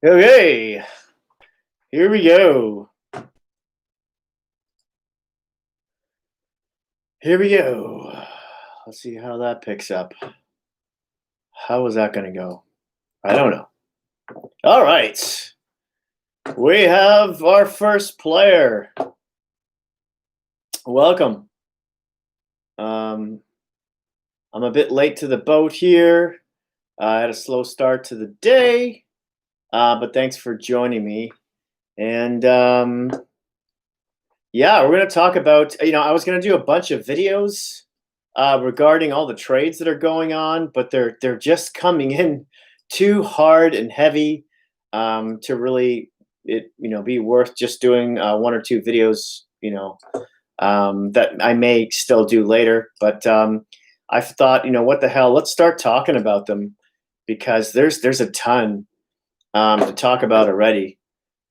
Okay, here we go. Here we go. Let's see how that picks up. How is that going to go? I don't know. All right. We have our first player. Welcome. I'm a bit late to the boat here. I had a slow start to the day, but thanks for joining me. And yeah, we're going to talk about, I was going to do a bunch of videos regarding all the trades that are going on, but they're just coming in too hard and heavy to really be worth just doing one or two videos, that I may still do later. But I thought, what the hell? Let's start talking about them because there's a ton to talk about already.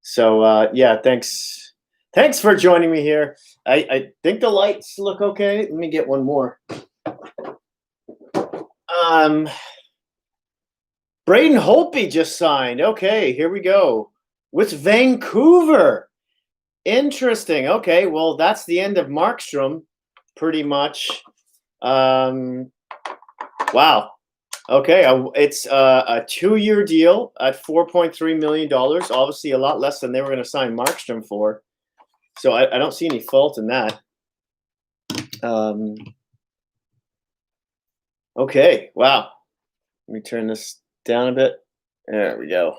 So yeah, thanks for joining me here. I think the lights look okay. Let me get one more. Braden Holtby just signed. Okay, here we go. With Vancouver. Interesting. Okay, well, that's the end of Markstrom, pretty much. Wow. Okay, it's a 2-year deal at $4.3 million. Obviously, a lot less than they were going to sign Markstrom for. So I don't see any fault in that. Okay, wow. Let me turn this down a bit. There we go.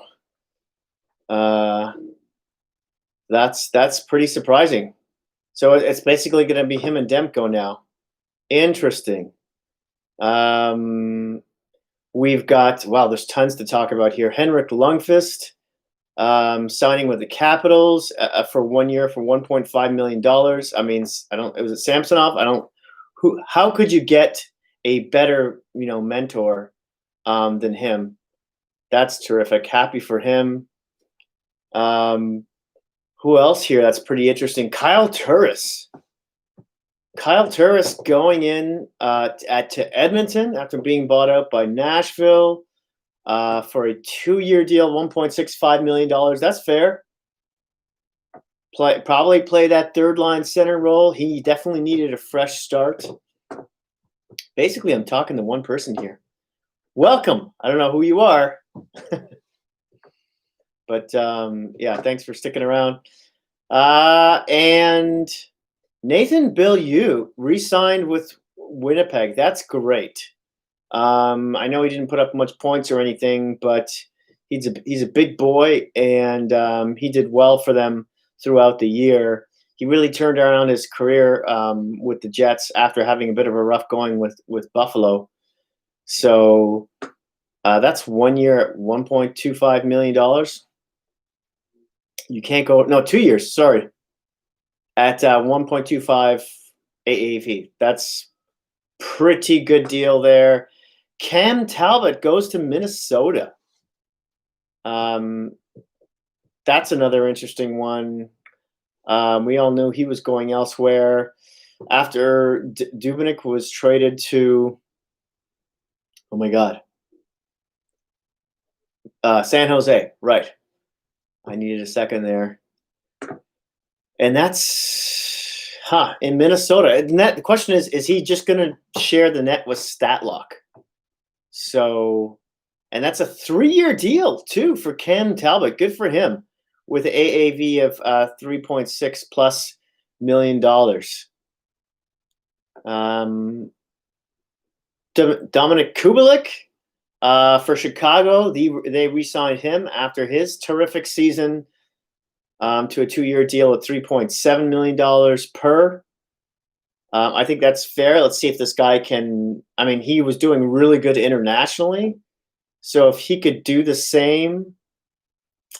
That's pretty surprising. So it's basically going to be him and Demko now. Interesting. We've got, wow, there's tons to talk about here. Henrik Lundqvist signing with the Capitals for 1 year for $1.5 million. I mean, was it Samsonov? How could you get a better, mentor than him? That's terrific. Happy for him. Who else here? That's pretty interesting. Kyle Turris. Kyle Turris going in to Edmonton after being bought out by Nashville for a 2-year deal, $1.65 million. That's fair. Probably play that third line center role. He definitely needed a fresh start. Basically, I'm talking to one person here. Welcome. I don't know who you are. But yeah, thanks for sticking around. And Nathan Beaulieu re-signed with Winnipeg. That's great. I know he didn't put up much points or anything, but he's a big boy, and he did well for them throughout the year. He really turned around his career with the Jets after having a bit of a rough going with Buffalo. So that's 1 year at $1.25 million. You can't go, no, 2 years, sorry, at 1.25 AAV. That's pretty good deal there. Cam Talbot goes to Minnesota. That's another interesting one. We all knew he was going elsewhere after Dubnyk was traded to, oh my God, San Jose, right. I needed a second there. And that's in Minnesota. And the question is he just going to share the net with Statlock? So, and that's a 3-year deal too for Cam Talbot. Good for him with an AAV of $3.6 plus million. Dominic Kubalik for Chicago. They re-signed him after his terrific season to a 2-year deal at $3.7 million per. I think that's fair. Let's see if this guy can. I mean, he was doing really good internationally. So if he could do the same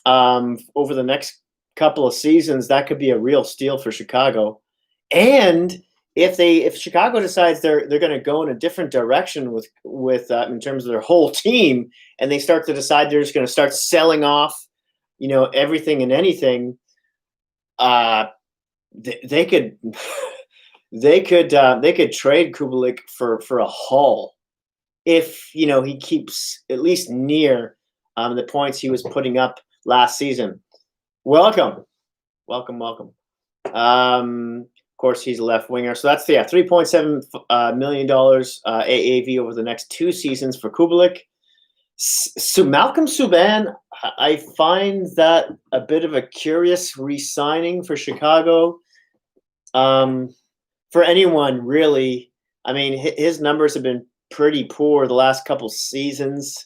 over the next couple of seasons, that could be a real steal for Chicago. And if Chicago decides they're going to go in a different direction with in terms of their whole team, and they start to decide they're just going to start selling off, everything and anything, they could they could trade Kubalik for a haul if he keeps at least near the points he was putting up last season. Welcome, welcome, welcome. Of course, he's a left winger. So that's $3.7 million AAV over the next 2 seasons for Kubelik. So Malcolm Subban, I find that a bit of a curious re-signing for Chicago. For anyone really, I mean, his numbers have been pretty poor the last couple seasons.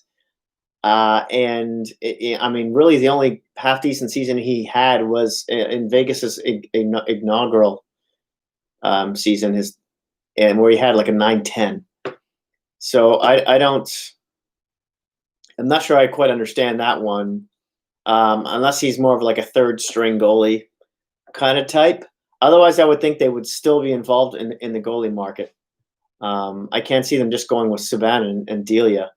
And I mean, really, the only half decent season he had was in Vegas's inaugural season, and where he had like a 9-10. So I'm not sure I quite understand that one, unless he's more of like a third string goalie kind of type. Otherwise, I would think they would still be involved in the goalie market. I can't see them just going with Subban and Delia.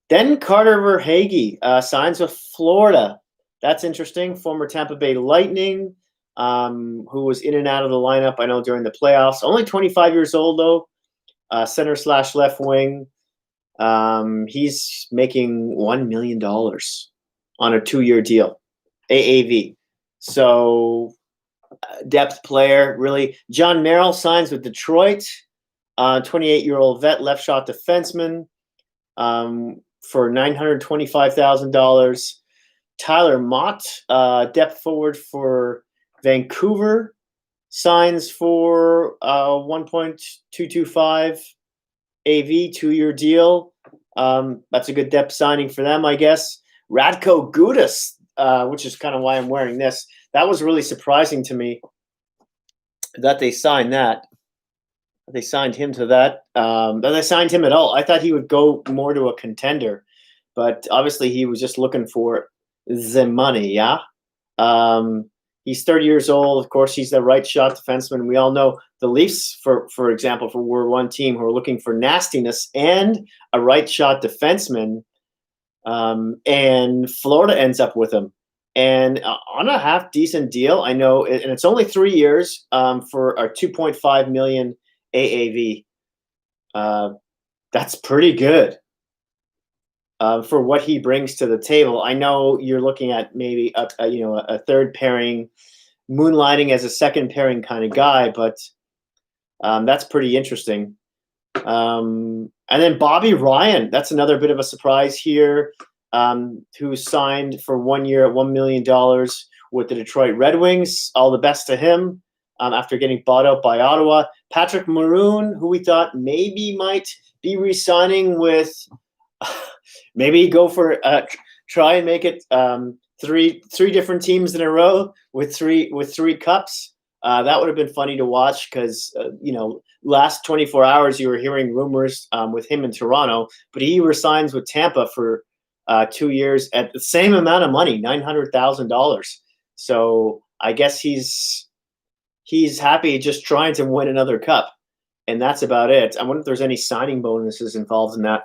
Then Carter Verhaeghe signs with Florida. That's interesting. Former Tampa Bay Lightning, who was in and out of the lineup, I know, during the playoffs. Only 25 years old, though. Center/left wing. He's making $1 million on a 2-year deal, AAV. So depth player, really. John Merrill signs with Detroit. 28-year-old vet, left shot defenseman. For $925,000. Tyler Mott, depth forward for Vancouver, signs for 1.225 AV, 2-year deal. That's a good depth signing for them, I guess. Radko Gudas, which is kind of why I'm wearing this. That was really surprising to me that they signed that. They signed him to that. That they signed him at all. I thought he would go more to a contender, but obviously he was just looking for the money. Yeah. He's 30 years old. Of course, he's the right shot defenseman. We all know the Leafs, for example, were one team who are looking for nastiness and a right shot defenseman. And Florida ends up with him. And on a half decent deal, I know, and it's only 3 years for a $2.5 million AAV. That's pretty good for what he brings to the table. I know you're looking at maybe a third pairing, moonlighting as a second pairing kind of guy, but that's pretty interesting. And then Bobby Ryan, that's another bit of a surprise here, who signed for 1 year at $1 million with the Detroit Red Wings. All the best to him. After getting bought out by Ottawa. Patrick Maroon, who we thought maybe might be re-signing with, maybe go for try and make it three different teams in a row with three cups. That would have been funny to watch because last 24 hours you were hearing rumors with him in Toronto, but he resigns with Tampa for 2 years at the same amount of money, $900,000. So I guess he's happy just trying to win another cup, and that's about it. I wonder if there's any signing bonuses involved in that.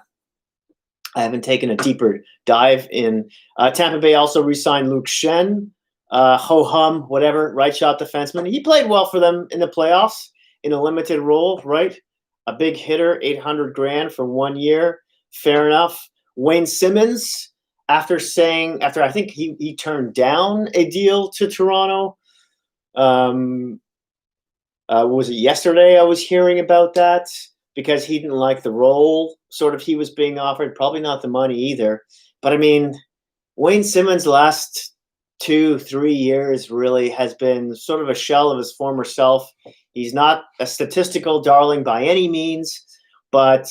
I haven't taken a deeper dive in. Tampa Bay also re-signed Luke Shen, ho-hum, whatever, right shot defenseman. He played well for them in the playoffs in a limited role, right? A big hitter, $800,000 for 1 year. Fair enough. Wayne Simmons, after I think he turned down a deal to Toronto. Was it yesterday I was hearing about that because he didn't like the role sort of he was being offered, probably not the money either. But I mean, Wayne Simmons last 2-3 years really has been sort of a shell of his former self. He's not a statistical darling by any means, but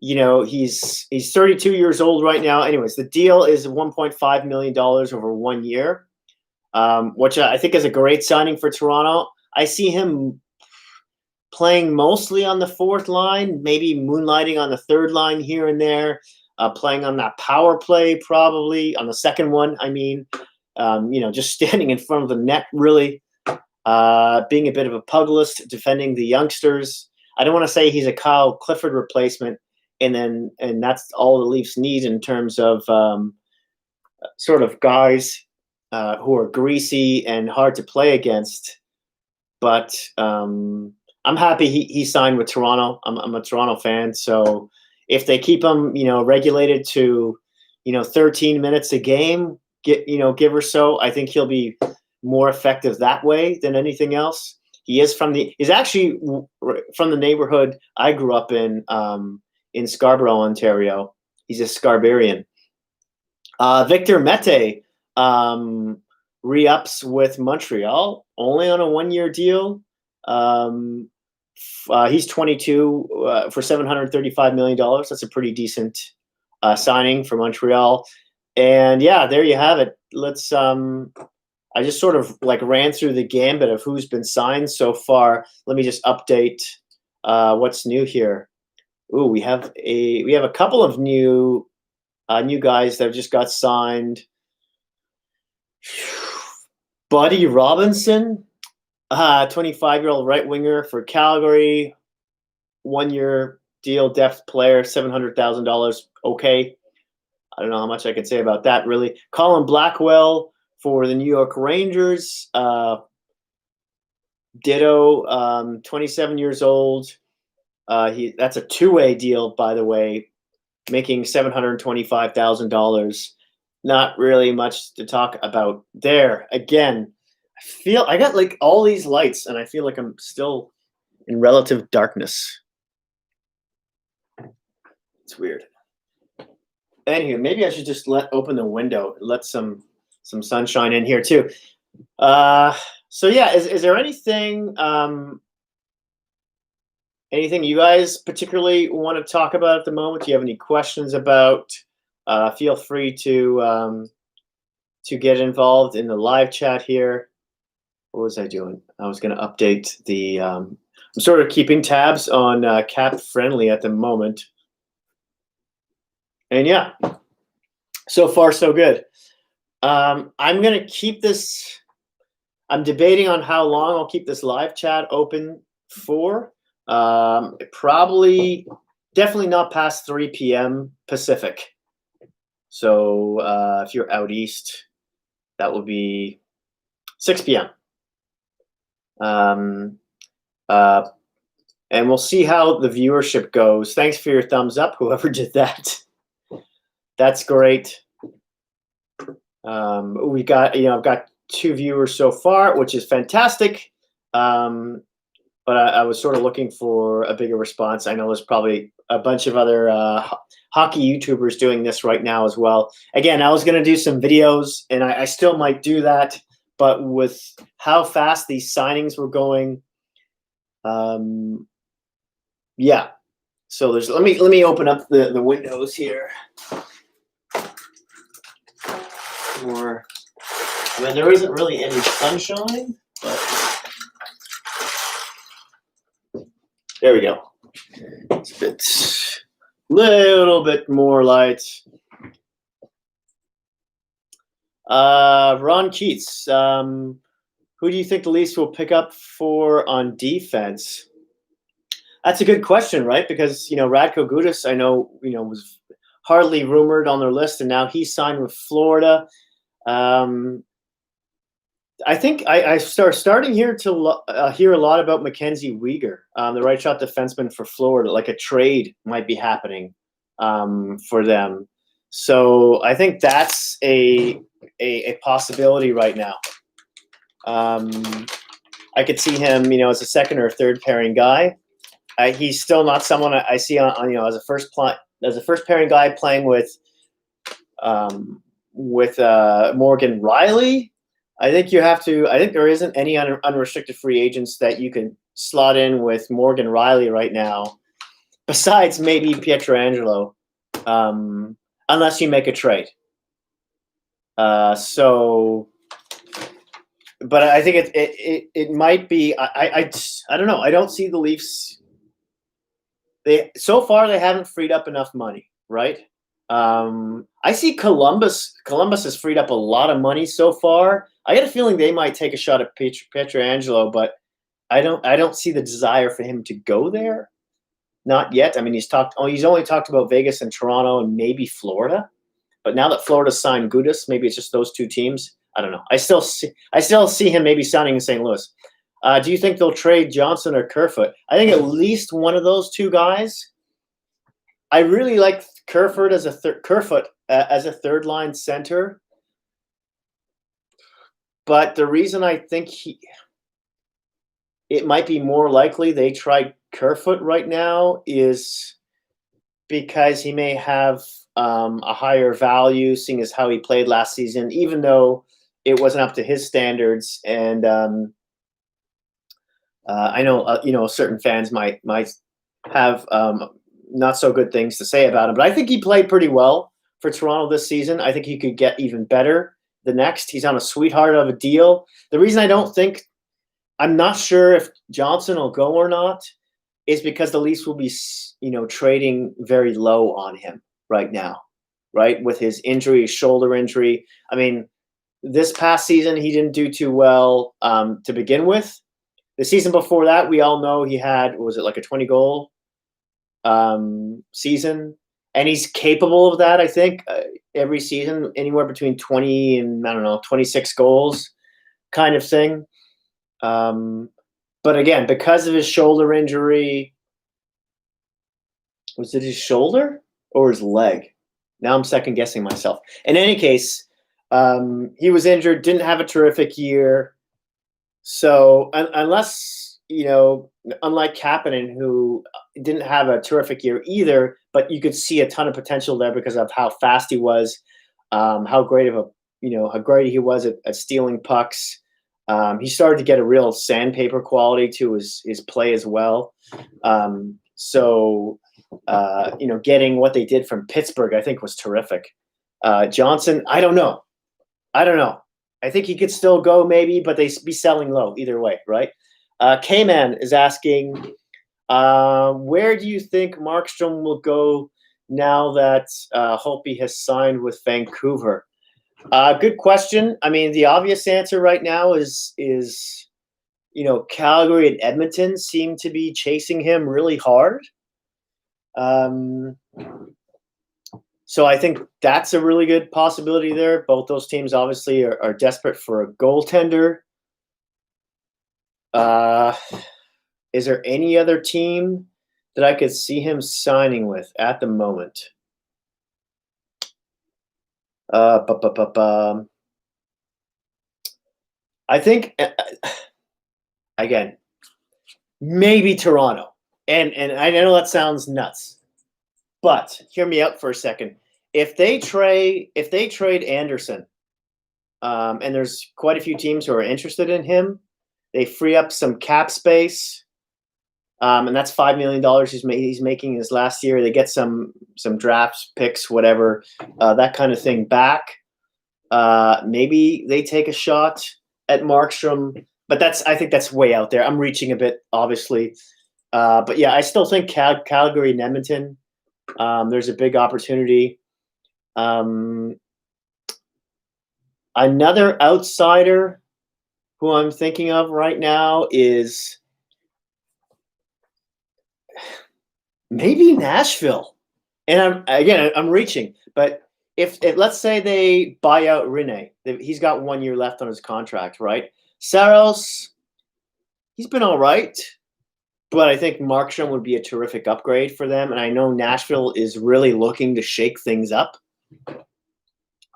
he's 32 years old right now. Anyways, the deal is $1.5 million over 1 year, which I think is a great signing for Toronto. I see him playing mostly on the fourth line, maybe moonlighting on the third line here and there, playing on that power play probably, on the second one, I mean, just standing in front of the net really, being a bit of a pugilist, defending the youngsters. I don't want to say he's a Kyle Clifford replacement, and that's all the Leafs need in terms of sort of guys who are greasy and hard to play against. But I'm happy he signed with Toronto. I'm a Toronto fan, so if they keep him, regulated to, 13 minutes a game, give or so, I think he'll be more effective that way than anything else. He's actually from the neighborhood I grew up in Scarborough, Ontario. He's a Scarbarian. Victor Mete re-ups with Montreal, only on a 1-year deal. He's 22 for $735 million. That's a pretty decent signing for Montreal. And yeah, there you have it. Let's. I just sort of like ran through the gambit of who's been signed so far. Let me just update what's new here. Ooh, we have a couple of new guys that just got signed. Buddy Robinson, 25-year-old right winger for Calgary, 1-year deal, depth player, $700,000. Okay, I don't know how much I can say about that really. Colin Blackwell for the New York Rangers, ditto, 27 years old. That's a 2-way deal, by the way, making $725,000. Not really much to talk about there. Again, I got like all these lights, and I feel like I'm still in relative darkness. It's weird. Anywho, maybe I should just open the window, let some sunshine in here too. So yeah, is there anything you guys particularly want to talk about at the moment? Do you have any questions about? Feel free to get involved in the live chat here. What was I doing? I was going to update the. I'm sort of keeping tabs on Cap Friendly at the moment. And yeah, so far so good. I'm going to keep this. I'm debating on how long I'll keep this live chat open for. Definitely not past 3 p.m. Pacific. So if you're out east, that will be 6 p.m. And we'll see how the viewership goes. Thanks for your thumbs up, whoever did that. That's great. We got, I've got 2 viewers so far, which is fantastic. But I was sort of looking for a bigger response. I know there's probably a bunch of other hockey YouTubers doing this right now as well. Again, I was going to do some videos, and I still might do that. But with how fast these signings were going, yeah. So let me open up the windows here. Or when there isn't really any sunshine, but there we go. It's a little bit more light. Ron Keats, who do you think the Leafs will pick up on defense? That's a good question, right? Because Radko Gudas, I know was hardly rumored on their list, and now he's signed with Florida. I think I starting here to hear a lot about Mackenzie Weegar, the right shot defenseman for Florida. Like a trade might be happening for them. So I think that's a possibility right now. I could see him, as a second or third pairing guy. He's still not someone I see on as a first pairing guy playing with Morgan Riley. I think there isn't any unrestricted free agents that you can slot in with Morgan Riley right now, besides maybe Pietrangelo, unless you make a trade. But I think it might be. I don't know. I don't see the Leafs. So far they haven't freed up enough money, right? I see Columbus. Columbus has freed up a lot of money so far. I get a feeling they might take a shot at Pietrangelo, but I don't see the desire for him to go there. Not yet. I mean, he's only talked about Vegas and Toronto and maybe Florida. But now that Florida's signed Gudas, maybe it's just those 2 teams. I don't know. I still see him maybe signing in St. Louis. Do you think they'll trade Johnson or Kerfoot? I think at least one of those 2 guys I really like Kerfoot as a third line center, but the reason I think it might be more likely they try Kerfoot right now is because he may have a higher value, seeing as how he played last season, even though it wasn't up to his standards. And I know certain fans might have not so good things to say about him, but I think he played pretty well for Toronto this season. I think he could get even better the next. He's on a sweetheart of a deal. The reason I'm not sure if Johnson will go or not is because the Leafs will be, trading very low on him right now, right? With his injury, his shoulder injury. I mean, this past season, he didn't do too well to begin with. The season before that, we all know he had, was it like a 20-goal season? And he's capable of that, I think, every season, anywhere between 20 and, I don't know, 26 goals kind of thing. But again, because of his shoulder injury, was it his shoulder or his leg? Now I'm second guessing myself. In any case, he was injured, didn't have a terrific year. So unless, unlike Kapanen, who didn't have a terrific year either, but you could see a ton of potential there because of how fast he was, how great he was at stealing pucks. He started to get a real sandpaper quality to his play as well. Getting what they did from Pittsburgh, I think, was terrific. Johnson, I don't know. I think he could still go maybe, but they be selling low either way, right? K-Man is asking, where do you think Markstrom will go now that Holtby has signed with Vancouver? Good question. I mean, the obvious answer right now is Calgary and Edmonton seem to be chasing him really hard. So I think that's a really good possibility there. Both those teams obviously are desperate for a goaltender. Is there any other team that I could see him signing with at the moment? I think again, maybe Toronto. And I know that sounds nuts, but hear me out for a second. If they trade Anderson, and there's quite a few teams who are interested in him, they free up some cap space, and that's $5 million he's making his last year. They get some draft picks, whatever, that kind of thing back. Maybe they take a shot at Markstrom, but I think that's way out there. I'm reaching a bit, obviously. But yeah, I still think Calgary and Edmonton, there's a big opportunity. Another outsider who I'm thinking of right now is maybe Nashville. And I'm reaching, but if let's say they buy out Rinne, he's got 1 year left on his contract, right? Saros, he's been all right. But I think Markstrom would be a terrific upgrade for them. And I know Nashville is really looking to shake things up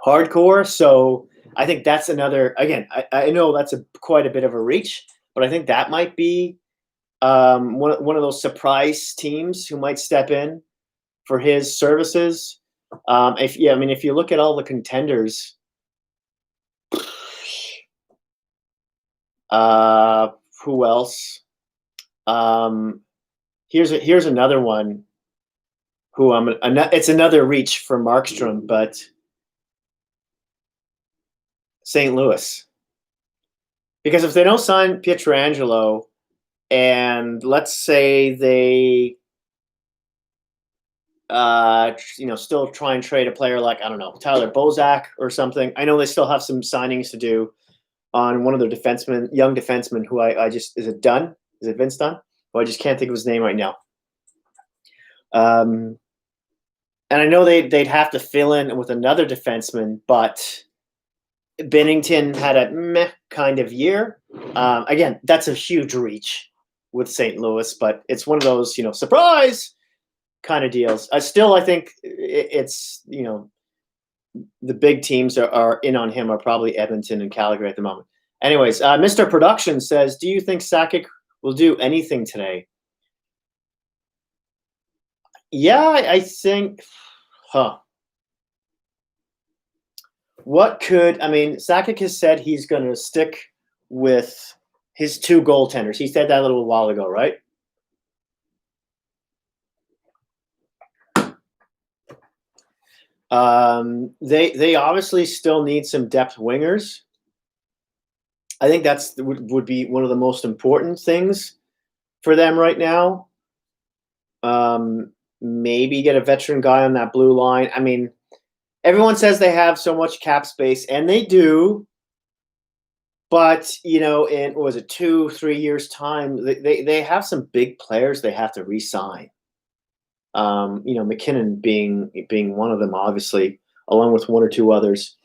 hardcore. So I think that's another, again, I know that's quite a bit of a reach, but I think that might be one of those surprise teams who might step in for his services. If you look at all the contenders, who else? Here's another one who it's another reach for Markstrom, but St. Louis. Because if they don't sign Pietrangelo, and let's say they still try and trade a player like, I don't know, Tyler Bozak or something. I know they still have some signings to do on one of their young defensemen who is it Dunn? Is it Vince Dunn? Oh, I just can't think of his name right now. And I know they'd have to fill in with another defenseman, but Binnington had a meh kind of year. Again, that's a huge reach with St. Louis, but it's one of those, surprise. kind of deals. Still, I think it's the big teams are in on him are probably Edmonton and Calgary at the moment. Anyways, Mr. Production says, "Do you think Sakic will do anything today?" Yeah, I think. Huh. What could I mean? Sakic has said he's going to stick with his two goaltenders. He said that a little while ago, right? They obviously still need some depth wingers. I think that's would be one of the most important things for them right now. Maybe get a veteran guy on that blue line. I mean, everyone says they have so much cap space, and they do. But in what was it 2-3 years time, they have some big players they have to re-sign. McKinnon being one of them, obviously, along with one or two others.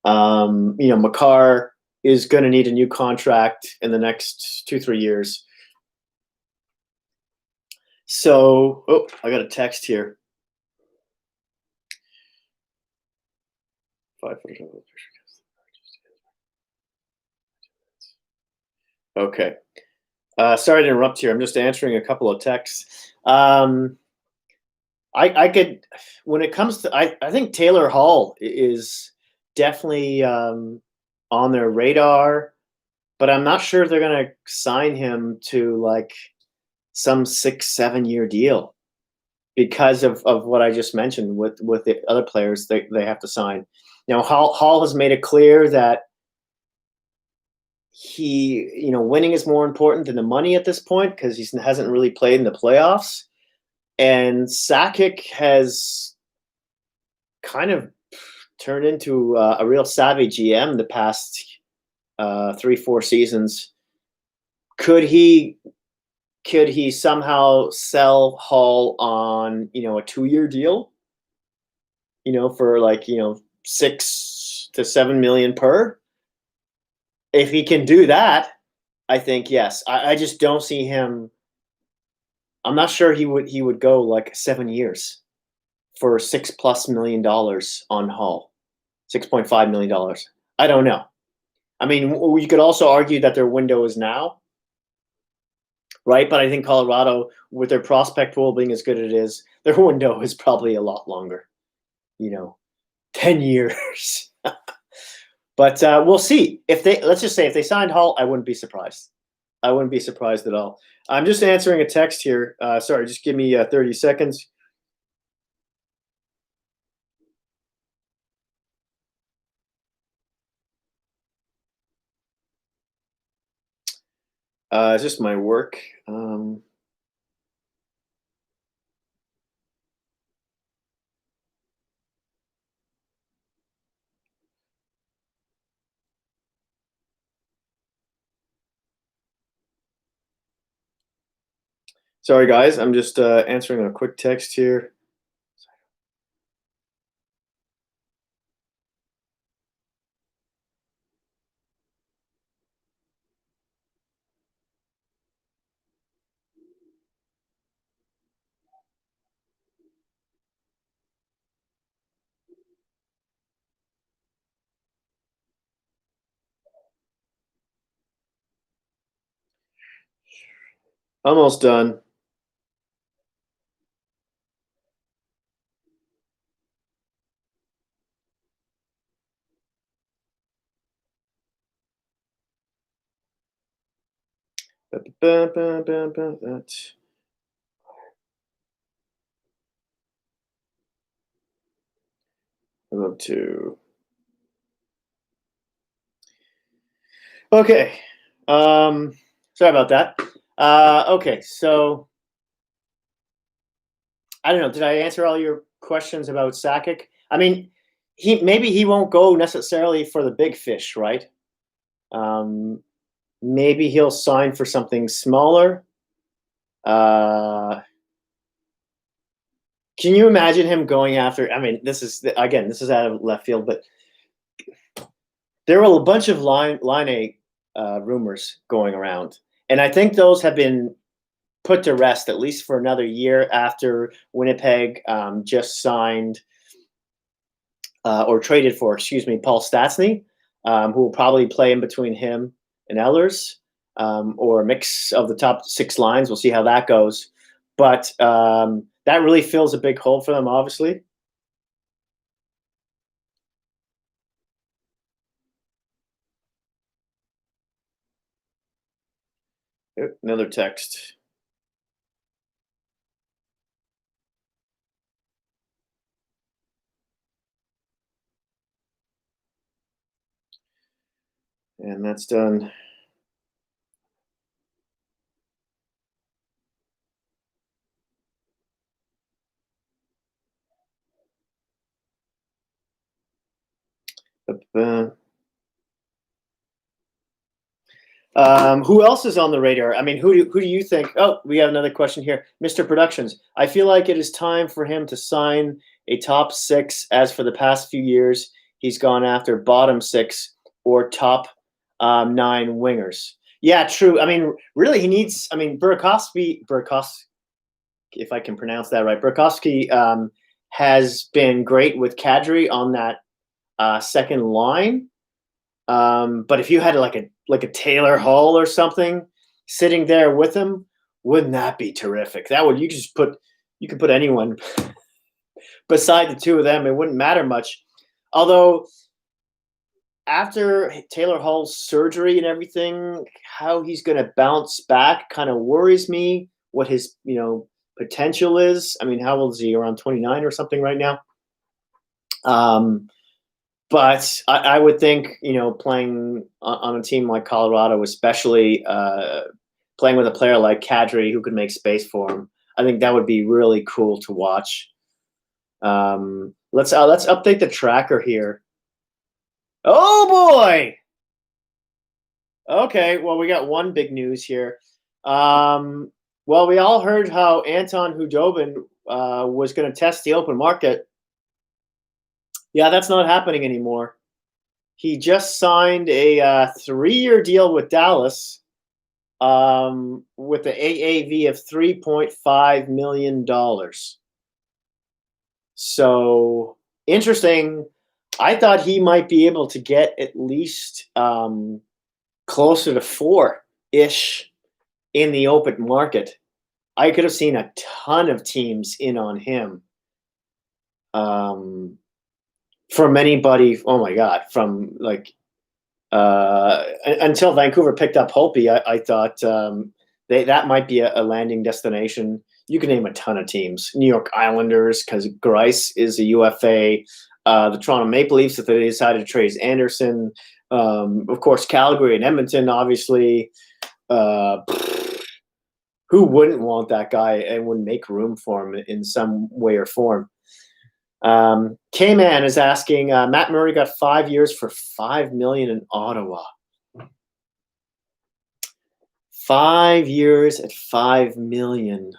Makar is going to need a new contract in the next 2-3 years. So, I got a text here. 5 foot. Okay. Sorry to interrupt here. I'm just answering a couple of texts. I could, when it comes to, I think Taylor Hall is definitely on their radar, but I'm not sure if they're going to sign him to like some 6-7 year deal because of what I just mentioned with the other players they have to sign. Hall has made it clear that winning is more important than the money at this point because he hasn't really played in the playoffs. And Sakic has kind of turned into a real savvy GM the past 3-4 seasons. Could he somehow sell Hall on a 2-year deal? For like 6 to 7 million per. If he can do that, I think yes. I just don't see him. I'm not sure he would go like 7 years for $6+ million on Hall, $6.5 million. I don't know. I mean, you could also argue that their window is now, right? But I think Colorado, with their prospect pool being as good as it is, their window is probably a lot longer. 10 years. But we'll see. Let's just say if they signed Hall, I wouldn't be surprised. I wouldn't be surprised at all. I'm just answering a text here. Sorry, just give me 30 seconds. It's just my work. Sorry, guys. I'm just answering a quick text here. Almost done. About to. Okay. Sorry about that. Okay, so I don't know. Did I answer all your questions about Sakic? I mean, maybe he won't go necessarily for the big fish, right? Maybe he'll sign for something smaller. Can you imagine him going after? I mean, this is out of left field, but there were a bunch of line A rumors going around, and I think those have been put to rest at least for another year after Winnipeg just signed or traded for, excuse me, Paul Stastny, who will probably play in between him and Ellers, or a mix of the top six lines. We'll see how that goes. But that really fills a big hole for them, obviously. Another text. And that's done. Who else is on the radar? I mean, who do you think? Oh, we have another question here. Mr. Productions. I feel like it is time for him to sign a top six, as for the past few years, he's gone after bottom six or top nine wingers. Yeah, true. I mean, really, he needs, I mean, Burakovsky, if I can pronounce that right, Burakovsky has been great with Kadri on that second line. But if you had like a Taylor Hall or something sitting there with him, wouldn't that be terrific? That would, you could put anyone beside the two of them. It wouldn't matter much. Although after Taylor Hall's surgery and everything, how he's going to bounce back kind of worries me. What his potential is. I mean, how old is he? Around 29 or something right now. But I would think, playing on a team like Colorado, especially playing with a player like Kadri who could make space for him, I think that would be really cool to watch. Let's update the tracker here. Oh boy. Okay, well, we got one big news here. Well, we all heard how Anton Khudobin was going to test the open market. Yeah, that's not happening anymore. He just signed a 3-year deal with Dallas with the AAV of $3.5 million. So interesting. I thought he might be able to get at least closer to 4-ish in the open market. I could have seen a ton of teams in on him. From anybody, oh my God, from like until Vancouver picked up Holtby, I thought that might be a landing destination. You can name a ton of teams. New York Islanders, because Greiss is a UFA. The Toronto Maple Leafs, if they decided to trade Anderson. Of course, Calgary and Edmonton, obviously. Who wouldn't want that guy and would make room for him in some way or form? K-Man is asking, Matt Murray got 5 years for $5 million in Ottawa. 5 years at $5 million.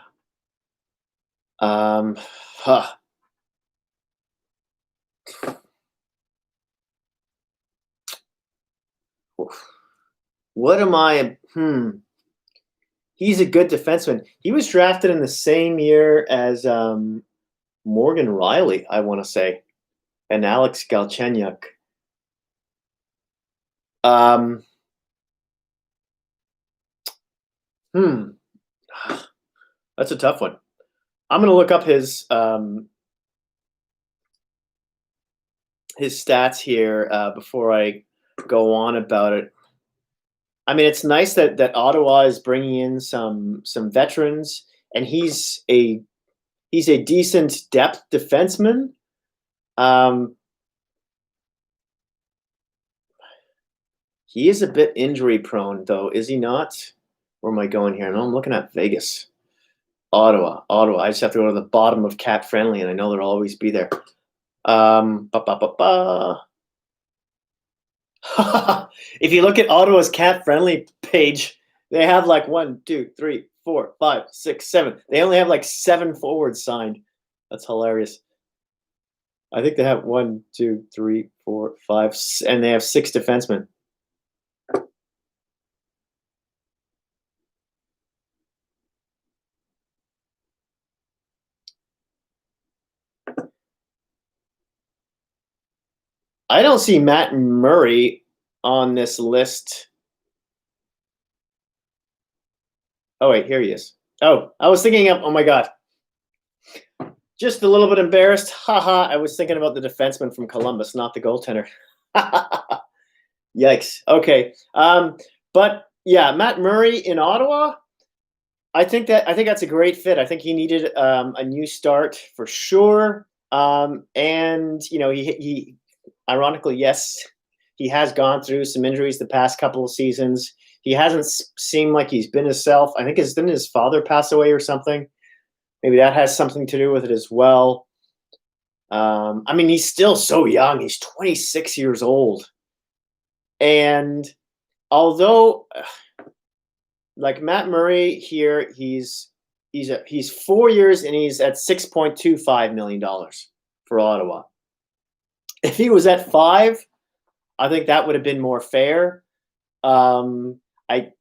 What am I? He's a good defenseman. He was drafted in the same year as Morgan Riley, I want to say, and Alex Galchenyuk. That's a tough one. I'm going to look up his stats here before I go on about it. I mean, it's nice that Ottawa is bringing in some veterans, and he's a decent depth defenseman. He is a bit injury prone, though, is he not? Where am I going here? No, I'm looking at Vegas. Ottawa. I just have to go to the bottom of Cat Friendly, and I know they'll always be there. If you look at Ottawa's Cat Friendly page, they have like 1, 2, 3, 4, 5, 6, 7. They only have like 7 forwards signed. That's hilarious. I think they have 1, 2, 3, 4, 5, and they have 6 defensemen. I don't see Matt Murray on this list. Oh wait, here he is. Oh, I was thinking of. Oh my god, just a little bit embarrassed. Haha, I was thinking about the defenseman from Columbus, not the goaltender. Yikes. Okay. But yeah, Matt Murray in Ottawa. I think that's a great fit. I think he needed a new start for sure. And he ironically, yes, he has gone through some injuries the past couple of seasons. He hasn't seemed like he's been himself. I think didn't his father pass away or something? Maybe that has something to do with it as well. I mean, he's still so young. He's 26 years old. And although, like Matt Murray here, he's 4 years and he's at $6.25 million for Ottawa. If he was at 5, I think that would have been more fair. I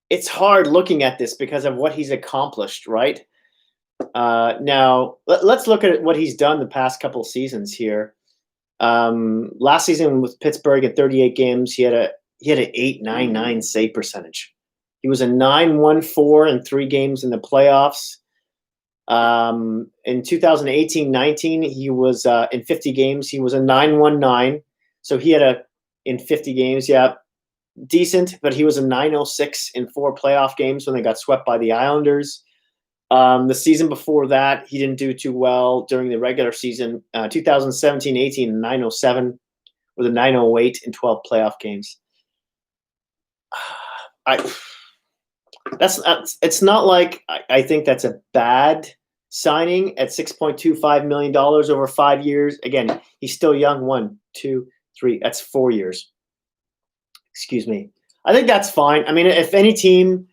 It's hard looking at this because of what he's accomplished, right? Now let's look at what he's done the past couple of seasons here. Last season with Pittsburgh at 38 games, he had an 8.99 save percentage. He was a 9.14 in 3 games in the playoffs. In 2018-19, he was in 50 games, he was a 9.19. So he had in 50 games, yeah, decent, but he was a 9.06 in 4 playoff games when they got swept by the Islanders. The season before that, he didn't do too well during the regular season. 2017-18, 9.07 with a 9.08 in 12 playoff games. It's not like I think that's a bad signing at $6.25 million over 5 years. Again, he's still young. 1, 2, 3. That's 4 years. Excuse me. I think that's fine. I mean, if any team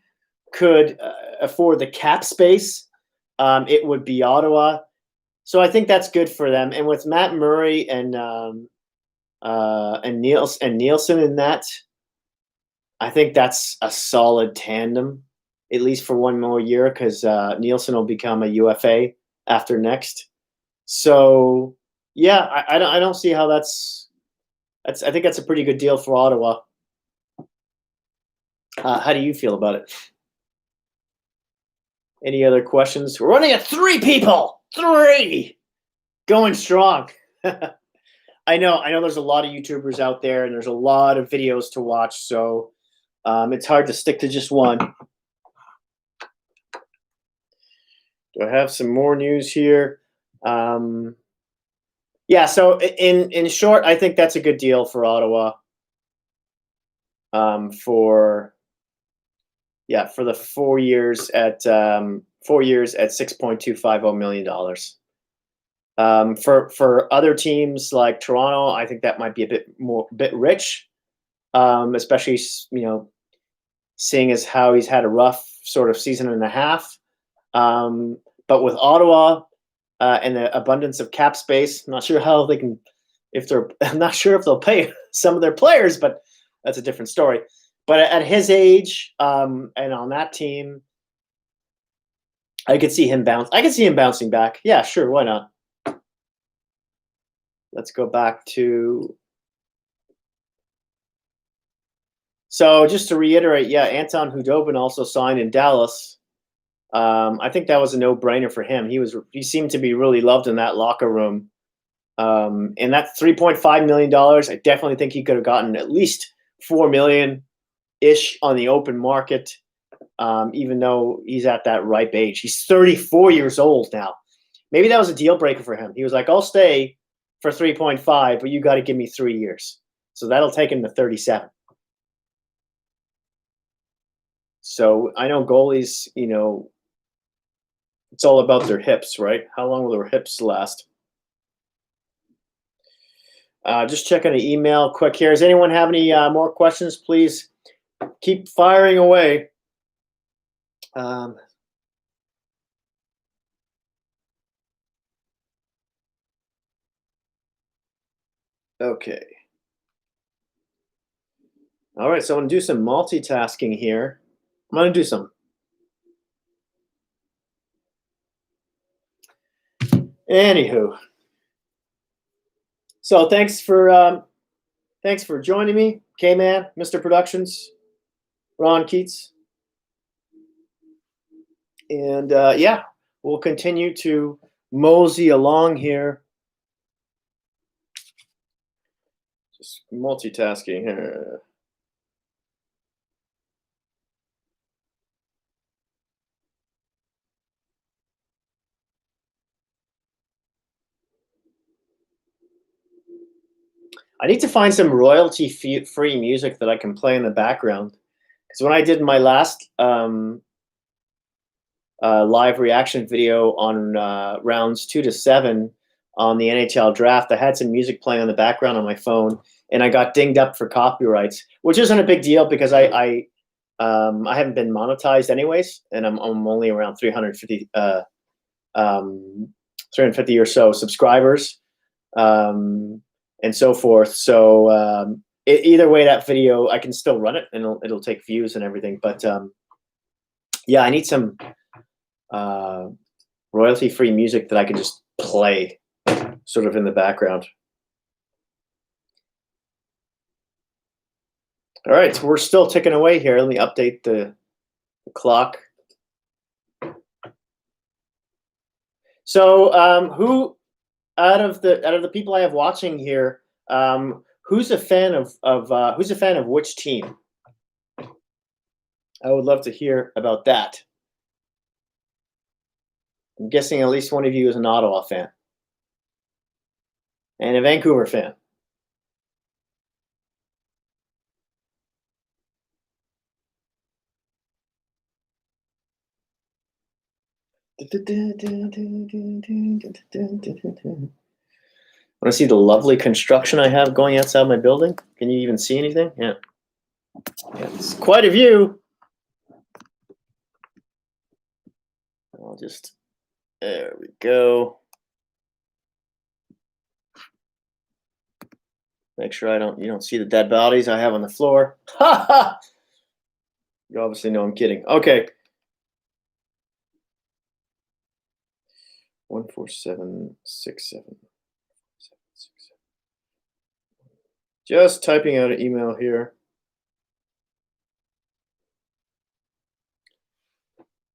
could afford the cap space, it would be Ottawa. So I think that's good for them. And with Matt Murray and Nielsen in that, I think that's a solid tandem, at least for one more year, because Nielsen will become a UFA after next. So yeah, I don't see how that's. I think that's a pretty good deal for Ottawa. How do you feel about it? Any other questions? We're running at 3 people. 3 going strong. I know there's a lot of YouTubers out there and there's a lot of videos to watch, so it's hard to stick to just one. Do I have some more news here? Yeah, so in short, I think that's a good deal for Ottawa. For the 4 years at $6.250 million. For other teams like Toronto, I think that might be a bit rich, especially seeing as how he's had a rough sort of season and a half. But with Ottawa and the abundance of cap space, I'm not sure how they can. I'm not sure if they'll pay some of their players, but that's a different story. But at his age, and on that team, I could see him bouncing back. Yeah, sure, why not? Let's go back to. So just to reiterate, yeah, Anton Khudobin also signed in Dallas. I think that was a no-brainer for him. He seemed to be really loved in that locker room. And that's $3.5 million. I definitely think he could have gotten at least $4 million-ish on the open market, even though he's at that ripe age. He's 34 years old now. Maybe that was a deal breaker for him. He was like, I'll stay for 3.5, but you got to give me 3 years. So that'll take him to 37. So I know goalies, it's all about their hips, right? How long will their hips last? Just checking the email quick here. Does anyone have any more questions? Please keep firing away. Okay. All right, so I'm going to do some multitasking here. I'm going to do some. Anywho. So thanks for joining me, K-Man, Mr. Productions, Ron Keats, and yeah, we'll continue to mosey along here. Just multitasking here. I need to find some royalty-free music that I can play in the background. Because when I did my last live reaction video on rounds 2 to 7 on the NHL draft, I had some music playing on the background on my phone, and I got dinged up for copyrights, which isn't a big deal because I haven't been monetized anyways, and I'm only around 350 or so subscribers, and so forth. So either way, that video I can still run it, and it'll take views and everything. But yeah, I need some royalty-free music that I can just play sort of in the background. All right, so we're still ticking away here. Let me update the clock. So who out of the people I have watching here, who's a fan of which team? I would love to hear about that. I'm guessing at least one of you is an Ottawa fan and a Vancouver fan. Want to see the lovely construction I have going outside my building? Can you even see anything? Yeah, it's quite a view. I'll just, there we go. Make sure you don't see the dead bodies I have on the floor. Ha ha! You obviously know I'm kidding. Okay. 14767. Just typing out an email here.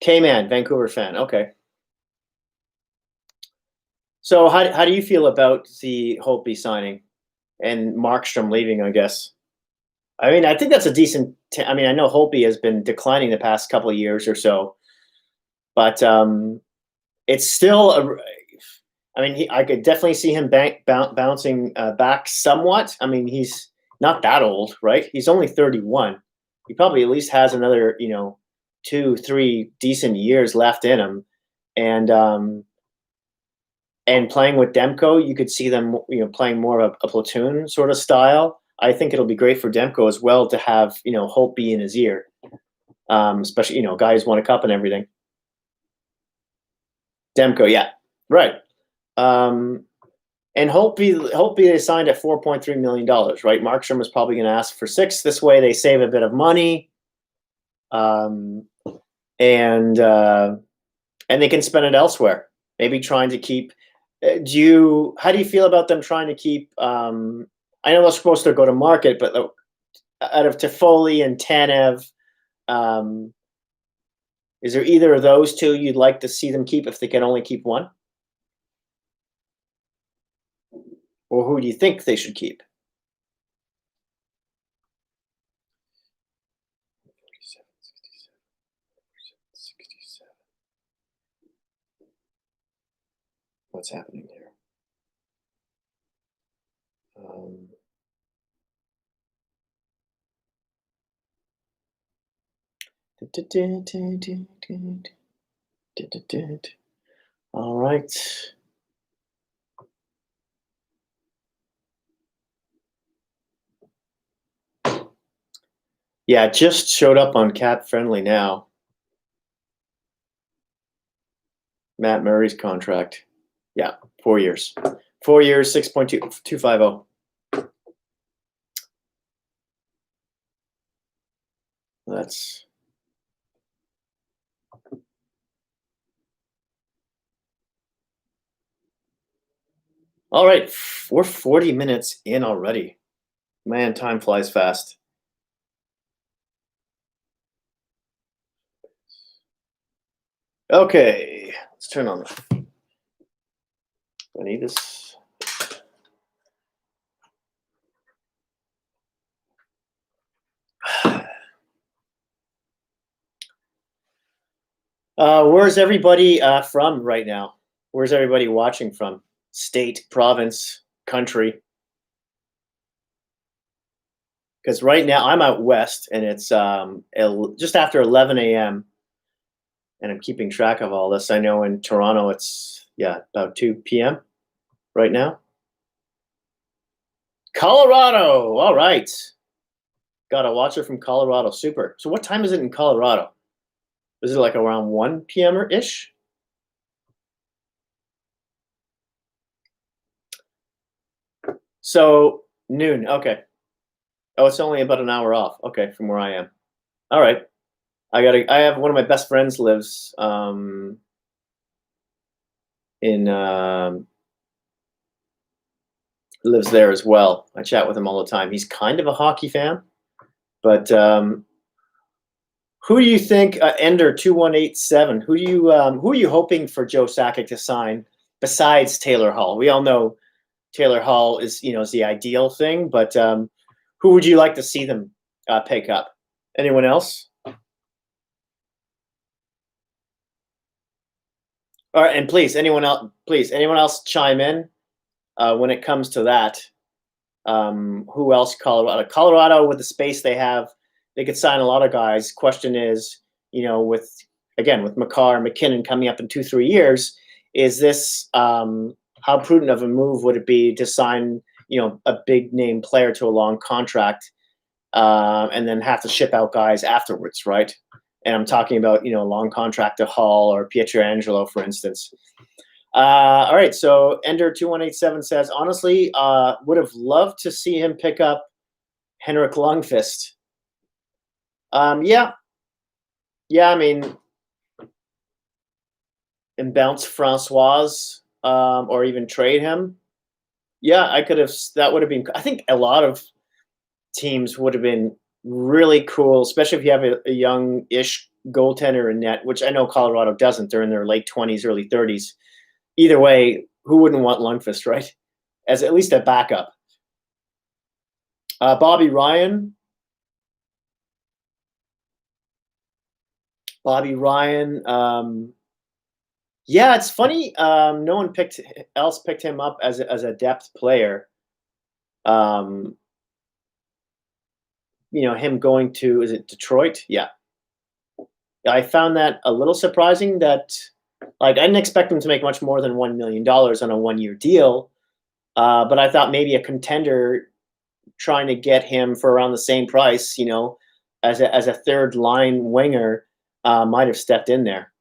K-Man, Vancouver fan. Okay. So how do you feel about the Holtby signing and Markstrom leaving, I guess? I mean, I think that's a decent. I mean, I know Holtby has been declining the past couple of years or so, but it's still I mean, I could definitely see him bouncing back somewhat. I mean, he's not that old, right? He's only 31. He probably at least has another, 2-3 decent years left in him, and playing with Demko, you could see them, playing more of a platoon sort of style. I think it'll be great for Demko as well to have, Holtby in his ear, especially, guys won a cup and everything. Demko, yeah, right. And Holtby they signed at $4.3 million, right? Markstrom is probably going to ask for $6 million. This way they save a bit of money, and they can spend it elsewhere. Maybe trying to keep. How do you feel about them trying to keep? I know they're supposed to go to market, but out of Toffoli and Tanev, is there either of those two you'd like to see them keep if they can only keep one? Or who do you think they should keep? What's happening here? All right. Yeah, it just showed up on Cap Friendly now. Matt Murray's contract. Yeah, 4 years. 4 years, 6.250. That's All right, we're 40 minutes in already. Man, time flies fast. Okay, let's turn on the. I need this. Where's everybody from right now? Where's everybody watching from? State, province, country? Because right now I'm out west and it's just after 11 a.m. and I'm keeping track of all this. I know in Toronto it's about 2 p.m. right now. Colorado. All right. Got a watcher from Colorado. Super. So what time is it in Colorado? Is it like around 1 p.m. or ish? So noon. Okay. Oh, it's only about an hour off. Okay, from where I am. All right. I have one of my best friends lives in lives there as well. I chat with him all the time. He's kind of a hockey fan, but who do you think Ender 2187? Who are you hoping for Joe Sakic to sign besides Taylor Hall? We all know Taylor Hall is the ideal thing, but who would you like to see them pick up? Anyone else? All right, and anyone else chime in when it comes to that. Who else? Colorado with the space they have, they could sign a lot of guys. Question is, with McCarr and McKinnon coming up in 2-3 years, is this how prudent of a move would it be to sign a big name player to a long contract and then have to ship out guys afterwards, right? And I'm talking about a long contract to Hall or Pietrangelo, for instance. All right, so Ender 2187 says, honestly, would have loved to see him pick up Henrik Lundqvist. Yeah, I mean, and bounce Francois, or even trade him. Yeah, I could have. That would have been. I think a lot of teams would have been really cool, especially if you have a young-ish goaltender in net, which I know Colorado doesn't. They're in their late 20s, early 30s. Either way, who wouldn't want Lundqvist, right? As at least a backup. Bobby Ryan. Yeah, it's funny. No one picked him up as a depth player. Him going to, is it Detroit? Yeah. I found that a little surprising that, like, I didn't expect him to make much more than $1 million on a 1-year deal. But I thought maybe a contender trying to get him for around the same price, as a third line winger, might have stepped in there.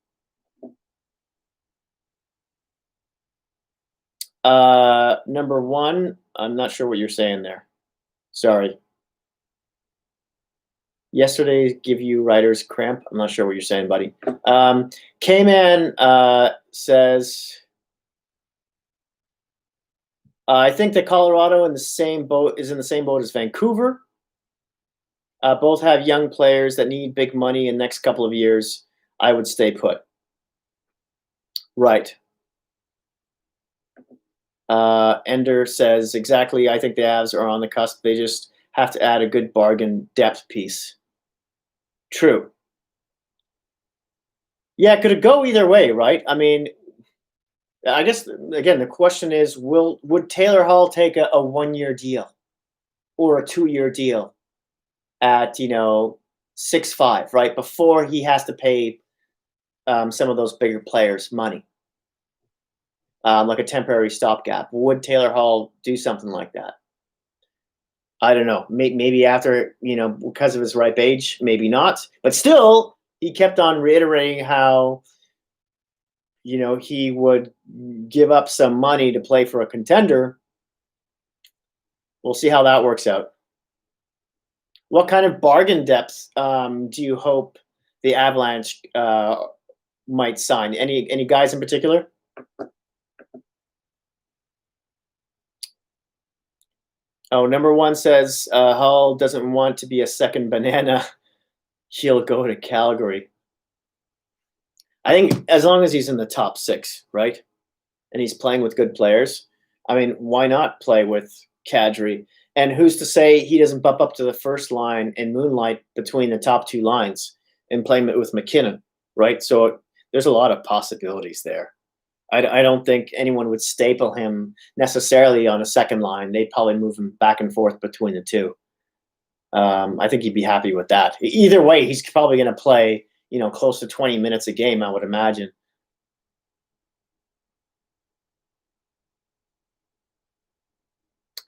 Number one, I'm not sure what you're saying there. Sorry. Yesterday give you writer's cramp. I'm not sure what you're saying, buddy. K-Man says, I think that Colorado is in the same boat as Vancouver. Both have young players that need big money in the next couple of years. I would stay put. Right. Ender says, exactly, I think the Avs are on the cusp. They just have to add a good bargain depth piece. True. Yeah, could it go either way, right? I mean, I guess, again, the question is, would Taylor Hall take a 1-year deal or a 2-year deal at 6.5, right, before he has to pay some of those bigger players money, like a temporary stopgap? Would Taylor Hall do something like that? I don't know. Maybe after, because of his ripe age, maybe not. But still, he kept on reiterating how he would give up some money to play for a contender. We'll see how that works out. What kind of bargain depth do you hope the Avalanche might sign? Any guys in particular? Oh, number one says Hull doesn't want to be a second banana. He'll go to Calgary. I think as long as he's in the top 6, right? And he's playing with good players. I mean, why not play with Kadri? And who's to say he doesn't bump up to the first line and moonlight between the top 2 lines and play with McKinnon, right? So there's a lot of possibilities there. I don't think anyone would staple him necessarily on a second line. They'd probably move him back and forth between the two. I think he'd be happy with that. Either way, he's probably going to play, close to 20 minutes a game, I would imagine.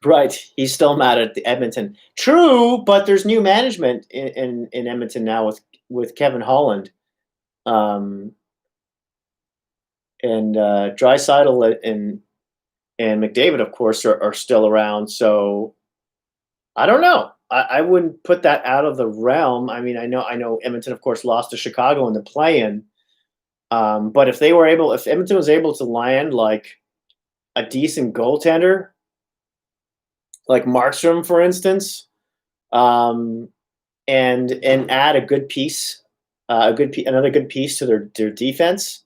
Right. He's still mad at the Edmonton. True, but there's new management in Edmonton now with Kevin Holland. And Draisaitl and McDavid, of course, are still around. So I don't know. I wouldn't put that out of the realm. I mean, I know Edmonton, of course, lost to Chicago in the play-in. But if Edmonton was able to land like a decent goaltender, like Markstrom, for instance, and add a good piece, another good piece to their defense,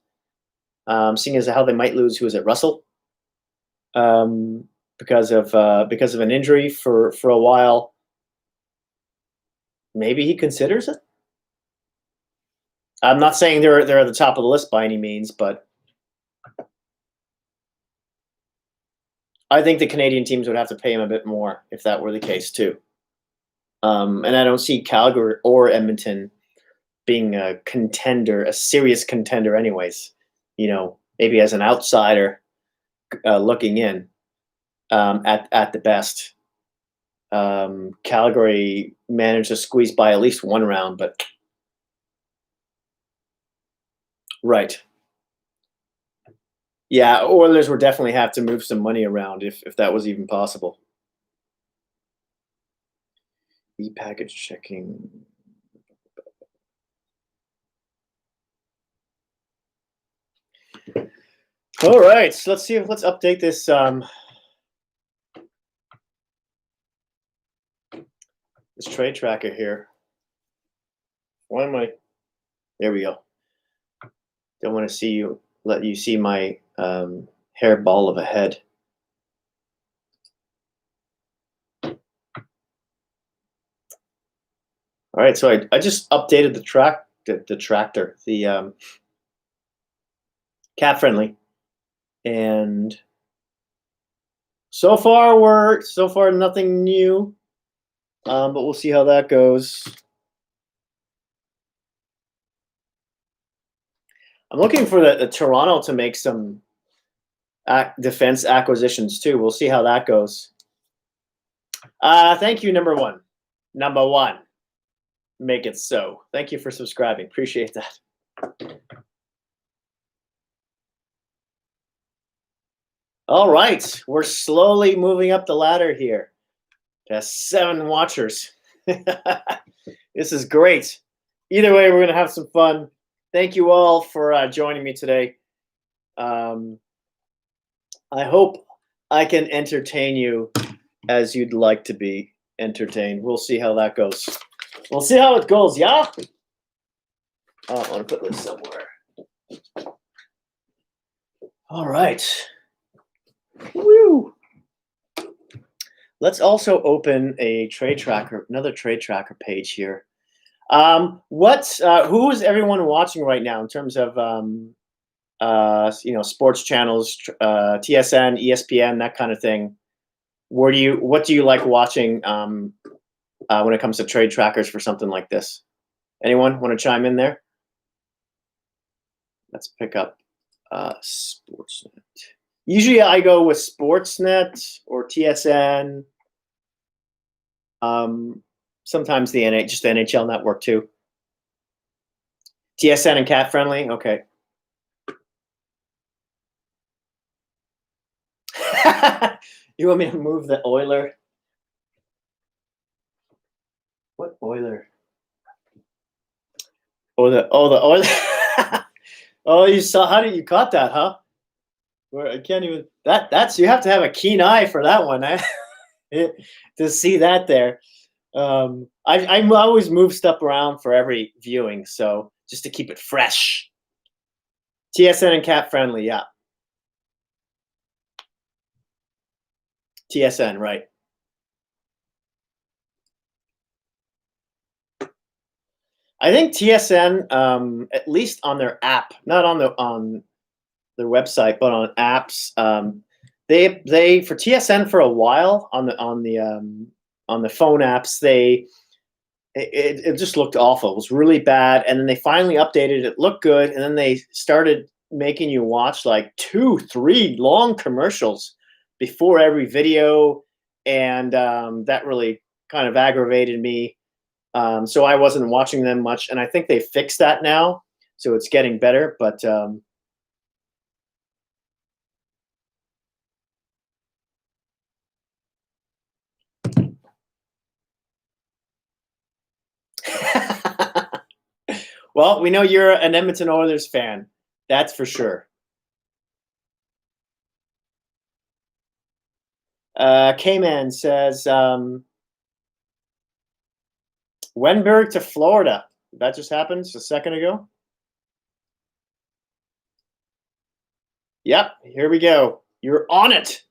seeing as how they might lose. Who is it, Russell? Because of an injury for a while. Maybe he considers it. I'm not saying they're at the top of the list by any means, but I think the Canadian teams would have to pay him a bit more if that were the case too. And I don't see Calgary or Edmonton being a contender, a serious contender, anyways. Maybe as an outsider looking in at the best. Calgary managed to squeeze by at least one round, but right. Yeah, Oilers would definitely have to move some money around if that was even possible. E-package checking. All right, so let's update this this trade tracker here. Why am I? There we go. Don't want to let you see my hair ball of a head. All right, so I just updated the tractor, the cat friendly, and so far nothing new, but we'll see how that goes. I'm looking for the Toronto to make some defense acquisitions too. We'll see how that goes. Thank you, number one. Make it so. Thank you for subscribing. Appreciate that. All right, we're slowly moving up the ladder here. That's 7 watchers. This is great. Either way, we're going to have some fun. Thank you all for joining me today. I hope I can entertain you as you'd like to be entertained. We'll see how that goes. We'll see how it goes, yeah? Oh, I want to put this somewhere. All right. Woo! Let's also open a trade tracker, another trade tracker page here. Who is everyone watching right now in terms of sports channels, TSN, ESPN, that kind of thing? What do you like watching when it comes to trade trackers for something like this? Anyone want to chime in there? Let's pick up Sportsnet. Usually I go with Sportsnet or TSN. Sometimes just the NHL Network too. TSN and cat friendly. Okay. You want me to move the Oiler? What Oiler? The Oiler. Oh, you saw? How did you caught that, huh? Where I can't even. That's you have to have a keen eye for that one, eh? to see that there. I always move stuff around for every viewing, so just to keep it fresh. TSN and cat friendly, yeah. TSN, right. I think TSN, at least on their app, not on their website, but on apps, they for TSN for a while on the phone apps, it just looked awful. It was really bad, and then they finally updated. It looked good, and then they started making you watch like 2, 3 long commercials before every video, and that really kind of aggravated me. So I wasn't watching them much, and I think they fixed that now, so it's getting better. But well, we know you're an Edmonton Oilers fan. That's for sure. K-Man says, Wenberg to Florida. That just happened a second ago. Yep, here we go. You're on it.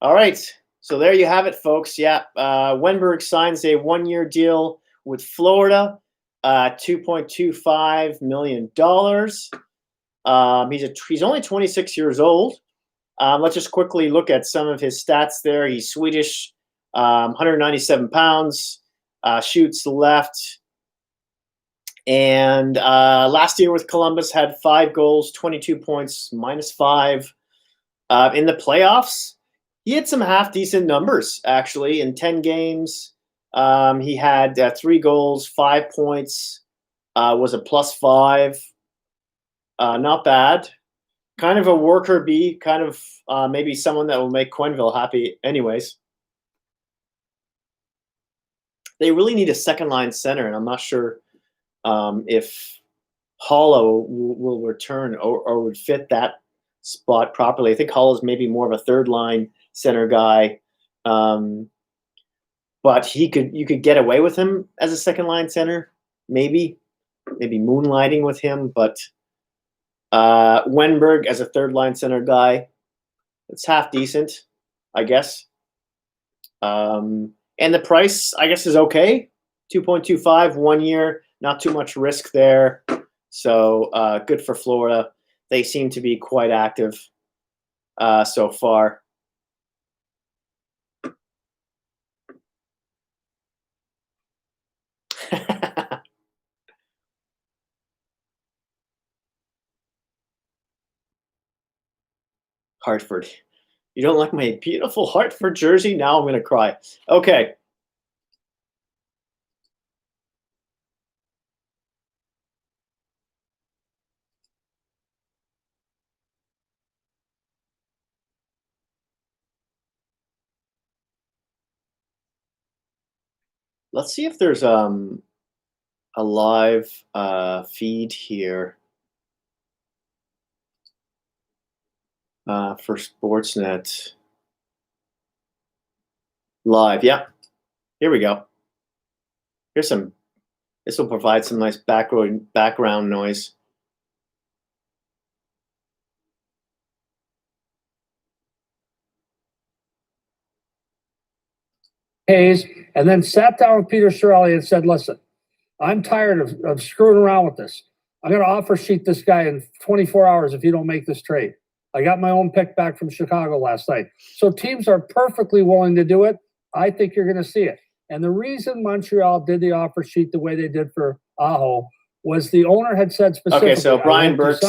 All right. So there you have it, folks. Yeah, Wenberg signs a 1-year deal with Florida, $2.25 million. He's only 26 years old. Let's just quickly look at some of his stats there. He's Swedish, 197 pounds, shoots left. And last year with Columbus had 5 goals, 22 points, -5. In the playoffs, he had some half-decent numbers, actually. In 10 games, he had 3 goals, 5 points, was a +5. Not bad. Kind of a worker bee, kind of maybe someone that will make Quenneville happy anyways. They really need a second-line center, and I'm not sure if Hollow will return or would fit that spot properly. I think Hollow's maybe more of a third-line center guy, but you could get away with him as a second-line center, maybe moonlighting with him, but Wenberg as a third-line center guy, it's half decent, I guess. And the price, I guess, is okay. 2.25, 1 year, not too much risk there. So good for Florida. They seem to be quite active so far. Hartford. You don't like my beautiful Hartford jersey? Now I'm going to cry. Okay. Let's see if there's a live feed here for Sportsnet live. Yeah, here we go. Here's some. This will provide some nice background noise. Hayes, and then sat down with Peter Chiarelli and said, listen, I'm tired of screwing around with this. I'm going to offer sheet this guy in 24 hours if you don't make this trade. I got my own pick back from Chicago last night. So teams are perfectly willing to do it. I think you're going to see it. And the reason Montreal did the offer sheet the way they did for Aho was the owner had said specifically. Okay, so Brian Burke's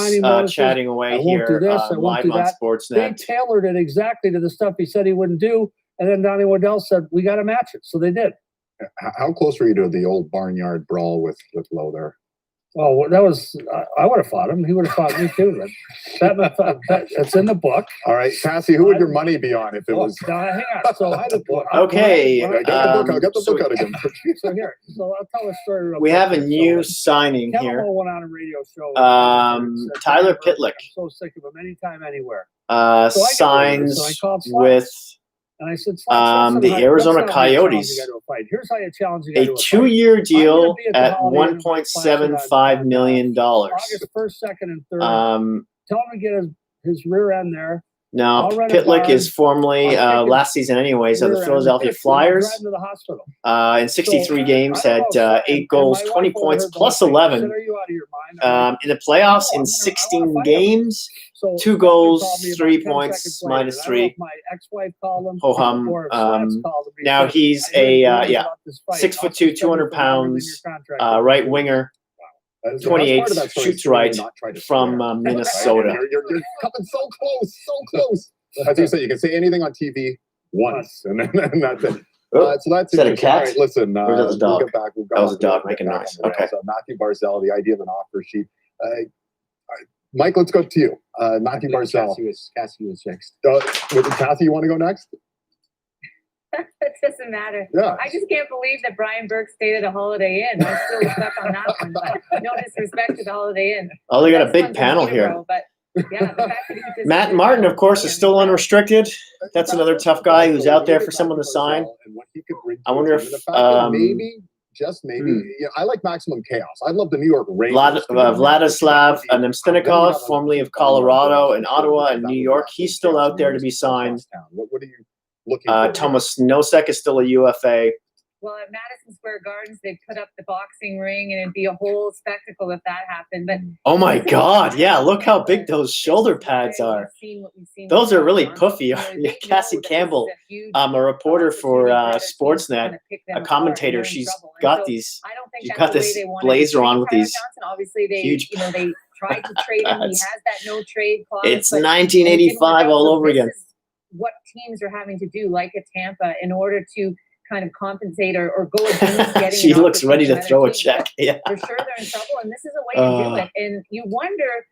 chatting away here live on Sportsnet. They tailored it exactly to the stuff he said he wouldn't do. And then Donnie Waddell said, we got to match it. So they did. How close were you to the old barnyard brawl with Lowe there? Well, that was, I would have fought him. He would have fought me too. It's in the book. All right, Cassie, who would your money be on if it was? Hang on. So I had the book. Okay. I got the book out again. So here, so I'll tell a story. We have a new signing here. Kevin went on a radio show. Tyler Pitlick. I'm so sick of him anytime, anywhere. Signs with And I said, The Arizona Coyotes. Here's how you challenge a guy A to a fight. 2-year deal be at the at Holiday Inn $1.75 million. August 1st, 2nd, and 3rd. Tell him to get his rear end there. Now, Pitlick is formerly last season anyways of the Philadelphia Flyers. To the hospital. In 63 games, had 8 goals, 20 points, plus 11. In the playoffs, in 16 games, 2 goals, 3 points, minus 3. My ex-wife called him. Ho-hum. Now he's a 6'2", 200 pounds, right winger. 28 shoots right from Minnesota. You're coming so close. As you say, you can say anything on TV once, and then that's it. So that's Is that a cat? All right, listen, or was that a dog? We'll get back. That was a dog making noise. Okay. So Matthew Barzal, the idea of an offer sheet. Mike, let's go to you. Matthew Barzal. Cassie was next. Kathy, you want to go next? It doesn't matter. Yeah. I just can't believe that Brian Burke stayed at a Holiday Inn. I'm still stuck on that one, but no disrespect to the Holiday Inn. Oh, they got a big panel here. But yeah, the fact that he just Matt Martin, of course, is still unrestricted. That's another tough guy who's out there for someone to sign. I wonder if maybe, just maybe, I like maximum chaos. I love the New York Rangers. Vladislav Nemstinikov, formerly of Colorado and Ottawa and New York, he's still out there to be signed. What are you looking for? Thomas Nosek is still a UFA. Well, at Madison Square Gardens, they put up the boxing ring, and it'd be a whole spectacle if that happened. But oh my God, yeah! Look how big those shoulder pads are. Those are really puffy. Cassie Campbell, a reporter for Sportsnet, a commentator. She's got these. She's got this blazer on with these huge. They tried to trade him. He has that no trade clause. It's 1985 all over again. What teams are having to do, like at Tampa, in order to kind of compensate or go against getting. She looks ready to throw a check. Yeah, for sure they're in trouble, and this is a way to do it. And you wonder,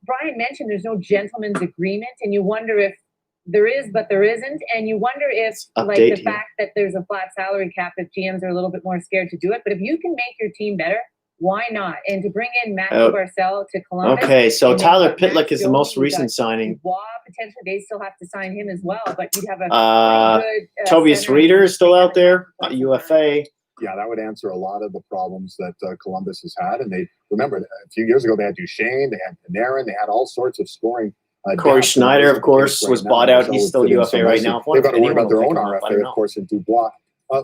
Brian mentioned there's no gentleman's agreement, and you wonder if there is, but there isn't, and you wonder if the fact that there's a flat salary cap, if GMs are a little bit more scared to do it. But if you can make your team better, why not? And to bring in Matthew Barzal to Columbus. Okay, so Tyler Pitlick is the most recent signing. Potentially, they still have to sign him as well, but you'd have a good. Tobias Reeder is still out there, UFA. Yeah, that would answer a lot of the problems that Columbus has had. And they remember a few years ago they had Duchesne, they had Panarin, they had all sorts of scoring. Corey Schneider, of course, was bought out. He's still UFA right now. They've got to worry about their own RFA, of course, in Dubois.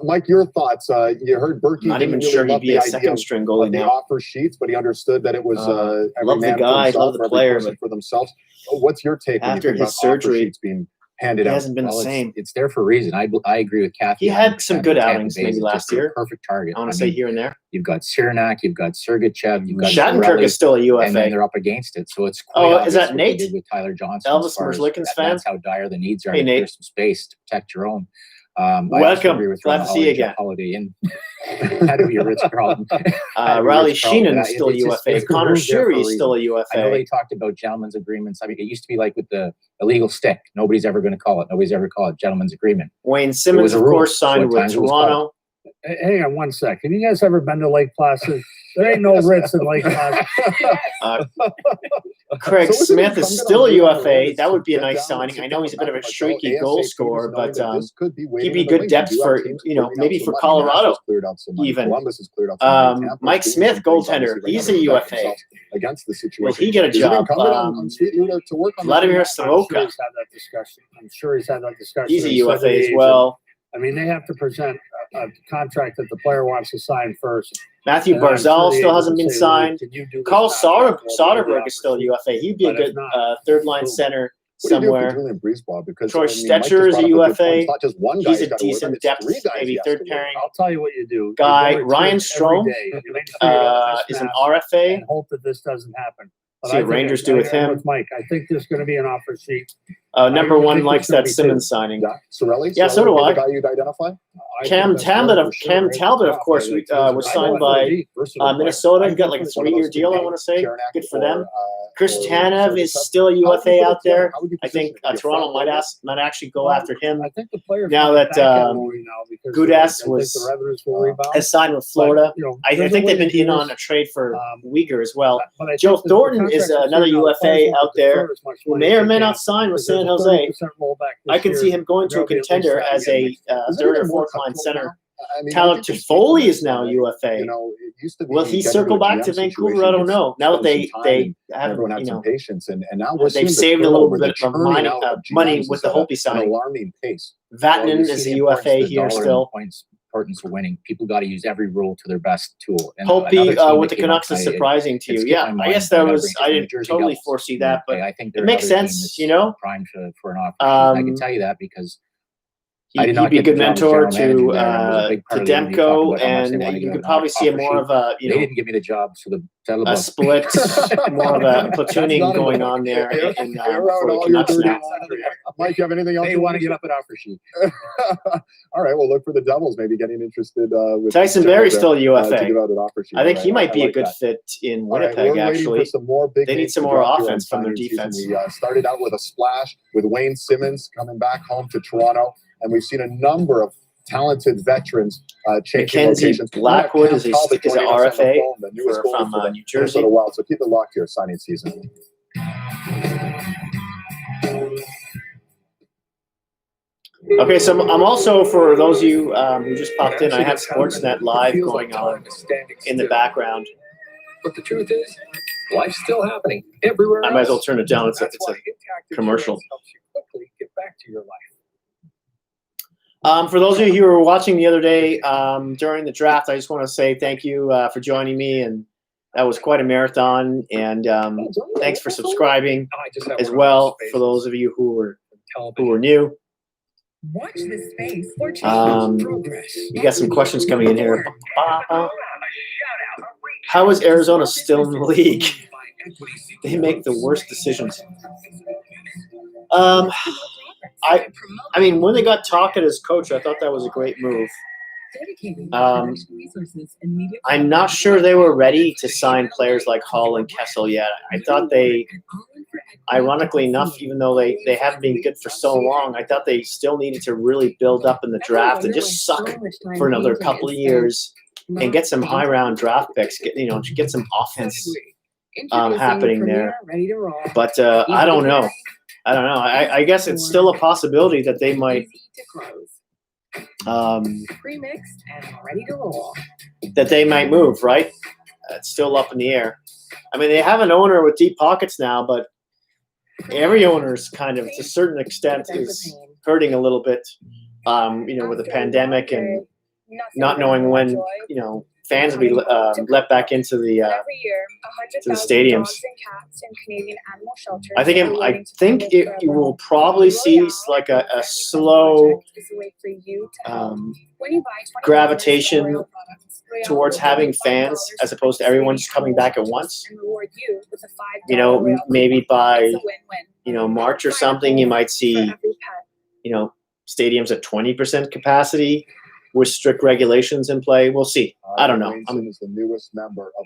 Mike, your thoughts? You heard Berkey. Not even sure he'd be a second-string goalie now. The offer sheets, but he understood that it was every love the guy, love the player, but for themselves. What's your take after his surgery? Being handed out, hasn't been the same. It's there for a reason. I agree with Kathy. He had some good outings maybe last year. Perfect target. I want to say here and there. You've got Cernak, you've got Sergachev, you've got Shattenkirk is still a UFA, and then they're up against it. So it's is that Nate with Tyler Johnson? Elvis Merzlikins fan. That's how dire the needs are. Hey, Nate. There's some space to protect your own. Welcome. Glad to see you again. Holiday Inn. Had to be a Ritz Carlton. Riley Sheenan is still a UFA. Connor Sherry is still a UFA. I know they talked about gentlemen's agreements. I mean, it used to be like with the illegal stick. Nobody's ever going to call it. Nobody's ever called it gentlemen's agreement. Wayne Simmons, of course, signed with Toronto. Hang on one sec. Have you guys ever been to Lake Placid? There ain't no Ritz in Lake Placid. Craig Smith is still a UFA. That would be a nice signing. I know he's a bit of a streaky goal scorer, but he'd be good depth for, maybe for Colorado even. Mike Smith, goaltender, he's a UFA. Against the situation. Will he get a job? Vladimir Soroka. I'm sure he's had that discussion. He's a UFA as well. I mean, they have to present a contract that the player wants to sign first. Matthew Barzal still hasn't been signed. Carl Soderberg is still a UFA. He'd be a good third-line center somewhere. Troy Stetcher is a UFA. He's a decent depth, maybe third pairing. I'll tell you what you do. Guy Ryan Strome is an RFA. And hope that this doesn't happen. See what Rangers do with him. With Mike, I think there's going to be an offer sheet. Number one likes that Simmons signing. Sorelli? Yeah, so do I. The guy you'd identify? Cam Talbot, of course, was signed by Minnesota. He got like a 3-year deal, I want to say. Good for them. Chris Tanev is still a UFA out there. I think Toronto might actually go after him. I think the player now that Gudas has signed with Florida. I think they've been in on a trade for Uyghur as well. Joe Thornton is another UFA out there who may or may not sign with San San there's a Jose. 30% rollback I this can year. see him going to a There'll be at least contender that as again. a Is it third even or more fourth line cutthroat center. now? I mean, Tyler I think it's Toffoli getting is now better. UFA. You know, it used to be. Will he get into circle a back GM to Vancouver? situation, I don't you'd know. Now that spend some time they and haven't, everyone had you some know, patience, and now we're they've seeing the saved a little turnover, the bit of churning money, out of money GMs with is the Holtby an signing. alarming pace. Well, Vatanen you is see a the importance UFA of the here dollar and the still. importance of winning. People got to use every rule to their best tool. And Holtby another team with that the came up, Canucks is surprising to it you. skipped Yeah, my I mind, guess but that gotta was, bring it I to the didn't Jersey totally Devils. foresee I mean, that, but I think it they're makes another team sense, that's you know. primed for an offer. I can tell you that because I did He'd not be a get the good job as mentor general manager to there, and was a big part of the interview talking Demko, about how much they and want to you give could an probably see a offer more sheet. of a, you They know, didn't give me the job, so the a split, more of a platooning not going enough. on there Air in out for the all your Canucks dirty now. laundry. Mike, you have anything else? They you want to say? get up an offer sheet. All right, we'll look for the Devils maybe getting interested with Tyson General Berry's there, still a to UFA. give out an offer sheet. I think All he right, might I be a like good that. fit in All right, Winnipeg, we're waiting actually. for some more big They need names some to more drop here on offense from their signing season. defense. We started out with a splash with Wayne Simmons coming back home to Toronto, and we've seen a number of talented veterans changing Mackenzie locations. Blackwood is a Talbot joining us on the RFA phone, the newest goalie from for the New Jersey. Minnesota Wild. So keep it locked here, signing season. Okay, so I'm also, for those of you who just popped in, I have Sportsnet Live going on in the background. But the truth is, life's still happening everywhere. I might as well turn it down. It's a commercial. Helps you quickly get back to your life. For those of you who were watching the other day during the draft, I just want to say thank you for joining me, and that was quite a marathon. And thanks for subscribing as well for those of you who were new. Watch this space for change, progress. You got some questions coming in here. How is Arizona still in the league? They make the worst decisions. I mean, when they got Tocchet as coach, I thought that was a great move. I'm not sure they were ready to sign players like Hall and Kessel yet. I thought they, ironically enough, even though they haven't been good for so long, I thought they still needed to really build up in the draft and just suck for another couple of years and get some high round draft picks, get some offense happening there. But I don't know. I guess it's still a possibility that they might pre-mixed and ready to roll. That they might move, right? It's still up in the air. I mean, they have an owner with deep pockets now, but every owner's kind of, to a certain extent, is hurting a little bit, with the pandemic and not knowing when, fans will be let back into the stadiums. I think you will probably see like a slow gravitation towards having fans as opposed to everyone just coming back at once. Maybe by March or something, you might see stadiums at 20% capacity with strict regulations in play. We'll see. I don't know.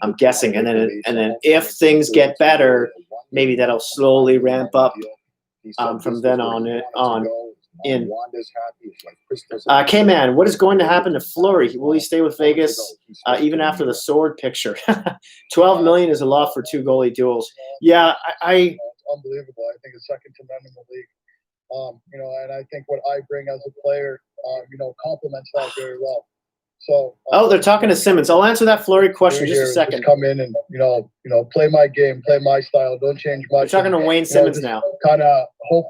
I'm guessing, and then if things get better, maybe that'll slowly ramp up from then on in. K-Man, what is going to happen to Fleury? Will he stay with Vegas even after the sword picture? $12 million is a lot for two goalie duels. Yeah, it's unbelievable. I think it's second to none in the league. And I think what I bring as a player, complements that very well. So. They're talking to Simmons. I'll answer that Fleury question just a second. Just come in and play my game, play my style. Don't change much. We're talking to Wayne Simmons now. Kind of hope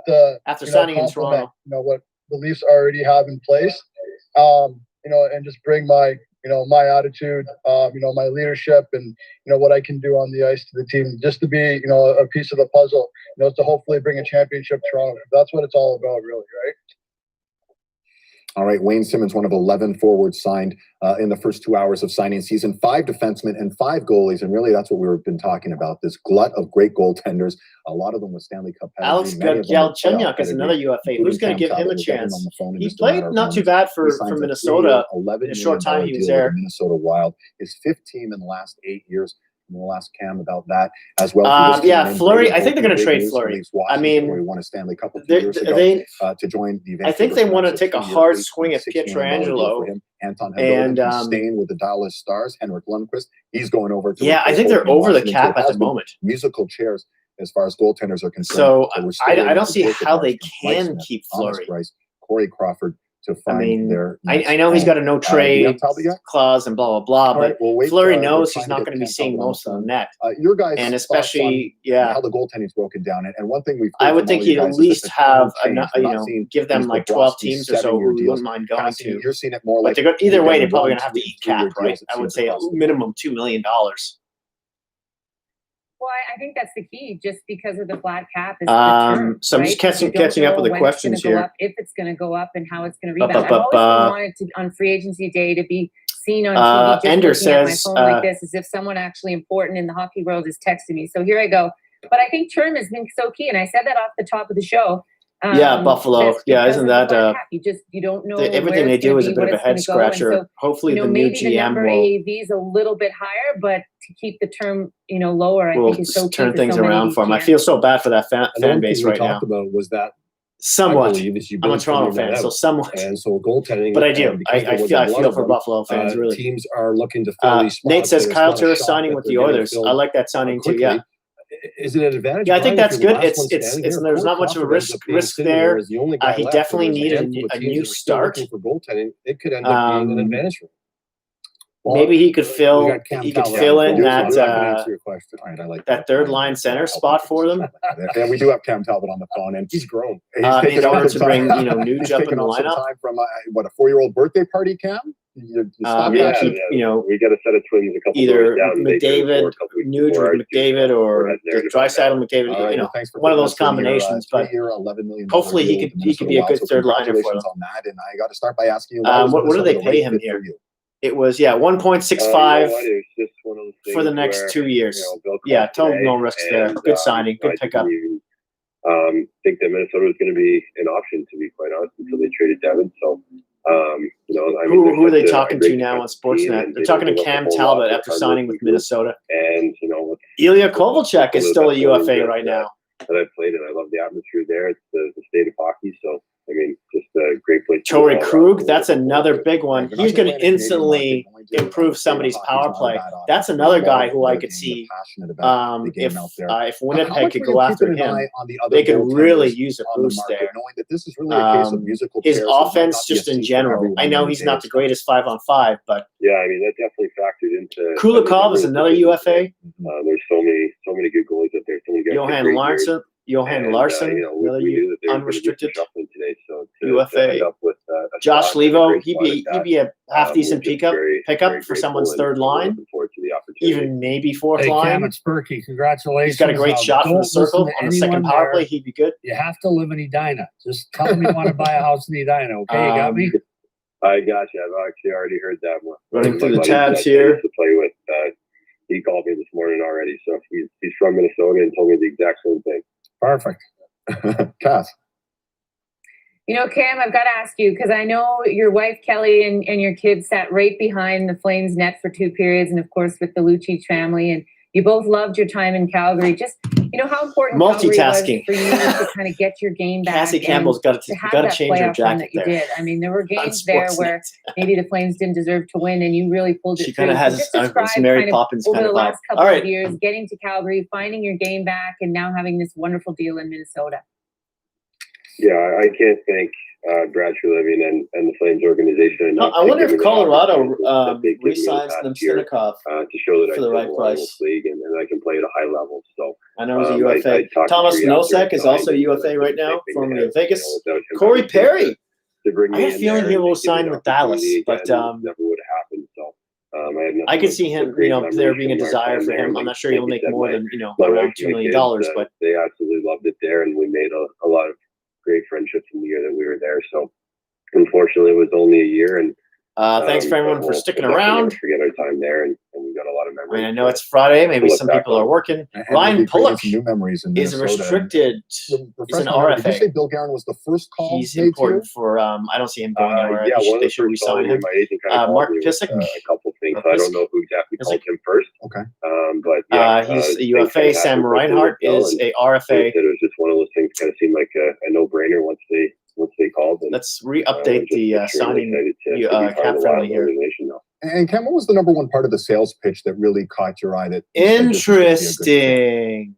after signing in Toronto, what the Leafs already have in place. And just bring my my attitude, my leadership, and what I can do on the ice to the team, just to be a piece of the puzzle, to hopefully bring a championship to Toronto. That's what it's all about, really, right? All right, Wayne Simmons, one of 11 forwards signed in the first 2 hours of signing season, 5 defensemen and 5 goalies, and really that's what we've been talking about, this glut of great goaltenders, a lot of them with Stanley Cup pedigree. Alex Galchenyuk is another UFA. Who's going to give him a chance? He played not too bad for Minnesota in the short time he was there. Minnesota Wild, his 5th team in the last 8 years. And we'll ask Cam about that as well. Fleury. I think they're going to trade Fleury. I mean, we won a Stanley Cup a few years ago to join the. I think they want to take a hard swing at Pietrangelo and staying with the Dallas Stars. Henrik Lundqvist, he's going over to. I think they're over the cap at the moment. Musical chairs as far as goaltenders are concerned. So we're still I waiting don't for see Jacob how they Markstrom, Mike can Smith, keep Thomas Fleury. Greiss, Corey Crawford to find I mean, their I know he's got a no do we trade have Talbot yet? clause and blah blah blah, All right, but we'll wait, Fleury we're knows trying he's to not get going to be Cam seeing Talbot on most the of the phone. net, Your guys' and thoughts on especially how the goaltending's broken down. And one thing we've I heard would from think all you he'd at guys is that least the have tone changed. We're not seeing give them these like 12 Bobrovsky teams or so 7-year who we deals. wouldn't mind going Cassie, to. you're seeing it more But like either way, they're getting probably 1, going to have to 2, eat 3-year cap, right? deals, it I would seems, say across the board. minimum $2 million. Well, I think that's the key, just because of the flat cap is the term, So I'm right? just You don't catching up know with the when it's gonna questions go here. up, if it's going to go up, and how it's going to Ba, rebound. ba, I've ba, always ba. wanted to on free agency day to be seen on TV, just Ender looking at my says, phone like this, as if someone actually important in the hockey world is texting me. So here I go. But I think term has been so key, and I said that off the top of the show. Buffalo. that's Yeah, because isn't of the that flat cap. You don't know everything where they it's do gonna is a be, bit what of a it's head gonna go, and scratcher. so, Hopefully, the new maybe the GM number will AAV is a little bit higher, but to keep the term, lower, I think is so key turn for things so many around for him. I GMs. feel so bad for that And fan one base thing we right now. talked about was that Somewhat. I believe is you I'm a build Toronto from your fan, net so out. somewhat. And so goaltending, But I do. because there was a I glut feel of for them, Buffalo fans, really. teams are looking to fill these spots. Nate says and it's Kyle not a Turris shock signing that with they're the getting Oilers. filled I like that signing too. quickly. Yeah. Is it an advantage? Yeah, I think Brian, that's if you're the good. last one It's standing here? there's not Corey much of a Crawford ends up being risk sitting there. as the only guy He left, definitely and there's needed handful of a teams new that are still start. looking for goaltending. It could end up being an advantage for him. Well, Maybe he could we fill. got Cam He could Talbot fill on the in phone, so that I'm not gonna answer your question. All right, I like that third line center spot for them. And we do have Cam Talbot on the phone, and He's grown. he's In taking order off to some bring time. Nuge He's up in taking the off some lineup. time from what a 4-year-old birthday party, Cam? You stop Yeah, that? keep, we got a set of twins a couple either doors down. McDavid, Nuge with McDavid, or Draisaitl McDavid. All right, well, thanks for one of putting those us in your, combinations. But 3-year, $11 million hopefully deal he with the could be a Minnesota good Wild. So third liner for them. congratulations on that. And I got to start by asking you, why was what do Minnesota they the pay right him fit here? for you? It was 1.65 It's just one of those for the things next where, 2 years. Bill Yeah, called total today, no risks there. and, Good signing, good I pickup. didn't even, think that Minnesota was going to be an option, to be quite honest, until they traded Devin. So, Who are they talking to now on Sportsnet? They're talking to give up a Cam whole Talbot lot after of signing with hard-working Minnesota. And Ilya Kovalchuk is still a UFA right now. that I've played in. I love the atmosphere there. It's the state of hockey. So, just a great place. Torrey Krug, that's another big one. He's going to instantly improve somebody's power play. That's another guy who I could see if Winnipeg could go after him, they could really use a boost there. His offense just in general. I know he's not the greatest 5-on-5, but yeah, that definitely factored into. Kulikov is another UFA. There's so many good goalies out there. So many guys Johan Larson, another unrestricted today, so UFA. Josh Levo, he'd be a half decent pickup for someone's third line, even maybe fourth Hey, line. Cam, it's Berkey. Congratulations. He's got a great shot from the circle on the second power play. He'd be good. You have to live in Edina. Just tell them you want to buy a house in Edina. Okay, you got me? I got you. I've actually already heard that one. Running through the tabs here. To play with, he called me this morning already. So he's from Minnesota and told me the exact same thing. Perfect. Cass. Cam, I've got to ask you, because I know your wife, Kelly, and your kids sat right behind the Flames net for 2 periods, and of course with the Lucic family, and you both loved your time in Calgary. Just, how important multitasking Calgary was for you to kind of get your game back. Cassie Campbell's got to change her jacket that you did. There were games there where maybe the Flames didn't deserve to win, and you really pulled it through. She kind of has a Mary Poppins over kind the of last vibe. couple of years, getting to Calgary, finding your game back, and now having this wonderful deal in Minnesota. Yeah, I can't thank Brad Treliving and the Flames organization. I wonder if Colorado re-signs Nemstnikov to show that for the right price. League and I can play at a high level. So I know he's a UFA. Thomas Nosek is also a UFA right now, formerly of Vegas. Corey Perry. I have a feeling he will sign with Dallas, but never would have happened. So I could see him, there being a desire for him. I'm not sure he'll make more than around $2 million, but they absolutely loved it there, and we made a lot of great friendships in the year that we were there. So unfortunately it was only a year, and thanks for everyone for sticking around. Never forget our time there, and we got a lot of memories. I know it's Friday, maybe some people are working. Ryan Pulock is restricted. He's an RFA. Did you say Bill Guerin was the first call? He's important for I don't see him going anywhere. They should resign him. Mark Pissick, a couple things. I don't know who exactly called him first. Okay. But yeah, he's a UFA. Sam Reinhart is a RFA. It was just one of those things. Kind of seemed like a no-brainer once they called. And, let's re-update the signing cap friendly here. And Cam, what was the number one part of the sales pitch that really caught your eye? That interesting.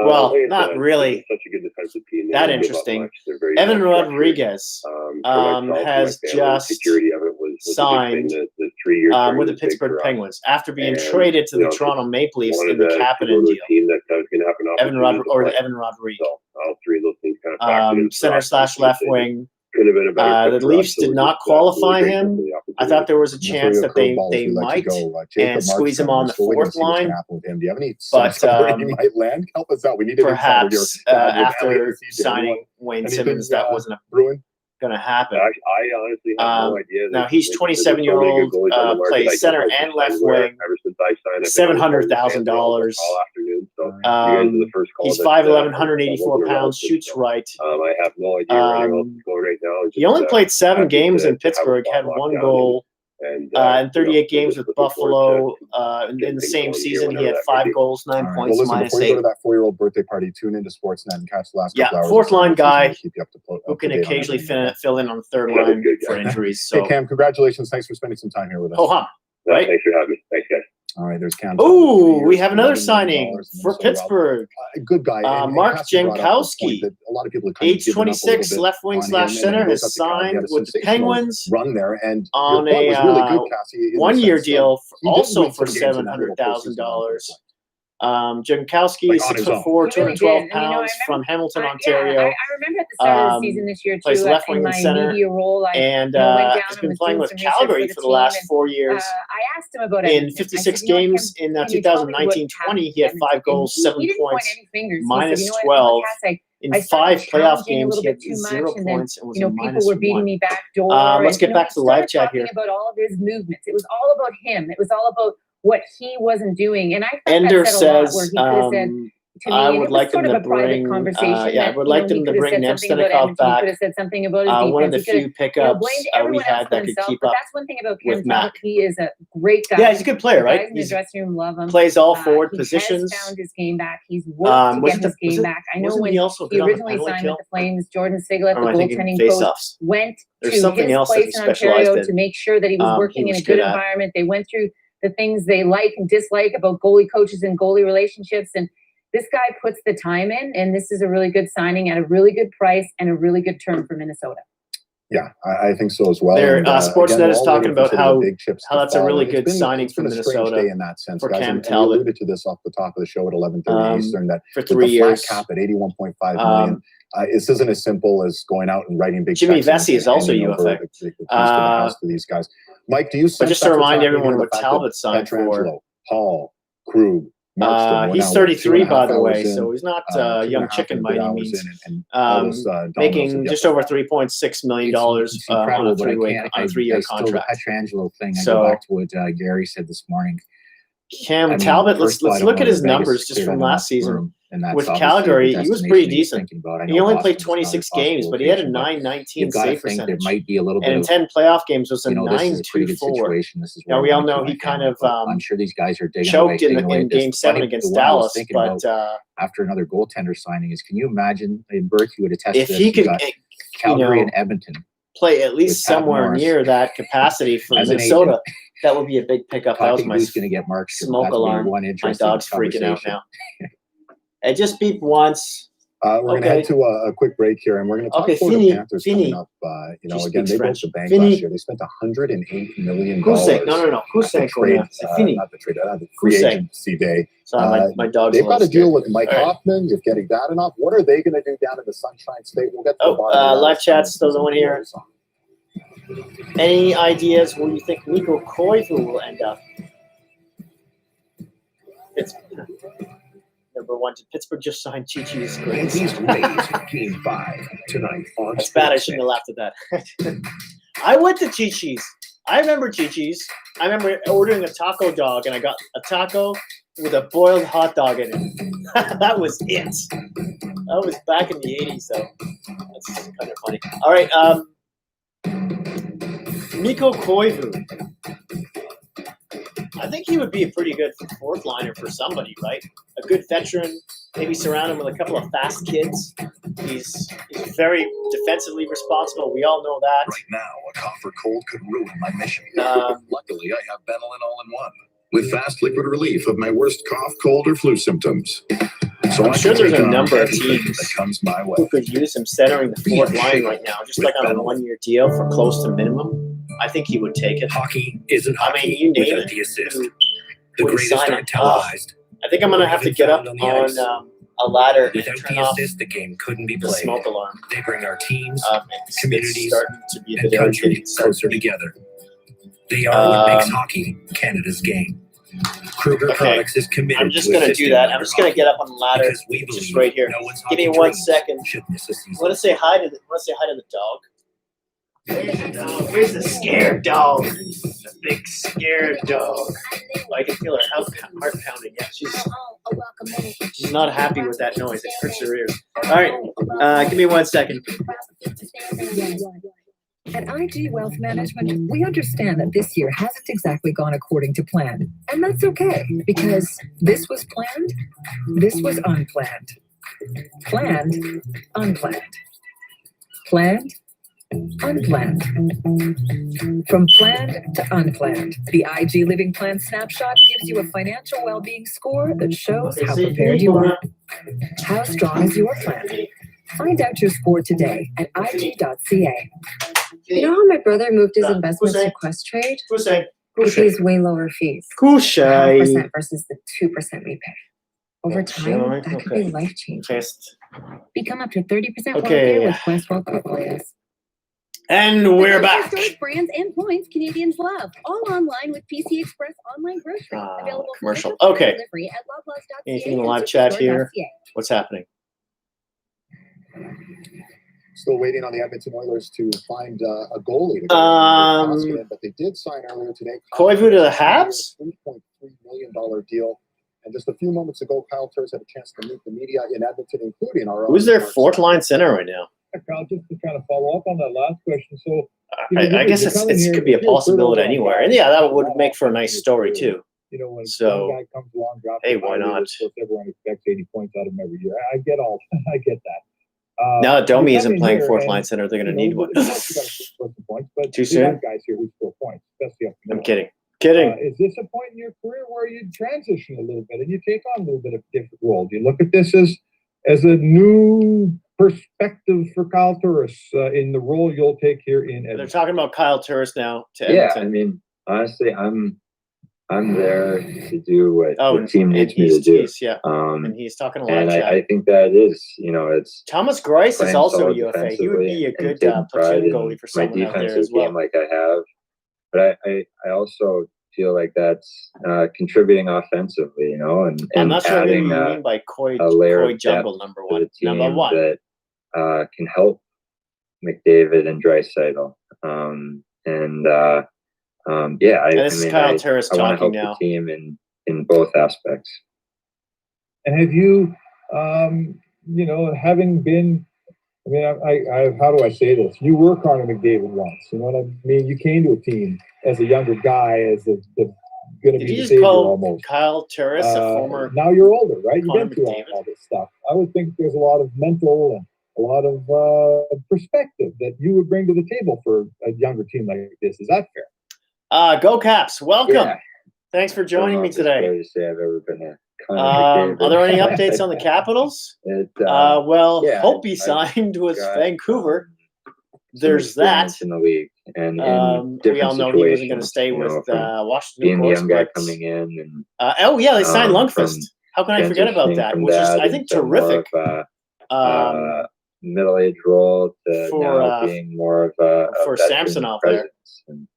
Well, like I not said, really it's such a good defensive team. They that don't give up interesting. much. They're very Evan well structured. Rodriguez For myself, has my family, just security of it was a big signed thing. The 3-year term with the was big Pittsburgh for us. Penguins after being And, traded to you the know, Toronto Maple Leafs wanted in the to go Kapanen to a deal. team that was going to have an opportunity to play. Evan Rodriguez. So all three of those things kind of factored in. Center / left wing. Could have been a better fit The for us, Leafs so did we're not just, qualify really him. grateful for the I opportunity. thought there was a And the chance three that they curveballs we like to might go. Jacob and squeeze him Markstrom, on we're the still waiting to fourth see what's line. gonna happen with him. Do you have any But, sense of where he might land? Help us out. We need an insider here. Perhaps With Elliot after and CJ. signing Wayne Anything, Simmons, that wasn't brewing? going to happen. I honestly have no idea. Now he's 27-year-old, plays center and left wing. Ever since I signed, $700,000. all afternoon. So you guys are the first call. He's that, 5'11", that 184 wasn't pounds, irrelevant. shoots right. I have no idea where anyone else is going right now. He only played 7 happy games to in have Pittsburgh, a had spot 1 locked goal. And In 38 games with looking forward Buffalo, in the things same going here, season, he whenever had that may 5 be. goals, 9 All right. points, Well, listen, minus before you go 8. to that 4-year-old birthday party, tune into Sportsnet and catch the last couple hours. Fourth of line Celtics season guy to keep you up who to can date on occasionally everything. fill in on the third Yeah, line good for guy. injuries. So, Hey, Cam, congratulations. Thanks for spending some time here with us. ho hum, right? Thanks for having me. Thanks, guys. All right, there's Cam. Oh, 3 we years, have another $11 million signing in for Minnesota. Pittsburgh. A good guy. And Mark Cassie brought up the point Jankowski, that a lot of people have kind of age given up a little 26, bit left wing on / him, and center, he goes has up to Calgary, had signed a with the sensational Penguins run there, and on your point was really good, a Cassie. in the 1-year sense that deal, he did also win for some games in that little postseason $700,000. run. Jankowski Like is on his 6'4", own. He really 212 did. And, you know, I pounds from Hamilton, Yeah, Ontario. I remember at the start of the season this year Plays too. left In wing my and center, media role, I and went down has and been was playing doing with some research Calgary for for the the last team, 4 years. I asked him about In Edmonton. I 56 said, you know what, games Cam, in can you tell me what 2019-20, he had happened 5 to goals, Edmonton? 7 He didn't point points, any fingers. minus He said, you know 12. what, Cass, In I started 5 playoff challenging a games, little he had bit too 0 much, and then points and was you a know people minus were beating 1. me backdoor. Let's And, get you know, back he to the live started chat talking here. about all of his movements. It was all about him. It was all about what he wasn't doing. And I thought Ender that said a lot, where says, he could have said to me, I and would it was like sort them of to a private bring, conversation. I that, would you like know, them he to could have bring said something about Nemstnikov Edmonton. He back. could have said something about his defense. One of the He could have, few pickups blamed we everyone else had but that could himself. keep But up that's one thing about Cam with Talbot. Mac. He is a great guy. Yeah, he's a good player, The right? guys in the He dressing room love him. plays all forward He positions. has found his game back. He's worked to get his game back. I know wasn't when he also he good on the originally penalty signed kill? with the Flames, Jordan Siglet, Or the am I thinking goaltending coach, face-offs? went There's to something his else that he place in specialized Ontario in. to make sure that he was working he in was a good good at. environment. They went through the things they like and dislike about goalie coaches and goalie relationships. And this guy puts the time in, and this is a really good signing at a really good price and a really good term for Minnesota. Yeah, I think so as well. Sportsnet again, is talking about how that's a really It's good been- signing it's been for a strange Minnesota day in that sense, for guys. Cam And we Talbot. alluded to this off the top of the show at 11:30 Eastern that for with 3 the years. flat cap at 81.5 million, this isn't as simple as going out and writing big Jimmy checks. Vesey is also handing over UFA. the keys to the house to these guys. Mike, do you? But just to remind everyone what Talbot signed for. Hall, Krug, Markstrom, he's 33, by the way, so he's not a young chicken by any means. Making just over $3.6 million on a 3-year contract. The Petrangelo thing. I So- go back to what Gary said this morning. Cam Talbot, let's look at his numbers just from last season. With Calgary, he was pretty decent. He only played 26 games, but he had a 9.19 save percentage. There might be a little bit and in of, 10 playoff games was a this is a pretty good 9.24. situation. This is Now, where we I all want know to he my kind family, of but I'm sure these guys are digging choked away, in Game 7 against the one I was Dallas, thinking but about after another goaltender signing is, can you imagine? And Burke, you would attest if to this. he You could got Calgary and Edmonton play at least with Pat somewhere Morris near that capacity for as an Minnesota, that would be a big pickup. That was talking my who's going to get Markstrom. smoke That's alarm. one My interesting dog's freaking out conversation. now. It just beeped once. We're going to head to a quick break here, and we're going to talk about the Panthers coming up. Again, they broke the bank last year. They spent $108 million. No. Who's saying not the trade, the free agency day. Sorry, my dog's they've got to deal with Mike All right. Hoffman. You're getting that enough. What are they going to do down in the Sunshine State? We'll get to the bottom of that. Live chat's still going here. Any ideas where you think Nico Koivu will end up? It's number 1. Pittsburgh just signed Chi-Chi's Grace. Yankees raise Game 5 tonight on That's bad. I shouldn't have laughed at that. I went to Chi-Chi's. I remember Chi-Chi's. I remember ordering a taco dog, and I got a taco with a boiled hot dog in it. That was it. That was back in the 80s, though. That's kind of funny. All right. Nico Koivu. I think he would be a pretty good fourth liner for somebody, right? A good veteran, maybe surround him with a couple of fast kids. He's very defensively responsible. We all know that. Right now, a cough or cold could ruin my mission. Luckily, I have Benylin All-in-One with fast liquid relief of my worst cough, cold, or flu symptoms. So I'm I sure can there's take a on number of anything teams that comes my way. who could use him centering the fourth line right now, just like on a one-year deal for close to minimum. I think he would take it. Hockey isn't I hockey mean, you name without it. the assist. Who The would greatest sign aren't it? televised. I think I'm gonna have to get up On the on ice. a ladder and Without turn the off assist, the game couldn't be the played. smoke alarm. They bring our teams, It's communities, starting to be a and bit country irritating. closer together. They are what makes hockey Canada's game. Kruger Okay. Products is committed. I'm just to gonna do assisting that. I'm under just gonna hockey get up on the ladder. because we It's just believe right here. no one's Give me hockey 1 dreams second. should miss a I season. want to say hi to the dog. Where's the dog? Where's the scared dog? The big scared dog. I can feel her heart pounding. Yeah, she's not happy with that noise. It hurts her ears. All right, give me 1 second. At IG Wealth Management, we understand that this year hasn't exactly gone according to plan. And that's okay, because this was planned, this was unplanned. Planned, unplanned. Planned, unplanned. From planned to unplanned, the IG Living Plan Snapshot gives you a financial well-being score that shows how prepared you are. How strong is your plan? Find out your score today at IG.ca. You know how my brother moved his investments Kushay. to Quest Trade? Kushay. He Kushay. pays way lower fees. Kushay. 0.5% versus the 2% we pay. Over time, that could be life-changing. Test. Become up to 30% more Okay. okay with Quest Wealth portfolios. And we're back. Stores, brands, and points Canadians love. All online with PC Express online grocery. Available Commercial. for Okay. delivery at loblaws.ca. Anything in the and live chat here? superstore.ca. What's happening? Still waiting on the Edmonton Oilers to find a goalie. But they did sign earlier today. Koivu to the Habs? $3.3 million deal. And just a few moments ago, Kyle Turris had a chance to meet the media in Edmonton, including our own. Who's their fourth line center right now? Kyle, just to kind of follow up on that last question. So I guess it could be a possibility anywhere. And yeah, that would make for a nice story too. You know, when So, one guy comes along, drops hey, a why body, not? of course, everyone expects 80 points out of him every year. I get all, I get that. Now that Domi you isn't come in playing here fourth and, line center, they're going to you need know, one. of course you gotta score some points, but Too we soon? have guys here who score points, especially up the I'm middle. kidding. Kidding. Is this a point in your career where you transition a little bit and you take on a little bit of a different role? Do you look at this as a new perspective for Kyle Turris in the role you'll take here in Edmonton? They're talking about Kyle Turris now to Yeah, Edmonton. I mean, honestly, I'm there to do what the team and needs me to do. Yeah, and he's talking a lot And of chat. I think that is, you know, it's Thomas Greiss is playing also solid UFA. He would be a defensively good and taking pride platoon in goalie for my someone out there defensive as well. game like I have. But I also feel like that's contributing offensively, you know, and I'm not sure who you adding mean by Coy layer of Jungle depth number to one. the team Number one. that can help McDavid and Draisaitl. Yeah, And this is Kyle Turris I want to talking help now. the team in both aspects. And have you, you know, having been, I mean, I how do I say this? You were Connor McDavid once. You know what I mean? You came to a team as a younger guy, as the going to Did be you the just savior call almost. Kyle Turris a former? Now you're older, right? You've Connor been through all this stuff. I would think there's a lot of mental and a lot of perspective that you would bring to the table for a younger team like this. Is that fair? Go Caps! Welcome. Yeah. Thanks for joining me today. To say I've ever been a Connor McDavid. Are there any updates on the Capitals? Well, yeah, Holtby signed with got, Vancouver. some There's that. experience in the league and in We all different know he wasn't going to situations, stay you with know, from Washington, being of the course. young guy But coming in, they signed from Lundqvist. How can I forget about transitioning that? from Which is, that I think, into more terrific. of middle-aged role to for, now being more of a for veteran Samsonov there. presence. And,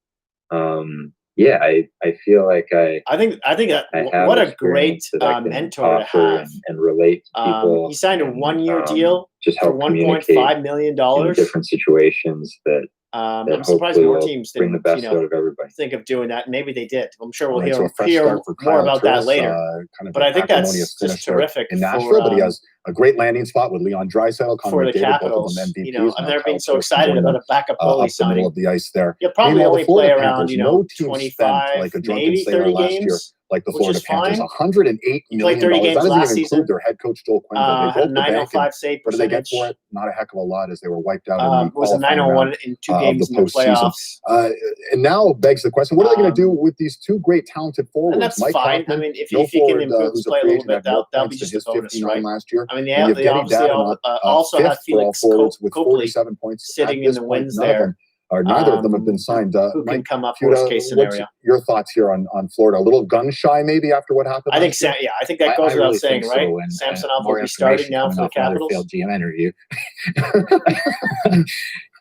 yeah, I feel like I think that I have what a great experience that I can mentor to offer have. and relate to people. He signed a and, one-year deal just for help $1.5 million. in different situations that I'm surprised more teams bring didn't the best out of everybody. think of doing that. Maybe they did. I'm sure we'll Right, so a fresh hear start for more Kyle about Turris, that later. kind of but an I think acrimonious that's just finish there terrific in Nashville, for, but he has a great landing spot with Leon Draisaitl, for Connor the McDavid, both of Capitals. them MVPs. You know, I've never been so Kyle excited Turris about a backup goalie up the middle signing. of the ice there. You'll probably Meanwhile, only the Florida play around, Panthers, you know, no team 25, spent like a drunken maybe sailor 30 last year, games, like the which Florida is Panthers. fine. $108 He played 30 million. games That doesn't last even season. include their head coach Joel Quenneville. They Had a broke the bank. 905 save What did they get percentage. for it? Not a heck of a lot, as they were wiped out in the It was a qualifying 901 round in 2 of games the in the postseason. playoffs. And now begs the question: what are they going to do with these 2 great, talented forwards? And that's Mike fine. Hoffman, I mean, if no you can forward, improve who's his play a free little agent, bit, had more that'll be points than just a his bonus, 59 right? last year. I mean, And they Evgeny obviously Dadonov, also had fifth for all Felix forwards with Copley 47 points. sitting At in this the point, wins none of there. them, or neither of them have been signed. Who can Mike come up Fuda, worst case what's scenario? your thoughts here on Florida? A little gun shy, maybe, after what happened. I think, last year? I think that goes I without really saying, think right? so, and Samsonov more will be starting information now coming for the off another Capitals. failed GM interview.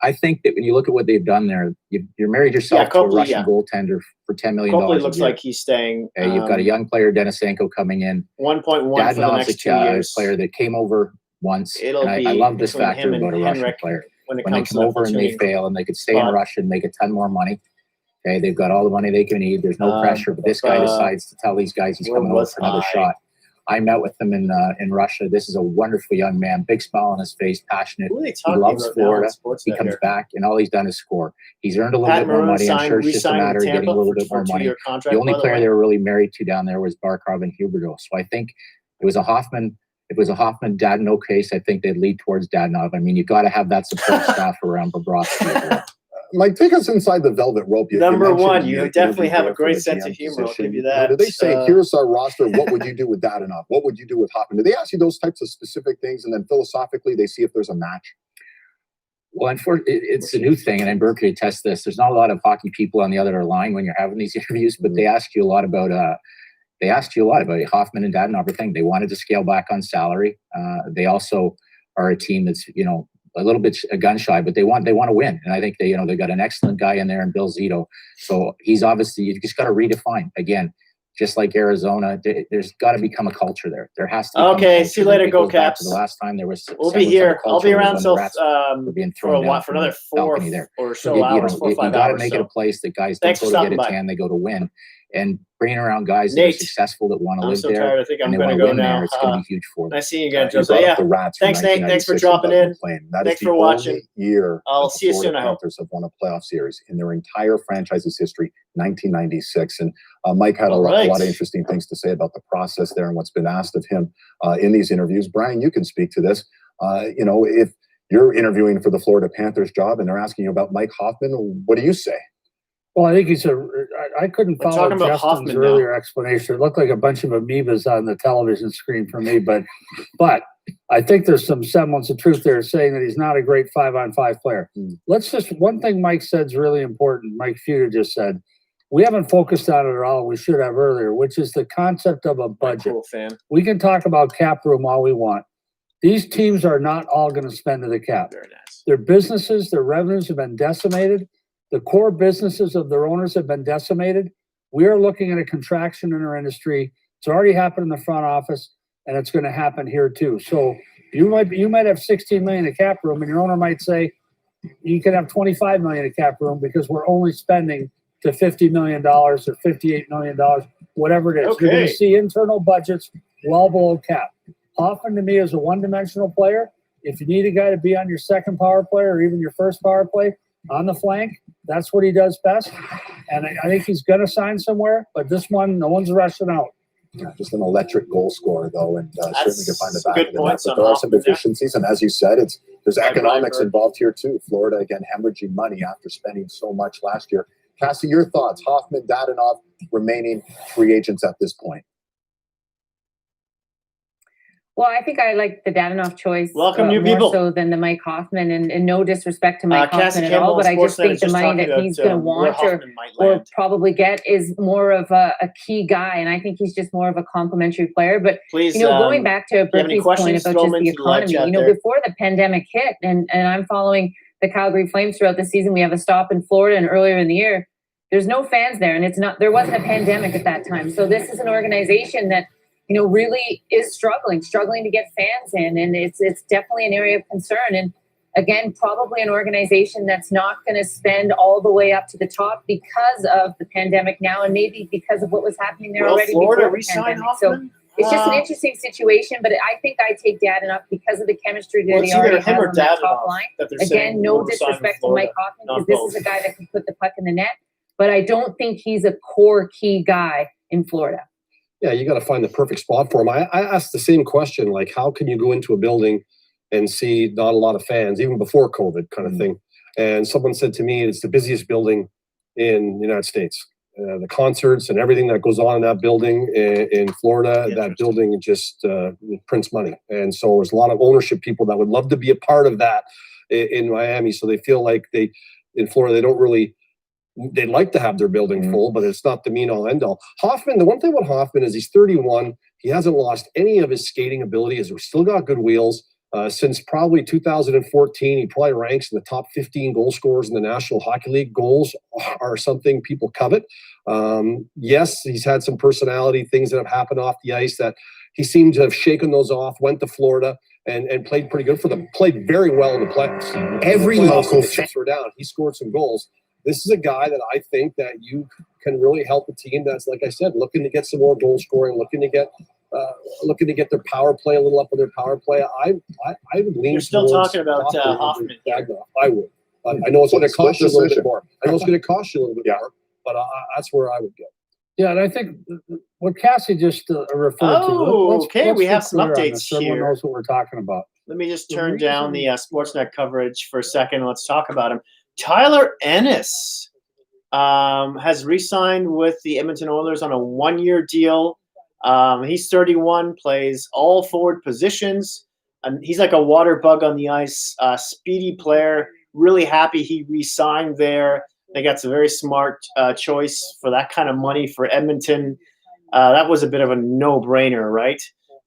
I think that when you look at what they've done there, you're married yourself to a Russian goaltender for $10 million. Copley looks like he's staying. You've got a young player, Denisenko, coming in. 1.1 for the next 2 years. Player that came over once. It'll be I love this between factor him and about a Russian Henrik player. when When they come over and they fail and they could stay in Russia and make a ton more money. Okay, they've got all the money they can need. There's no pressure, but this guy decides to tell these guys he's coming over for another shot. I met with him in Russia. This is a wonderful young man, big smile on his face, passionate. He loves Florida. He comes back, and all he's done is score. He's earned a little bit more money. I'm sure it's just a matter of getting a little bit more money. The only player they were really married to down there was Barkov and Huberdeau. So I think it was a Hoffman. If it was a Hoffman-Dadonov case, I think they'd lead towards Dadonov. I mean, you've got to have that support staff around Bobrovsky. Mike, take us inside the velvet rope. Number one, you definitely have a great sense of humor. I'll give you that. Did they say, here's our roster, what would you do with Dadonov? What would you do with Hoffman? Do they ask you those types of specific things, and then philosophically they see if there's a match? Well, it's a new thing, and Burke could attest this. There's not a lot of hockey people on the other line when you're having these interviews, but they ask you a lot about Hoffman and Dadonov thing. They wanted to scale back on salary. They also are a team that's, a little bit gun shy, but they want to win. And I think they got an excellent guy in there in Bill Zito. So he's obviously, you just got to redefine again, just like Arizona. There's got to become a culture there. There has to be. Okay. See you later. Go Caps. The last time there was, we'll be here. I'll be around till for another 4 or so hours, 4 or 5 hours. You got to make it a place that guys don't go to get a tan, they go to win. And bringing around guys that are successful that want to live there. Tired. I think I'm going to go now. It's going to be huge for them. Nice seeing you again, Joseph. Yeah. Thanks, Nate. Thanks for dropping in. Thanks for watching. Year I'll see you soon. I hope. Panthers have won a playoff series in their entire franchise's history, 1996. And Mike had a lot of interesting things to say about the process there and what's been asked of him in these interviews. Brian, you can speak to this. If you're interviewing for the Florida Panthers job and they're asking you about Mike Hoffman, what do you say? Well, I think I couldn't follow Justin's earlier explanation. It looked like a bunch of amoebas on the television screen for me, but I think there's some semblance of truth there saying that he's not a great 5-on-5 player. One thing Mike said is really important. Mike Fuda just said, we haven't focused on it at all. We should have earlier, which is the concept of a budget. We can talk about cap room all we want. These teams are not all going to spend to the cap. Very nice. Their businesses, their revenues have been decimated. The core businesses of their owners have been decimated. We are looking at a contraction in our industry. It's already happened in the front office, and it's going to happen here too. So you might have 16 million in cap room, and your owner might say you can have 25 million in cap room because we're only spending to $50 million or $58 million, whatever it is. Okay. You're going to see internal budgets well below cap. Hoffman to me is a one-dimensional player. If you need a guy to be on your second power play or even your first power play on the flank, that's what he does best. And I think he's going to sign somewhere, but this one, no one's rushing out. Yeah, just an electric goal scorer, though, and certainly can find the back of the net. But there are some deficiencies, and as you said, there's economics involved here too. Florida, again, hemorrhaging money after spending so much last year. Cassie, your thoughts? Hoffman, Dadonov remaining free agents at this point. Well, I think I like the Dadonov choice more so than the Mike Hoffman, and no disrespect to Mike Hoffman at all, but I just think the money that he's going to want or probably get is more of a key guy, and I think he's just more of a complimentary player. But going back to Berkey's point about just the economy, before the pandemic hit, and I'm following the Calgary Flames throughout the season. We have a stop in Florida, and earlier in the year, there's no fans there, and there wasn't a pandemic at that time. So this is an organization that really is struggling to get fans in. And it's definitely an area of concern. And again, probably an organization that's not going to spend all the way up to the top because of the pandemic now, and maybe because of what was happening there already. Florida before the pandemic. So It's just an interesting situation, but I think I take Dadonov because of the chemistry that Well, he it's either already him has or on that top Dadonov line. that they're saying Again, no will resign with disrespect to Florida. Mike Hoffman, Not because this both. is a guy that can put the puck in the net, but I don't think he's a core key guy in Florida. Yeah, you got to find the perfect spot for him. I asked the same question, like, how can you go into a building and see not a lot of fans, even before COVID kind of thing? And someone said to me, it's the busiest building in the United States. The concerts and everything that goes on in that building in Florida, that building just prints money. And so there's a lot of ownership people that would love to be a part of that in Miami. So they feel like in Florida, they don't really, they'd like to have their building full, but it's not the mean all end all. Hoffman, the one thing about Hoffman is he's 31. He hasn't lost any of his skating ability. He's still got good wheels. Since probably 2014, he probably ranks in the top 15 goal scorers in the National Hockey League. Goals are something people covet. Yes, he's had some personality things that have happened off the ice that he seemed to have shaken those off, went to Florida and played pretty good for them. Played very well in the playoffs. Every local the chips were down. He scored some goals. This is a guy that I think that you can really help a team that's, like I said, looking to get some more goal scoring, looking to get their power play a little up on their power play. I would lean. You're still talking about Hoffman. I would. I know it's going to cost you a little bit more. I know it's going to cost you a little bit more, but that's where I would go. Yeah, and I think what Cassie just referred to. Okay, we have some clear on updates this. Everyone here. knows what we're talking about. Let me just turn down the Sportsnet coverage for a second. Let's talk about him. Tyler Ennis has re-signed with the Edmonton Oilers on a 1-year deal. He's 31, plays all forward positions. He's like a water bug on the ice, speedy player. Really happy he re-signed there. I think that's a very smart choice for that kind of money for Edmonton. That was a bit of a no-brainer, right?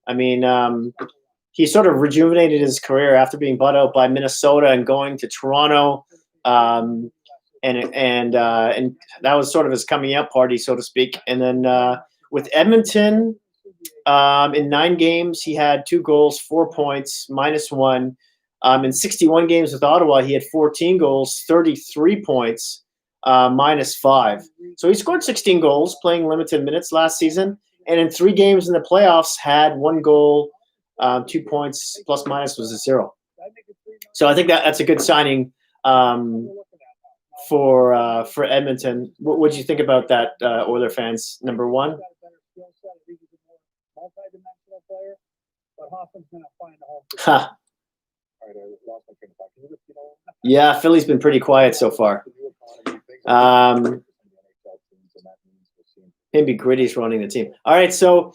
I mean, he sort of rejuvenated his career after being bought out by Minnesota and going to Toronto. And that was sort of his coming out party, so to speak. And then with Edmonton, in 9 games, he had 2 goals, 4 points, -1. In 61 games with Ottawa, he had 14 goals, 33 points, -5. So he scored 16 goals, playing limited minutes last season. And in 3 games in the playoffs, had 1 goal, 2 points, plus minus was a 0. So I think that's a good signing for Edmonton. What would you think about that, Oiler fans? Number one. Huh. Yeah, Philly's been pretty quiet so far. Maybe Gritty's running the team. All right, so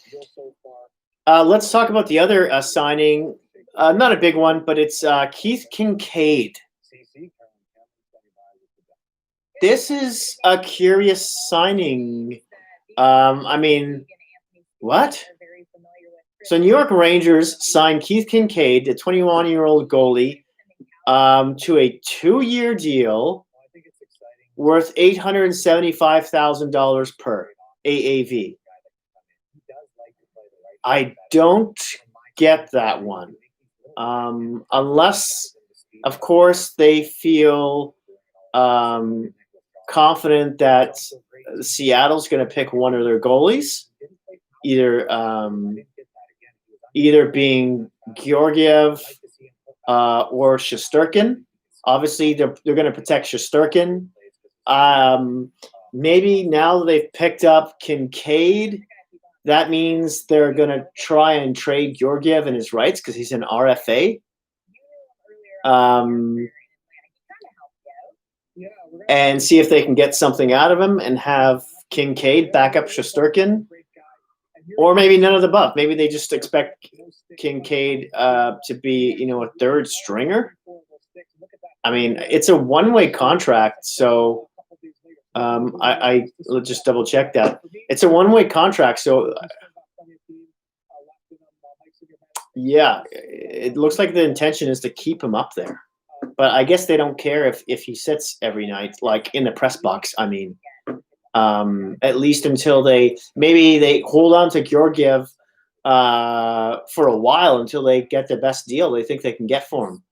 let's talk about the other signing. Not a big one, but it's Keith Kincaid. This is a curious signing. I mean, what? So New York Rangers signed Keith Kincaid, a 21-year-old goalie, to a 2-year deal worth $875,000 per AAV. I don't get that one. Unless, of course, they feel confident that Seattle's going to pick one of their goalies, either being Georgiev or Shesterkin. Obviously, they're going to protect Shesterkin. Maybe now that they've picked up Kincaid, that means they're going to try and trade Georgiev in his rights because he's an RFA. And see if they can get something out of him and have Kincaid back up Shesterkin. Or maybe none of the above. Maybe they just expect Kincaid to be, a third stringer. I mean, it's a one-way contract, so let's just double check that. It's a one-way contract, so yeah, it looks like the intention is to keep him up there. But I guess they don't care if he sits every night, like in the press box. I mean, at least until they hold on to Georgiev for a while until they get the best deal they think they can get for him.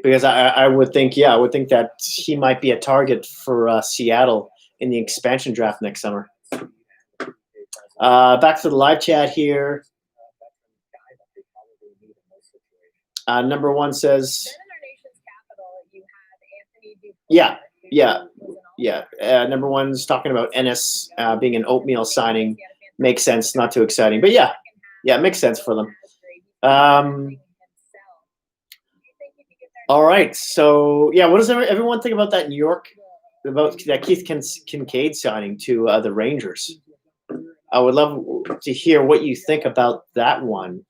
Because I would think that he might be a target for Seattle in the expansion draft next summer. Back to the live chat here. Number one says, yeah. Number one's talking about Ennis being an oatmeal signing. Makes sense, not too exciting, but yeah, it makes sense for them. All right, so yeah, what does everyone think about that New York, about that Keith Kincaid signing to the Rangers? I would love to hear what you think about that one.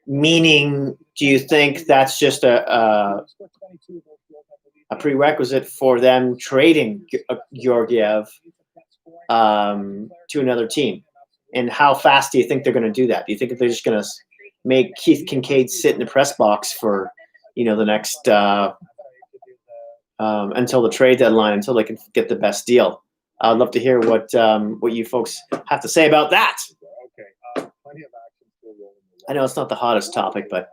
Meaning, do you think that's just a prerequisite for them trading Georgiev to another team? And how fast do you think they're going to do that? Do you think they're just going to make Keith Kincaid sit in the press box for, the next until the trade deadline, until they can get the best deal? I'd love to hear what you folks have to say about that. I know it's not the hottest topic, but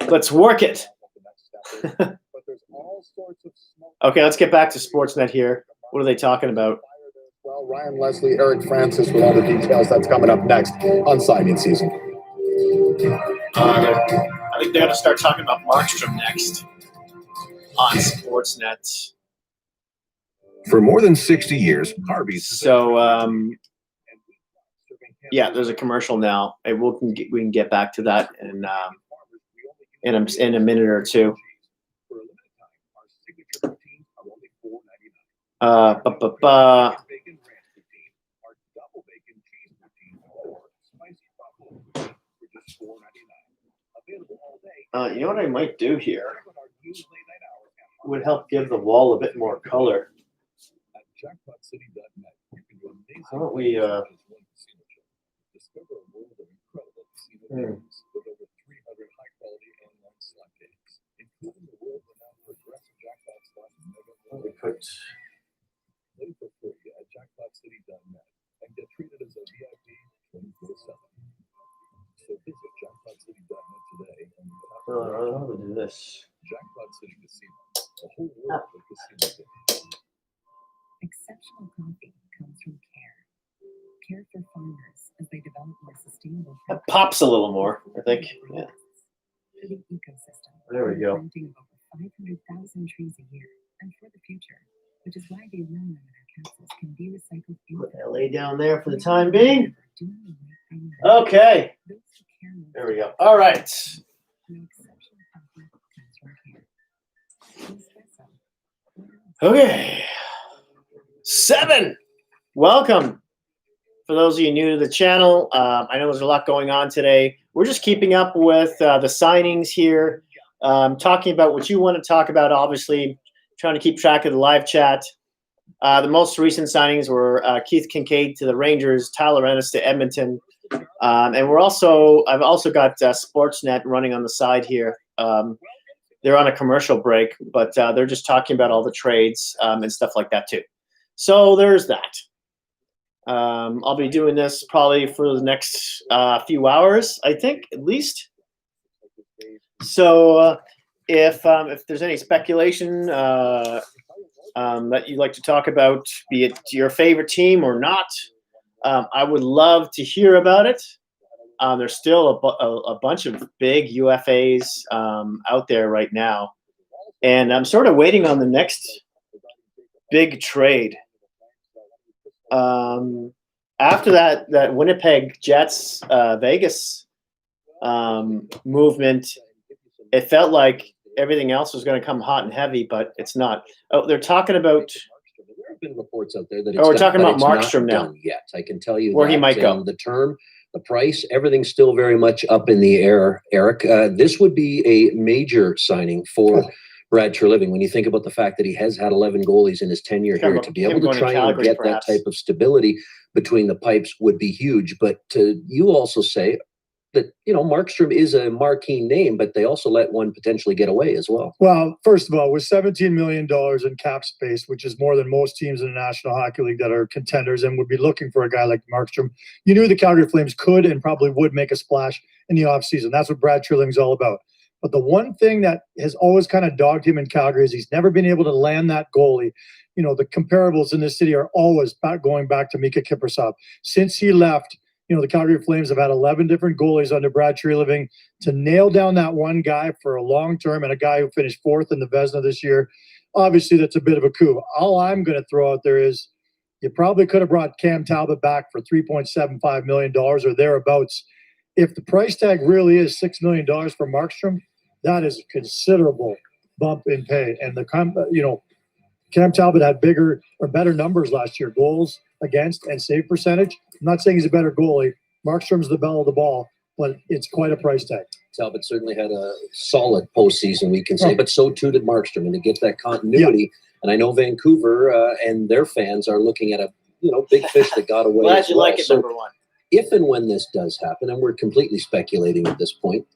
let's work it. Okay, let's get back to Sportsnet here. What are they talking about? Well, Ryan Leslie, Eric Francis with all the details. That's coming up next on signing season. I think they're going to start talking about Markstrom next on Sportsnet. For more than 60 years, Harvey's. So, yeah, there's a commercial now. We can get back to that in a minute or two. You know what I might do here? Would help give the wall a bit more color. How don't we put and get treated as a VIP 24/7. So visit jackpotcity.net today. I'll do this. Jackpot City Casino, a whole world of casino. Exceptional coffee comes from care. Care for farmers as they develop more sustainable. That pops a little more, I think. Yeah. For the ecosystem. There we go. Planting over 500,000 trees a year, and for the future, which is why the aluminum in our capsules can be recycled. Put LA down there for the time being. Okay. There we go. All right. Okay. 7. Welcome. For those of you new to the channel, I know there's a lot going on today. We're just keeping up with the signings here, talking about what you want to talk about, obviously, trying to keep track of the live chat. The most recent signings were Keith Kincaid to the Rangers, Tyler Ennis to Edmonton. And I've also got Sportsnet running on the side here. They're on a commercial break, but they're just talking about all the trades and stuff like that too. So there's that. I'll be doing this probably for the next few hours, I think, at least. So if there's any speculation that you'd like to talk about, be it your favorite team or not, I would love to hear about it. There's still a bunch of big UFAs out there right now, and I'm sort of waiting on the next big trade. After that Winnipeg Jets Vegas movement, it felt like everything else was going to come hot and heavy, but it's not. Oh, they're talking about. There have been reports out there that. We're talking about Markstrom now. Yet I can tell you where he might go. The term, the price, everything's still very much up in the air. Eric, this would be a major signing for Brad Treliving. When you think about the fact that he has had 11 goalies in his tenure here, to be able to try and get that type of stability between the pipes would be huge. But you also say that, Markstrom is a marquee name, but they also let one potentially get away as well. Well, first of all, with $17 million in cap space, which is more than most teams in the National Hockey League that are contenders and would be looking for a guy like Markstrom, you knew the Calgary Flames could and probably would make a splash in the offseason. That's what Brad Treliving's all about. But the one thing that has always kind of dogged him in Calgary is he's never been able to land that goalie you know, the comparables in this city are always going back to Mika Kiprasov. Since he left, you know, the Calgary Flames have had 11 different goalies under Brad Treliving. To nail down that one guy for a long term, and a guy who finished 4th in the Vezina this year, obviously that's a bit of a coup. All I'm going to throw out there is you probably could have brought Cam Talbot back for $3.75 million or thereabouts. If the price tag really is $6 million for Markstrom, that is a considerable bump in pay. And you know, Cam Talbot had bigger or better numbers last year, goals against and save percentage. I'm not saying he's a better goalie. Markstrom's the belle of the ball, but it's quite a price tag. Talbot certainly had a solid postseason, we can say, but so too did Markstrom. And to get that continuity, and I know Vancouver and their fans are looking at a big fish that got away. Glad you like it, so number one. If and when this does happen, and we're completely speculating at this point,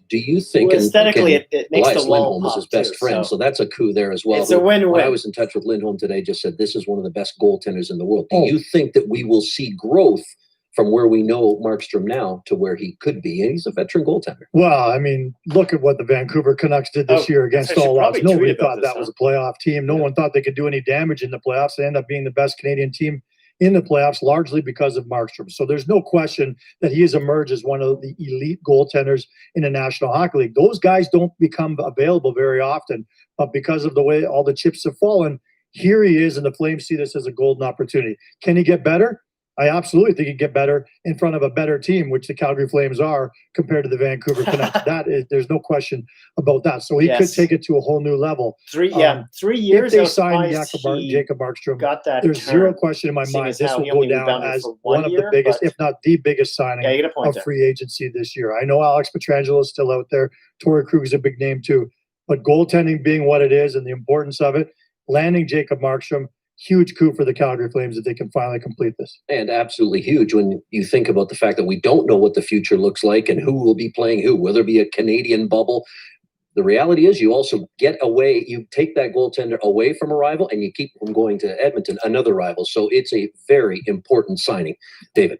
do you think aesthetically it makes Elias the wall Lindholm is pop his best too, friend, so that's a coup there as well. It's a win-win. When I was in touch with Lindholm today, just said this is one of the best goaltenders in the world. Do you think that we will see growth from where we know Markstrom now to where he could be? And he's a veteran goaltender. Well, I mean, look at what the Vancouver Canucks did this year against all odds. Nobody thought that was a playoff team. No one thought they could do any damage in the playoffs. They end up being the best Canadian team in the playoffs, largely because of Markstrom. So there's no question that he has emerged as one of the elite goaltenders in the National Hockey League. Those guys don't become available very often, but because of the way all the chips have fallen, here he is, and the Flames see this as a golden opportunity. Can he get better? I absolutely think he'd get better in front of a better team, which the Calgary Flames are compared to the Vancouver Canucks. There's no question about that. So he could take it to a whole new level. 3 years. If they sign Jacob Markstrom, got that. There's zero question in my mind this will go down as one of the biggest, if not the biggest signing of free agency this year. I know Alex Pietrangelo is still out there. Torrey Krug is a big name too. But goaltending being what it is and the importance of it, landing Jacob Markstrom, huge coup for the Calgary Flames if they can finally complete this. And absolutely huge when you think about the fact that we don't know what the future looks like and who will be playing who. Will there be a Canadian bubble? The reality is you also get away, you take that goaltender away from a rival and you keep from going to Edmonton, another rival. So it's a very important signing. David.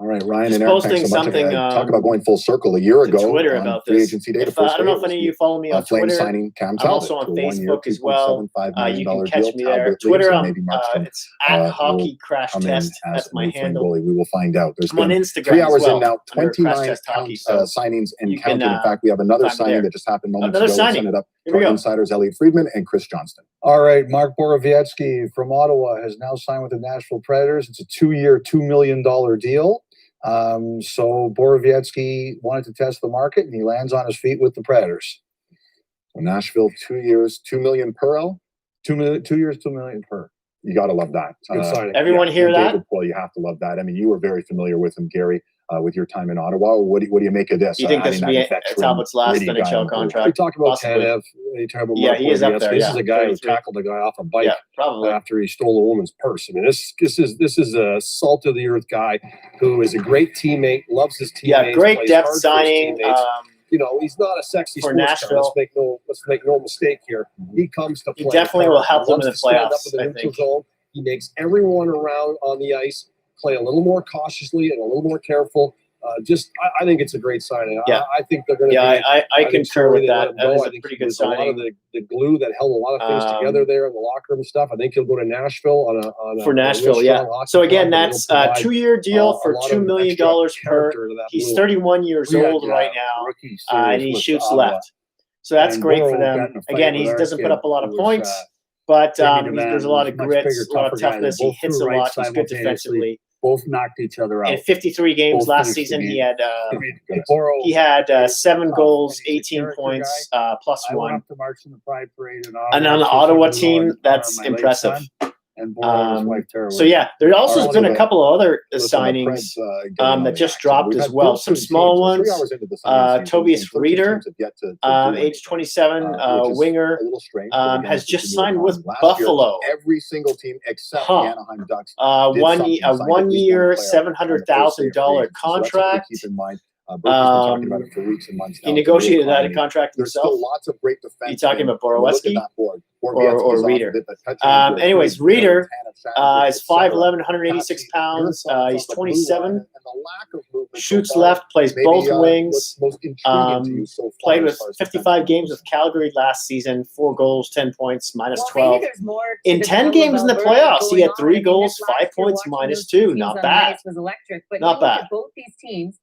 All right, Ryan and Eric, thanks so much. Talk about going full circle a year ago. Twitter about free this. Agency day, I don't know if any of you follow me on Flame Twitter. signing Cam I'm Talbot also on to a Facebook one-year, as well. You can catch me there. Talbot Twitter, Markstrom, it's at Hockey Crash Test. That's my handle. Goalie. We will find out. There's I'm on been Instagram 3 hours as well, in now, under 29 Hockey, signings and counting. In fact, we have another signing that just happened moments ago. We'll send it up to our insiders, Elliot Friedman and Chris Johnston. All right, Mark Borowiecki from Ottawa has now signed with the Nashville Predators. It's a 2-year, $2 million deal. So Borowiecki wanted to test the market, and he lands on his feet with the Predators. So Nashville, 2 years, $2 million per L. 2 years, $2 million per. You got to love that. Good signing. Everyone hear that? David Poile, you have to love that. I mean, you were very familiar with him, Gary, with your time in Ottawa. What do you make of this? You think this would be Talbot's last NHL contract? We talk about Tanev. He is up there. This is a guy who tackled a guy off a bike after he stole a woman's purse. I mean, this is a salt of the earth guy who is a great teammate, loves his teammates. Yeah, great depth signing. He's not a sexy for sports Nashville. Guy. Let's make no mistake here. He comes to play. He definitely will help them in the playoffs. I think he makes everyone around on the ice play a little more cautiously and a little more careful. I think it's a great signing. Yeah. I think they're going to. Yeah, I concur with that. That is a pretty good signing. A lot of the glue that held a lot of things together there in the locker room and stuff. I think he'll go to Nashville for Nashville. Yeah. So again, that's a 2-year deal for $2 million per. He's 31 years old right now, and he shoots left. So that's great for them. Again, he doesn't put up a lot of points, but there's a lot of grit, a lot of toughness. He hits a lot. He's good defensively. Both knocked each other out. In 53 games last season, he had 7 goals, 18 points, plus 1. And on the Ottawa team, that's impressive. So yeah, there also has been a couple of other signings that just dropped as well. Some small ones. Tobias Reeder, age 27, winger, has just signed with Buffalo. Every single team except the Anaheim Ducks. 1 year, $700,000 contract. Keep in mind. Berkey's been talking about it for weeks and months now. He negotiated that a contract There's himself. still lots of great defense. You talking about Look at Borowski that board. or Reeder? Anyways, Reeder is 5'11", 186 pounds. He's 27. Shoots left, plays both wings. Played with 55 games with Calgary last season. 4 goals, 10 points, minus 12. In 10 games in the playoffs, he had 3 goals, 5 points, minus 2. Not bad. Not bad. Both these teams,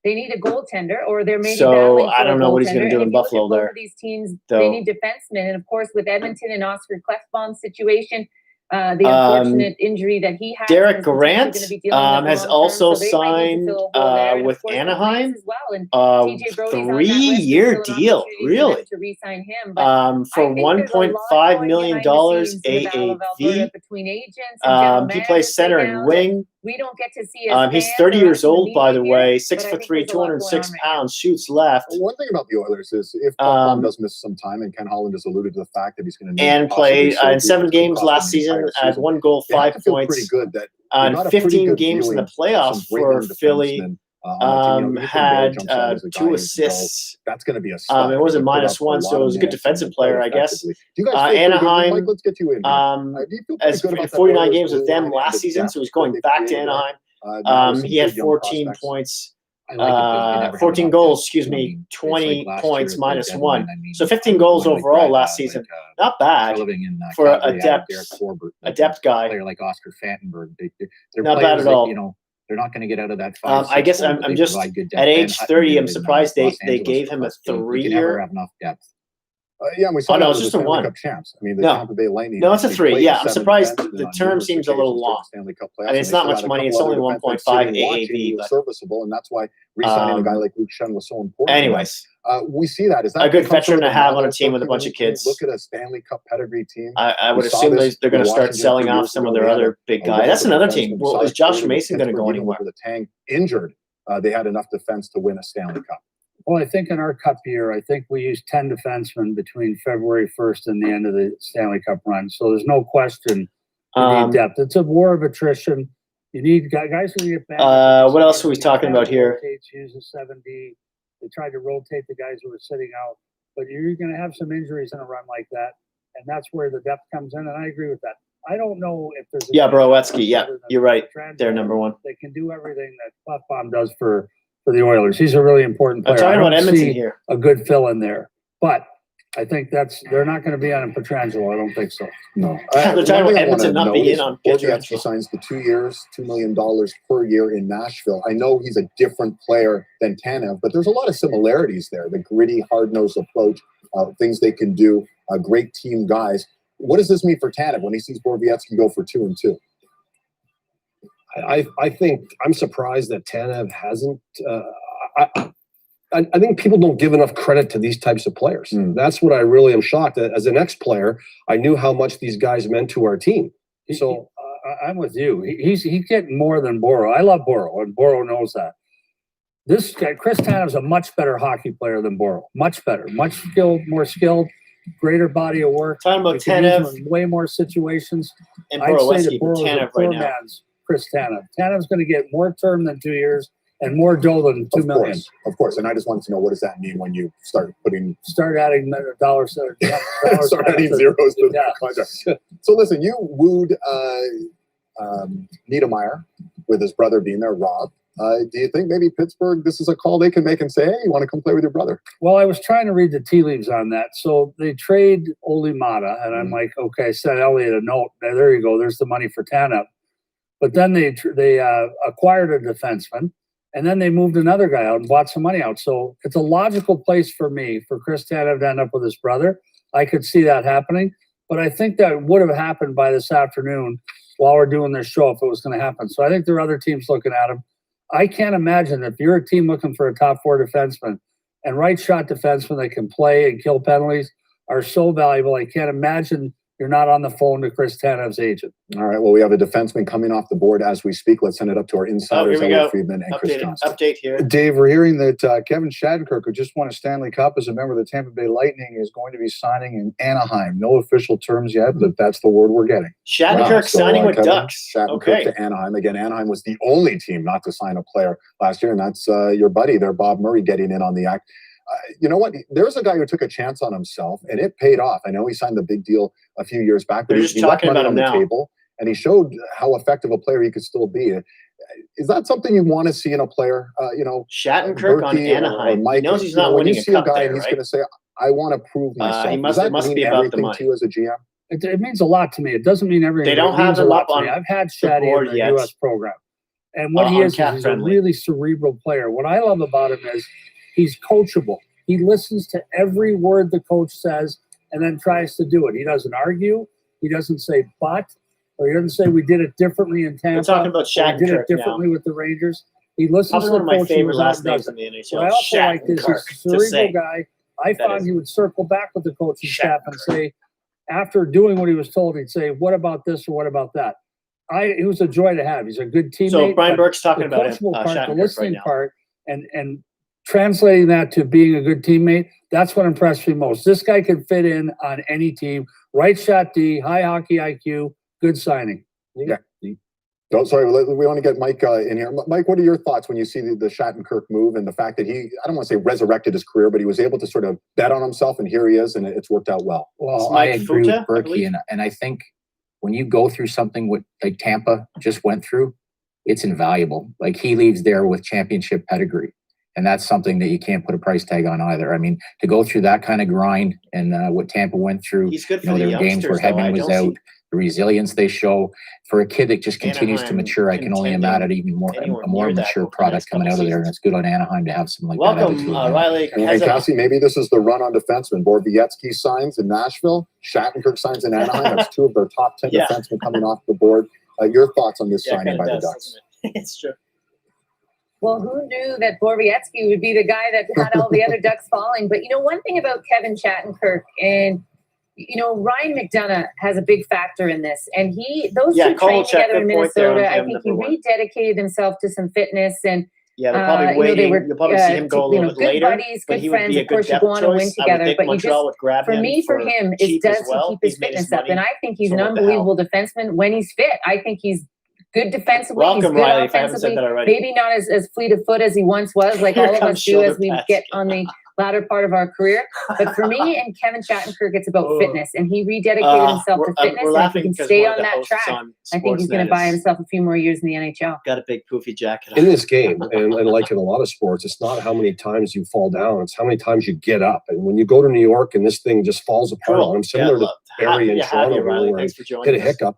they need a goaltender, or they're maybe so I don't know what he's going to do in Buffalo there. Both of these teams, they need defensemen, and of course with Edmonton and Oscar Klefbom's situation, the unfortunate injury that he has. Derek Grant has also signed with Anaheim. A 3-year deal, really. To re-sign him, for $1.5 million AAV. Between agents, he plays center and wing. We don't get to see. He's 30 years old, by the way. 6'3", 206 pounds. Shoots left. One thing about the Oilers is if Klefbom does miss some time, and Ken Holland has alluded to the fact that he's going to and played in 7 games last season, had 1 goal, 5 points. Pretty good that on 15 games in the playoffs for Philly. Had 2 assists. That's going to be a it was a -1, so it was a good defensive player, I guess. Anaheim, let's get you in. as 49 games with them last season, so he's going back to Anaheim. He had 14 points, 14 goals, excuse me, 20 points, -1. So 15 goals overall last season. Not bad for a depth guy. Player like Oscar Fantenberg. They're not bad at all. You know, they're not going to get out of that. I guess I'm just at age 30. I'm surprised they gave him a 3-year. Have enough depth. Yeah, and we saw no, it's just a 1. Champs. I mean, the Tampa Bay Lightning. No, it's a 3. Yeah, I'm surprised the term seems a little long. I mean, it's not much money. It's only 1.5 AAV, but serviceable, and that's why re-signing a guy like Luke Schenn was so important. Anyways, we see that. Is that a good veteran to have on a team with a bunch of kids? Look at a Stanley Cup pedigree team. I would assume they're going to start selling off some of their other big guys. That's another team. Well, is Josh Mason going to go anywhere? The Tang injured. They had enough defense to win a Stanley Cup. Well, I think in our Cup year, I think we used 10 defensemen between February 1st and the end of the Stanley Cup run. So there's no question you need depth. It's a war of attrition. You need guys who get back. What else are we talking about here? Use a 7D. They tried to rotate the guys who were sitting out. But you're going to have some injuries in a run like that. And that's where the depth comes in. And I agree with that. I don't know if there's Borowski. Yeah, you're right. They're number 1. They can do everything that Klefbom does for the Oilers. He's a really important player. I'm talking about Edmonton here. A good fill in there. But I think they're not going to be on Pietrangelo. I don't think so. No. They're talking about Edmonton not being in on Pietrangelo. He signs the 2 years, $2 million per year in Nashville. I know he's a different player than Tanev, but there's a lot of similarities there. The gritty, hard-nosed approach, things they can do, great team guys. What does this mean for Tanev when he sees Borowiecki go for 2-2? I think I'm surprised that Tanev hasn't. I think people don't give enough credit to these types of players. That's what I really am shocked at. As an ex-player, I knew how much these guys meant to our team. So I'm with you. He's getting more than Boro. I love Boro, and Boro knows that. This guy, Chris Tanev's a much better hockey player than Boro. Much better, much more skilled, greater body of work. Talking about Tanev, way more situations. And Borowski, Tanev right now. Chris Tanev. Tanev's going to get more term than 2 years and more dough than $2 million. Of course. And I just wanted to know, what does that mean when you start adding dollars? Start adding zeros to the contract. So listen, you wooed Niedermeyer with his brother being there, Rob. Do you think maybe Pittsburgh, this is a call they can make and say, hey, you want to come play with your brother? Well, I was trying to read the tea leaves on that. So they trade Olimata, and I'm like, okay, send Elliott a note. There you go. There's the money for Tanev. But then they acquired a defenseman, and then they moved another guy out and bought some money out. So it's a logical place for me, for Chris Tanev to end up with his brother. I could see that happening. But I think that would have happened by this afternoon while we're doing this show if it was going to happen. So I think there are other teams looking at him. I can't imagine if you're a team looking for a top 4 defenseman, and right shot defensemen that can play and kill penalties are so valuable. I can't imagine you're not on the phone to Chris Tanev's agent. All right. Well, we have a defenseman coming off the board as we speak. Let's send it up to our insiders, Elliot Friedman and Chris Johnson. Update here. Dave, we're hearing that Kevin Shattenkirk, who just won a Stanley Cup as a member of the Tampa Bay Lightning, is going to be signing in Anaheim. No official terms yet, but that's the word we're getting. Shattenkirk signing with Kevin Ducks. Shattenkirk to Anaheim. Again, Anaheim was the only team not to sign a player last year, and that's your buddy there, Bob Murray, getting in on the act. You know what? There's a guy who took a chance on himself, and it paid off. I know he signed the big deal a few years back, but he left money on the table, and he showed how effective a player he could still be. Is that something you want to see in a player? Shattenkirk on Anaheim. He knows he's not winning a cup there, he's going to say, "I want to prove myself." It must be about the money to you as a GM. It means a lot to me. It doesn't mean everything. They don't have a him lot up to on me. I've had Shaddy in the U.S. program, and what he is he's a really cerebral player. What I love about him is he's coachable. He listens to every word the coach says and then tries to do it. He doesn't argue. He doesn't say but, or he doesn't say we did it differently in Tampa. We're talking about Shattenkirk we did it differently with the Rangers. He listens to the one of my favorite last names names in the NHL. What I also like is he's a cerebral guy. I found he would circle back with the coaching staff and say, after doing what he was told, he'd say, "What about this or what about that?" He was a joy to have. He's a good teammate. So Brian Burke's talking the about coachable part, the Shattenkirk listening right now. part, and translating that to being a good teammate, that's what impressed me most. This guy can fit in on any team. Right shot D, high hockey IQ, good signing. Yeah. Sorry, we want to get Mike in here. Mike, what are your thoughts when you see the Shattenkirk move and the fact that he, I don't want to say resurrected his career, but he was able to sort of bet on himself, and here he is, and it's worked out well. Well, I agree with Berkey, and I think when you go through something like Tampa just went through, it's invaluable. Like, he leaves there with championship pedigree. And that's something that you can't put a price tag on either. I mean, to go through that kind of grind and what Tampa went through, he's good for there were games where Hedman was out, the resilience they show for a kid that just continues to mature. I can only imagine even more a more mature product coming out of there, and it's good on Anaheim to have something like that. Welcome, Riley. And Cassie, maybe this is the run on defensemen. Borowiecki signs in Nashville, Shattenkirk signs in Anaheim. That's two of their top 10 defensemen coming off the board. Your thoughts on this signing by the Ducks? It's true. Well, who knew that Borowiecki would be the guy that had all the other Ducks falling? But, one thing about Kevin Shattenkirk, and, Ryan McDonough has a big factor in this. And those two trained together in Minnesota. I think he rededicated himself to some fitness. And, they're probably waiting. You'll probably see him go a little bit good later. buddies, good friends. Of course, you go on a win together. But for him, it does keep his fitness up. And I think he's an unbelievable defenseman when he's fit. I think he's good defensively. Welcome, he's good Riley, offensively. Maybe not as fleet of foot as he once was, like all of us do as we get on the latter part of our career. But for me and Kevin Shattenkirk, it's about fitness, and he rededicated himself to fitness. And if he can stay on that track, I think he's going to buy himself a few more years in the NHL. Got a big poofy jacket on. In this game, and like in a lot of sports, it's not how many times you fall down; it's how many times you get up. And when you go to New York and this thing just falls apart, I'm similar to Barry in Toronto, where I hit a hiccup.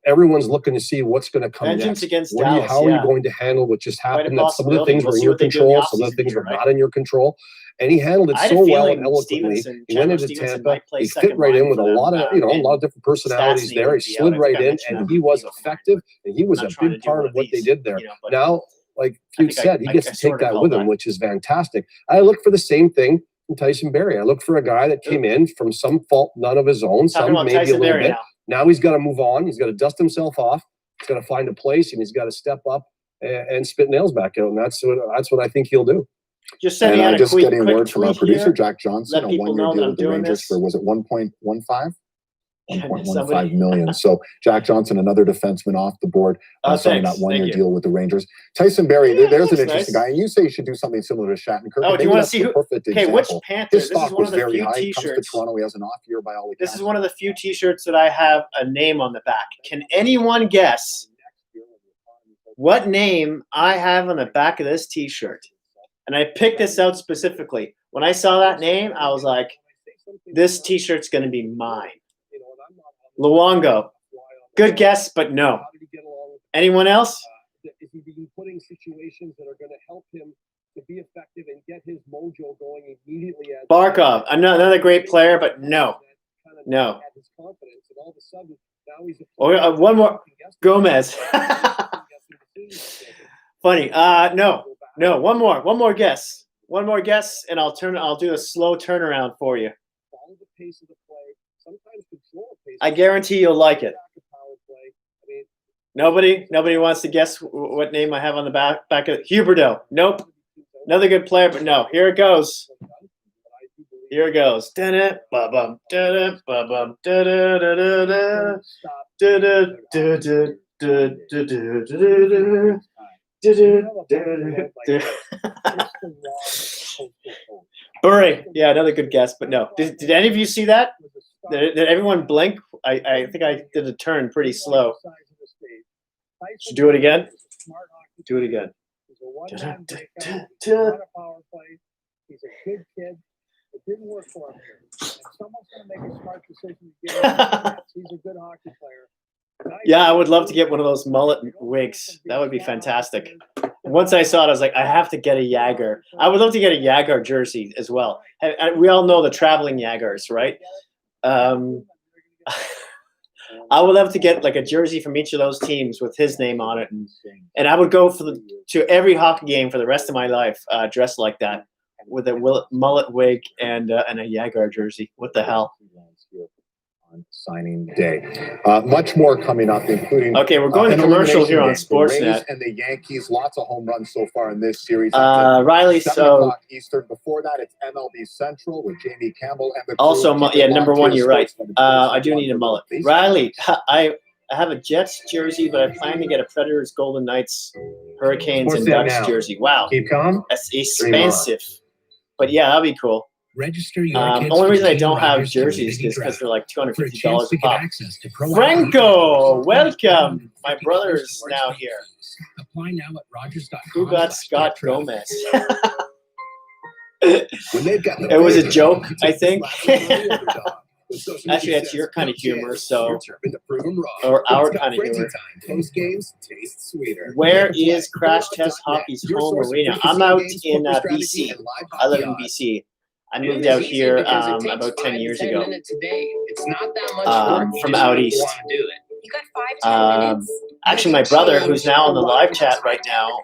Everyone's looking to see what's going to come next. How are you going to handle what just happened? That some of the things were in your control, some of the things were not in your control. And he handled it so well and eloquently. He went into Tampa. He fit right in with a lot of different personalities there. He slid right in, and he was effective. And he was a big part of what they did there. Now, like Feud said, he gets to take that with him, which is fantastic. I look for the same thing from Tyson Barrie. I look for a guy that came in from some fault, none of his own, some maybe a little bit. Now he's got to move on. He's got to dust himself off. He's got to find a place, and he's got to step up and spit nails back out. And that's what I think he'll do. Just sending out a quick word from our producer, here. Jack Johnson, a one-year deal with the Rangers for, was it 1.15? 1.15 million. So Jack Johnson, another defenseman off the board, signing that one-year deal with the Rangers. Tyson Barrie, there's an interesting guy, and you say you should do something similar to Shattenkirk. Oh, do you want to see who? Okay, which Panther? His stock was very high. He comes to Toronto. He has an off year by all accounts. This is one of the few T-shirts that I have a name on the back. Can anyone guess what name I have on the back of this T-shirt? And I picked this out specifically. When I saw that name, I was like, this T-shirt's going to be mine. Luongo. Good guess, but no. Anyone else? Is he putting situations that are going to help him to be effective and get his mojo going immediately? Barkov, another great player, but no. No. One more. Gomez. Funny. No. One more guess. One more guess, and I'll do a slow turnaround for you. Follow the pace of the play. Sometimes control the pace I guarantee you'll like it. Nobody wants to guess what name I have on the back of it. Huberdeau. Nope. Another good player, but no. Here it goes. Here it goes. Da-da, ba-bum, da-da, ba-bum, da-da-da-da-da, da-da, da-da, Bury. Yeah, another good guess, but no. Did any of you see that? Did everyone blink? I think I did a turn pretty slow. Should do it again? Do it again. He's a one-man breakout. He's not a power play. He's a good kid. It didn't work for him here. And someone's going to make a smart decision to give him a chance. He's a good hockey player. Yeah, I would love to get one of those mullet wigs. That would be fantastic. Once I saw it, I was like, I have to get a Jagger. I would love to get a Jagger jersey as well. We all know the traveling Jaggers, right? I would love to get like a jersey from each of those teams with his name on it, and I would go to every hockey game for the rest of my life dressed like that, with a mullet wig and a Jagger jersey. What the hell? On signing day. Much more coming up, including okay, we're going to commercial here on Sportsnet. And the Yankees, lots of home runs so far in this series. Riley, 7 o'clock Eastern. Before that, it's MLB Central with Jamie Campbell and the crew. Also, yeah, number one, you're right. I do need a mullet. Riley, I have a Jets jersey, but I plan to get a Predators, Golden Knights, Hurricanes, and Ducks jersey. Wow, keep calm. That's expensive, but yeah, that'll be cool. Register your the only reason I don't have jerseys is because they're like $250 a pop. Franco, welcome. My brother's now here. Apply now at Rogers.com. Who got Scott Gomez? It was a joke, I think. Actually, that's your kind of humor, so or our kind of humor. Where is Crash Test Hockey's home arena? I'm out in BC. I live in BC. I moved out here about 10 years ago from out east. Actually, my brother, who's now on the live chat right now,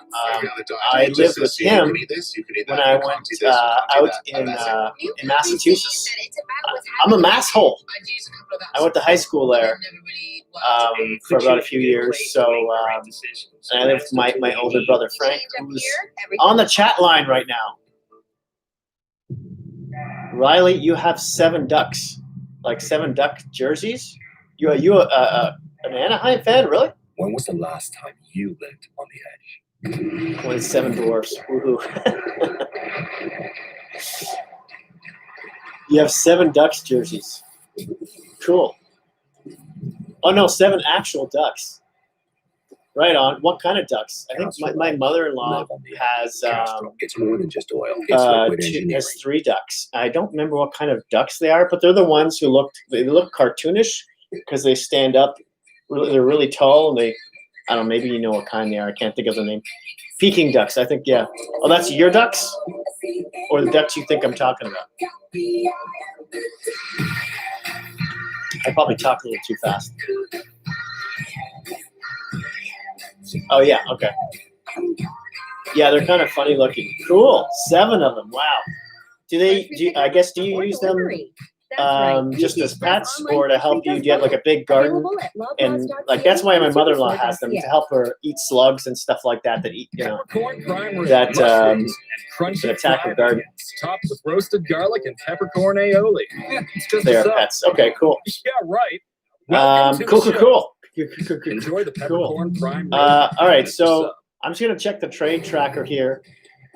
I lived with him when I went out in Massachusetts. I'm a masshole. I went to high school there for about a few years. So and I lived with my older brother, Frank, who's on the chat line right now. Riley, you have 7 Ducks, like 7 Duck jerseys. You an Anaheim fan, really? When was the last time you lived on the edge? When 7 Dwarfs. Woohoo! You have 7 Ducks jerseys. Cool. Oh no, 7 actual Ducks. Right on. What kind of ducks? I think my mother-in-law has it's more than just oil. Has 3 ducks. I don't remember what kind of ducks they are, but they're the ones who look cartoonish because they stand up. They're really tall, and I don't know, maybe you know what kind they are. I can't think of the name. Peking ducks, I think. Yeah. Oh, that's your ducks, or the ducks you think I'm talking about? I probably talked a little too fast. Oh yeah, okay. Yeah, they're kind of funny looking. Cool, 7 of them. Wow. Do you use them just as pets or to help you? Do you have like a big garden? And like that's why my mother-in-law has them, to help her eat slugs and stuff like that that eat, that attack her garden. Topped with roasted garlic and peppercorn aioli. It's just they are pets. Okay, cool. Yeah, right. Cool. Enjoy the peppercorn prime. All right, so I'm just gonna check the trade tracker here.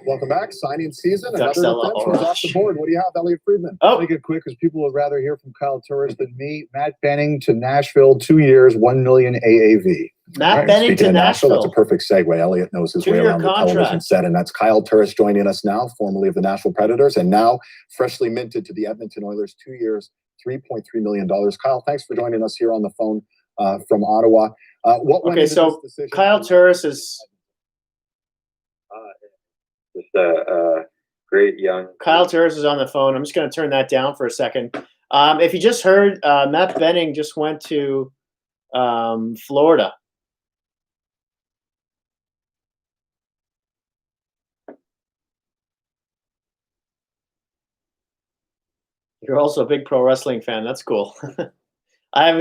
Welcome back. Signing season. Ducks Another defenseman's off the board. What do you have, Elliot Friedman? Oh, make it quick because people would rather hear from Kyle Turris than me. Matt Benning to Nashville, 2 years, $1 million AAV. Matt Benning to Nashville. That's a perfect segue. Elliot knows his way around the television set, and that's Kyle Turris joining us now, formerly of the Nashville Predators, and now freshly minted to the Edmonton Oilers, 2 years, $3.3 million. Kyle, thanks for joining us here on the phone from Ottawa. So Kyle Turris is just a great young. Kyle Turris is on the phone. I'm just going to turn that down for a second. If you just heard, Matt Benning just went to Florida. You're also a big pro wrestling fan. That's cool. I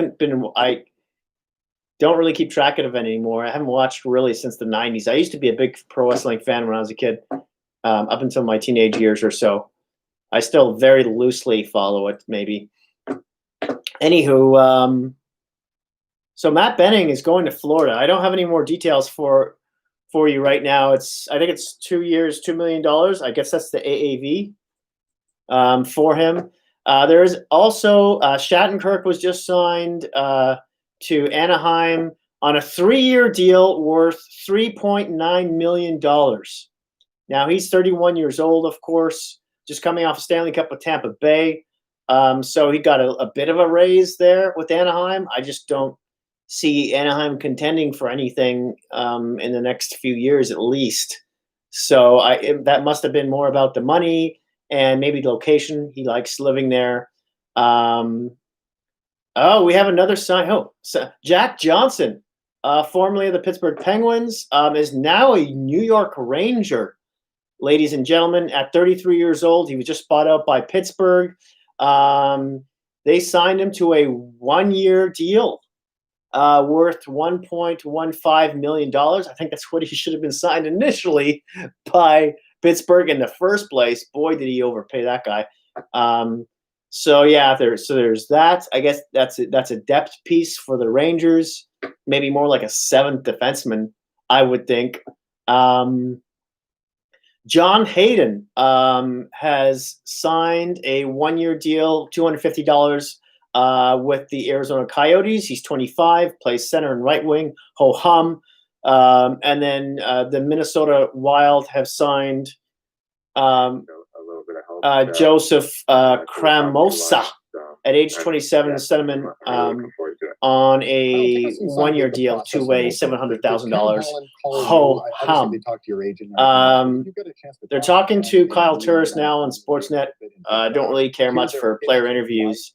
don't really keep track of it anymore. I haven't watched really since the 90s. I used to be a big pro wrestling fan when I was a kid, up until my teenage years or so. I still very loosely follow it, maybe. Anywho, so Matt Benning is going to Florida. I don't have any more details for you right now. I think it's 2 years, $2 million. I guess that's the AAV for him. There is also Shattenkirk was just signed to Anaheim on a 3-year deal worth $3.9 million. Now, he's 31 years old, of course, just coming off a Stanley Cup with Tampa Bay. So he got a bit of a raise there with Anaheim. I just don't see Anaheim contending for anything in the next few years at least. So that must have been more about the money and maybe location. He likes living there. We have another sign. So Jack Johnson, formerly of the Pittsburgh Penguins, is now a New York Ranger. Ladies and gentlemen, at 33 years old, he was just bought out by Pittsburgh. They signed him to a 1-year deal worth $1.15 million. I think that's what he should have been signed initially by Pittsburgh in the first place. Boy, did he overpay that guy. So yeah, there's that. I guess that's a depth piece for the Rangers. Maybe more like a 7th defenseman, I would think. John Hayden has signed a 1-year deal, $250 with the Arizona Coyotes. He's 25, plays center and right wing. Ho hum. And then the Minnesota Wild have signed Joseph Cramosa at age 27, sentiment on a 1-year deal, two-way, $700,000. Ho hum. They're talking to Kyle Turris now on Sportsnet. Don't really care much for player interviews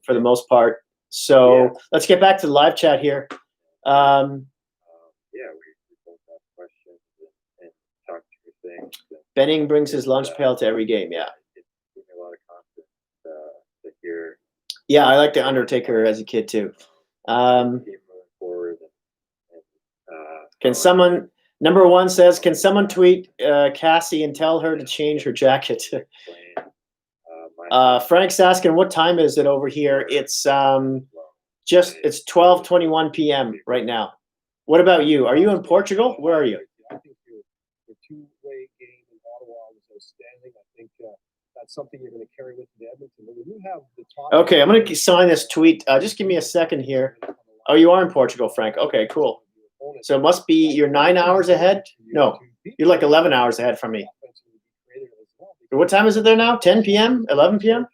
for the most part. So let's get back to the live chat here. We both have questions and talk through things. Benning brings his lunch pail to every game. Yeah. Give me a lot of confidence to hear. Yeah, I liked the Undertaker as a kid too. Can someone? Number 1 says, can someone tweet Cassie and tell her to change her jacket? Frank's asking, what time is it over here? It's it's 12:21 p.m. right now. What about you? Are you in Portugal? Where are you? I think your two-way game in Ottawa was outstanding. I think that's something you're going to carry with you to Edmonton. But when you have the top. Okay, I'm going to sign this tweet. Just give me a second here. Oh, you are in Portugal, Frank. Okay, cool. So it must be you're 9 hours ahead? No, you're like 11 hours ahead from me. What time is it there now? 10 p.m.? 11 p.m.?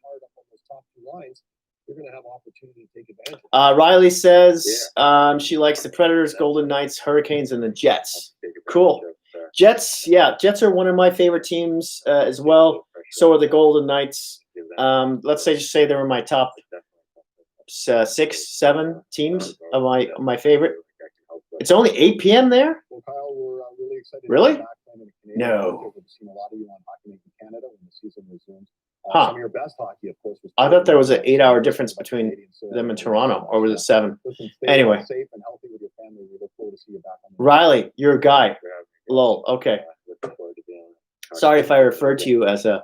You're going to have opportunity to take advantage. Riley says she likes the Predators, Golden Knights, Hurricanes, and the Jets. Cool. Jets are one of my favorite teams as well. So are the Golden Knights. Let's just say they were my top 6, 7 teams of my favorite. It's only 8 p.m. there? Well, Kyle, we're really excited. Really? To be back playing in the Canadian No. market. We've seen a lot of you on Hockey Night in Canada when the season resumes. Huh. Some of your best hockey, of course, was. I thought there was an 8-hour difference between them and Toronto, or was it 7? Listen, stay Anyway. safe and healthy with your family. We look forward to see you back on the Riley, you're a guy. Lol. Okay. Sorry if I referred to you as a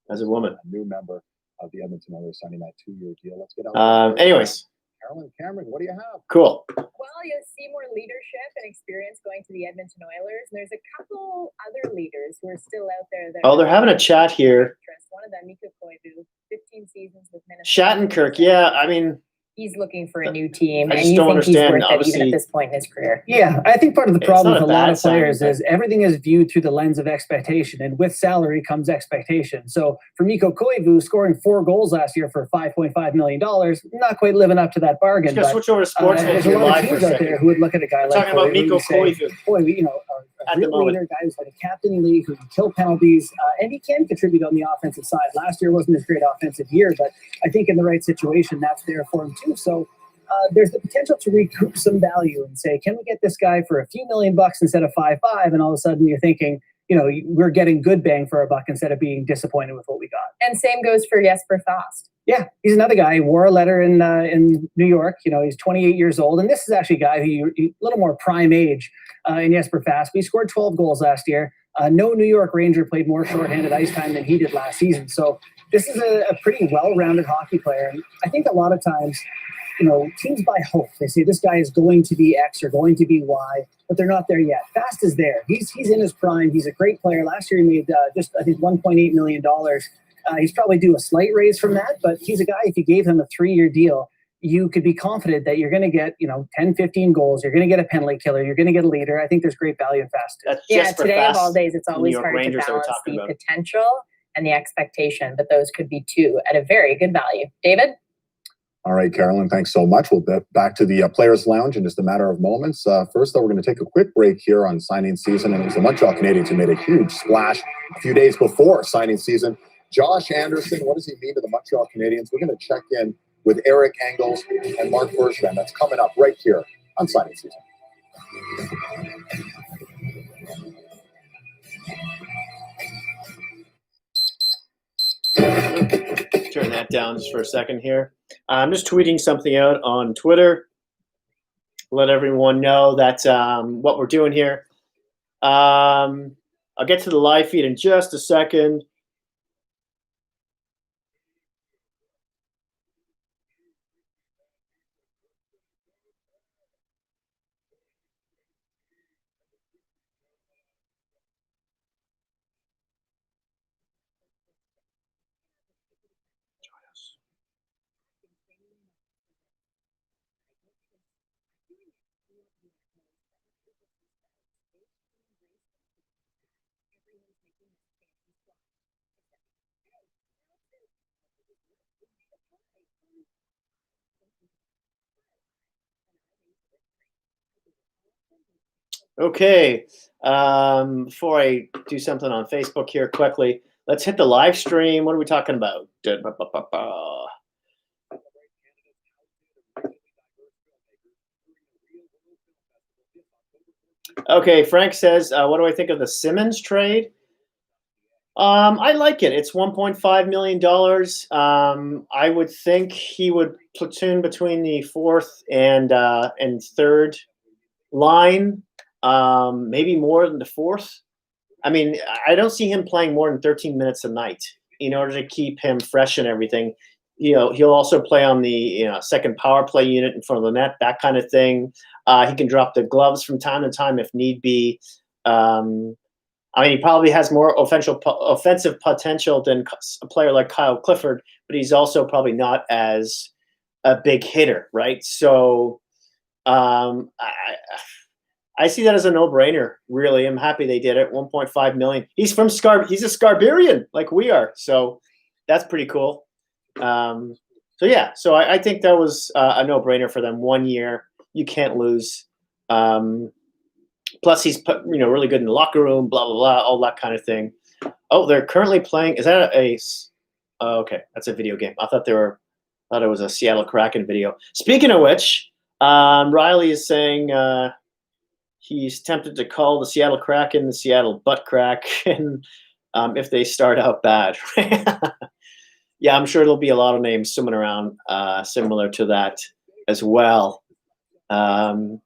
woman. A new member of the Edmonton Oilers signing that 2-year deal. Let's get out. Anyways. Carolyn Cameron, what do you have? Cool. Well, you see more leadership and experience going to the Edmonton Oilers. And there's a couple other leaders who are still out there. They're having a chat here. One of them, Mikko Koivu, 15 seasons with Minnesota. Shattenkirk, yeah. I mean, he's looking for a new team. I just don't understand. Even at this point in his career. Yeah, I think part of the problem with a lot of players sign, is everything is viewed through the lens of expectation, and with salary comes expectation. So for Mikko Koivu, scoring 4 goals last year for $5.5 million, not quite living up to that bargain. Just switch over to sports. There's a lot of teams out there who would look at a guy like talking about Mikko Koivu. Boy, a real leader, guy who's like a captain in the league who can kill penalties, and he can contribute on the offensive side. Last year wasn't his great offensive year, but I think in the right situation, that's there for him too. So there's the potential to recoup some value and say, can we get this guy for a few $1 million instead of $5.5? And all of a sudden you're thinking, we're getting good bang for our buck instead of being disappointed with what we got. And same goes for Jesper Fast. Yeah, he's another guy. He wore a letter in New York. He's 28 years old, and this is actually a guy who a little more prime age in Jesper Fast. But he scored 12 goals last year. No New York Ranger played more shorthanded ice time than he did last season. So this is a pretty well-rounded hockey player. And I think a lot of times, teams buy hope. They say this guy is going to be X or going to be Y, but they're not there yet. Fast is there. He's in his prime. He's a great player. Last year he made I think $1.8 million. He's probably due a slight raise from that, but he's a guy, if you gave him a 3-year deal, you could be confident that you're going to get, 10, 15 goals. You're going to get a penalty killer. You're going to get a leader. I think there's great value in Fast. Today of all days, it's always hard to balance the potential and the expectation, but those could be two at a very good value. David? All right, Carolyn, thanks so much. We'll be back to the Players Lounge in just a matter of moments. First, though, we're going to take a quick break here on signing season, and it was the Montreal Canadiens who made a huge splash a few days before signing season. Josh Anderson, what does he mean to the Montreal Canadiens? We're going to check in with Eric Engels and Mark Bergevin. That's coming up right here on signing season. Turn that down just for a second here. I'm just tweeting something out on Twitter. Let everyone know that what we're doing here. I'll get to the live feed in just a second. Okay, before I do something on Facebook here quickly, let's hit the live stream. What are we talking about? Okay, Frank says, what do I think of the Simmons trade? I like it. It's $1.5 million. I would think he would platoon between the fourth and third line. Maybe more than the fourth. I mean, I don't see him playing more than 13 minutes a night in order to keep him fresh and everything. He'll also play on the second power play unit in front of the net, that kind of thing. He can drop the gloves from time to time if need be. He probably has more offensive potential than a player like Kyle Clifford, but he's also probably not as a big hitter, right? So I see that as a no-brainer, really. I'm happy they did it. $1.5 million. He's from he's a Scarburian like we are, so that's pretty cool. So I think that was a no-brainer for them. 1 year, you can't lose. Plus, he's really good in the locker room, blah, blah, blah, all that kind of thing. Oh, they're currently playing. Is that okay, that's a video game. I thought it was a Seattle Kraken video. Speaking of which, Riley is saying he's tempted to call the Seattle Kraken the Seattle Butt Crack, and if they start out bad. Yeah, I'm sure there'll be a lot of names swimming around similar to that as well. The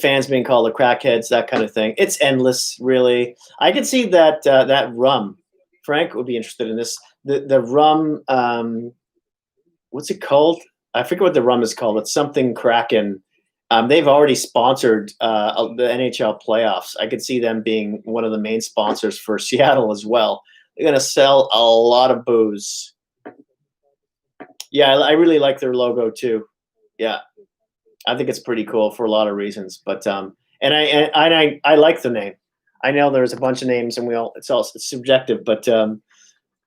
fans being called the crackheads, that kind of thing. It's endless, really. I could see that that rum. Frank would be interested in this. The rum. What's it called? I forget what the rum is called. It's something Kraken. They've already sponsored the NHL playoffs. I could see them being one of the main sponsors for Seattle as well. They're going to sell a lot of booze. Yeah, I really like their logo too. Yeah, I think it's pretty cool for a lot of reasons. But I like the name. I know there's a bunch of names, and it's subjective, but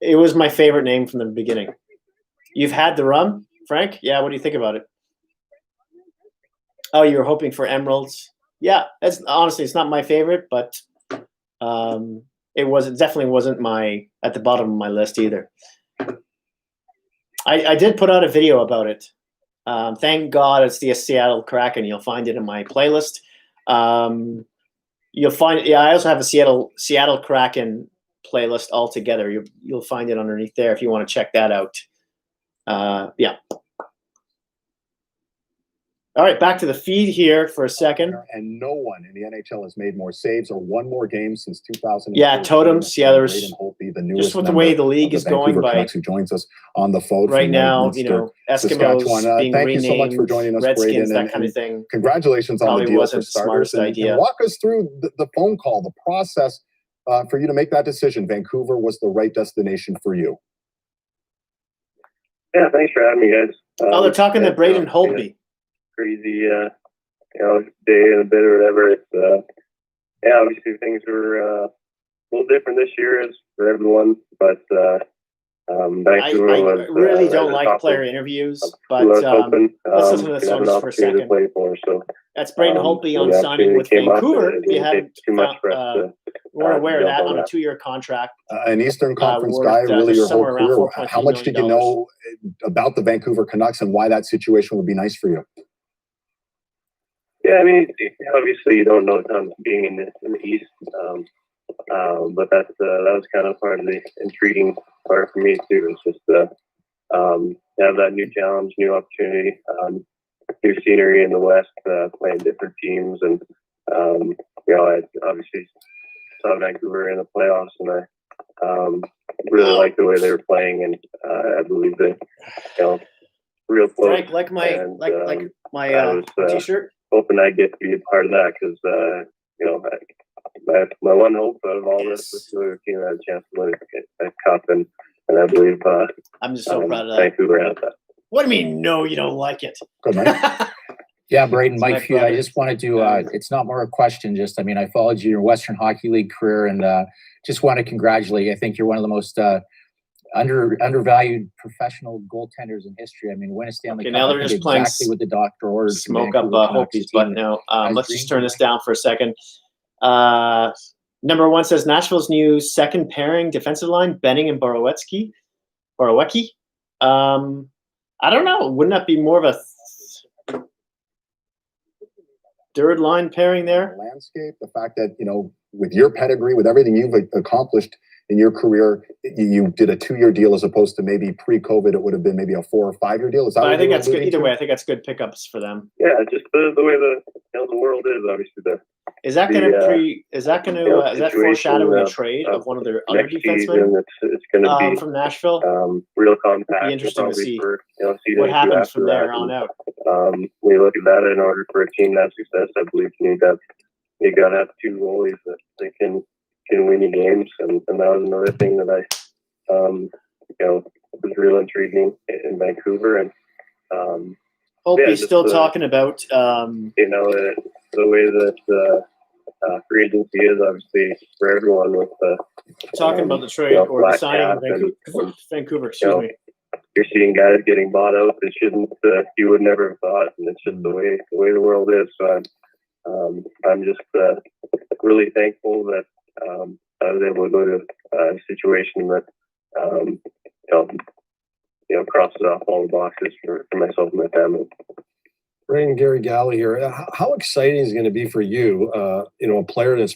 it was my favorite name from the beginning. You've had the rum, Frank? Yeah. What do you think about it? Oh, you were hoping for emeralds. Yeah, it's not my favorite, but it definitely wasn't at the bottom of my list either. I did put out a video about it. Thank God it's the Seattle Kraken. You'll find it in my playlist. You'll find. Yeah, I also have a Seattle Kraken playlist altogether. You'll find it underneath there if you want to check that out. Yeah. All right, back to the feed here for a second. And no one in the NHL has made more saves or won more games since 2000. Yeah, totems. Yeah, there's Holtby, the newest just with the way the league is going by Canucks, who joins us on the phone right now. You know, Eskimos being thank renamed, you so much for joining us, Redskins, Braden, that kind of thing. Congratulations on the deal wasn't for the smartest starters. idea. And walk us through the phone call, the process for you to make that decision. Vancouver was the right destination for you. Yeah, thanks for having me, guys. They're talking to Braden Holtby. Crazy, day and a bit or whatever. It's obviously things were a little different this year as for everyone, but Vancouver I really don't like player interviews, but let's listen to this one just for a second. So that's Braden Holtby on signing with Vancouver. If you haven't weren't aware of that, on a 2-year contract. An Eastern Conference guy, really your whole career. How much did you know about the Vancouver Canucks and why that situation would be nice for you? Yeah, I mean, obviously you don't know a ton being in the East, but that was kind of part of the intriguing part for me too. It's just have that new challenge, new opportunity, new scenery in the West, playing different teams, and I obviously saw Vancouver in the playoffs, and I really liked the way they were playing, and I believe they, real close. Frank, like my t-shirt. Hoping I get to be a part of that because my one hope out of all this was the team that had a chance to win a cup, and I believe I'm just so proud of that. Vancouver had that. What do you mean? No, you don't like it. Good, Mike. Yeah, Braden, Mike, I just wanted to, it's not more a question, just, I mean, I followed your Western Hockey League career and just want to congratulate you. I think you're one of the most undervalued professional goaltenders in history. I mean, win a Stanley Cup. Now they're just playing exactly what the doctor ordered. Smoke up Holtby's butt now. Let's just turn this down for a second. Number 1 says Nashville's new second pairing defensive line, Benning and Borowiecki. I don't know. Wouldn't that be more of a third line pairing there? Landscape, the fact that, with your pedigree, with everything you've accomplished in your career, you did a 2-year deal as opposed to maybe pre-COVID, it would have been maybe a 4 or 5 year deal. Is that? I think that's good. Either way, I think that's good pickups for them. Yeah, just the way the world is, obviously. Is that going to is that foreshadowing a trade of one of their other defensemen? It's going to be from Nashville. Real compact. Be interesting to see what happens from there on out. We look at that in order for a team to have success. I believe you got to have 2 goalies that they can win you games, and that was another thing that I was real intriguing in Vancouver. And Holtby's still talking about the way that free agency is obviously for everyone with talking about the trade or the signing in Vancouver. Excuse me. You're seeing guys getting bought out that shouldn't. You would never have thought, and it's just the way the world is. So I'm just really thankful that I was able to go to a situation that crosses off all the boxes for myself and my family. Braden, Gary Galley here. How exciting is it going to be for you? A player that's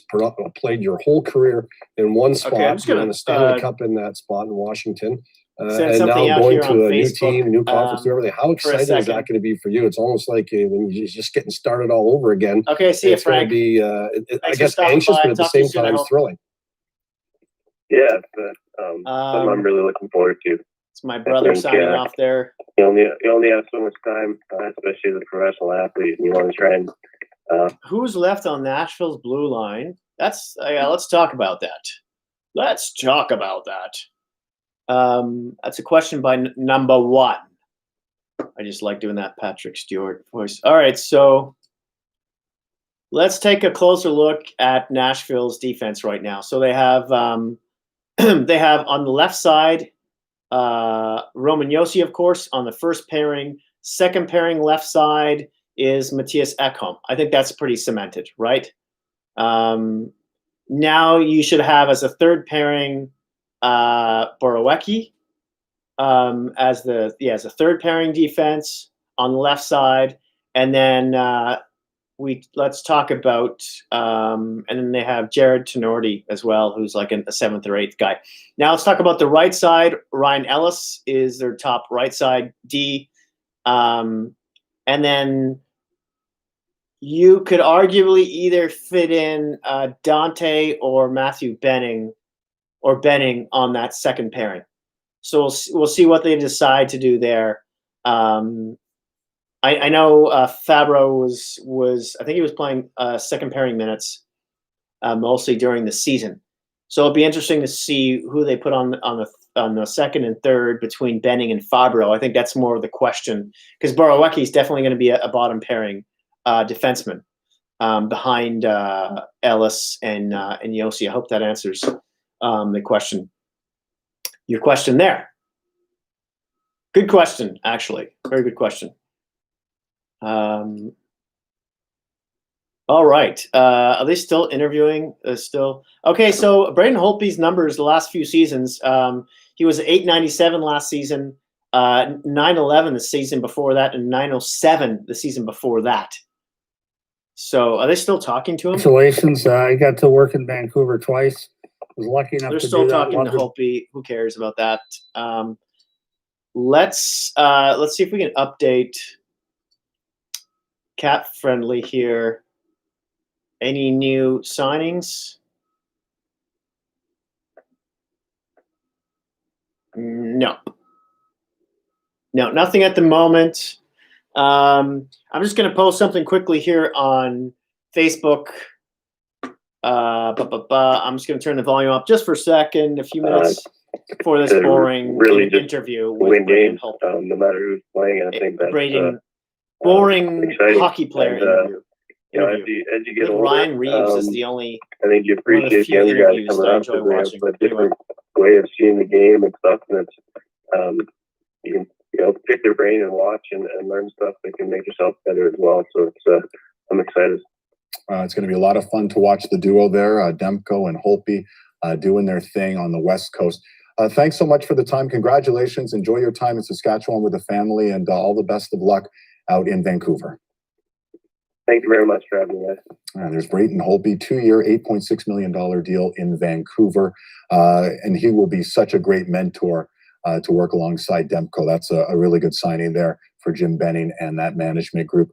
played your whole career in one spot, won the Stanley Cup in that spot in Washington, and now going to a new team, new conference, everything. How exciting is that going to be for you? It's almost like when you're just getting started all over again. Okay, see you, Frank. It's going to be, I guess, anxious, but at the same time, thrilling. Yeah, I'm really looking forward to. It's my brother signing off there. You only have so much time, especially as a professional athlete, and you want to try and. Who's left on Nashville's blue line? Let's talk about that. Let's talk about that. That's a question by number 1. I just like doing that Patrick Stewart voice. All right, so let's take a closer look at Nashville's defense right now. So they have on the left side Roman Josi, of course, on the first pairing. Second pairing left side is Matthias Ekholm. I think that's pretty cemented, right? Now you should have as a third pairing Borowiecki as a third pairing defense on the left side, and then let's talk about, and then they have Jared Tenorti as well, who's like a 7th or 8th guy. Now let's talk about the right side. Ryan Ellis is their top right side D. And then you could arguably either fit in Dante or Matthew Benning on that second pairing. So we'll see what they decide to do there. I know Fabro was I think he was playing second pairing minutes mostly during the season. So it'll be interesting to see who they put on the second and third between Benning and Fabro. I think that's more of the question, because Borowiecki is definitely going to be a bottom pairing defenseman behind Ellis and Yossi. I hope that answers the question. Your question there. Good question, actually. Very good question. All right. Are they still interviewing? Still okay. So Braden Holtby's numbers the last few seasons. He was 897 last season, 911 the season before that, and 907 the season before that. So are they still talking to him? Congratulations. I got to work in Vancouver twice. Was lucky enough They're to still do talking that. to Holtby. Who cares about that? Let's see if we can update Cap Friendly here. Any new signings? No, nothing at the moment. I'm just going to post something quickly here on Facebook. I'm just going to turn the volume up just for a second, a few minutes for this boring interview with Braden Holtby. No matter who's playing, I think that's boring exciting. hockey player interview. You know, as you get older, Ryan Reeves is the only. I think you one of the appreciate few the younger guys interviews coming that I up enjoy because they have watching. a different way of seeing the game and stuff, and it's you can pick their brain and watch and learn stuff that can make yourself better as well. So it's I'm excited. It's going to be a lot of fun to watch the duo there, Demko and Holtby, doing their thing on the West Coast. Thanks so much for the time. Congratulations. Enjoy your time in Saskatchewan with the family, and all the best of luck out in Vancouver. Thank you very much for having me, guys. There's Braden Holtby, 2-year, $8.6 million deal in Vancouver. And he will be such a great mentor to work alongside Demko. That's a really good signing there for Jim Benning and that management group.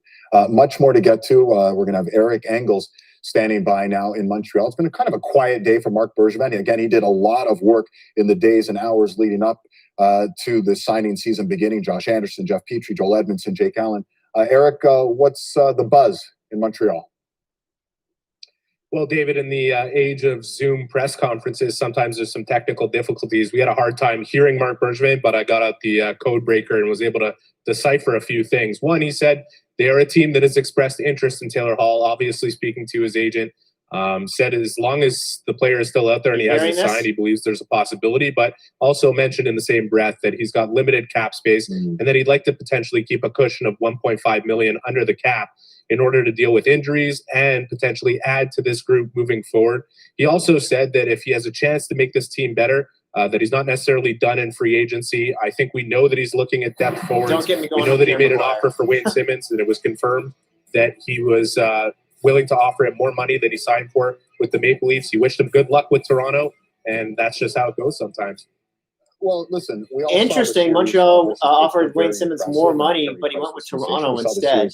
Much more to get to. We're going to have Eric Engels standing by now in Montreal. It's been kind of a quiet day for Marc Bergevin. Again, he did a lot of work in the days and hours leading up to the signing season beginning. Josh Anderson, Jeff Petrie, Joel Edmondson, Jake Allen. Eric, what's the buzz in Montreal? Well, David, in the age of Zoom press conferences, sometimes there's some technical difficulties. We had a hard time hearing Marc Bergevin, but I got out the code breaker and was able to decipher a few things. One, he said they are a team that has expressed interest in Taylor Hall, obviously speaking to his agent. Said as long as the player is still out there and he hasn't signed, he believes there's a possibility, but also mentioned in the same breath that he's got limited cap space and that he'd like to potentially keep a cushion of $1.5 million under the cap in order to deal with injuries and potentially add to this group moving forward. He also said that if he has a chance to make this team better, that he's not necessarily done in free agency. I think we know that he's looking at depth forwards. Don't get me going. We know that he made an offer for Wayne Simmons, and it was confirmed that he was willing to offer him more money than he signed for with the Maple Leafs. He wished him good luck with Toronto, and that's just how it goes sometimes. Well, listen, we all interesting. Montreal offered Wayne Simmons more money, but he went with Toronto instead.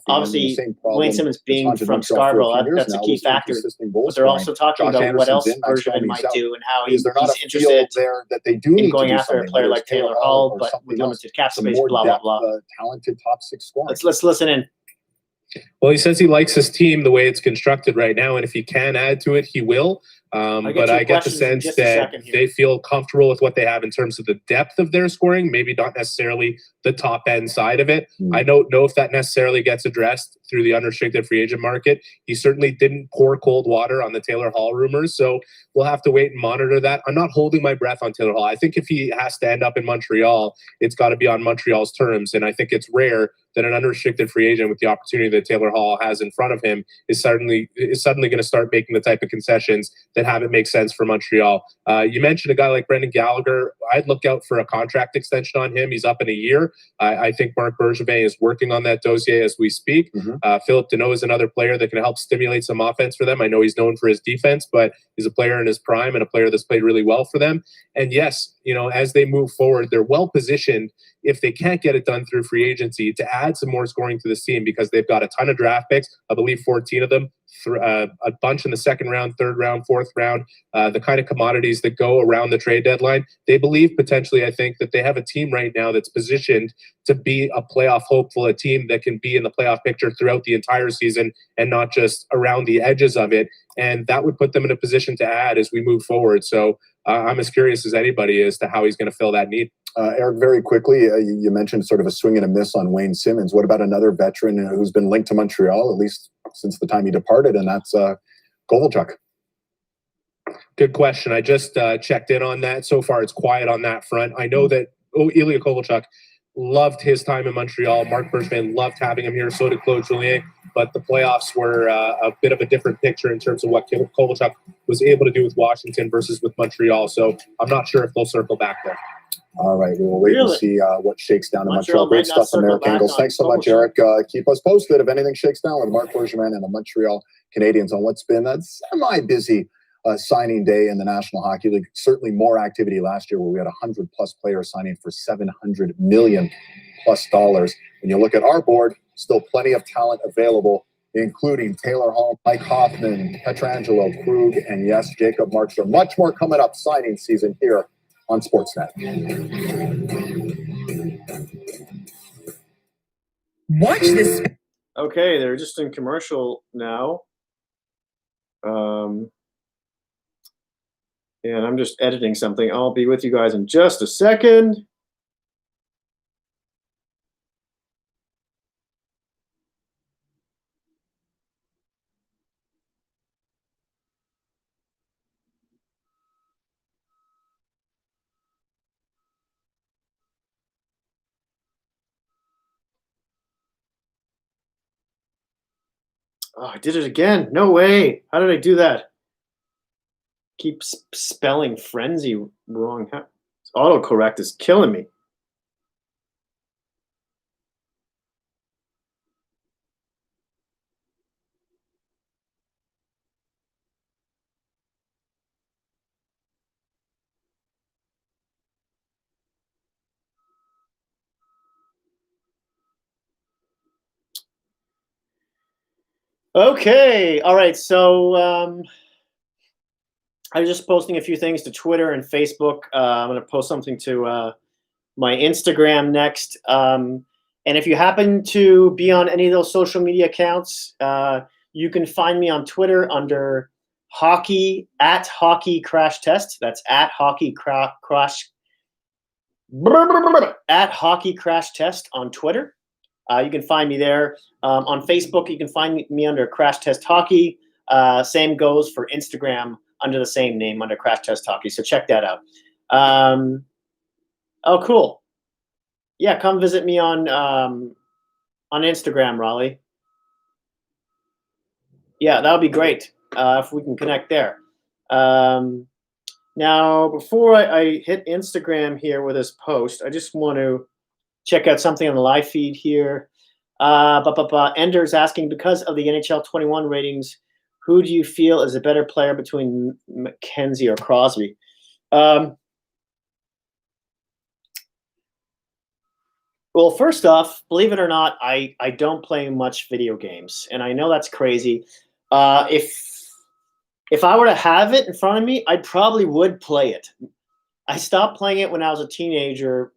Obviously, Wayne Simmons being from Scarborough, that's a key factor. But they're also talking about what else Bergevin might do and how he's interested in going after a player like Taylor Hall, but with limited cap space, blah, blah, blah. Talented top six scorer. Let's listen in. Well, he says he likes his team the way it's constructed right now, and if he can add to it, he will. But I get the sense that they feel comfortable with what they have in terms of the depth of their scoring, maybe not necessarily the top end side of it. I don't know if that necessarily gets addressed through the unrestricted free agent market. He certainly didn't pour cold water on the Taylor Hall rumors, so we'll have to wait and monitor that. I'm not holding my breath on Taylor Hall. I think if he has to end up in Montreal, it's got to be on Montreal's terms, and I think it's rare that an unrestricted free agent with the opportunity that Taylor Hall has in front of him is suddenly going to start making the type of concessions that and have it make sense for Montreal. You mentioned a guy like Brendan Gallagher. I'd look out for a contract extension on him. He's up in a year. I think Marc Bergevin is working on that dossier as we speak. Philip Deneau is another player that can help stimulate some offense for them. I know he's known for his defense, but he's a player in his prime and a player that's played really well for them. And yes, as they move forward, they're well positioned, if they can't get it done through free agency, to add some more scoring to this team, because they've got a ton of draft picks. I believe 14 of them, a bunch in the second round, third round, fourth round, the kind of commodities that go around the trade deadline. They believe potentially, I think, that they have a team right now that's positioned to be a playoff hopeful, a team that can be in the playoff picture throughout the entire season and not just around the edges of it. And that would put them in a position to add as we move forward. So I'm as curious as anybody as to how he's going to fill that need. Eric, very quickly, you mentioned sort of a swing and a miss on Wayne Simmons. What about another veteran who's been linked to Montreal, at least since the time he departed, and that's Kovalchuk? Good question. I just checked in on that. So far, it's quiet on that front. I know that Ilya Kovalchuk loved his time in Montreal. Marc Bergevin loved having him here. So did Claude Julien. But the playoffs were a bit of a different picture in terms of what Kovalchuk was able to do with Washington versus with Montreal. So I'm not sure if they'll circle back there. All right, we will wait and see what shakes down in Montreal. Great stuff from Eric Engels. Thanks so much, Eric. Keep us posted if anything shakes down with Marc Bergevin and the Montreal Canadiens on what's been a semi-busy signing day in the National Hockey League. Certainly more activity last year, where we had 100+ players signing for $700 million+. When you look at our board, still plenty of talent available, including Taylor Hall, Mike Hoffman, Pietrangelo, Krug, and yes, Jacob Markstrom. Much more coming up signing season here on Sportsnet. Watch this. Okay, they're just in commercial now. And I'm just editing something. I'll be with you guys in just a second. Oh, I did it again. No way. How did I do that? Keep spelling frenzy wrong. Autocorrect is killing me. Okay. All right. So I was just posting a few things to Twitter and Facebook. I'm going to post something to my Instagram next. And if you happen to be on any of those social media accounts, you can find me on Twitter under Hockey Crash Test. That's at Hockey Crash Test on Twitter. You can find me there. On Facebook, you can find me under Crash Test Hockey. Same goes for Instagram under the same name, under Crash Test Hockey. So check that out. Oh, cool. Yeah, come visit me on Instagram, Raleigh. Yeah, that would be great if we can connect there. Now, before I hit Instagram here with this post, I just want to check out something on the live feed here. Ender's asking, because of the NHL 21 ratings, who do you feel is a better player between McKenzie or Crosby? Well, first off, believe it or not, I don't play much video games, and I know that's crazy. If I were to have it in front of me, I probably would play it. I stopped playing it when I was a teenager,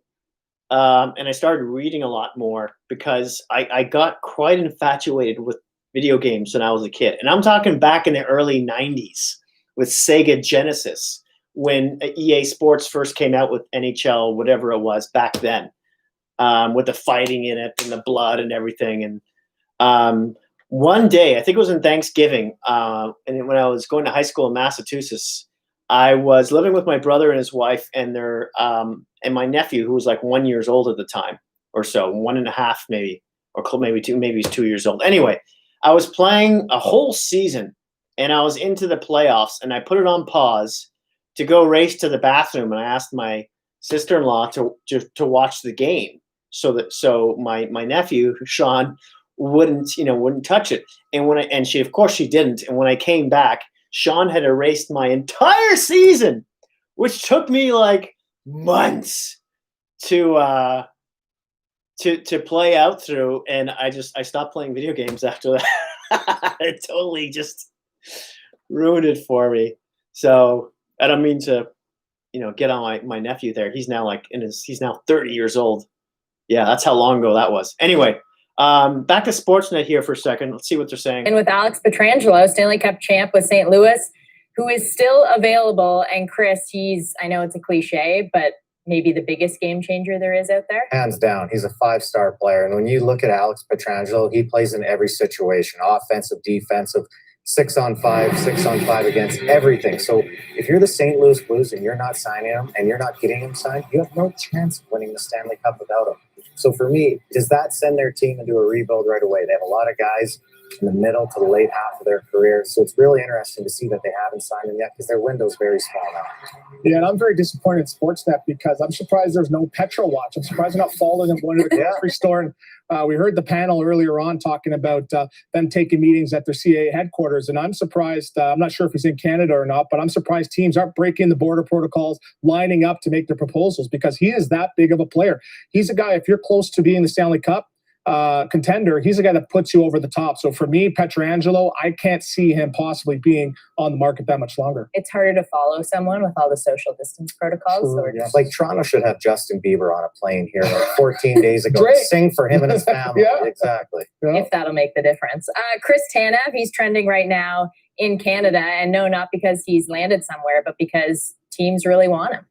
and I started reading a lot more because I got quite infatuated with video games when I was a kid. And I'm talking back in the early 90s with Sega Genesis, when EA Sports first came out with NHL, whatever it was back then, with the fighting in it and the blood and everything. And one day, I think it was in Thanksgiving, and when I was going to high school in Massachusetts, I was living with my brother and his wife and their and my nephew, who was like 1 year old at the time, or so, 1.5 maybe, or maybe 2, maybe he's 2 years old. Anyway, I was playing a whole season and I was into the playoffs, and I put it on pause to go race to the bathroom, and I asked my sister-in-law to watch the game so my nephew Sean wouldn't touch it, and she, of course she didn't, and when I came back, Sean had erased my entire season, which took me like months to play out through, and I stopped playing video games after that. It totally just ruined it for me. So I don't mean to, get on my nephew there. He's now he's now 30 years old. Yeah, that's how long ago that was. Anyway, back to Sportsnet here for a second. Let's see what they're saying. And with Alex Pietrangelo, Stanley Cup champ with St. Louis, who is still available. And Chris, I know it's a cliche, but maybe the biggest game changer there is out there? Hands down. He's a 5-star player. And when you look at Alex Pietrangelo, he plays in every situation, offensive, defensive, 6-on-5, 6-on-5 against everything. So if you're the St. Louis Blues and you're not signing him and you're not getting him signed, you have no chance of winning the Stanley Cup without him. So for me, does that send their team into a rebuild right away? They have a lot of guys in the middle to the late half of their career. So it's really interesting to see that they haven't signed him yet because their window's very small now. Yeah, and I'm very disappointed in Sportsnet because I'm surprised there's no Petro watch. I'm surprised they're not following them going to the grocery store. And we heard the panel earlier on talking about them taking meetings at their CAA headquarters. And I'm surprised, I'm not sure if he's in Canada or not, but I'm surprised teams aren't breaking the border protocols, lining up to make their proposals because he is that big of a player. He's a guy, if you're close to being the Stanley Cup contender, he's a guy that puts you over the top. So for me, Pietrangelo, I can't see him possibly being on the market that much longer. It's harder to follow someone with all the social distance protocols. So Yeah. Like Toronto should have Justin Bieber on a plane here like 14 days ago. Sing for him and his family. Exactly. If that'll make the difference. Chris Tanev, he's trending right now in Canada. And no, not because he's landed somewhere, but because teams really want him.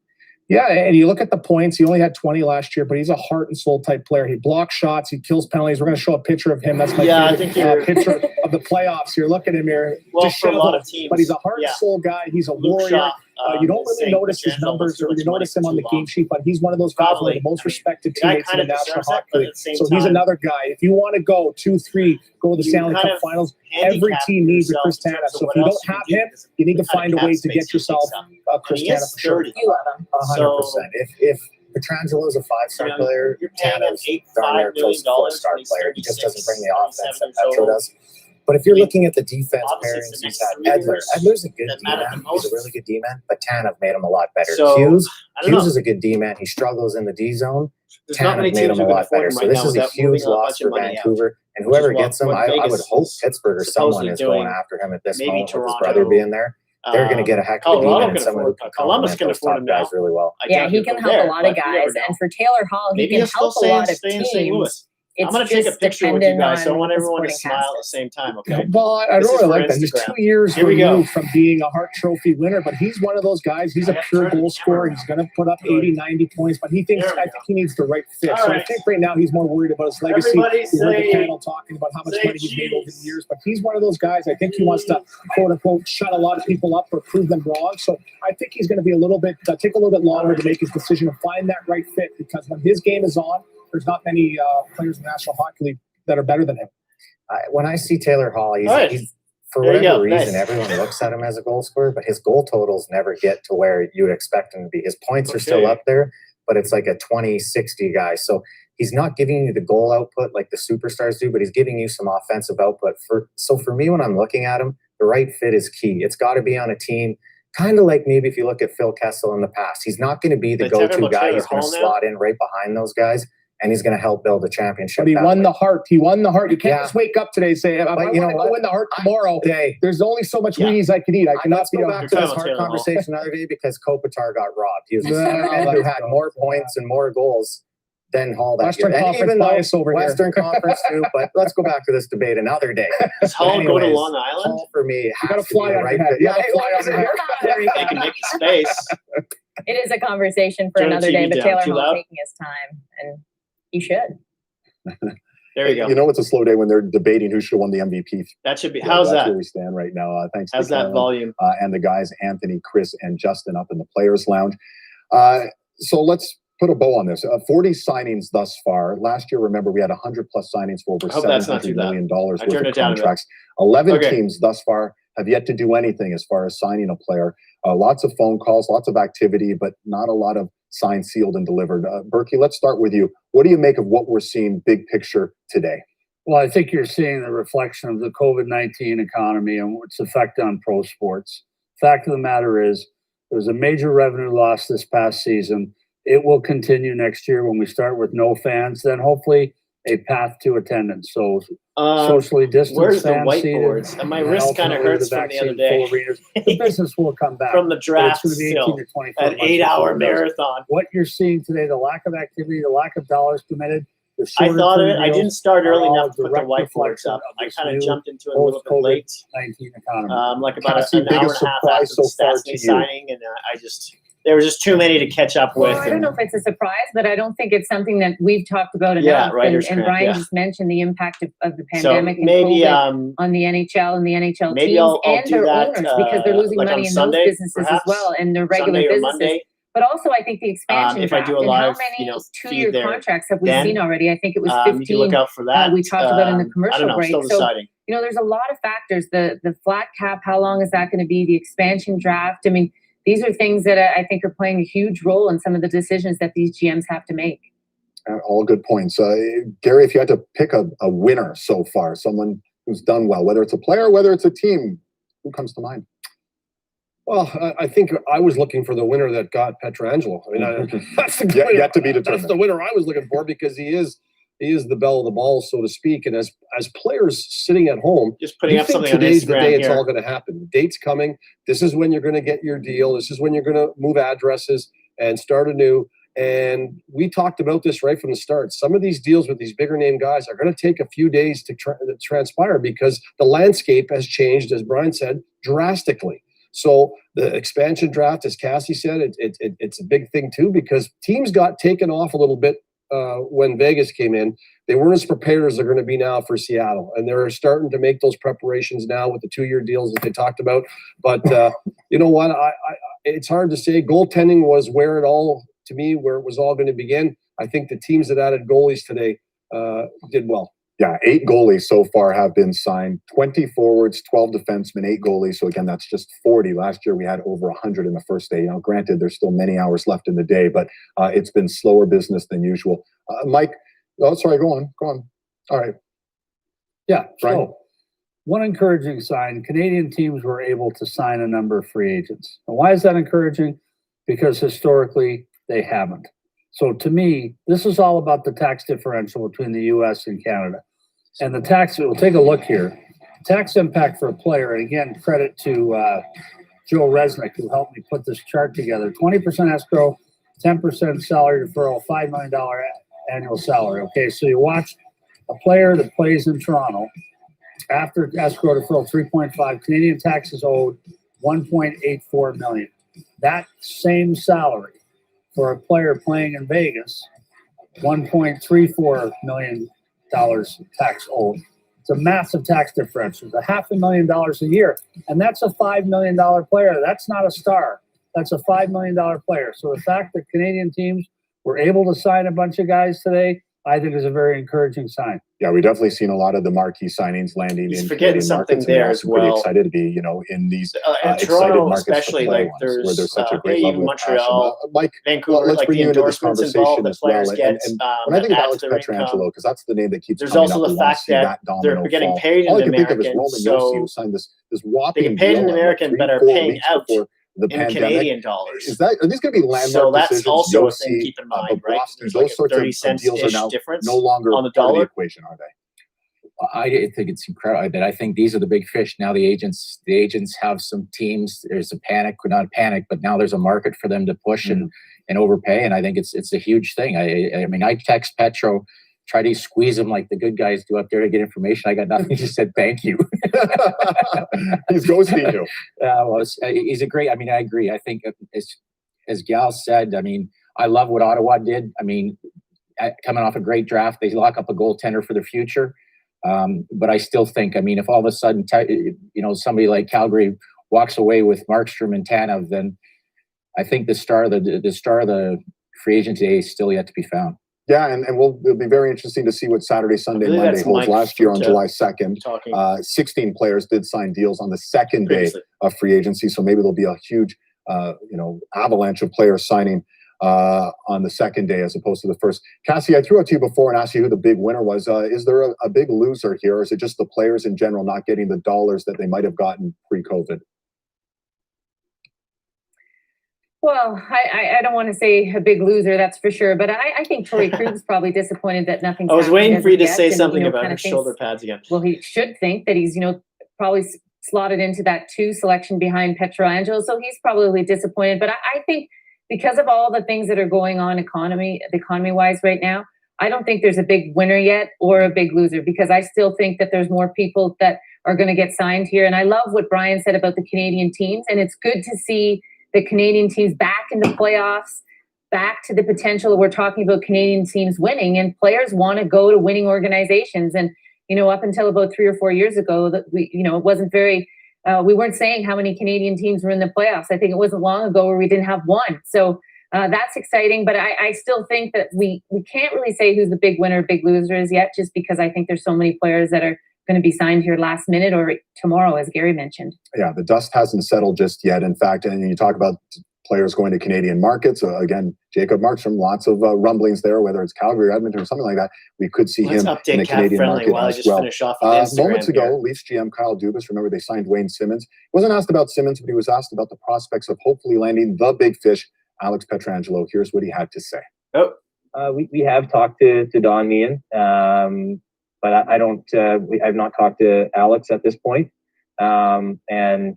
Yeah, and you look at the points, he only had 20 last year, but he's a heart and soul type player. He blocks shots, he kills penalties. We're going to show a picture of him. That's my favorite picture of the playoffs here. Look at him here. Well, for a lot of teams. But he's a heart and soul guy. He's a warrior. You don't really notice his numbers or you notice him on the game sheet, but he's one of those guys one of the most respected teammates in the National Hockey League. So he's another guy. If you want to go 2-3, go to the Stanley Cup Finals, every team needs a Chris Tanev. So if you don't have him, you need to find a way to get yourself a Chris Tanev for sure. You love him. 100%. If Pietrangelo is a 5-star player, Tanev's darn near close to 4-star player. He just doesn't bring the offense that Petro does. But if you're looking at the defense pairings, he's had Edler. Edler's a good D-man. He's a really good D-man, but Tanev made him a lot better. Hughes is a good D-man. He struggles in the D-zone. Tanev made him a lot better. So this is a huge loss for Vancouver. And whoever gets him, I would hope Pittsburgh or someone is going after him at this moment with his brother being there. They're going to get a heck of a D-man and someone who can complement those top guys really well. Yeah, he can help a lot of guys. And for Taylor Hall, he can help a lot of teams. I'm going to take a picture with you guys, so I want everyone to smile at the same time, okay? Well, I really like that. He's 2 years removed from being a Hart Trophy winner, but he's one of those guys. He's a pure goal scorer. He's going to put up 80, 90 points, but I think he needs the right fit. So I think right now he's more worried about his legacy. We heard the panel talking about how much money he's made over the years, but he's one of those guys. I think he wants to, quote unquote, shut a lot of people up or prove them wrong. So I think he's going to be take a little bit longer to make his decision and find that right fit, because when his game is on, there's not many players in the National Hockey League that are better than him. When I see Taylor Hall, he's for whatever reason, everyone looks at him as a goal scorer, but his goal totals never get to where you would expect him to be. His points are still up there, but it's like a 20-60 guy. So he's not giving you the goal output like the superstars do, but he's giving you some offensive output. So for me, when I'm looking at him, the right fit is key. It's got to be on a team, kind of like maybe if you look at Phil Kessel in the past. He's not going to be the go-to guy. He's going to slot in right behind those guys, and he's going to help build a championship. But he won the Hart. He won the Hart. You can't just wake up today and say, I want to go win the Hart tomorrow. There's only so much wheeze I can eat. I cannot go back to this Hart conversation another day because Kopitar got robbed. He was a centerman who had more points and more goals than Hall that Western year. Conference bias over here. Western Conference too, but let's go back to this debate another day. Does Hall go to Long Island? Hall for me you got to fly on right your head. You got to fly on your head. They can make the space. It is a conversation for another day, but Taylor Hall taking his time, and he should. There you go. You know, it's a slow day when they're debating who should have won the MVP. That should be. How's that? That's where we stand right now. Thanks. How's that volume? And the guys, Anthony, Chris, and Justin, up in the Players Lounge. So let's put a bow on this. 40 signings thus far. Last year, remember, we had 100 plus signings for over $700 million worth of contracts. 11 teams thus far have yet to do anything as far as signing a player. Lots of phone calls, lots of activity, but not a lot of signed, sealed, and delivered. Berkey, let's start with you. What do you make of what we're seeing big picture today? Well, I think you're seeing the reflection of the COVID-19 economy and its effect on pro sports. Fact of the matter is, there was a major revenue loss this past season. It will continue next year when we start with no fans, then hopefully a path to attendance. So socially distanced, where's the fan whiteboards? seated, And my and wrist kind of ultimately hurts from the other vaccine day. full arenas. The business will come back From the but draft it's going to be 18 still, to 24 an months 8-hour before it does. marathon. What you're seeing today, the lack of activity, the lack of dollars committed, the I shorter thought of term it. I didn't deals start are early all enough to put the direct whiteboards reflection up. of I this kind of new jumped into it a little bit late. COVID-19 economy. Like about Cassie, an hour and biggest a half after surprise the so far Stastny to you? signing, and there were just too many to catch up with. Well, I don't know if it's a surprise, but I don't think it's something that we've talked about Yeah, enough. writer's And cramp, Brian yeah. just mentioned the impact of the So pandemic and maybe COVID on the NHL and the NHL maybe teams I'll and do their that, owners because they're losing like on money in Sunday, those businesses perhaps? as well and their regular Sunday or businesses. Monday. But also, I think the expansion If I draft do a and how live, many feed two-year there, contracts have we then, seen already? I think it was 15. you can look out for that. We talked about in the I commercial don't know, break. still So, deciding. there's a lot of factors. The flat cap, how long is that going to be? The expansion draft. I mean, these are things that I think are playing a huge role in some of the decisions that these GMs have to make. All good points. Gary, if you had to pick a winner so far, someone who's done well, whether it's a player, whether it's a team, who comes to mind? Well, I think I was looking for the winner that got Pietrangelo. I mean, that's the yet to be determined. That's the winner I was looking for because he is the belle of the ball, so to speak. And as players sitting at home, just putting you up think something on today's the Instagram day it's here. all going to happen. The date's coming. This is when you're going to get your deal. This is when you're going to move addresses and start anew. And we talked about this right from the start. Some of these deals with these bigger name guys are going to take a few days to transpire because the landscape has changed, as Brian said, drastically. So the expansion draft, as Cassie said, it's a big thing too because teams got taken off a little bit when Vegas came in. They weren't as prepared as they're going to be now for Seattle, and they're starting to make those preparations now with the 2-year deals that they talked about. But you know what? It's hard to say. Goaltending was where it was all going to begin. I think the teams that added goalies today did well. Yeah, 8 goalies so far have been signed, 20 forwards, 12 defensemen, 8 goalies. So again, that's just 40. Last year we had over 100 in the first day. Granted, there's still many hours left in the day, but it's been slower business than usual. Mike, sorry, go on. All right. Yeah, Brian? so one encouraging sign, Canadian teams were able to sign a number of free agents. And why is that encouraging? Because historically they haven't. So to me, this is all about the tax differential between the U.S. and Canada. And the tax, we'll take a look here. Tax impact for a player, and again, credit to Joe Resnick, who helped me put this chart together. 20% escrow, 10% salary deferral, $5 million annual salary. Okay, so you watch a player that plays in Toronto, after escrow deferral, 3.5, Canadian taxes owed, 1.84 million. That same salary for a player playing in Vegas, $1.34 million tax owed. It's a massive tax differential. It's $500,000 a year. And that's a $5 million player. That's not a star. That's a $5 million player. So the fact that Canadian teams were able to sign a bunch of guys today, I think is a very encouraging sign. Yeah, we've definitely seen a lot of the marquee signings landing in forgetting Canadian something markets. there I'm as pretty well. excited to be, in these excited Toronto, markets, especially, for like where there's there's such a great even level of passion. Montreal, Mike, Vancouver, let's like bring the you into this endorsements involved conversation that as well. players get. And when I think of Alex Pietrangelo, because that's the name that keeps there's coming also up, the we want to fact see that they're domino getting fall. paid in All I can think of is American, Roman so Josi, who signed this whopping they get paid deal in at, American, 3, but are 4 paying weeks out before the in pandemic. Canadian dollars. Are these going to be landmark So that's decisions? also a Josi, thing to keep in mind, right? Bobrovsky, There's those like a sorts 30 of cents deals are ish now difference no longer on the part of the dollar. equation, are they? I think it's incredible. But I think these are the big fish. Now the agents have some teams. There's a panic, not a panic, but now there's a market for them to push and overpay. And I think it's a huge thing. I mean, I text Petro, try to squeeze him like the good guys do up there to get information. I got nothing. He just said, thank you. He's ghosting you. Well, he's a great, I mean, I agree. I think as Gal said, I mean, I love what Ottawa did. I mean, coming off a great draft, they lock up a goaltender for the future. But I still think, I mean, if all of a sudden, somebody like Calgary walks away with Markstrom and Tanev, then I think the star of the free agent today is still yet to be found. Yeah, and it'll be very interesting to see what Saturday, Sunday, Monday holds. Last year on July 2nd, 16 players did sign deals on the second day of free agency. So maybe there'll be a huge, avalanche of players signing on the second day as opposed to the first. Cassie, I threw it to you before and asked you who the big winner was. Is there a big loser here, or is it just the players in general not getting the dollars that they might have gotten pre-COVID? Well, I don't want to say a big loser, that's for sure, but I think Torrey Krug's probably disappointed that nothing's I was happening waiting as for you of to yet, say and, something about kind her of thinks- shoulder pads again. Well, he should think that he's, probably slotted into that 2 selection behind Pietrangelo, so he's probably disappointed. But I think because of all the things that are going on economy-wise right now, I don't think there's a big winner yet or a big loser, because I still think that there's more people that are going to get signed here. And I love what Brian said about the Canadian teams, and it's good to see the Canadian teams back in the playoffs, back to the potential. We're talking about Canadian teams winning, and players want to go to winning organizations. And, up until about 3 or 4 years ago, that it wasn't very, we weren't saying how many Canadian teams were in the playoffs. I think it wasn't long ago where we didn't have one. So that's exciting, but I still think that we can't really say who's the big winner, big loser is yet, just because I think there's so many players that are going to be signed here last minute or tomorrow, as Gary mentioned. Yeah, the dust hasn't settled just yet. In fact, and you talk about players going to Canadian markets. Again, Jacob Markstrom, lots of rumblings there, whether it's Calgary or Edmonton or something like that. We could see him in the Canadian market while as I just well. finish off with Instagram Moments ago, here. Leafs GM Kyle Dubas, remember they signed Wayne Simmons. He wasn't asked about Simmons, but he was asked about the prospects of hopefully landing the big fish, Alex Pietrangelo. Here's what he had to say. We have talked to Don Meehan, but I've not talked to Alex at this point. And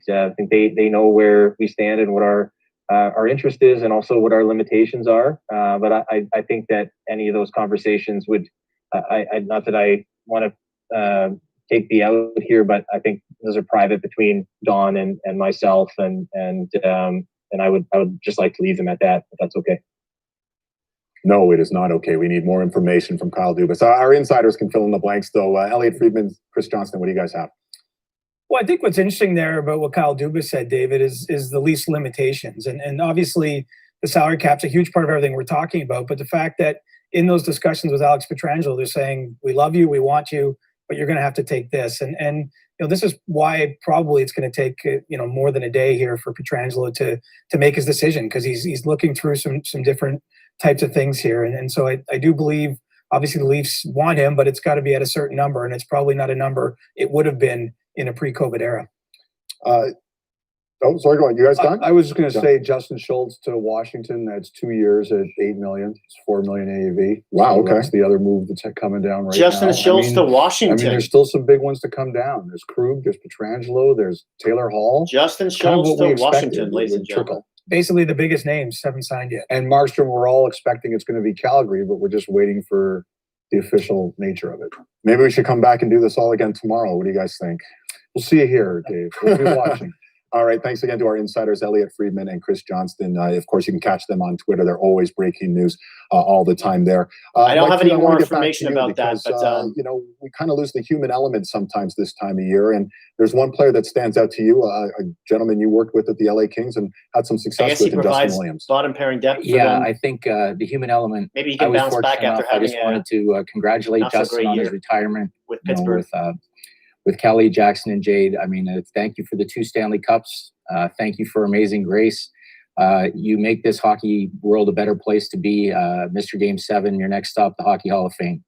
I think they know where we stand and what our interest is, and also what our limitations are. But I think that any of those conversations would, not that I want to take the out here, but I think those are private between Don and myself, and I would just like to leave them at that, if that's okay. No, it is not okay. We need more information from Kyle Dubas. Our insiders can fill in the blanks, though. Elliot Friedman, Chris Johnston, what do you guys have? Well, I think what's interesting there about what Kyle Dubas said, David, is the Leafs limitations. And obviously the salary cap's a huge part of everything we're talking about. But the fact that in those discussions with Alex Pietrangelo, they're saying, we love you, we want you, but you're going to have to take this. And this is why probably it's going to take, more than a day here for Pietrangelo to make his decision, because he's looking through some different types of things here. And so I do believe, obviously the Leafs want him, but it's got to be at a certain number, and it's probably not a number it would have been in a pre-COVID era. Sorry, go on. You guys done? I was just going to say Justin Schultz to Washington. That's 2 years at $8 million. It's $4 million AAV. Wow. So okay. That's the other move that's coming down right Justin now. Schultz to Washington. I mean, there's still some big ones to come down. There's Krug, there's Pietrangelo, there's Taylor Hall. Justin Schultz to Washington, ladies and gentlemen. Basically, the biggest names haven't signed yet. And Markstrom, we're all expecting it's going to be Calgary, but we're just waiting for the official nature of it. Maybe we should come back and do this all again tomorrow. What do you guys think? We'll see you here, Dave. We'll be watching. All right. Thanks again to our insiders, Elliot Friedman and Chris Johnston. Of course, you can catch them on Twitter. They're always breaking news all the time there. I don't have any more information about that, but we kind of lose the human element sometimes this time of year. And there's one player that stands out to you, a gentleman you worked with at the LA Kings and had some success with, in Justin Williams. Bottom pairing depth. Yeah, I think the human element. Maybe he can bounce back after having. I just wanted to congratulate Justin on his retirement with Pittsburgh. With Kelly, Jackson, and Jade. I mean, thank you for the 2 Stanley Cups. Thank you for amazing grace. You make this hockey world a better place to be. Mr. Game 7, your next stop, the Hockey Hall of Fame.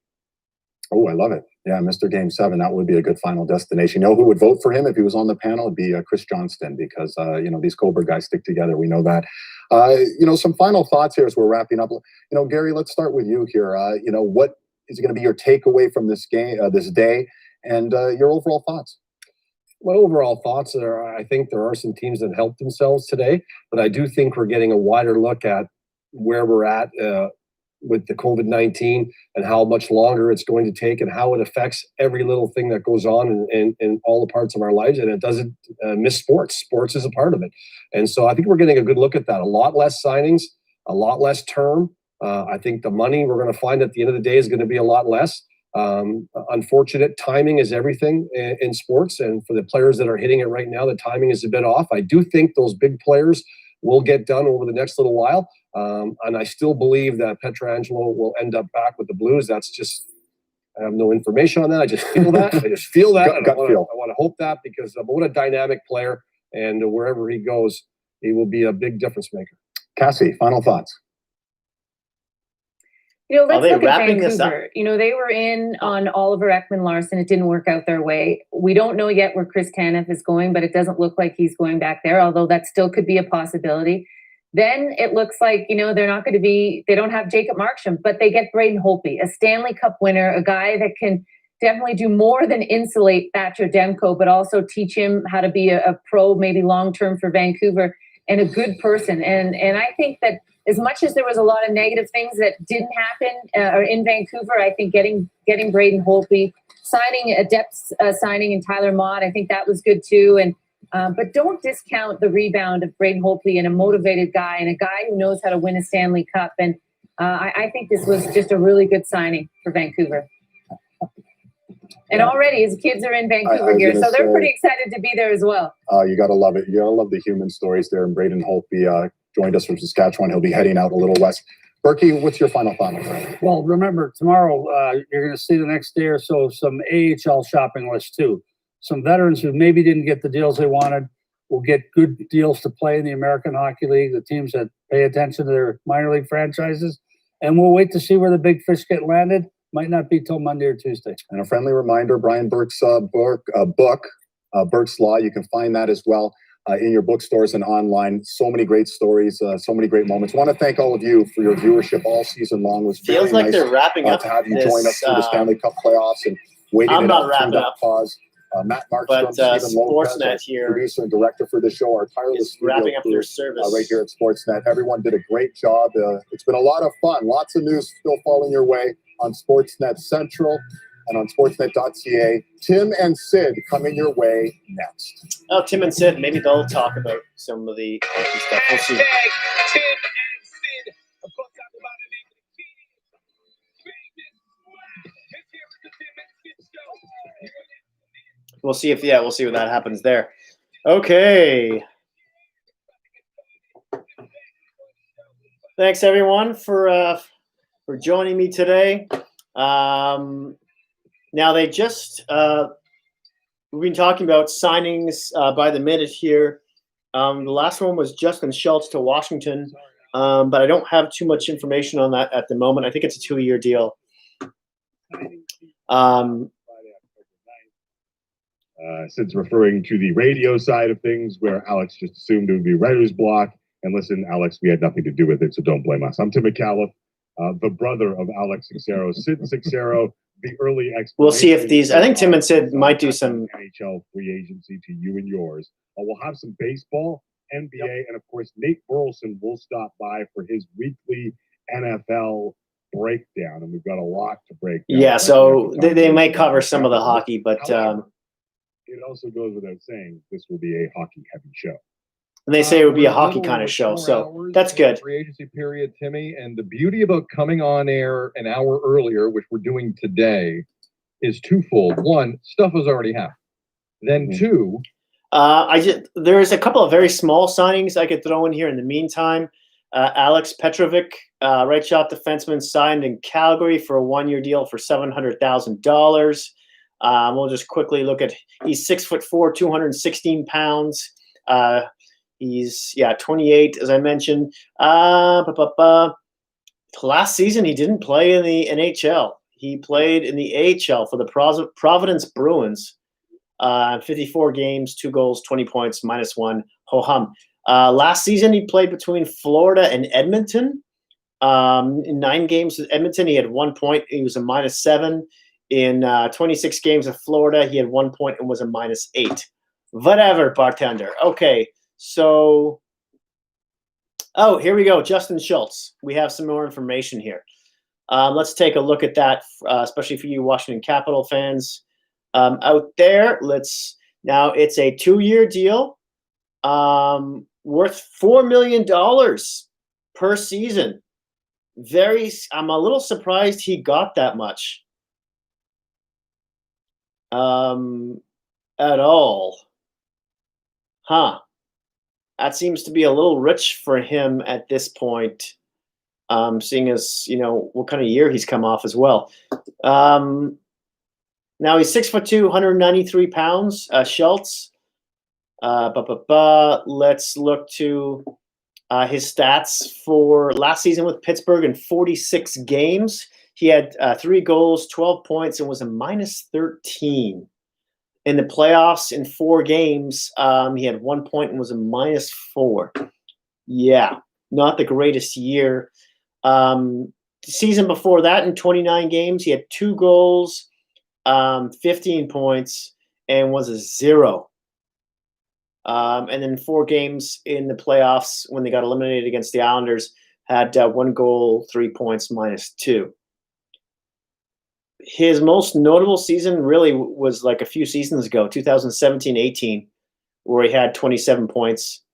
Oh, I love it. Yeah, Mr. Game 7, that would be a good final destination. You know who would vote for him if he was on the panel? It'd be Chris Johnston, because, these Cobra guys stick together. We know that. Some final thoughts here as we're wrapping up. Gary, let's start with you here. What is going to be your takeaway from this game, this day, and your overall thoughts? My overall thoughts are, I think there are some teams that helped themselves today, but I do think we're getting a wider look at where we're at with the COVID-19 and how much longer it's going to take and how it affects every little thing that goes on in all the parts of our lives. And it doesn't miss sports. Sports is a part of it. And so I think we're getting a good look at that. A lot less signings, a lot less term. I think the money we're going to find at the end of the day is going to be a lot less. Unfortunate timing is everything in sports, and for the players that are hitting it right now, the timing is a bit off. I do think those big players will get done over the next little while, And I still believe that Pietrangelo will end up back with the Blues. That's just, I have no information on that. I just feel that. I just feel that. Gut feel. I want to hope that because what a dynamic player. And wherever he goes, he will be a big difference maker. Cassie, final thoughts. Let's look at Vancouver. They were in on Oliver Ekman-Larsson. It didn't work out their way. We don't know yet where Chris Tanev is going, but it doesn't look like he's going back there, although that still could be a possibility. Then it looks like, they're not going to be, they don't have Jacob Markstrom, but they get Braden Holtby, a Stanley Cup winner, a guy that can definitely do more than insulate Thatcher Demko, but also teach him how to be a pro, maybe long-term for Vancouver, and a good person. And I think that as much as there was a lot of negative things that didn't happen or in Vancouver, I think getting Braden Holtby, signing a depth signing in Tyler Mott, I think that was good too. And but don't discount the rebound of Braden Holtby and a motivated guy and a guy who knows how to win a Stanley Cup. And I think this was just a really good signing for Vancouver. And already his kids are in Vancouver here, so they're pretty excited to be there as well. You got to love it. You got to love the human stories there. And Braden Holtby joined us from Saskatchewan. He'll be heading out a little west. Berkey, what's your final thought? Well, remember, tomorrow you're going to see the next day or so some AHL shopping lists too. Some veterans who maybe didn't get the deals they wanted will get good deals to play in the American Hockey League, the teams that pay attention to their minor league franchises. And we'll wait to see where the big fish get landed. Might not be till Monday or Tuesday. And a friendly reminder, Brian Burke's book, Burke's Law, you can find that as well in your bookstores and online. So many great stories, so many great moments. I want to thank all of you for your viewership all season long. It was Feels very like nice they're wrapping up to have you this, join us through the Stanley Cup playoffs and waiting I'm it not out wrapping through that up. pause. Matt Markstrom, Stephen Lopez, Sportsnet our here producer and director for the show, our tireless wrapping up crew, their service right here at Sportsnet. Everyone did a great job. It's been a lot of fun. Lots of news still falling your way on Sportsnet Central and on Sportsnet.ca. Tim and Sid coming your way next. Oh, Tim and Sid, maybe they'll talk about some of the stuff. We'll see. We'll see we'll see what that happens there. Okay. Thanks everyone for joining me today. Now they just we've been talking about signings by the minute here. The last one was Justin Schultz to Washington, but I don't have too much information on that at the moment. I think it's a 2-year deal. Sid's referring to the radio side of things where Alex just assumed it would be writer's block. And listen, Alex, we had nothing to do with it, so don't blame us. I'm Tim McAuliffe, the brother of Alex Sixero. Sid Sixero, the early explanation. We'll see if these. I think Tim and Sid might do some NHL free agency to you and yours. We'll have some baseball, NBA, and of course Nate Burleson will stop by for his weekly NFL breakdown, and we've got a lot to break down. Yeah, so they may cover some of the hockey, but it also goes without saying this will be a hockey-heavy show. And they say it would be a hockey kind of show, so that's good. Free agency period, Timmy, and the beauty about coming on air an hour earlier, which we're doing today, is twofold. One, stuff has already happened. Then two, there's a couple of very small signings I could throw in here in the meantime. Alex Petrovic, right shot defenseman, signed in Calgary for a 1-year deal for $700,000. We'll just quickly look at. He's 6'4", 216 pounds. He's 28, as I mentioned. Last season he didn't play in the NHL. He played in the AHL for the Providence Bruins. 54 games, 2 goals, 20 points, -1. Ho hum. Last season he played between Florida and Edmonton. In 9 games with Edmonton, he had 1 point. He was a -7. In 26 games of Florida, he had 1 point and was a -8. Whatever, bartender. Okay, so here we go. Justin Schultz. We have some more information here. Let's take a look at that, especially for you Washington Capital fans out there. Now it's a 2-year deal, worth $4 million per season. I'm a little surprised he got that much. At all. That seems to be a little rich for him at this point. seeing as what kind of year he's come off as well. Now he's 6'2", 193 pounds. Schultz. Let's look to his stats for last season with Pittsburgh in 46 games. He had 3 goals, 12 points, and was a -13. In the playoffs in 4 games, he had 1 point and was a -4. Yeah, not the greatest year. The season before that, in 29 games, he had 2 goals, 15 points, and was a 0. And then 4 games in the playoffs when they got eliminated against the Islanders, had 1 goal, 3 points, -2. His most notable season really was like a few seasons ago, 2017-18, where he had 27 points.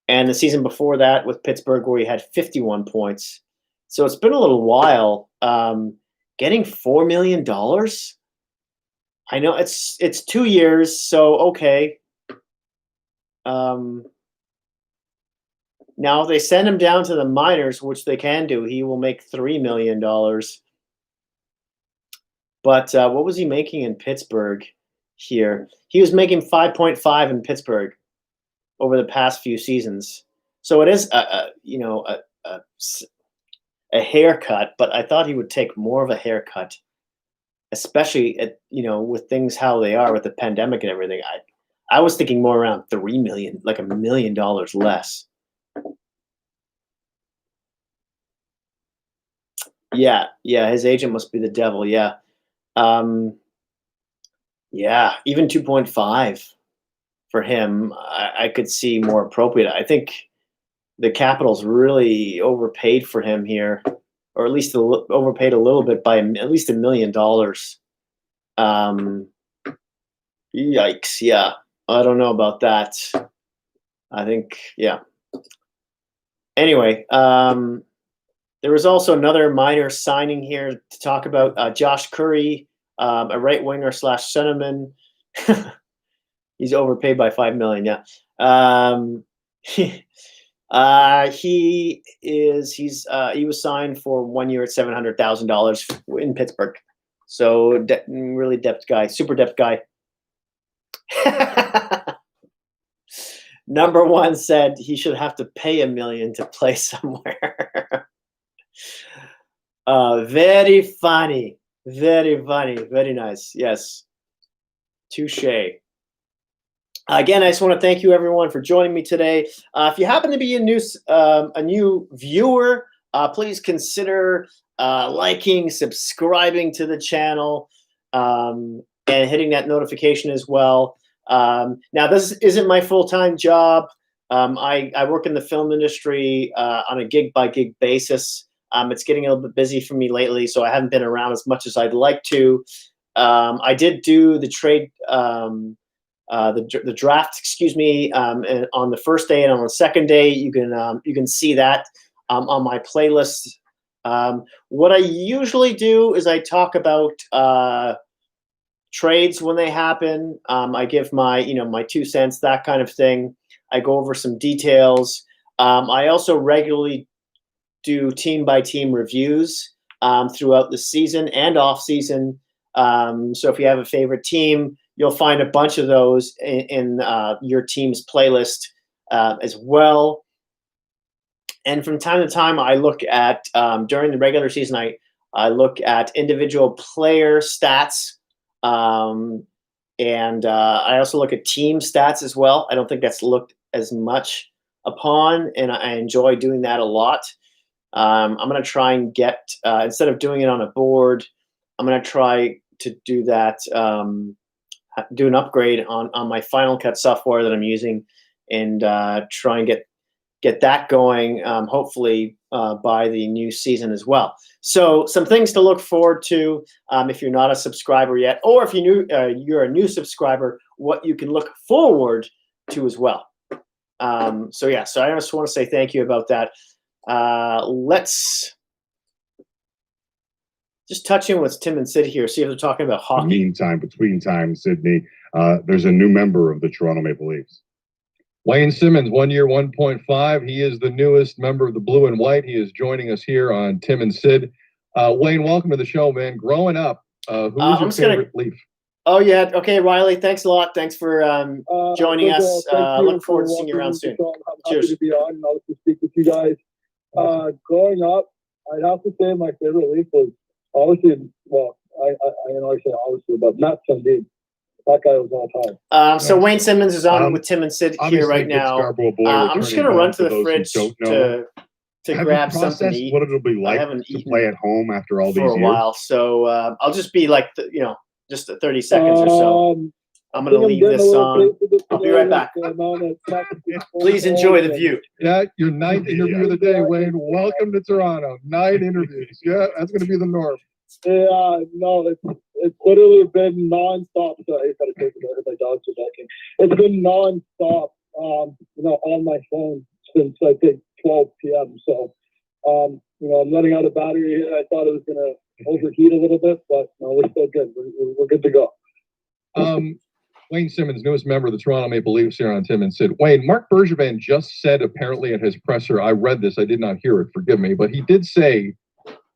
And the season before that with Pittsburgh, where he had 51 points. So it's been a little while. Getting $4 million. I know it's 2 years, so okay. Now, if they send him down to the minors, which they can do, he will make $3 million. But what was he making in Pittsburgh here? He was making 5.5 in Pittsburgh over the past few seasons. So it is a haircut, but I thought he would take more of a haircut, especially with things how they are with the pandemic and everything. I was thinking more around 3 million, like $1 million less. Yeah, his agent must be the devil. Yeah. Yeah, even 2.5 for him, I could see more appropriate. I think the Capitals really overpaid for him here, or at least overpaid a little bit by at least $1 million. Yikes! Yeah, I don't know about that. I think, yeah. Anyway, there was also another minor signing here to talk about. Josh Curry, a right winger / centerman. He's overpaid by $5 million. Yeah. He was signed for 1 year at $700,000 in Pittsburgh. So really depth guy, super depth guy. Number 1 said he should have to pay $1 million to play somewhere. Very funny. Very funny. Very nice. Yes. Touche. Again, I just want to thank you, everyone, for joining me today. If you happen to be a new viewer, please consider liking, subscribing to the channel, and hitting that notification as well. Now, this isn't my full-time job. I work in the film industry on a gig-by-gig basis. It's getting a little bit busy for me lately, so I haven't been around as much as I'd like to. I did do the trade, the draft, excuse me, on the first day and on the second day. You can see that on my playlist. What I usually do is I talk about trades when they happen. I give my my 2 cents, that kind of thing. I go over some details. I also regularly do team-by-team reviews throughout the season and off-season. So if you have a favorite team, you'll find a bunch of those in your team's playlist as well. And from time to time, I look at, during the regular season, I look at individual player stats. And I also look at team stats as well. I don't think that's looked as much upon, and I enjoy doing that a lot. I'm going to try and get, instead of doing it on a board, I'm going to try to do that, do an upgrade on my Final Cut software that I'm using, and try and get that going, hopefully by the new season as well. So some things to look forward to if you're not a subscriber yet, or if you're a new subscriber, what you can look forward to as well. So I just want to say thank you about that. Let's just touch in with Tim and Sid here, see if they're talking about hockey. Meantime, between time, Sydney, there's a new member of the Toronto Maple Leafs. Wayne Simmons, 1 year, 1.5. He is the newest member of the Blue and White. He is joining us here on Tim and Sid. Wayne, welcome to the show, man. Growing up, who was your favorite Leaf? Oh, yeah. Okay, Riley, thanks a lot. Thanks for joining us. Look forward to seeing you around soon. Cheers. Happy to be on and also speak with you guys. Growing up, I'd have to say my favorite Leaf was obviously, well, I know I say obviously, but Matt Sundin. That guy was all time. So Wayne Simmons is on with Tim and Sid here right now. I'm just going to run to the fridge to grab something to eat. What it'll be like to play at home after all these years? For a while. So I'll just be like, just 30 seconds or so. I'm going to leave this on. I'll be right back. Please enjoy the view. Yeah, your 9th interview of the day, Wayne. Welcome to Toronto. 9 interviews. Yeah, that's going to be the norm. Yeah, no, it's literally been nonstop. So I gotta take it out. My dogs are barking. It's been nonstop. On my phone since I think 12 p.m. So, I'm running out of battery here. I thought it was gonna overheat a little bit, but no, we're still good. We're good to go. Wayne Simmons, newest member of the Toronto Maple Leafs here on Tim and Sid. Wayne, Marc Bergevin just said apparently at his presser, I read this, I did not hear it, forgive me, but he did say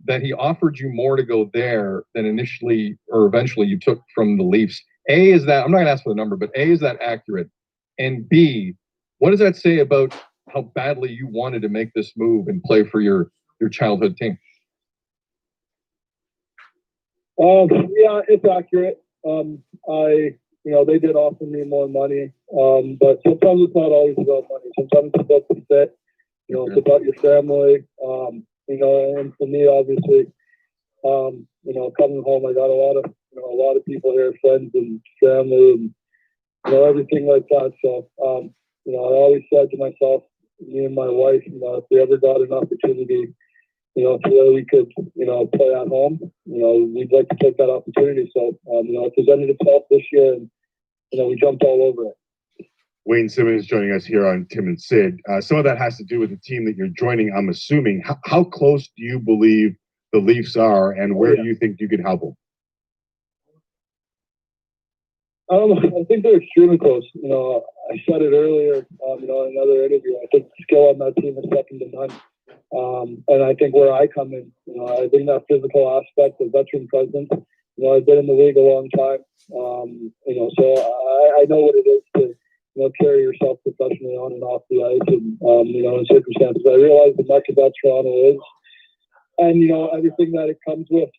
that he offered you more to go there than initially or eventually you took from the Leafs. A, is that, I'm not going to ask for the number, but A, is that accurate? And B, what does that say about how badly you wanted to make this move and play for your childhood team? Yeah, it's accurate. They did offer me more money, but sometimes it's not always about money. Sometimes it's about the fit. It's about your family. And for me, obviously, coming home, I got a lot of people here, friends and family, and everything like that. So, I always said to myself, me and my wife, if we ever got an opportunity, to where we could, play at home, we'd like to take that opportunity. So, it presented itself this year, and we jumped all over it. Wayne Simmons joining us here on Tim and Sid. Some of that has to do with the team that you're joining, I'm assuming. How close do you believe the Leafs are, and where do you think you could help them? I think they're extremely close. I said it earlier, in another interview. I think the skill on that team is second to none. And I think where I come in, I bring that physical aspect, the veteran presence. I've been in the league a long time. So I know what it is to carry yourself professionally on and off the ice, and in circumstances. I realize the market that Toronto is, and everything that it comes with.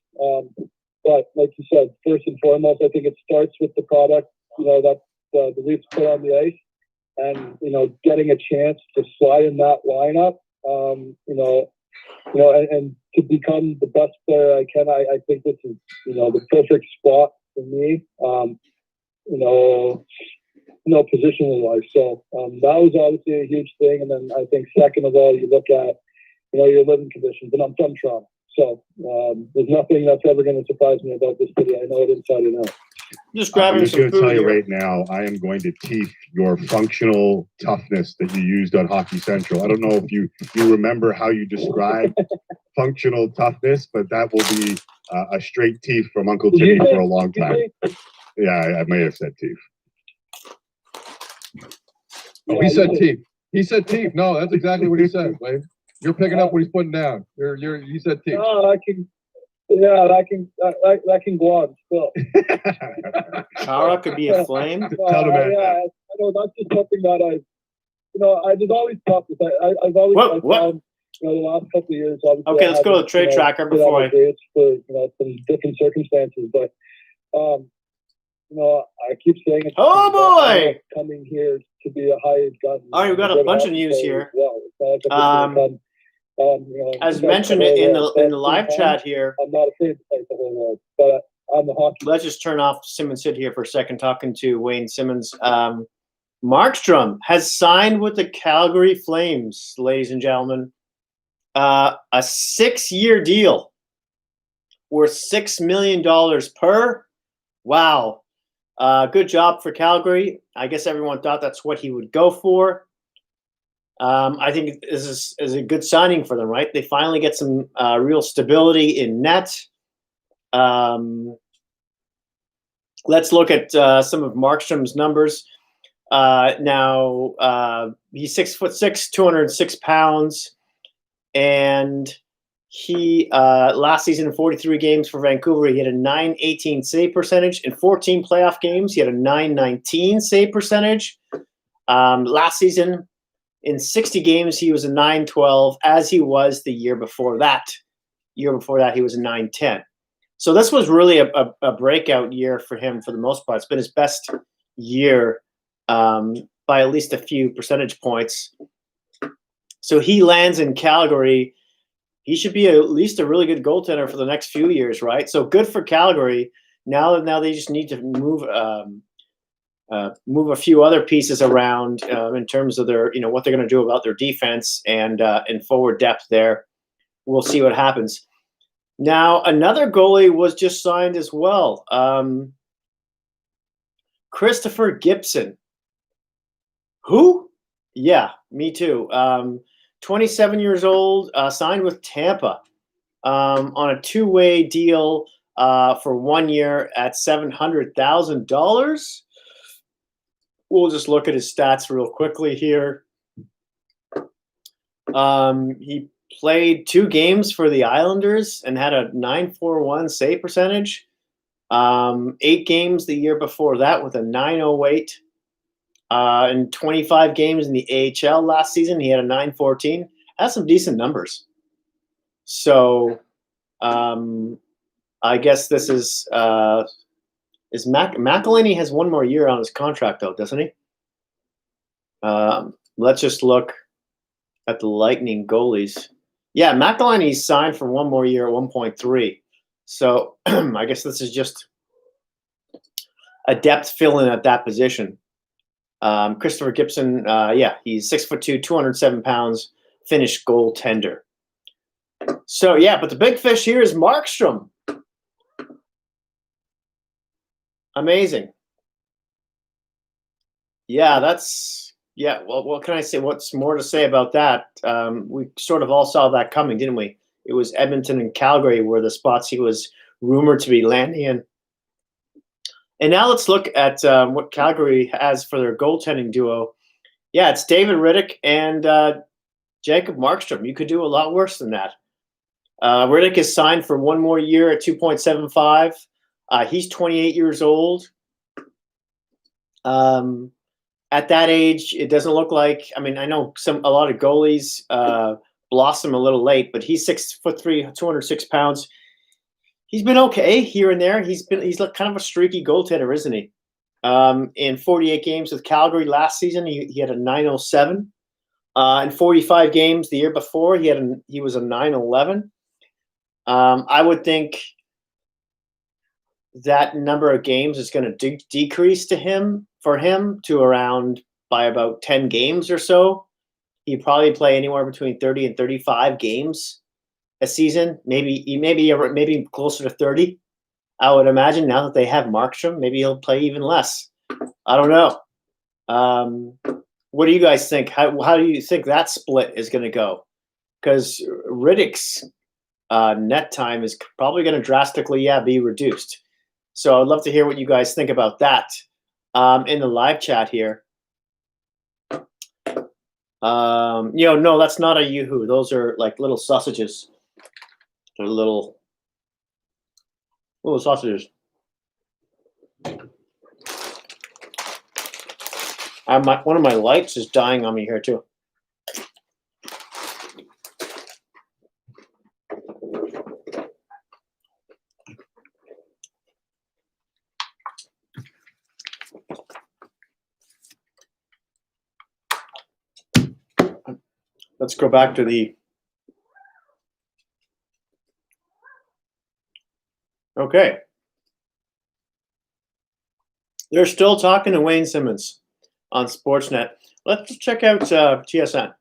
But like you said, first and foremost, I think it starts with the product, that the Leafs put on the ice, and getting a chance to slide in that lineup, and to become the best player I can. I think this is the perfect spot for me. Positionally wise. So that was obviously a huge thing. And then I think second of all, you look at, your living conditions. And I'm from Toronto. So there's nothing that's ever going to surprise me about this city. I know it inside and out. I'm just going to tell you right now, I am going to teeth your functional toughness that you used on Hockey Central. I don't know if you remember how you described functional toughness, but that will be a straight teeth from Uncle Timmy for a long time. Yeah, I may have said teeth. Oh, he said teeth. He said teeth. No, that's exactly what he said, Wade. You're picking up what he's putting down. He said teeth. Oh, that can go on still. Chara could be a flame. I know that's just something that I just always talk with. I've always found, the last couple of years. Okay, let's go to the trade tracker before I. For some different circumstances, but I keep saying it. Oh boy! Coming here to be a hired gun. All right, we've got a bunch of news here. As mentioned in the live chat here, I'm not afraid to fight the whole world, but I'm the hockey. Let's just turn off Sim and Sid here for a second, talking to Wayne Simmons. Markstrom has signed with the Calgary Flames, ladies and gentlemen. A 6-year deal worth $6 million per. Wow. Good job for Calgary. I guess everyone thought that's what he would go for. I think this is a good signing for them, right? They finally get some real stability in net. Let's look at some of Markstrom's numbers. Now he's 6'6", 206 pounds, and he last season in 43 games for Vancouver, he had a .918 save percentage. In 14 playoff games, he had a .919 save percentage. Last season, in 60 games, he was a .912, as he was the year before that. Year before that, he was a .910. So this was really a breakout year for him for the most part. It's been his best year by at least a few percentage points. So he lands in Calgary. He should be at least a really good goaltender for the next few years, right? So good for Calgary. Now they just need to move a few other pieces around in terms of their, what they're going to do about their defense and forward depth there. We'll see what happens. Now, another goalie was just signed as well. Christopher Gibson. Who? Yeah, me too. 27 years old, signed with Tampa on a two-way deal for 1 year at $700,000. We'll just look at his stats real quickly here. He played 2 games for the Islanders and had a .941 save percentage. 8 games the year before that with a .908. In 25 games in the AHL last season, he had a .914. That's some decent numbers. So I guess this is McElhinney has 1 more year on his contract, though, doesn't he? Let's just look at the Lightning goalies. Yeah, McElhinney's signed for 1 more year at 1.3. So I guess this is just a depth fill-in at that position. Christopher Gibson, he's 6'2", 207 pounds, Finnish goaltender. So yeah, but the big fish here is Markstrom. Amazing. Yeah, well, what can I say? What's more to say about that? We sort of all saw that coming, didn't we? It was Edmonton and Calgary were the spots he was rumored to be landing in. And now let's look at what Calgary has for their goaltending duo. Yeah, it's David Rittich and Jacob Markstrom. You could do a lot worse than that. Rittich is signed for 1 more year at 2.75. He's 28 years old. At that age, it doesn't look like. I mean, I know a lot of goalies blossom a little late, but he's 6'3", 206 pounds. He's been okay here and there. He's like kind of a streaky goaltender, isn't he? In 48 games with Calgary last season, he had a .907. In 45 games the year before, he was a .911. I would think that number of games is going to decrease for him to around by about 10 games or so. He'd probably play anywhere between 30 and 35 games a season, maybe closer to 30. I would imagine now that they have Markstrom, maybe he'll play even less. I don't know. What do you guys think? How do you think that split is going to go? Because Rittich's net time is probably going to drastically, be reduced. So I'd love to hear what you guys think about that in the live chat here. No, that's not a yoo-hoo. Those are like little sausages. They're little sausages. One of my lights is dying on me here too. Let's go back to the. Okay. They're still talking to Wayne Simmons on Sportsnet. Let's check out TSN.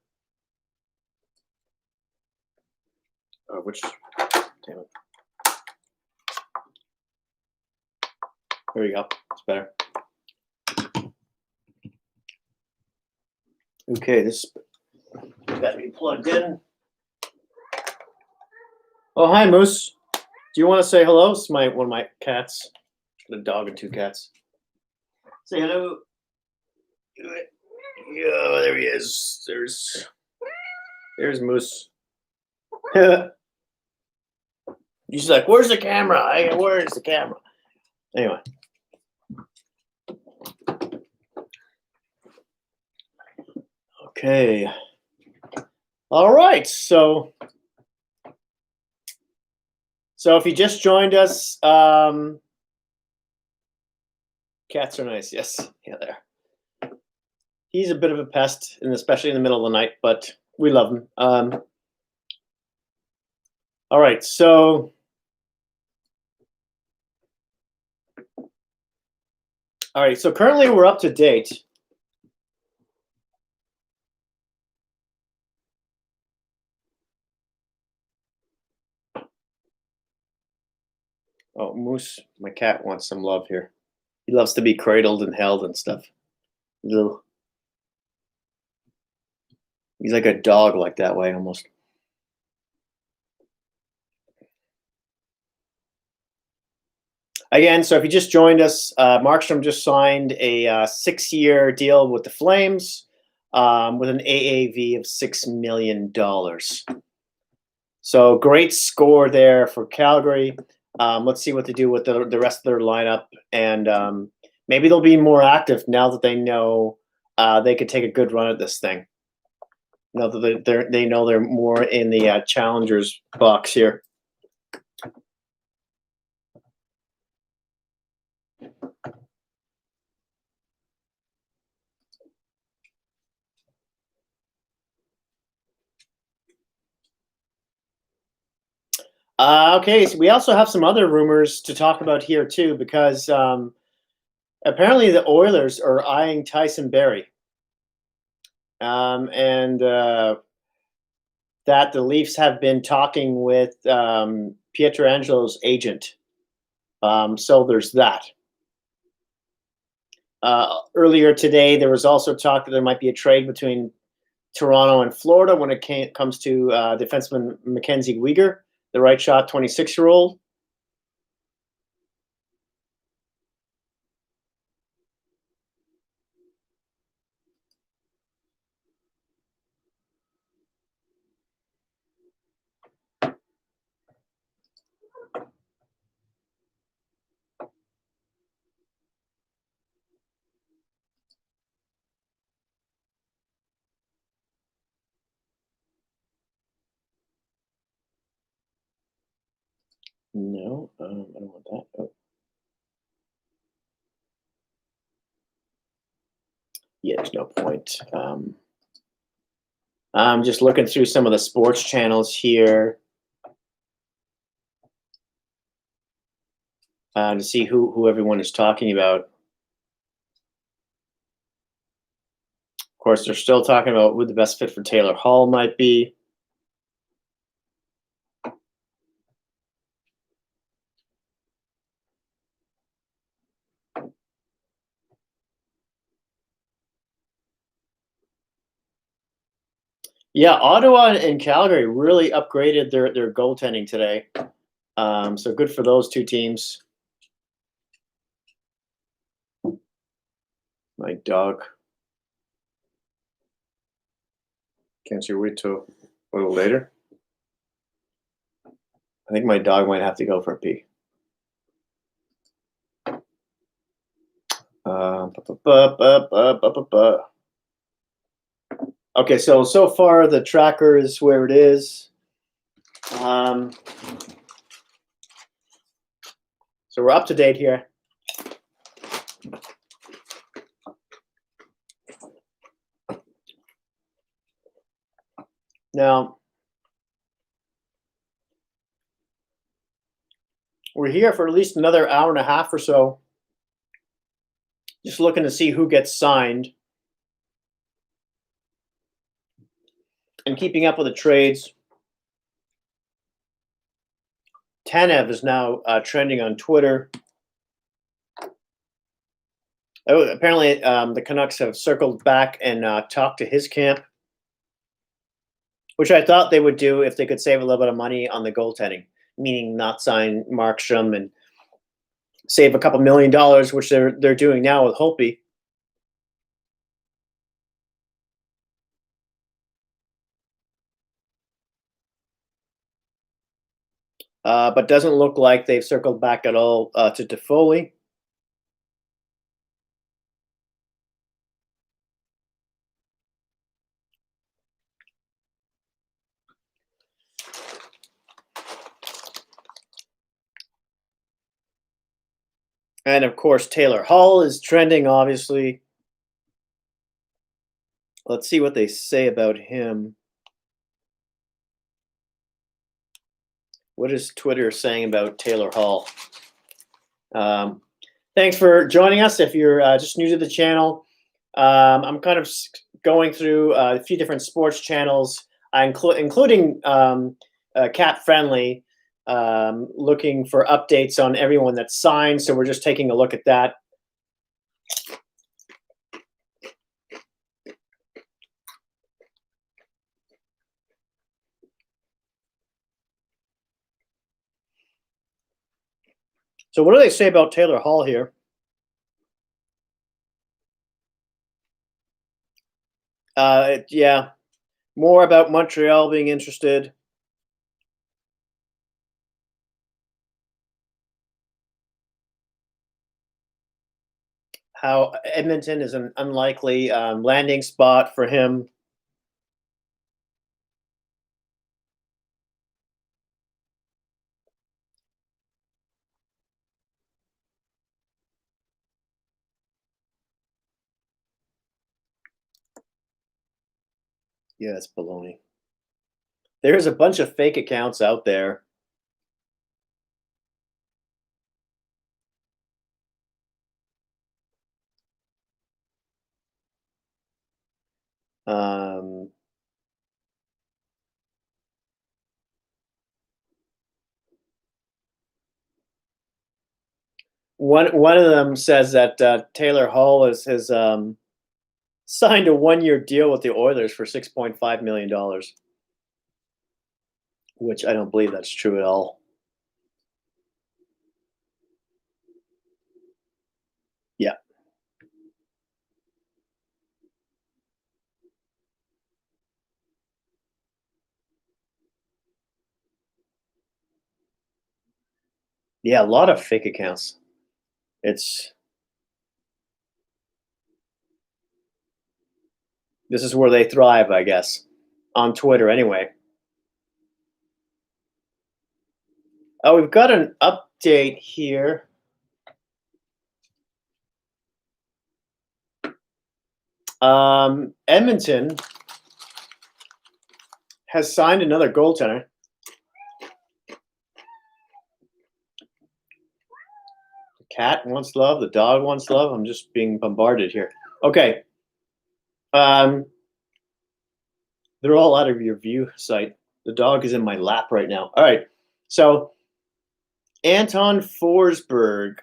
Damn it. There you go. It's better. Okay, this got to be plugged in. Oh, hi, Moose. Do you want to say hello? It's one of my cats. The dog and 2 cats. Say hello. Yeah, there he is. There's Moose. He's like, "Where's the camera? Where's the camera?" Anyway. Okay. All right. So if you just joined us, cats are nice. Yes. Yeah, there. He's a bit of a pest, and especially in the middle of the night, but we love him. All right. So currently we're up to date. Oh, Moose, my cat wants some love here. He loves to be cradled and held and stuff. He's like a dog, like that way almost. Again, so if you just joined us, Markstrom just signed a 6-year deal with the Flames with an AAV of $6 million. So great score there for Calgary. Let's see what they do with the rest of their lineup, and maybe they'll be more active now that they know they could take a good run at this thing. Now that they know they're more in the challengers box here. Okay, so we also have some other rumors to talk about here too, because apparently the Oilers are eyeing Tyson Barrie, and that the Leafs have been talking with Pietrangelo's agent. So there's that. Earlier today, there was also talk that there might be a trade between Toronto and Florida when it comes to defenseman Mackenzie Weegar, the right shot 26-year-old. No, I don't want that. Oh. Yeah, there's no point. I'm just looking through some of the sports channels here to see who everyone is talking about. Of course, they're still talking about who the best fit for Taylor Hall might be. Yeah, Ottawa and Calgary really upgraded their goaltending today. So good for those two teams. My dog. Can't you wait till a little later? I think my dog might have to go for a pee. Okay, so far the tracker is where it is. So we're up to date here. Now, we're here for at least another hour and a half or so, just looking to see who gets signed and keeping up with the trades. Tanev is now trending on Twitter. Oh, apparently, the Canucks have circled back and talked to his camp, which I thought they would do if they could save a little bit of money on the goaltending, meaning not sign Markstrom and save a couple $1 million, which they're doing now with Holtby. but doesn't look like they've circled back at all to Toffoli. And of course, Taylor Hall is trending, obviously. Let's see what they say about him. What is Twitter saying about Taylor Hall? Thanks for joining us. If you're just new to the channel, I'm kind of going through a few different sports channels, including Cat Friendly, looking for updates on everyone that's signed. So we're just taking a look at that. So what do they say about Taylor Hall here? Yeah, more about Montreal being interested. How Edmonton is an unlikely landing spot for him. Yeah, it's baloney. There's a bunch of fake accounts out there. One of them says that Taylor Hall has signed a 1-year deal with the Oilers for $6.5 million, which I don't believe that's true at all. Yeah. Yeah, a lot of fake accounts. This is where they thrive, I guess, on Twitter anyway. Oh, we've got an update here. Edmonton has signed another goaltender. The cat wants love. The dog wants love. I'm just being bombarded here. Okay. They're all out of your view site. The dog is in my lap right now. All right. So Anton Forsberg,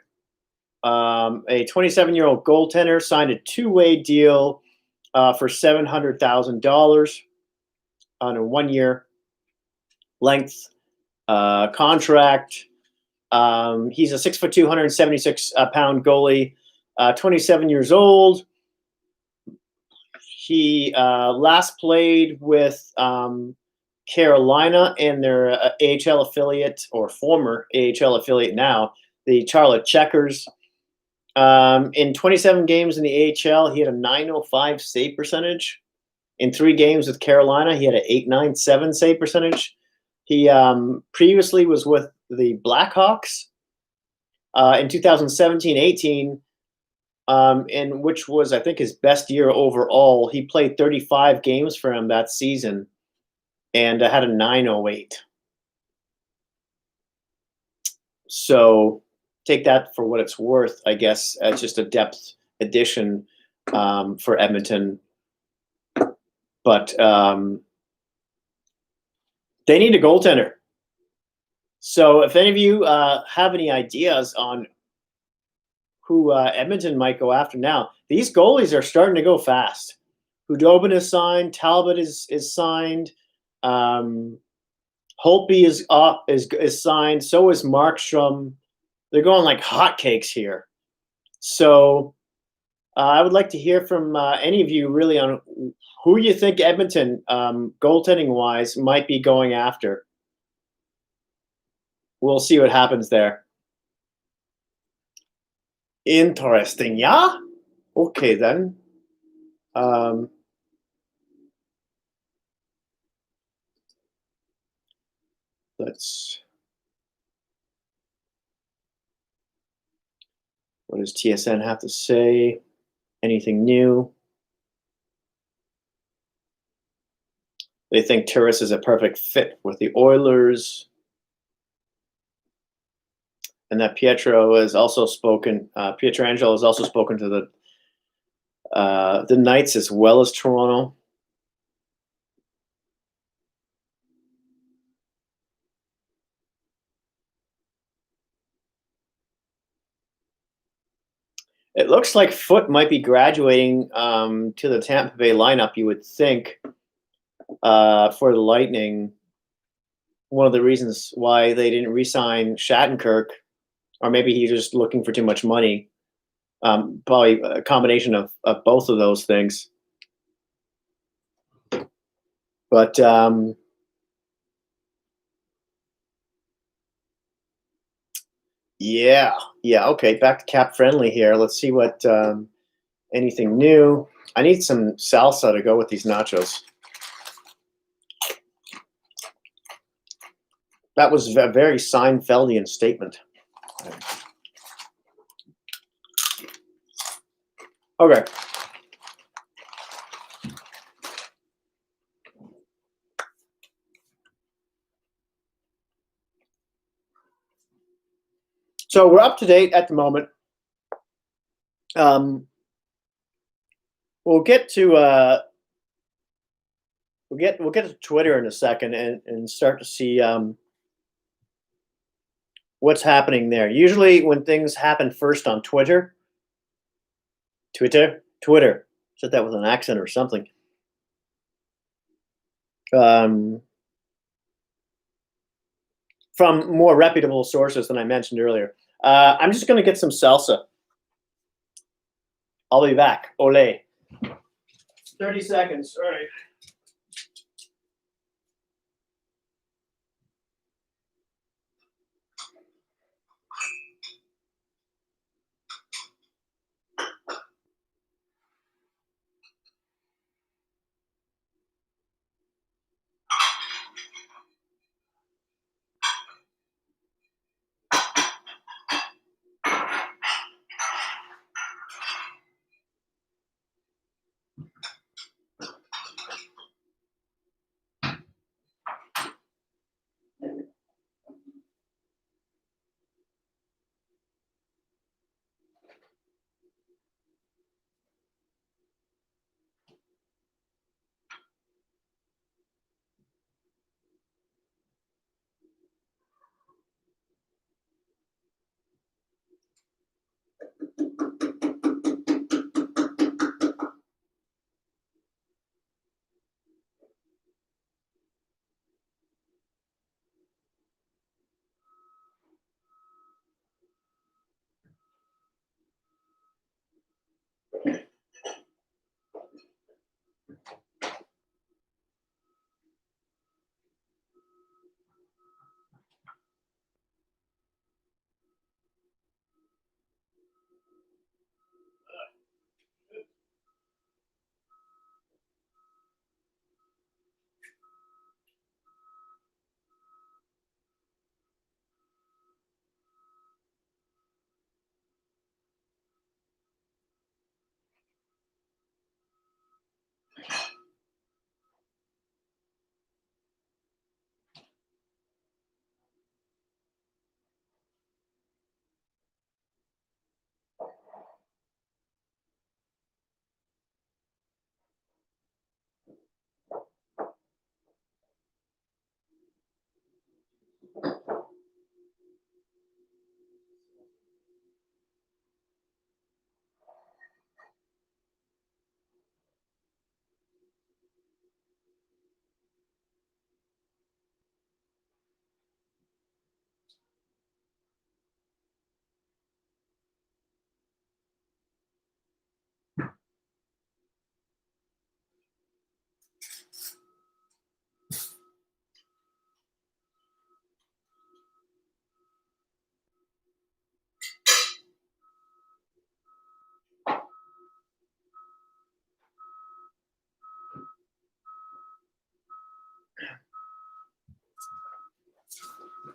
a 27-year-old goaltender, signed a 2-way deal for $700,000 on a 1-year length contract. He's a 6'2", 276-pound goalie, 27 years old. He last played with Carolina and their AHL affiliate, or former AHL affiliate now, the Charlotte Checkers. In 27 games in the AHL, he had a .905 save percentage. In 3 games with Carolina, he had an .897 save percentage. He previously was with the Blackhawks in 2017-18, and which was, I think, his best year overall. He played 35 games for him that season and had a .908. So take that for what it's worth, I guess, as just a depth addition for Edmonton. But they need a goaltender. So if any of you have any ideas on who Edmonton might go after now, these goalies are starting to go fast. Hudobin is signed. Talbot is signed. Holtby is signed. So is Markstrom. They're going like hotcakes here. So I would like to hear from any of you really on who you think Edmonton, goaltending wise, might be going after. we'll see what happens there. Interesting, yeah? Okay, then. What does TSN have to say? Anything new? They think Turris is a perfect fit with the Oilers. And that Pietrangelo has also spoken to the Knights as well as Toronto. It looks like Foote might be graduating to the Tampa Bay lineup, you would think, for the Lightning. One of the reasons why they didn't re-sign Shattenkirk, or maybe he's just looking for too much money. Probably a combination of both of those things. But yeah, okay, back to Cap Friendly here. Let's see what anything new. I need some salsa to go with these nachos. That was a very Seinfeldian statement. Okay. So we're up to date at the moment. We'll get to we'll get to Twitter in a second and start to see what's happening there. Usually when things happen first on Twitter. Said that with an accent or something. From more reputable sources than I mentioned earlier. I'm just going to get some salsa. I'll be back. Ole. 30 seconds. All right.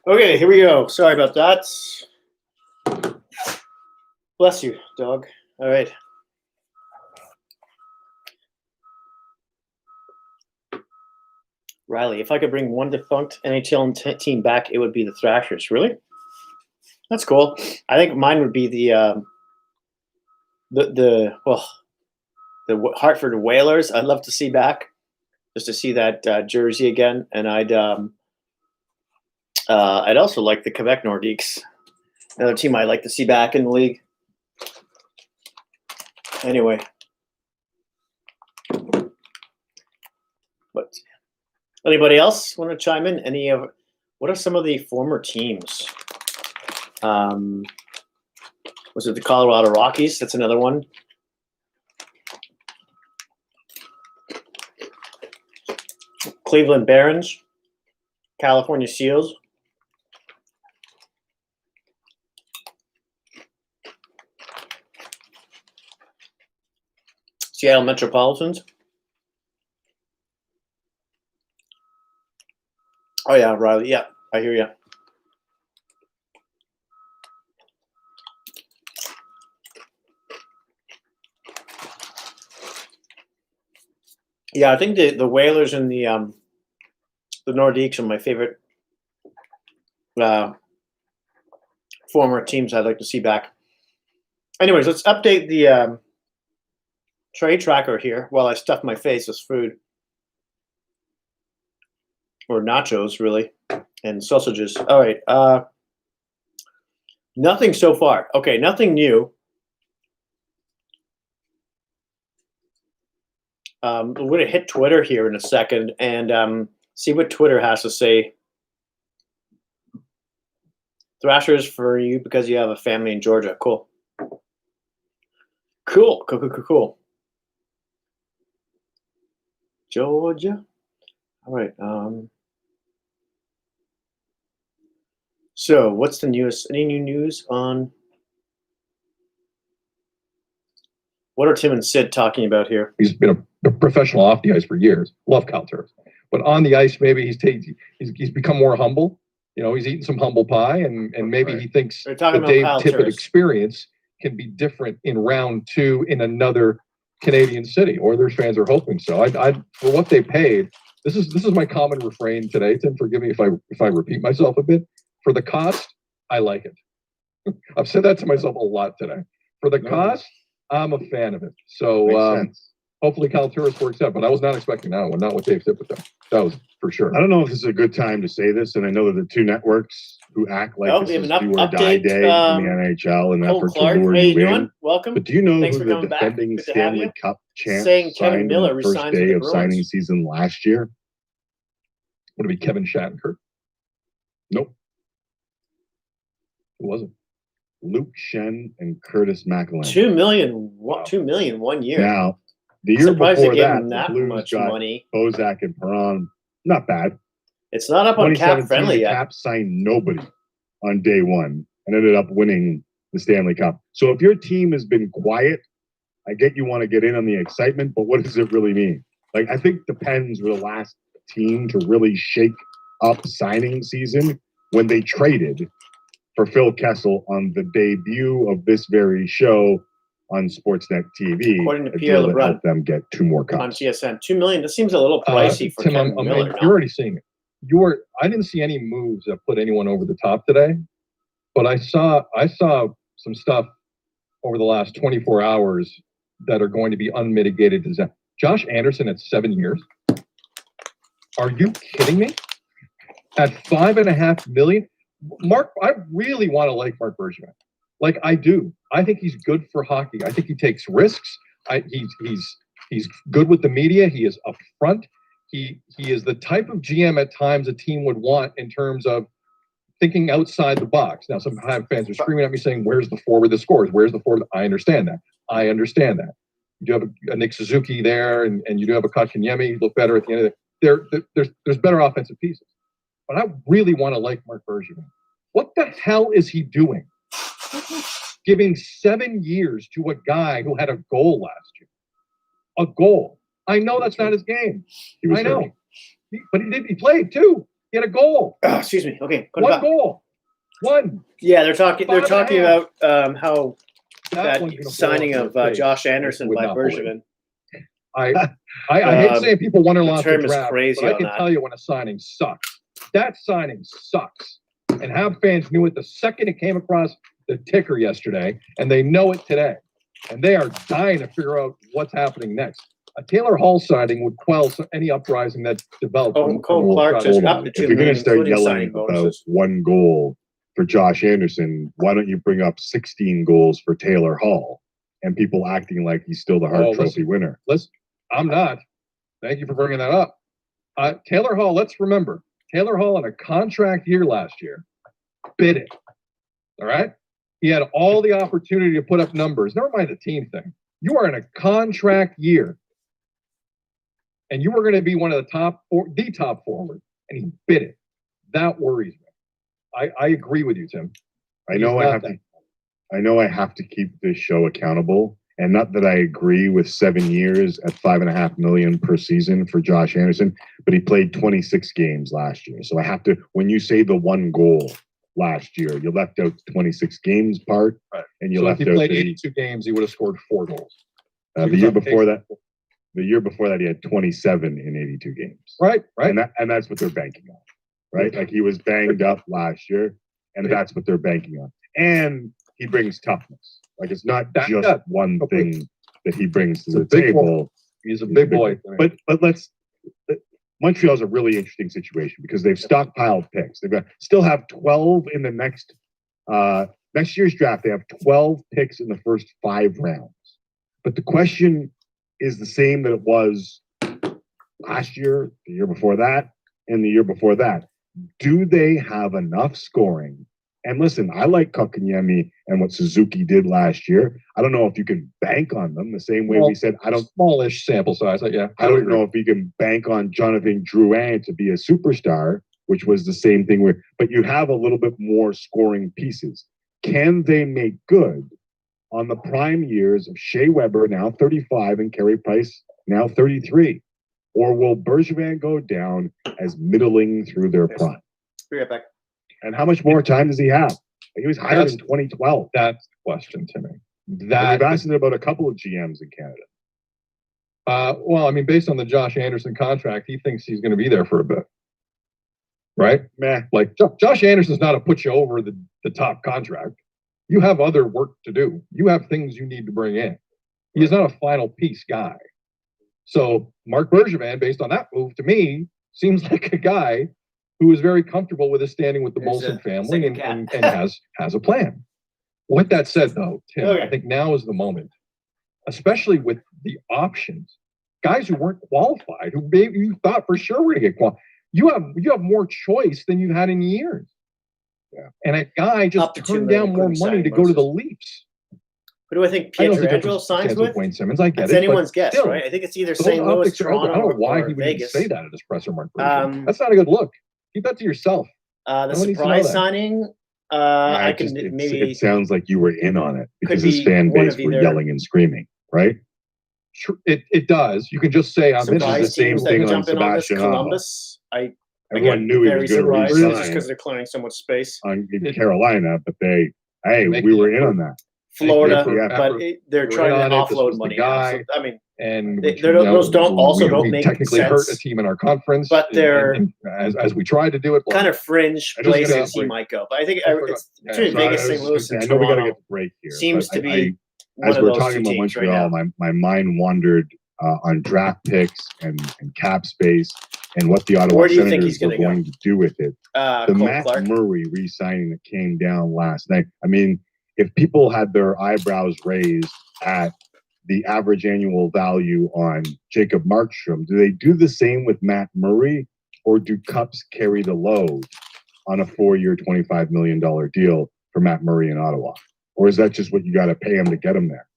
Okay, here we go. Sorry about that. Bless you, dog. All right. Riley, if I could bring one defunct NHL team back, it would be the Thrashers. Really? That's cool. I think mine would be the Hartford Whalers. I'd love to see back, just to see that jersey again. And I'd also like the Quebec Nordiques, another team I'd like to see back in the league. Anyway, but anybody else want to chime in? What are some of the former teams? Was it the Colorado Rockies? That's another one. Cleveland Barons, California Seals. Seattle Metropolitans. Oh yeah, Riley. Yeah, I hear you. Yeah, I think the Whalers and the Nordiques are my favorite former teams I'd like to see back. Anyways, let's update the trade tracker here while I stuff my face with food. Or nachos, really, and sausages. All right. Nothing so far. Okay, nothing new. We're going to hit Twitter here in a second and see what Twitter has to say. Thrashers for you because you have a family in Georgia. Cool. Cool. Georgia. All right. So what's the news? Any new news on what are Tim and Sid talking about here? He's been a professional off the ice for years. Love Kyle Turris, but on the ice, maybe he's become more humble. You know, he's eating some humble pie, and maybe he thinks the Dave Tippett experience can be different in round 2 in another Canadian city. Oilers fans are hoping so. I for what they paid. This is my common refrain today. Tim, forgive me if I repeat myself a bit. For the cost, I like it. I've said that to myself a lot today. For the cost, I'm a fan of it. So hopefully Kyle Turris works out. But I was not expecting that one. Not what Dave Tippett though. That was for sure. I don't know if this is a good time to say this, and I know that the two networks who act like this is do or die day in the NHL in an effort to lure you in. Welcome. But do you know who the defending Stanley Cup champ signed on the first day of signing season last year? Would it be Kevin Shattenkirk? Nope. Who was it? Luke Shen and Curtis McElwain. $2 million 1 year. Now, the year before that, the Blues got money. Bozak and Perron. Not bad. It's not up on Cap Friendly yet. Cap signed nobody on day one and ended up winning the Stanley Cup. So if your team has been quiet, I get you want to get in on the excitement, but what does it really mean? Like, I think the Pens were the last team to really shake up signing season when they traded for Phil Kessel on the debut of this very show on Sportsnet TV. According to Pierre LeBrun, help them get 2 more cups on TSN. $2 million. That seems a little pricey for Tim, Kevin Miller. You're already seeing it. I didn't see any moves that put anyone over the top today, but I saw some stuff over the last 24 hours that are going to be unmitigated disaster. Josh Anderson at 7 years. Are you kidding me? At $5.5 million? Mark, I really want to like Marc Bergevin. Like I do. I think he's good for hockey. I think he takes risks. He's good with the media. He is upfront. He is the type of GM at times a team would want in terms of thinking outside the box. Now, some fans are screaming at me saying, "Where's the forward that scores? Where's the forward?" I understand that. You do have a Nick Suzuki there, and you do have a Kotkaniemi. Look better at the end of it. There's better offensive pieces. But I really want to like Marc Bergevin. What the hell is he doing? Giving 7 years to a guy who had a goal last year. A goal. I know that's not his game. I know. But he played too. He had a goal. Oh, excuse me. Okay, one goal. One. Yeah, they're talking. They're talking about how that signing of Josh Anderson by Bergevin. I hate saying people won or the lost term the is draft, crazy but I on can that. tell you when a signing sucks. That signing sucks. And Habs fans knew it the second it came across the ticker yesterday, and they know it today. And they are dying to figure out what's happening next. A Taylor Hall signing would quell any uprising that developed. Cole Clark just upped the $2 If you're going million, to start including yelling signing about bonuses. one goal for Josh Anderson, why don't you bring up 16 goals for Taylor Hall and people acting like he's still the Hart Trophy winner? I'm not. Thank you for bringing that up. Taylor Hall, let's remember, Taylor Hall in a contract year last year bid it. All right? He had all the opportunity to put up numbers. Never mind the team thing. You are in a contract year. And you were going to be one of the top forward. And he bid it. That worries me. I agree with you, Tim. I know I have to keep this show accountable. And not that I agree with 7 years at $5.5 million per season for Josh Anderson, but he played 26 games last year. So I have to, when you say the one goal last year, you left out the 26 games part, and you So left if he out played the 82 games, he would have scored 4 goals. the year before that. The year before that, he had 27 in 82 games. Right. And that's what they're banking on, right? Like he was banged up last year, and that's what they're banking on. And he brings toughness. Like it's not just one thing that he brings to the table. He's a big boy. But Montreal's a really interesting situation because they've stockpiled picks. They've still have 12 in the next year's draft. They have 12 picks in the first 5 rounds. But the question is the same that it was last year, the year before that, and the year before that. Do they have enough scoring? And listen, I like Kotkaniemi and what Suzuki did last year. I don't know if you can bank on them the same way we said. Smallish sample size. I don't know if we can bank on Jonathan Drouin to be a superstar, which was the same thing. But you have a little bit more scoring pieces. Can they make good on the prime years of Shea Weber, now 35, and Carey Price, now 33? Or will Bergevin go down as middling through their prime? Be right back. And how much more time does he have? He was hired in 2012. That's the question, Timmy. We've asked it about a couple of GMs in Canada. Well, I mean, based on the Josh Anderson contract, he thinks he's going to be there for a bit. Right? Meh. Like, Josh Anderson's not to put you over the top contract. You have other work to do. You have things you need to bring in. He is not a final piece guy. So Marc Bergevin, based on that move, to me, seems like a guy who is very comfortable with his standing with the Molson family and has a plan. With that said, though, Tim, I think now is the moment, especially with the options. Guys who weren't qualified, who maybe you thought for sure were going to get qualified. You have more choice than you've had in years. Yeah. And a guy just turned down more money to go to the Leafs. Who do I think Pietrangelo signs with? Wayne Simmons, I get it's it. anyone's guess, right? I think it's either St. Louis, Toronto, I don't know why or he would Vegas. say that at his presser, Mark. That's not a good look. Keep that to yourself. The surprise signing, I can maybe. It sounds like you were in on it because his fan base were yelling and screaming, right? Sure, it does. You can just say I'm in. The same thing on Sebastian Columbus. Everyone knew he was going to resign just because they're clearing so much space in Carolina, but we were in on that. Florida, but they're trying to offload money. Guy, so, I mean, and those don't make technically sense. Hurt a team in our conference, but they're as we tried to do it. Kind of fringe places he might go. But I think it's between Vegas, St. Louis, and Toronto. I know we got to get the break here. Seems to be as we're talking about Montreal. My mind wandered on draft picks and cap space and what the Ottawa Senators were going to do with it. The Matt Murray re-signing that came down last night. I mean, if people had their eyebrows raised at the average annual value on Jacob Markstrom, do they do the same with Matt Murray, or do Cups carry the load on a 4-year, $25 million deal for Matt Murray in Ottawa? Or is that just what you got to pay him to get him there?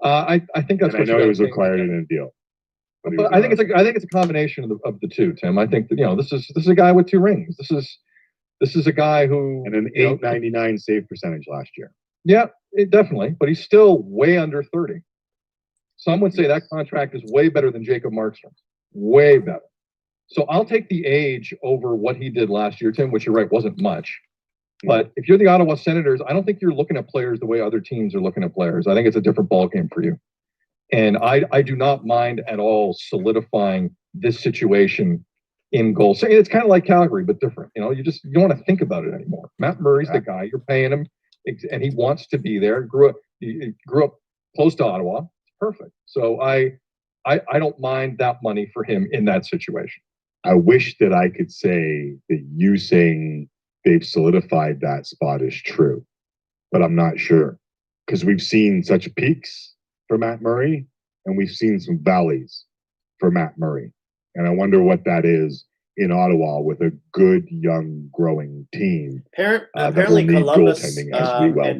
I think that's. I know he was required in a deal, but I think it's a combination of the two, Tim. I think that this is a guy with 2 rings. This is a guy who and an .899 save percentage last year. Yeah, definitely, but he's still way under 30. Some would say that contract is way better than Jacob Markstrom's. Way better. So I'll take the age over what he did last year, Tim, which you're right, wasn't much. But if you're the Ottawa Senators, I don't think you're looking at players the way other teams are looking at players. I think it's a different ballgame for you. And I do not mind at all solidifying this situation in goal. So it's kind of like Calgary, but different. You know, you don't want to think about it anymore. Matt Murray's the guy. You're paying him, and he wants to be there. He grew up close to Ottawa. It's perfect. So I don't mind that money for him in that situation. I wish that I could say that you saying they've solidified that spot is true, but I'm not sure, because we've seen such peaks for Matt Murray and we've seen some valleys for Matt Murray. And I wonder what that is in Ottawa with a good, young, growing team. Apparently Columbus and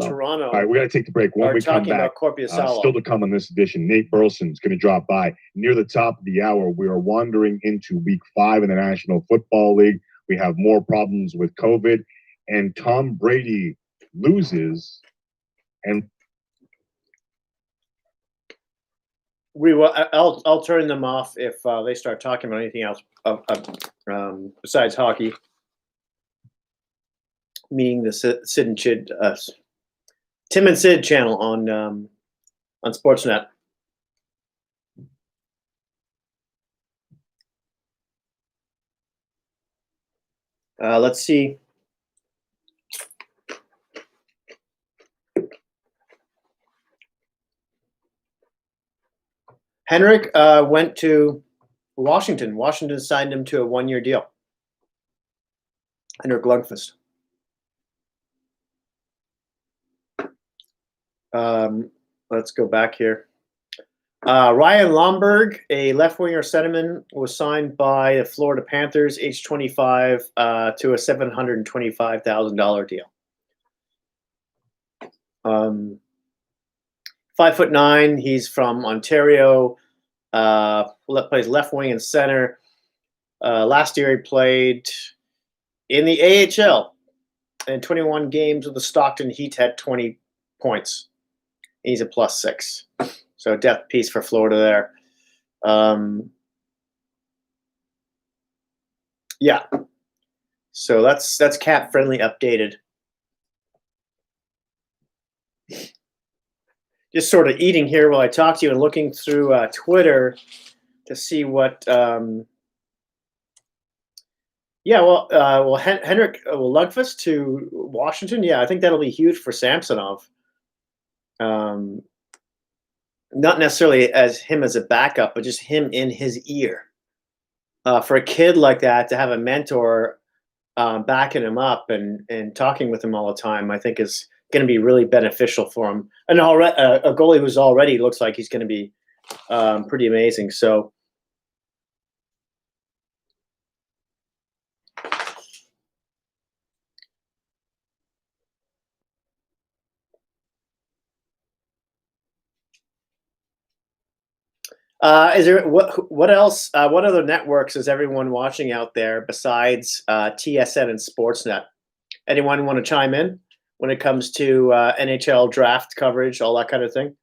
Toronto. All right, we got to take the break. When we come back, still to come on this edition, Nate Burleson's going to drop by. Near the top of the hour, we are wandering into week 5 in the National Football League. We have more problems with COVID, and Tom Brady loses. And I'll turn them off if they start talking about anything else besides hockey. Meaning the Sid and Chid, Tim and Sid channel on Sportsnet. Let's see. Henrik went to Washington. Washington signed him to a 1-year deal. Henrik Lundqvist. Let's go back here. Ryan Lomberg, a left-winger centerman, was signed by the Florida Panthers, age 25, to a $725,000 deal. 5'9", he's from Ontario. Plays left wing and center. Last year he played in the AHL. In 21 games with the Stockton Heat, had 20 points. He's a +6. So depth piece for Florida there. Yeah. So that's cap friendly updated. Just sort of eating here while I talk to you and looking through Twitter to see what. Henrik Lundqvist to Washington. Yeah, I think that'll be huge for Samsonov. Not necessarily as him as a backup, but just him in his ear. For a kid like that to have a mentor backing him up and talking with him all the time, I think is going to be really beneficial for him. And a goalie who's already looks like he's going to be pretty amazing. So. Is there what else? What other networks is everyone watching out there besides TSN and Sportsnet? Anyone want to chime in when it comes to NHL draft coverage, all that kind of thing?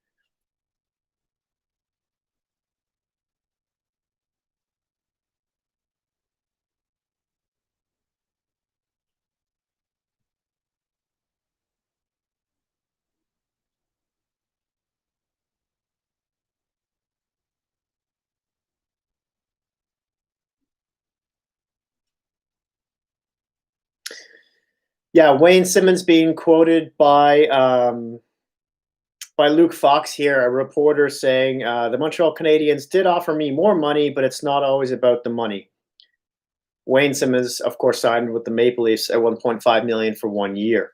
Yeah, Wayne Simmons being quoted by Luke Fox here, a reporter saying, the Montreal Canadiens did offer me more money, but it's not always about the money. Wayne Simmons, of course, signed with the Maple Leafs at $1.5 million for 1 year.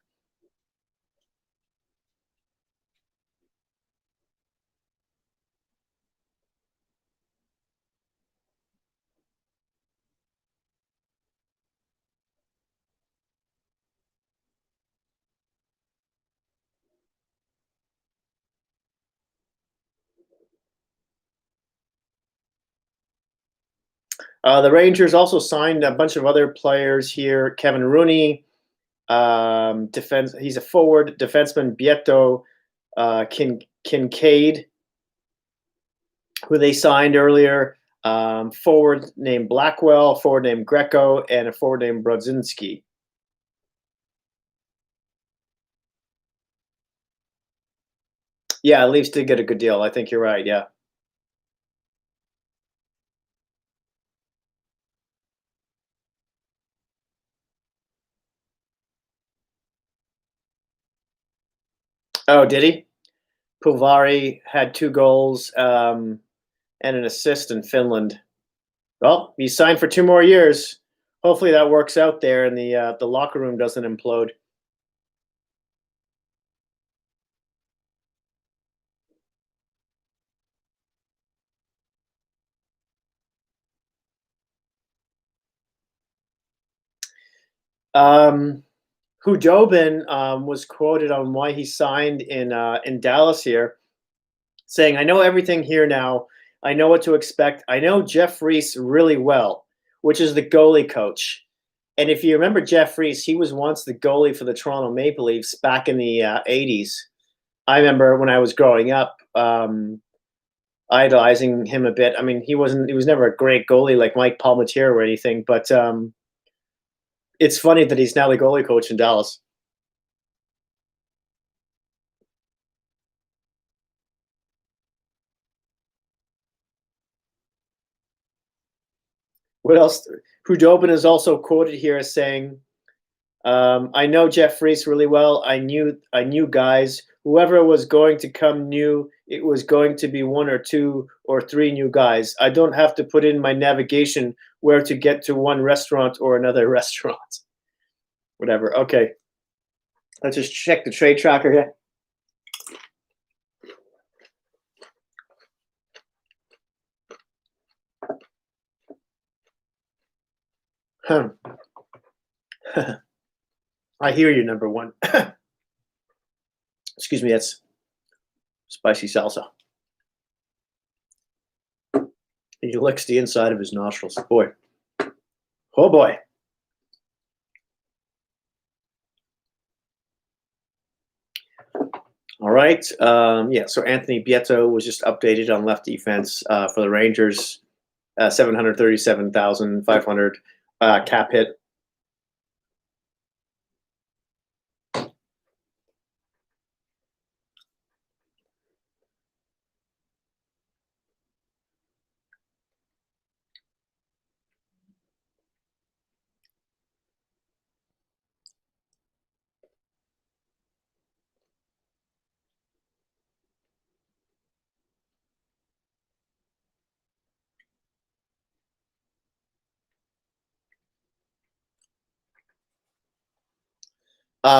The Rangers also signed a bunch of other players here. Kevin Rooney, he's a forward. Defenseman Bieto Kincaid, who they signed earlier. forward named Blackwell, forward named Greco, and a forward named Brodzinski. Yeah, Leafs did get a good deal. I think you're right. Yeah. Oh, did he? Pulvari had 2 goals and an assist in Finland. Well, he signed for 2 more years. Hopefully that works out there and the locker room doesn't implode. Hudobin was quoted on why he signed in Dallas here, saying, "I know everything here now. I know what to expect. I know Jeff Reese really well," which is the goalie coach. And if you remember Jeff Reese, he was once the goalie for the Toronto Maple Leafs back in the 80s. I remember when I was growing up, idolizing him a bit. I mean, he was never a great goalie like Mike Palmateer or anything, but it's funny that he's now the goalie coach in Dallas. What else? Hudobin is also quoted here as saying, "I know Jeff Reese really well. I knew guys. Whoever was going to come knew it was going to be 1 or 2 or 3 new guys. I don't have to put in my navigation where to get to one restaurant or another restaurant." Whatever. Okay. Let's just check the trade tracker here. I hear you, number 1. Excuse me, that's spicy salsa. He licks the inside of his nostrils. Boy. Oh, boy. All right. Yeah, so Anthony Bietto was just updated on left defense for the Rangers. 737,500 cap hit.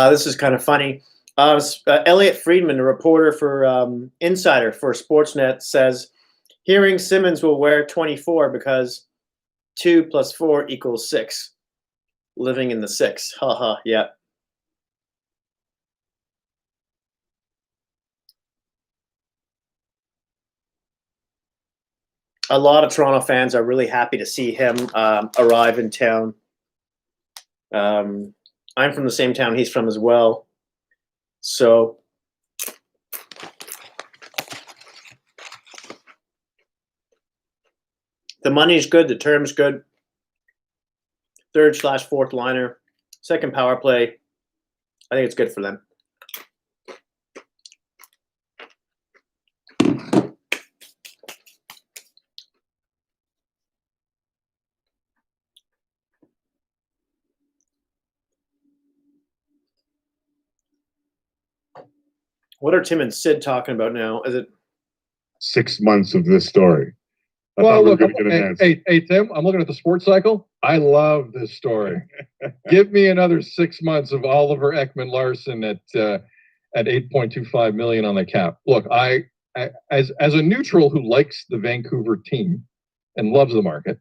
This is kind of funny. Elliot Friedman, a reporter for Insider for Sportsnet, says, "Hearing Simmons will wear 24 because 2 + 4 = 6. Living in the 6. Haha, yeah." A lot of Toronto fans are really happy to see him arrive in town. I'm from the same town he's from as well. So the money's good, the term's good. 3rd/4th liner, 2nd power play. I think it's good for them. What are Tim and Sid talking about now? Is it 6 months of this story? Well, look, hey, Tim, I'm looking at the sports cycle. I love this story. Give me another 6 months of Oliver Ekman-Larsson at 8.25 million on the cap. Look, I as a neutral who likes the Vancouver team and loves the market,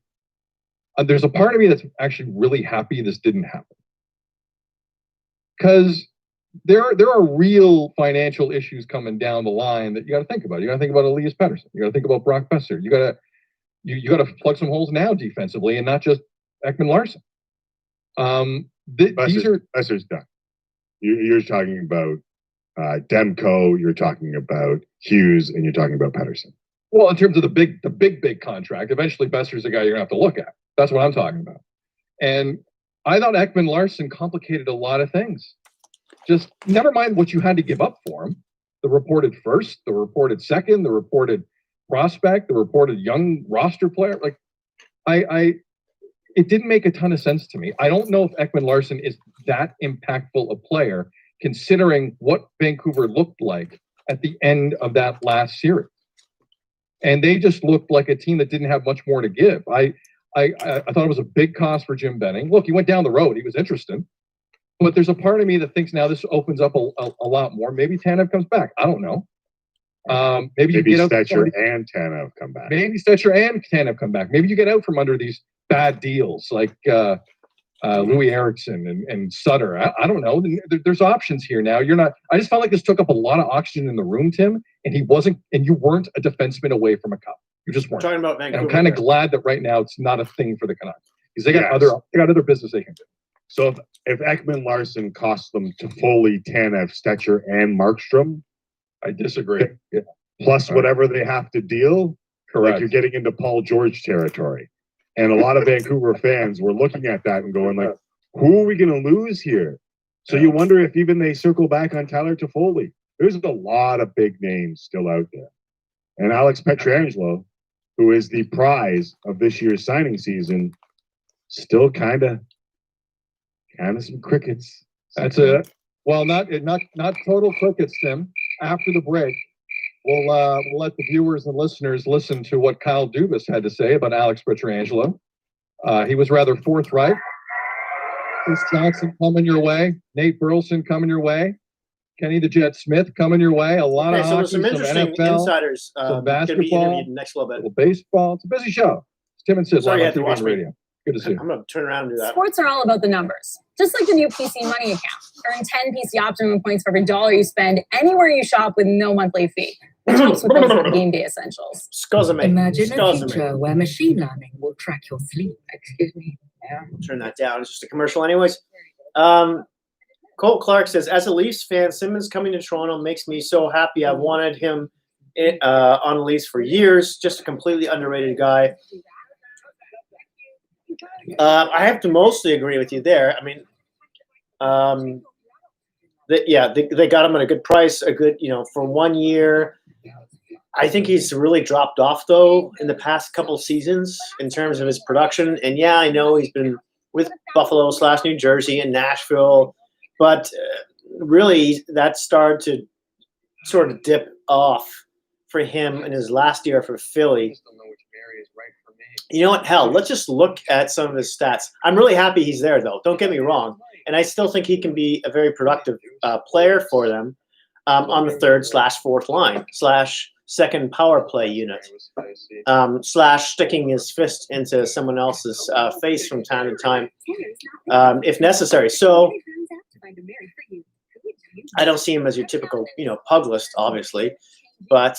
there's a part of me that's actually really happy this didn't happen, because there are real financial issues coming down the line that you got to think about. You got to think about Elias Pettersson. You got to think about Brock Besser. You got to plug some holes now defensively, and not just Ekman-Larsson. Besser's done. You're talking about Demko. You're talking about Hughes, and you're talking about Pettersson. Well, in terms of the big contract, eventually Besser's the guy you're gonna have to look at. That's what I'm talking about. And I thought Ekman Larson complicated a lot of things. Just never mind what you had to give up for him. The reported first, the reported second, the reported prospect, the reported young roster player. Like, it didn't make a ton of sense to me. I don't know if Ekman Larson is that impactful a player, considering what Vancouver looked like at the end of that last series. And they just looked like a team that didn't have much more to give. I thought it was a big cost for Jim Benning. Look, he went down the road. He was interested. But there's a part of me that thinks now this opens up a lot more. Maybe Tanev comes back. I don't know. Maybe you get out Stetcher and Tanev come back. Maybe Stetcher and Tanev come back. Maybe you get out from under these bad deals like Louis Eriksson and Sutter. I don't know. There's options here now. You're not. I just felt like this took up a lot of oxygen in the room, Tim. And you weren't a defenseman away from a cup. You just weren't. Talking about Vancouver. And I'm kind of glad that right now it's not a thing for the Canucks because they got other business they can do. So if Ekman Larson costs them Toffoli, Tanev, Stetcher, and Markstrom, I disagree. Yeah. Plus whatever they have to deal, correct. Like you're getting into Paul George territory. And a lot of Vancouver fans were looking at that and going like, who are we going to lose here? So you wonder if even they circle back on Tyler Toffoli. There's a lot of big names still out there. And Alex Pietrangelo, who is the prize of this year's signing season, still kind of some crickets. That's it. Well, not total crickets, Tim. After the break, we'll let the viewers and listeners listen to what Kyle Dubas had to say about Alex Pietrangelo. He was rather forthright. Chris Johnson coming your way. Nate Burleson coming your way. Kenny the Jet Smith coming your way. A lot of hockey, some interesting NFL, insiders. some basketball, next little bit. Baseball. It's a busy show. It's Tim and Sid Sorry, you live had on to TV watch and me. radio. Good to see you. I'm going to turn around and do that. Sports are all about the numbers. Just like the new PC Money account. Earn 10 PC Optimum points for every dollar you spend anywhere you shop with no monthly fee. Which helps with those game day essentials. Imagine a future where machine learning will track your sleep. Excuse me. Yeah, turn that down. It's just a commercial anyways. Colt Clark says, as a Leafs fan, Simmons coming to Toronto makes me so happy. I've wanted him on the Leafs for years. Just a completely underrated guy. I have to mostly agree with you there. I mean, they got him at a good price, for 1 year. I think he's really dropped off, though, in the past couple seasons in terms of his production. And, yeah, I know he's been with Buffalo / New Jersey and Nashville. But really, that started to sort of dip off for him in his last year for Philly. You know what? Hell, let's just look at some of his stats. I'm really happy he's there, though. Don't get me wrong. And I still think he can be a very productive player for them on the third / fourth line / second power play unit / sticking his fist into someone else's face from time to time if necessary. So I don't see him as your typical, pug list, obviously, but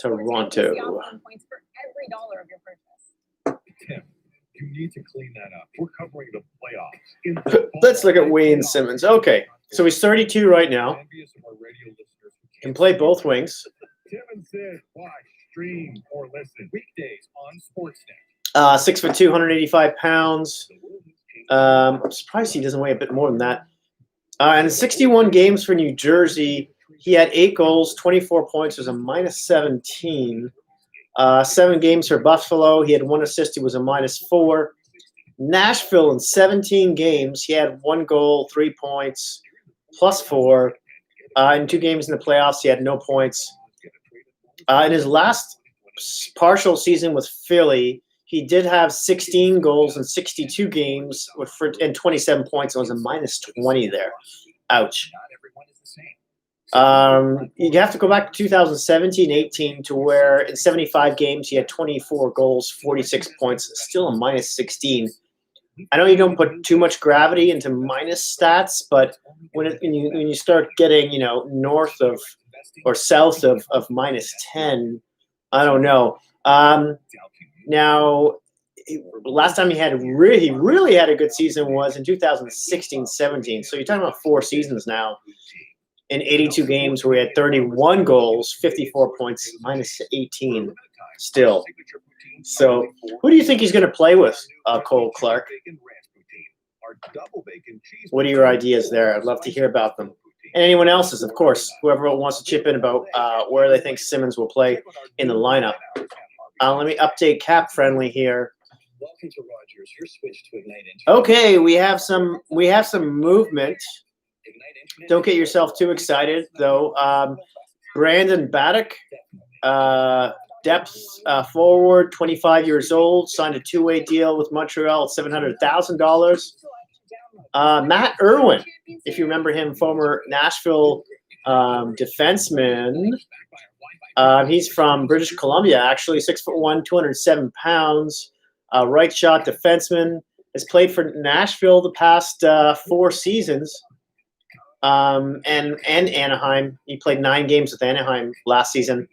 Toronto. Tim, you need to clean that up. We're covering the playoffs. Let's look at Wayne Simmons. Okay, so he's 32 right now. Can play both wings. Tim and Sid, watch, stream, or listen weekdays on Sportsnet. 6'2", 185 pounds. I'm surprised he doesn't weigh a bit more than that. And 61 games for New Jersey. He had 8 goals, 24 points. It was a -17. 7 games for Buffalo. He had 1 assist. He was a -4. Nashville in 17 games. He had 1 goal, 3 points, +4. In 2 games in the playoffs, he had no points. In his last partial season with Philly, he did have 16 goals in 62 games and 27 points. It was a -20 there. Ouch. You have to go back to 2017-18 to where in 75 games he had 24 goals, 46 points, still a -16. I know you don't put too much gravity into minus stats, but when you start getting north of or south of -10, I don't know. Now, last time he really had a good season was in 2016-17. So you're talking about 4 seasons now. in 82 games where he had 31 goals, 54 points, minus 18 still. So who do you think he's going to play with, Cole Clark? What are your ideas there? I'd love to hear about them. And anyone else's, of course, whoever wants to chip in about where they think Simmons will play in the lineup. Let me update Cap Friendly here. Welcome to Rogers. You're switched to Ignite Internet. Okay, we have some movement. Don't get yourself too excited, though. Brandon Baddock, depth forward, 25 years old, signed a two-way deal with Montreal at $700,000. Matt Irwin, if you remember him, former Nashville defenseman. He's from British Columbia, actually, 6'1", 207 pounds. Right shot defenseman. Has played for Nashville the past 4 seasons. And Anaheim. He played 9 games with Anaheim last season.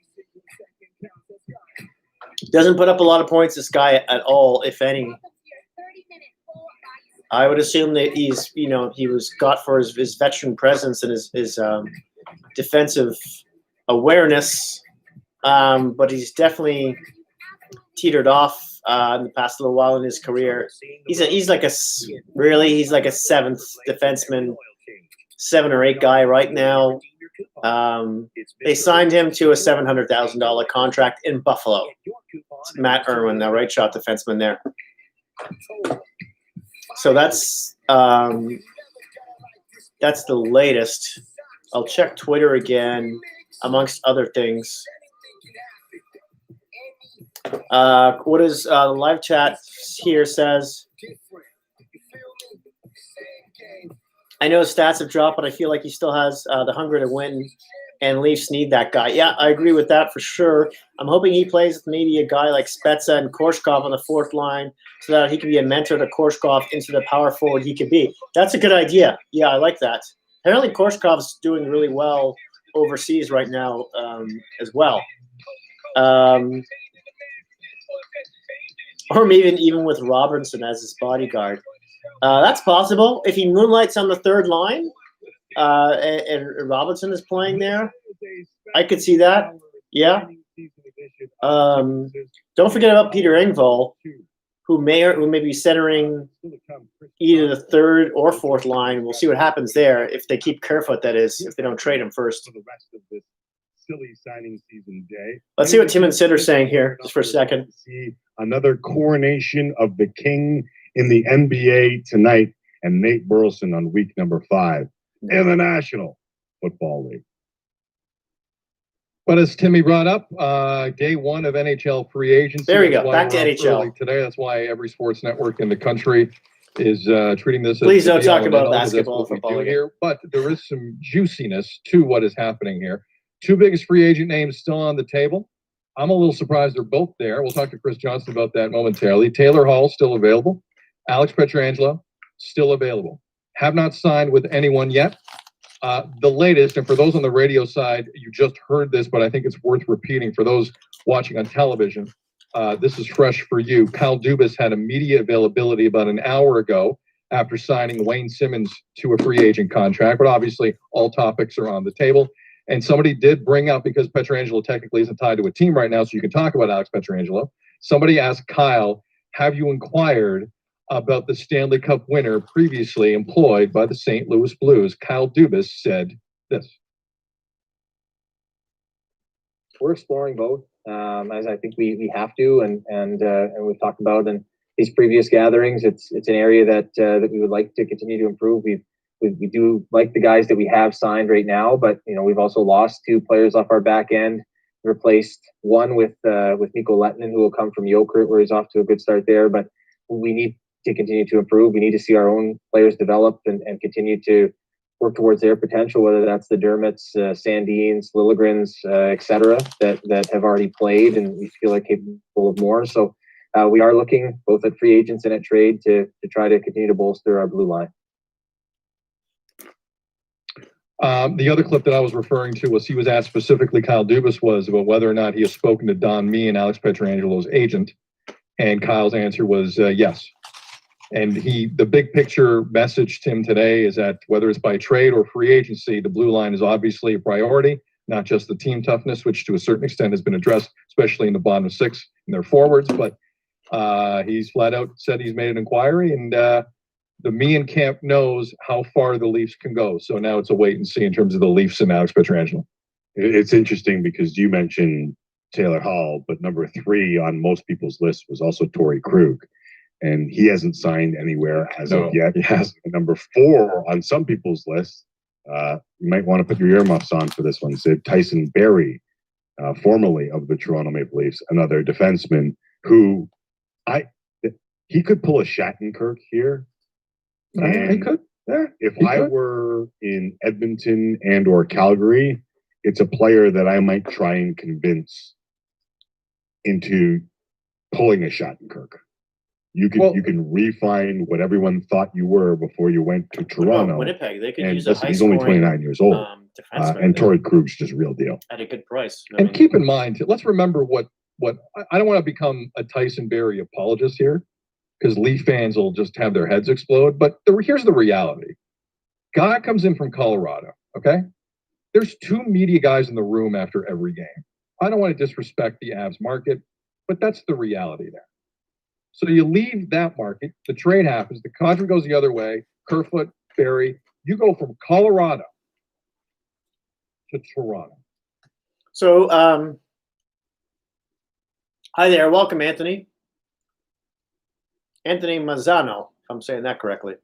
Doesn't put up a lot of points, this guy, at all, if any. I would assume that he was got for his veteran presence and his defensive awareness. But he's definitely teetered off in the past little while in his career. He's like a 7th defenseman, 7 or 8 guy right now. They signed him to a $700,000 contract in Buffalo. It's Matt Irwin, the right shot defenseman there. So that's the latest. I'll check Twitter again, amongst other things. What is the live chat here says? I know his stats have dropped, but I feel like he still has the hunger to win, and Leafs need that guy. Yeah, I agree with that for sure. I'm hoping he plays with maybe a guy like Spezza and Korshkov on the 4th line so that he can be a mentor to Korshkov into the power forward he could be. That's a good idea. Yeah, I like that. Apparently Korshkov's doing really well overseas right now as well. Or maybe even with Robinson as his bodyguard. That's possible. If he moonlights on the 3rd line and Robinson is playing there, I could see that. Yeah. Don't forget about Peter Engvall, who may be centering either the 3rd or 4th line. We'll see what happens there if they keep Kerfoot, that is, if they don't trade him first. Silly signing season day. Let's see what Tim and Sid are saying here just for a second. See another coronation of the king in the NBA tonight, and Nate Burleson on week number 5 in the National Football League. But as Timmy brought up, day 1 of NHL free agency. There we go. Back to NHL today. That's why every sports network in the country is treating this. Please don't talk about basketball, football here. But there is some juiciness to what is happening here. 2 biggest free agent names still on the table. I'm a little surprised they're both there. We'll talk to Chris Johnson about that momentarily. Taylor Hall still available. Alex Pietrangelo still available. Have not signed with anyone yet. The latest, and for those on the radio side, you just heard this, but I think it's worth repeating for those watching on television. This is fresh for you. Kyle Dubas had a media availability about an hour ago after signing Wayne Simmons to a free agent contract, but obviously all topics are on the table. And somebody did bring up, because Pietrangelo technically isn't tied to a team right now, so you can talk about Alex Pietrangelo. Somebody asked Kyle, have you inquired about the Stanley Cup winner previously employed by the St. Louis Blues? Kyle Dubas said this. We're exploring both, as I think we have to, and we've talked about in these previous gatherings. It's an area that we would like to continue to improve. We do like the guys that we have signed right now, but we've also lost 2 players off our back end. Replaced one with Mikko Lehtinen, who will come from Jokerit, where he's off to a good start there. But we need to continue to improve. We need to see our own players develop and continue to work towards their potential, whether that's the Dermots, Sandins, Liljegren's, etc., that have already played and we feel like capable of more. So we are looking both at free agents and at trade to try to continue to bolster our blue line. The other clip that I was referring to was he was asked specifically, Kyle Dubas was, about whether or not he has spoken to Don Mee and Alex Pietrangelo's agent. And Kyle's answer was yes. And the big picture message to him today is that whether it's by trade or free agency, the blue line is obviously a priority, not just the team toughness, which to a certain extent has been addressed, especially in the bottom six in their forwards. But he's flat out said he's made an inquiry, and the Meehan camp knows how far the Leafs can go. So now it's a wait and see in terms of the Leafs and Alex Pietrangelo. It's interesting because you mentioned Taylor Hall, but number 3 on most people's list was also Torrey Krug, and he hasn't signed anywhere as of yet. Yes. Number 4 on some people's list, you might want to put your earmuffs on for this one, Sid. Tyson Barrie, formerly of the Toronto Maple Leafs, another defenseman who he could pull a Shattenkirk here. He could. Yeah, if I were in Edmonton and or Calgary, it's a player that I might try and convince into pulling a Shattenkirk. You can refine what everyone thought you were before you went to Toronto. Winnipeg, they could and use a listen, he's only 29 years old. And Torrey Krug's just real deal. At a good price. And keep in mind, let's remember what I don't want to become a Tyson Barrie apologist here, because Leaf fans will just have their heads explode. But here's the reality. Guy comes in from Colorado, okay? There's 2 media guys in the room after every game. I don't want to disrespect the Avs market, but that's the reality there. So you leave that market, the trade happens, the contract goes the other way, Kerfoot, Barrie, you go from Colorado to Toronto. So, hi there. Welcome, Anthony. Anthony Mazzano, if I'm saying that correctly.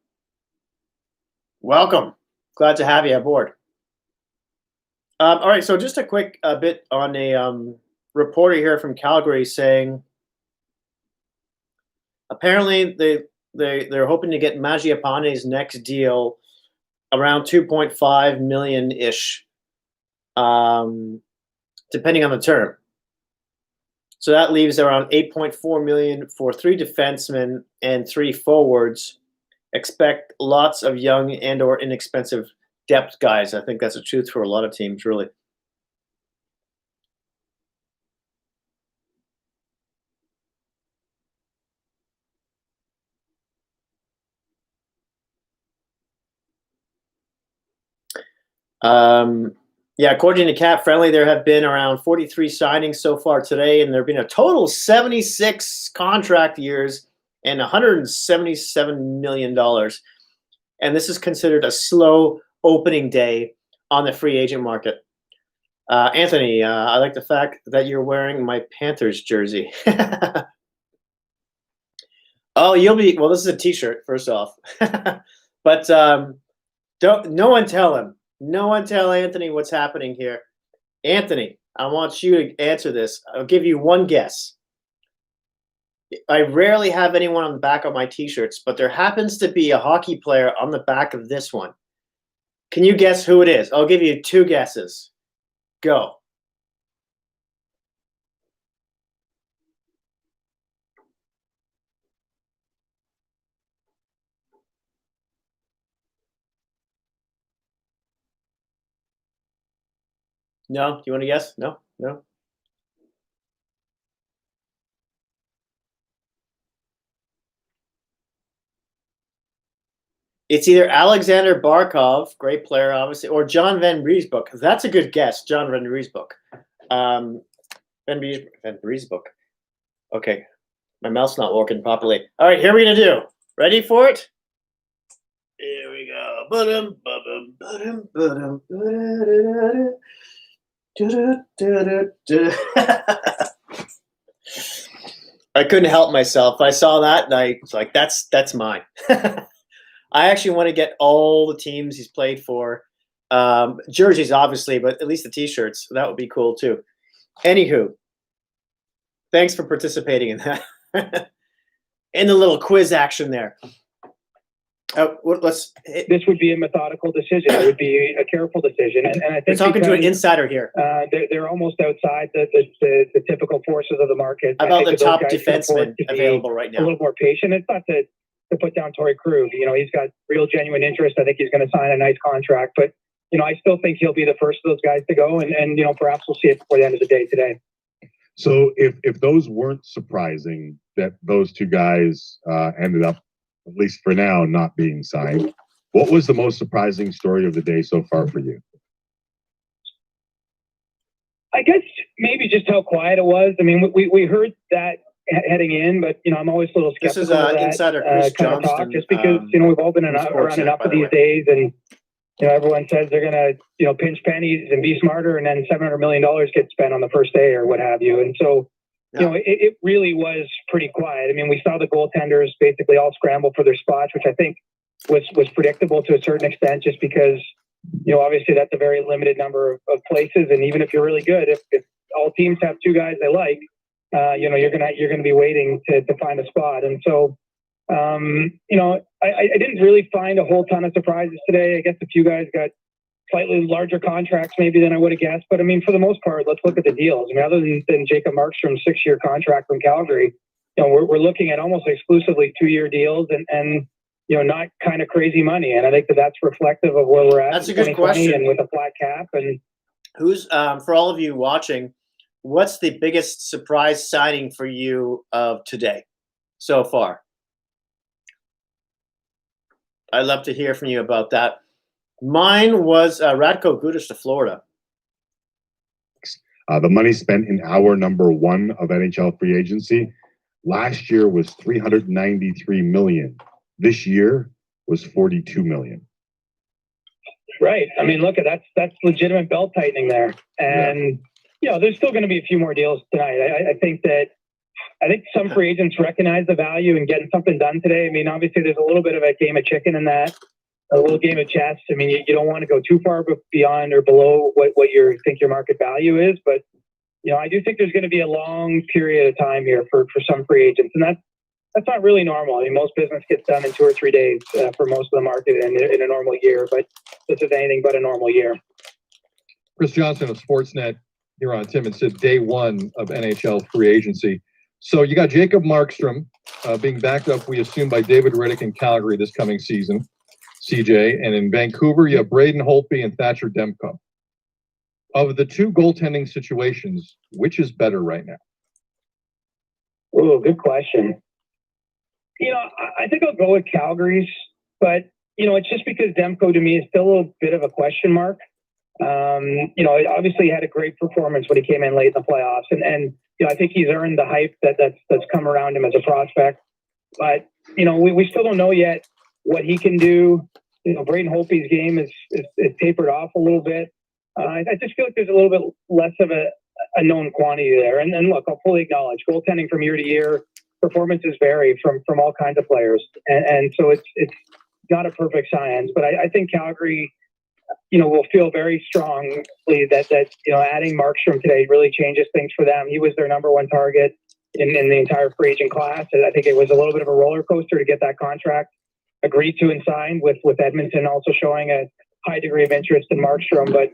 Welcome. Glad to have you aboard. All right, so just a quick bit on a reporter here from Calgary saying apparently they're hoping to get Mangiapane's next deal around 2.5 million-ish, depending on the term. So that leaves around 8.4 million for 3 defensemen and 3 forwards. Expect lots of young and or inexpensive depth guys. I think that's the truth for a lot of teams, really. Yeah, according to Cap Friendly, there have been around 43 signings so far today, and there have been a total of 76 contract years and $177 million. And this is considered a slow opening day on the free agent market. Anthony, I like the fact that you're wearing my Panthers jersey. Oh, well, this is a t-shirt, first off. But no one tell him. No one tell Anthony what's happening here. Anthony, I want you to answer this. I'll give you one guess. I rarely have anyone on the back of my t-shirts, but there happens to be a hockey player on the back of this one. Can you guess who it is? I'll give you 2 guesses. Go. No? Do you want to guess? No? No? It's either Alexander Barkov, great player, obviously, or John Van Riesbroek. That's a good guess, John Van Riesbroek. Van Riesbroek. Okay, my mouth's not working properly. All right, here we're going to do. Ready for it? Here we go. Ba-dum, ba-dum, ba-dum, ba-dum, ba-da-da-da-da. I couldn't help myself. I saw that and I was like, that's mine. I actually want to get all the teams he's played for. Jerseys, obviously, but at least the t-shirts. That would be cool too. Anywho, thanks for participating in that. In the little quiz action there. This would be a methodical decision. It would be a careful decision, and I think we're talking to an insider here. They're almost outside the typical forces of the market. About the top defenseman available right now. A little more patient. It's not to put down Torrey Krug. You know, he's got real genuine interest. I think he's going to sign a nice contract, but you know, I still think he'll be the first of those guys to go, and you know, perhaps we'll see it before the end of the day today. So if those weren't surprising that those 2 guys ended up at least for now, not being signed. What was the most surprising story of the day so far for you? I guess maybe just how quiet it was. I mean, we heard that heading in, but I'm always a little skeptical This is of that insider Chris kind of talk, Johnston, just because we've all been around enough of these days, and everyone says they're gonna pinch pennies and be smarter, and then $700 million gets spent on the first day or what have you, and so it really was pretty quiet. I mean, we saw the goaltenders basically all scramble for their spots, which I think was predictable to a certain extent, just because obviously that's a very limited number of places, and even if you're really good, if all teams have two guys they like, you're gonna be waiting to find a spot. And so I didn't really find a whole ton of surprises today. I guess a few guys got slightly larger contracts maybe than I would have guessed, but I mean, for the most part, let's look at the deals. I mean, other than Jacob Markstrom's 6-year contract from Calgary, we're looking at almost exclusively 2-year deals and not kind of crazy money. And I think that's reflective of where we're at. That's a good question. And with a flat cap. And who's for all of you watching, what's the biggest surprise signing for you of today so far? I'd love to hear from you about that. Mine was Radko Gudas to Florida. The money spent in hour number 1 of NHL free agency last year was $393 million. This year was $42 million. Right. I mean, look, that's legitimate belt tightening there. And there's still going to be a few more deals tonight. I think some free agents recognize the value in getting something done today. I mean, obviously there's a little bit of a game of chicken in that, a little game of chess. I mean, you don't want to go too far beyond or below what you think your market value is. But, I do think there's going to be a long period of time here for some free agents. And that's not really normal. I mean, most business gets done in 2 or 3 days for most of the market in a normal year. But this is anything but a normal year. Chris Johnson of Sportsnet here on Tim and Sid, day 1 of NHL free agency. So you got Jacob Markstrom being backed up, we assume, by David Riddick in Calgary this coming season, CJ. And in Vancouver, you have Braden Holtby and Thatcher Demko. Of the 2 goaltending situations, which is better right now? Oh, good question. I think I'll go with Calgary's, but, it's just because Demko to me is still a little bit of a question mark. Obviously he had a great performance when he came in late in the playoffs, and I think he's earned the hype that's come around him as a prospect. But we still don't know yet what he can do. Braden Holtby's game is tapered off a little bit. I just feel like there's a little bit less of a known quantity there. And look, I'll fully acknowledge goaltending from year to year, performances vary from all kinds of players, and so it's not a perfect science. But I think Calgary, will feel very strongly that adding Markstrom today really changes things for them. He was their number 1 target in the entire free agent class, and I think it was a little bit of a roller coaster to get that contract agreed to and signed, with Edmonton also showing a high degree of interest in Markstrom. But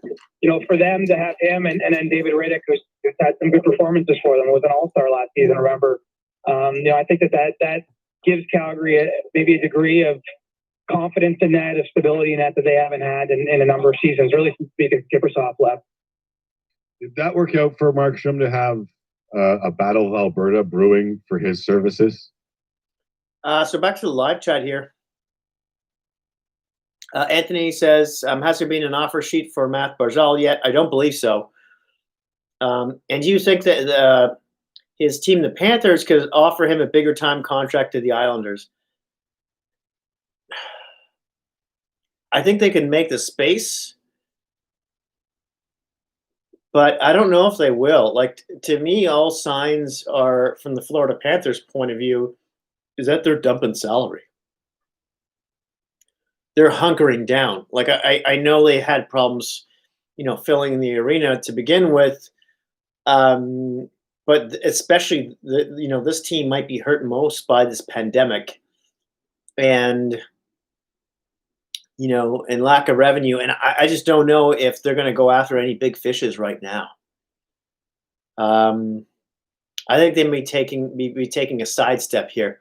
for them to have him and then David Riddick, who's had some good performances for them, was an all-star last season, remember. I think that gives Calgary maybe a degree of confidence in that, of stability in that they haven't had in a number of seasons, really since Kiprusoff left. Did that work out for Markstrom to have a Battle of Alberta brewing for his services? So back to the live chat here. Anthony says, has there been an offer sheet for Matt Barzal yet? I don't believe so. And do you think that his team, the Panthers, could offer him a bigger time contract to the Islanders? I think they can make the space, but I don't know if they will. Like, to me, all signs are, from the Florida Panthers' point of view, is that they're dumping salary. They're hunkering down. Like, I know they had problems, filling the arena to begin with, but especially this team might be hurt most by this pandemic, and and lack of revenue. And I just don't know if they're going to go after any big fishes right now. I think they may be taking a sidestep here.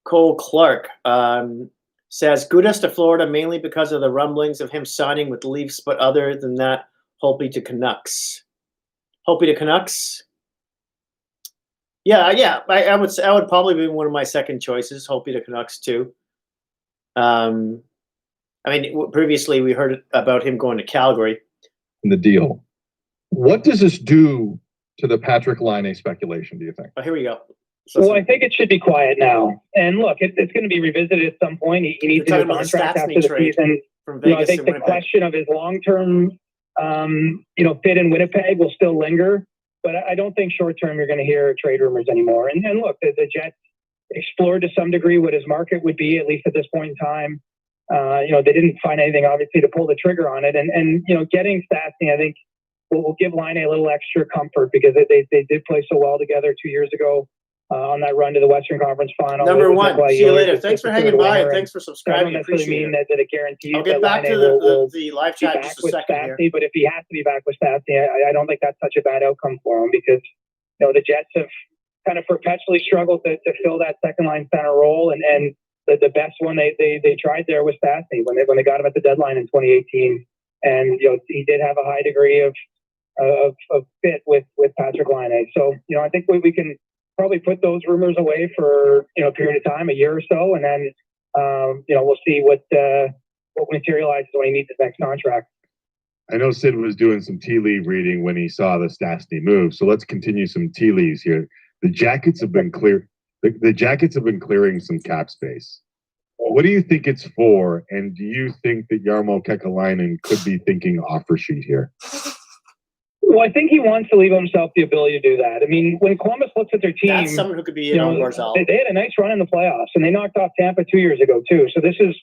Cole Clark says, Gudas to Florida mainly because of the rumblings of him signing with the Leafs, but other than that, Holtby to Canucks. Holtby to Canucks? Yeah. I would probably be one of my second choices. Hopefully the Canucks too. I mean, previously we heard about him going to Calgary. In the deal. What does this do to the Patrick Laine speculation, do you think? Oh, here we go. Well, I think it should be quiet now. And look, it's going to be revisited at some point. He needs a new contract after the season. I think the question of his long-term, fit in Winnipeg will still linger. But I don't think short-term you're going to hear trade rumors anymore. And look, the Jets explored to some degree what his market would be, at least at this point in time. They didn't find anything, obviously, to pull the trigger on it. And getting Stastny, I think, will give Laine a little extra comfort because they did play so well together 2 years ago on that run to the Western Conference Final. Number one. See you later. Thanks for hanging by and thanks for subscribing. I don't necessarily mean that it guarantees I'll get back to the live chat in just a second here. But if he has to be back with Stastny, I don't think that's such a bad outcome for him because the Jets have kind of perpetually struggled to fill that second line center role, and the best one they tried there was Stastny when they got him at the deadline in 2018, and he did have a high degree of fit with Patrick Laine. So I think we can probably put those rumors away for a period of time, a year or so, and then we'll see what materializes when he meets his next contract. I know Sid was doing some tea leaf reading when he saw the Stastny move, so let's continue some tea leaves here. The Jackets have been clear. The Jackets have been clearing some cap space. What do you think it's for? And do you think that Jarmo Kekalainen could be thinking offer sheet here? Well, I think he wants to leave himself the ability to do that. I mean, when Columbus looks at their team, that's someone who could be in on Barzal. They had a nice run in the playoffs, and they knocked off Tampa 2 years ago too. So this is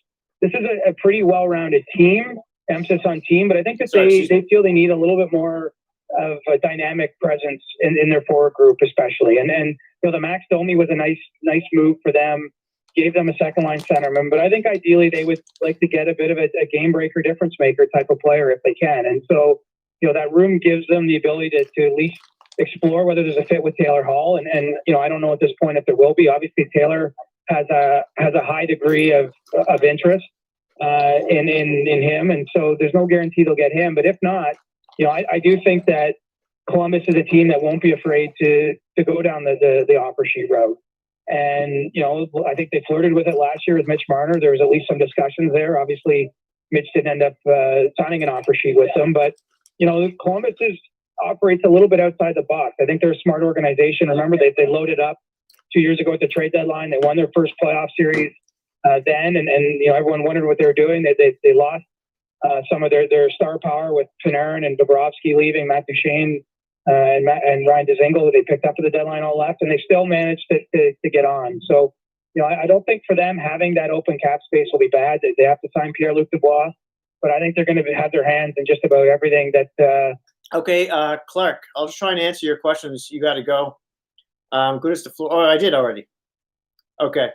a pretty well-rounded team. Emphasis on team, but I think that they feel they need a little bit more of a dynamic presence in their forward group, especially. And the Max Domi was a nice move for them. Gave them a second line centerman, but I think ideally they would like to get a bit of a game breaker, difference maker type of player if they can. And so that room gives them the ability to at least explore whether there's a fit with Taylor Hall. And I don't know at this point if there will be. Obviously, Taylor has a high degree of interest in him, and so there's no guarantee they'll get him. But if not, I do think that Columbus is a team that won't be afraid to go down the offer sheet route. And I think they flirted with it last year with Mitch Marner. There was at least some discussions there. Obviously, Mitch didn't end up signing an offer sheet with them, but Columbus operates a little bit outside the box. I think they're a smart organization. Remember, they loaded up 2 years ago at the trade deadline. They won their first playoff series then, and everyone wondered what they were doing. They lost some of their star power with Panarin and Bobrovsky leaving, Matt Duchene and Ryan Dzingel, who they picked up at the deadline, all left, and they still managed to get on. So, I don't think for them having that open cap space will be bad. They have to sign Pierre-Luc Dubois, but I think they're going to have their hands in just about everything that. Okay, Clark, I'll just try and answer your questions. You got to go. Good as the floor. Oh, I did already. Okay.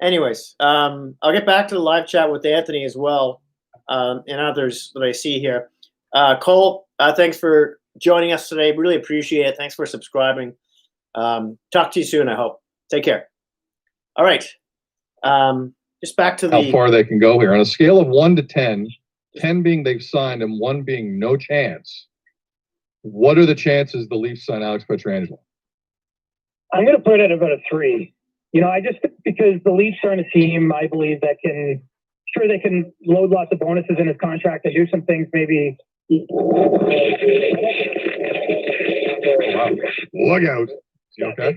Anyways, I'll get back to the live chat with Anthony as well, and others that I see here. Cole, thanks for joining us today. Really appreciate it. Thanks for subscribing. Talk to you soon, I hope. Take care. All right. Just back to how far they can go here. On a scale of 1 to 10, 10 being they've signed and 1 being no chance, what are the chances the Leafs sign Alex Pietrangelo? I'm going to put it at about a 3. I just, because the Leafs are in a team, I believe, that they can load lots of bonuses in his contract and do some things maybe. Look out. You okay?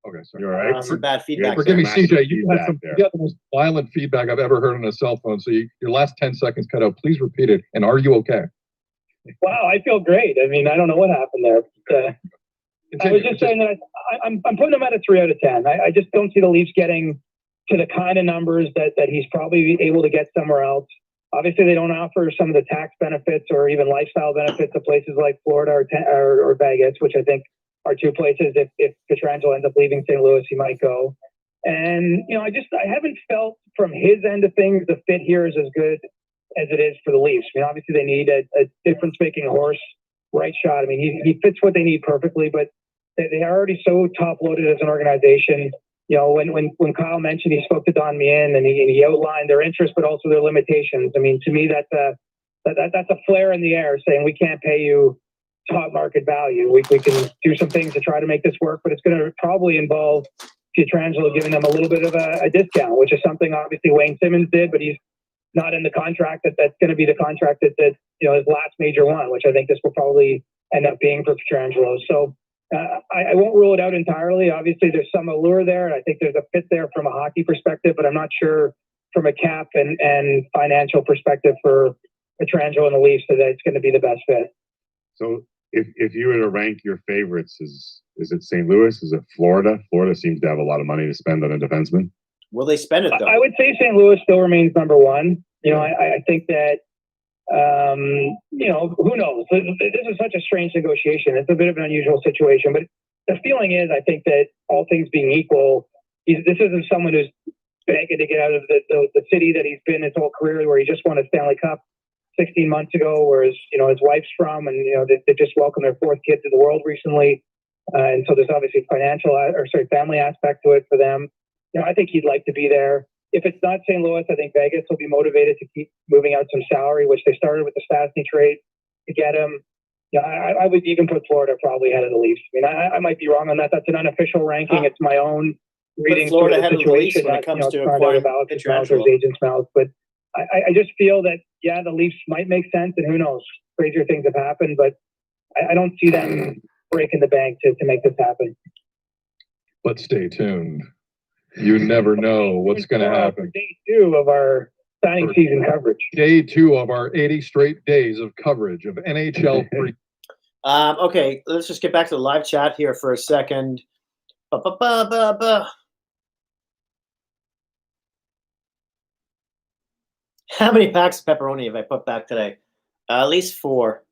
Okay, sorry. You're all right. Some bad feedback. Forgive me, CJ. You got the most violent feedback I've ever heard on a cell phone. So your last 10 seconds cut out. Please repeat it. And are you okay? Wow, I feel great. I mean, I don't know what happened there. But, I was just saying that I'm putting him at a 3 out of 10. I just don't see the Leafs getting to the kind of numbers that he's probably able to get somewhere else. Obviously, they don't offer some of the tax benefits or even lifestyle benefits of places like Florida or Vegas, which I think are 2 places. If Pietrangelo ends up leaving St. Louis, he might go. And I haven't felt from his end of things the fit here is as good as it is for the Leafs. I mean, obviously they need a difference-making horse, right shot. I mean, he fits what they need perfectly, but they are already so top-loaded as an organization. When Kyle mentioned he spoke to Don Meehan and he outlined their interests, but also their limitations. I mean, to me, that's a flare in the air saying we can't pay you top market value. We can do some things to try to make this work, but it's going to probably involve Pietrangelo giving them a little bit of a discount, which is something obviously Wayne Simmons did, but he's not in the contract that's going to be the contract that his last major one, which I think this will probably end up being for Pietrangelo. So I won't rule it out entirely. Obviously, there's some allure there, and I think there's a fit there from a hockey perspective, but I'm not sure from a cap and financial perspective for Pietrangelo and the Leafs that it's going to be the best fit. So if you were to rank your favorites, is it St. Louis? Is it Florida? Florida seems to have a lot of money to spend on a defenseman. Will they spend it, though? I would say St. Louis still remains number one. I think that, who knows? This is such a strange negotiation. It's a bit of an unusual situation, but the feeling is, I think that all things being equal, this isn't someone who's begging to get out of the city that he's been his whole career, where he just won a Stanley Cup 16 months ago, where his wife's from, and they just welcomed their fourth kid to the world recently, and so there's obviously family aspect to it for them. I think he'd like to be there. If it's not St. Louis, I think Vegas will be motivated to keep moving out some salary, which they started with the Stastny trade to get him. I would even put Florida probably ahead of the Leafs. I mean, I might be wrong on that. That's an unofficial ranking. It's my own reading Florida sort of the situation when it comes to acquiring Pietrangelo agent's mouth. But I just feel that, the Leafs might make sense, and who knows, crazier things have happened, but I don't see them breaking the bank to make this happen. But stay tuned. You never know what's going to happen. Day 2 of our signing season coverage. Day 2 of our 80 straight days of coverage of NHL free. Okay, let's just get back to the live chat here for a second. How many packs of pepperoni have I put back today? At least 4.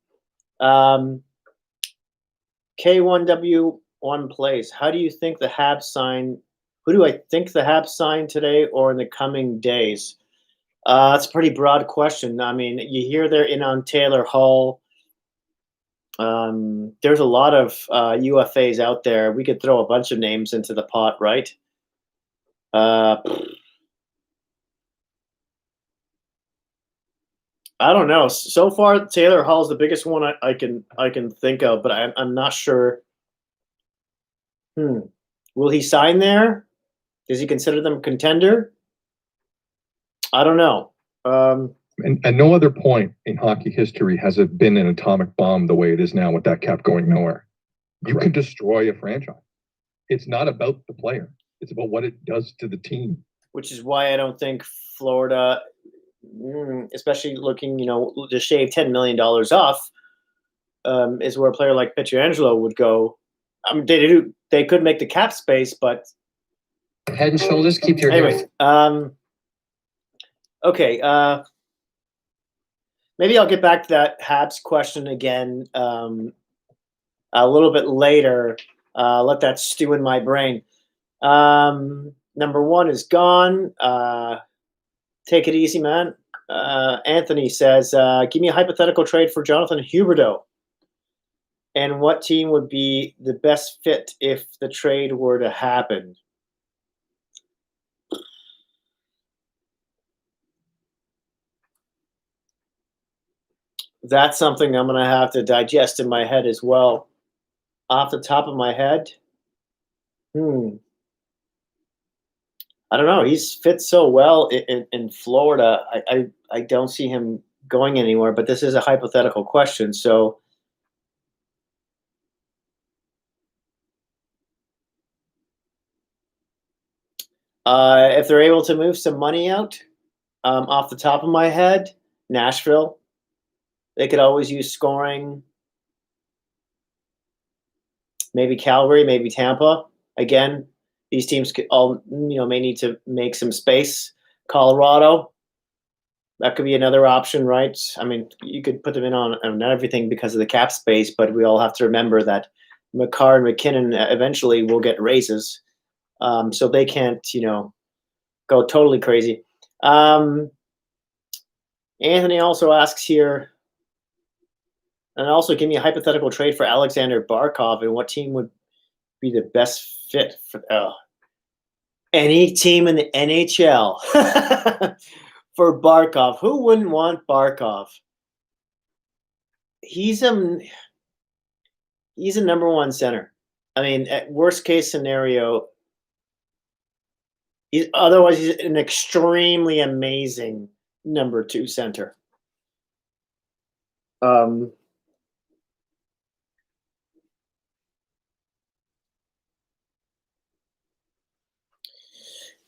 K1W1 plays. How do you think the Habs sign? Who do I think the Habs sign today or in the coming days? That's a pretty broad question. I mean, you hear they're in on Taylor Hall. There's a lot of UFAs out there. We could throw a bunch of names into the pot, right? I don't know. So far, Taylor Hall's the biggest one I can think of, but I'm not sure. Will he sign there? Does he consider them a contender? I don't know. And at no other point in hockey history has it been an atomic bomb the way it is now with that cap going nowhere. You can destroy a franchise. It's not about the player. It's about what it does to the team. Which is why I don't think Florida, especially looking, to shave $10 million off, is where a player like Pietrangelo would go. I mean, they could make the cap space, but head and shoulders, keep your anyway. Okay. Maybe I'll get back to that Habs question again a little bit later. Let that stew in my brain. Number 1 is gone. Take it easy, man. Anthony says, give me a hypothetical trade for Jonathan Huberdeau. And what team would be the best fit if the trade were to happen? That's something I'm going to have to digest in my head as well. Off the top of my head, I don't know. He's fit so well in Florida. I don't see him going anywhere, but this is a hypothetical question. So if they're able to move some money out, off the top of my head, Nashville. They could always use scoring. Maybe Calgary, maybe Tampa. Again, these teams could all may need to make some space. Colorado, that could be another option, right? I mean, you could put them in on everything because of the cap space, but we all have to remember that McCarr and McKinnon eventually will get raises, so they can't go totally crazy. Anthony also asks here. And also give me a hypothetical trade for Alexander Barkov, and what team would be the best fit for any team in the NHL for Barkov. Who wouldn't want Barkov? He's He's a number one center. I mean, at worst case scenario, otherwise he's an extremely amazing number two center.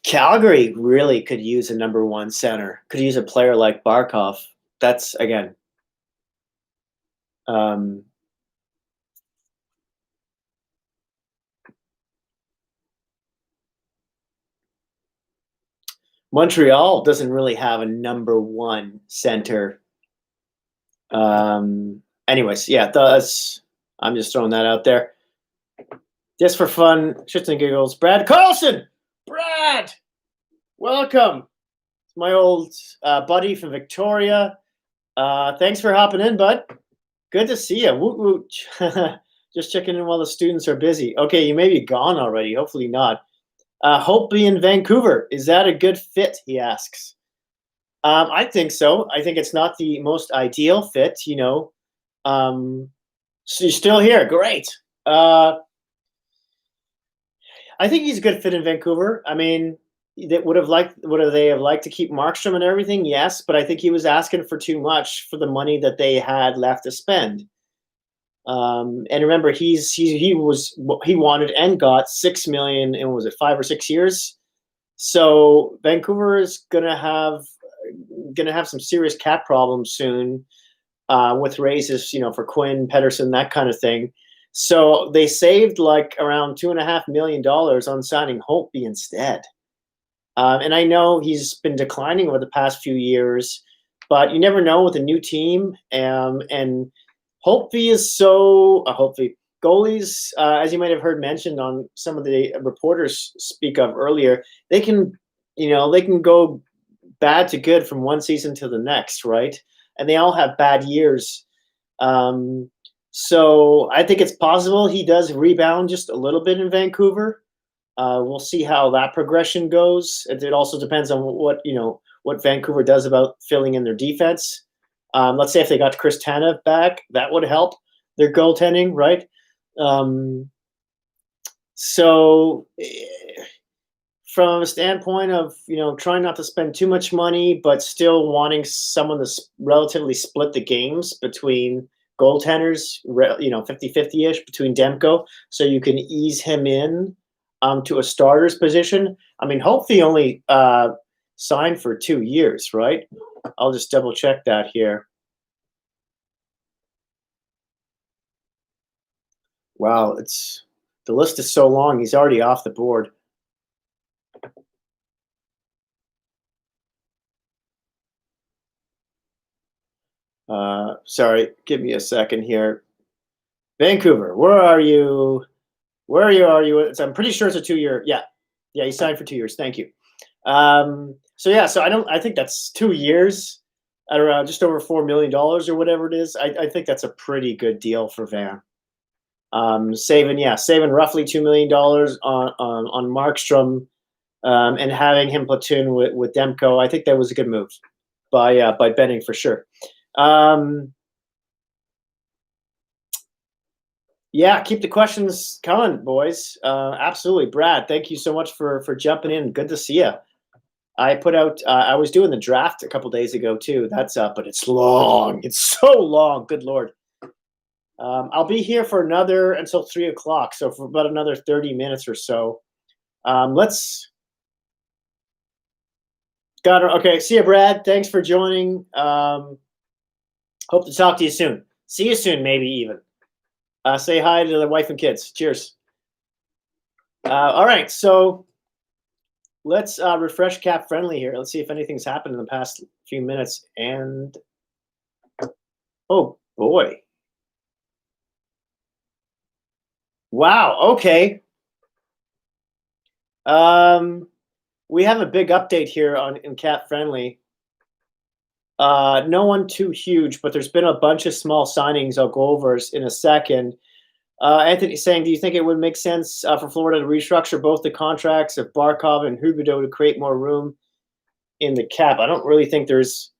Calgary really could use a number one center. Could use a player like Barkov. That's again. Montreal doesn't really have a number one center. Anyways, yeah, I'm just throwing that out there. Just for fun, shits and giggles. Brad Carlson! Brad! Welcome. It's my old buddy from Victoria. Thanks for hopping in, bud. Good to see you. Woot woot. Just checking in while the students are busy. Okay, you may be gone already. Hopefully not. Hope in Vancouver. Is that a good fit? He asks. I think so. I think it's not the most ideal fit, you know. So you're still here. Great. I think he's a good fit in Vancouver. I mean, would they have liked to keep Markstrom and everything? Yes, but I think he was asking for too much for the money that they had left to spend. And remember, he wanted and got $6 million in, was it 5 or 6 years? So Vancouver is gonna have some serious cap problems soon, with raises, you know, for Quinn, Pettersson, that kind of thing. So they saved like around $2.5 million on signing Holtby instead. And I know he's been declining over the past few years, but you never know with a new team. And Holtby is goalies, as you might have heard mentioned on some of the reporters speak of earlier, they can go bad to good from one season to the next, right? And they all have bad years. So I think it's possible he does rebound just a little bit in Vancouver. We'll see how that progression goes. It also depends on what Vancouver does about filling in their defense. Let's say if they got Chris Tanev back, that would help their goaltending, right? So from a standpoint of, trying not to spend too much money, but still wanting someone to relatively split the games between goaltenders, 50-50-ish between Demko, so you can ease him in to a starter's position. I mean, hopefully only signed for 2 years, right? I'll just double check that here. Wow, the list is so long. He's already off the board. Sorry, give me a second here. Vancouver, where are you? Where are you? I'm pretty sure it's a 2-year. Yeah, he signed for 2 years. Thank you. So I think that's 2 years at around just over $4 million or whatever it is. I think that's a pretty good deal for Van. Saving roughly $2 million on Markstrom, and having him platoon with Demko. I think that was a good move by Benning for sure. Yeah, keep the questions coming, boys. Absolutely. Brad, thank you so much for jumping in. Good to see you. I put out, I was doing the draft a couple days ago too. That's up, but it's long. It's so long. Good Lord. I'll be here for until 3 o'clock. So for about another 30 minutes or so. Okay. See you, Brad. Thanks for joining. Hope to talk to you soon. See you soon, maybe even. Say hi to the wife and kids. Cheers. All right, so let's refresh Cap Friendly here. Let's see if anything's happened in the past few minutes. And oh boy, wow. Okay. We have a big update here in Cap Friendly. No one too huge, but there's been a bunch of small signings I'll go over in a second. Anthony's saying, do you think it would make sense for Florida to restructure both the contracts of Barkov and Huberdeau to create more room in the cap? I don't really think there's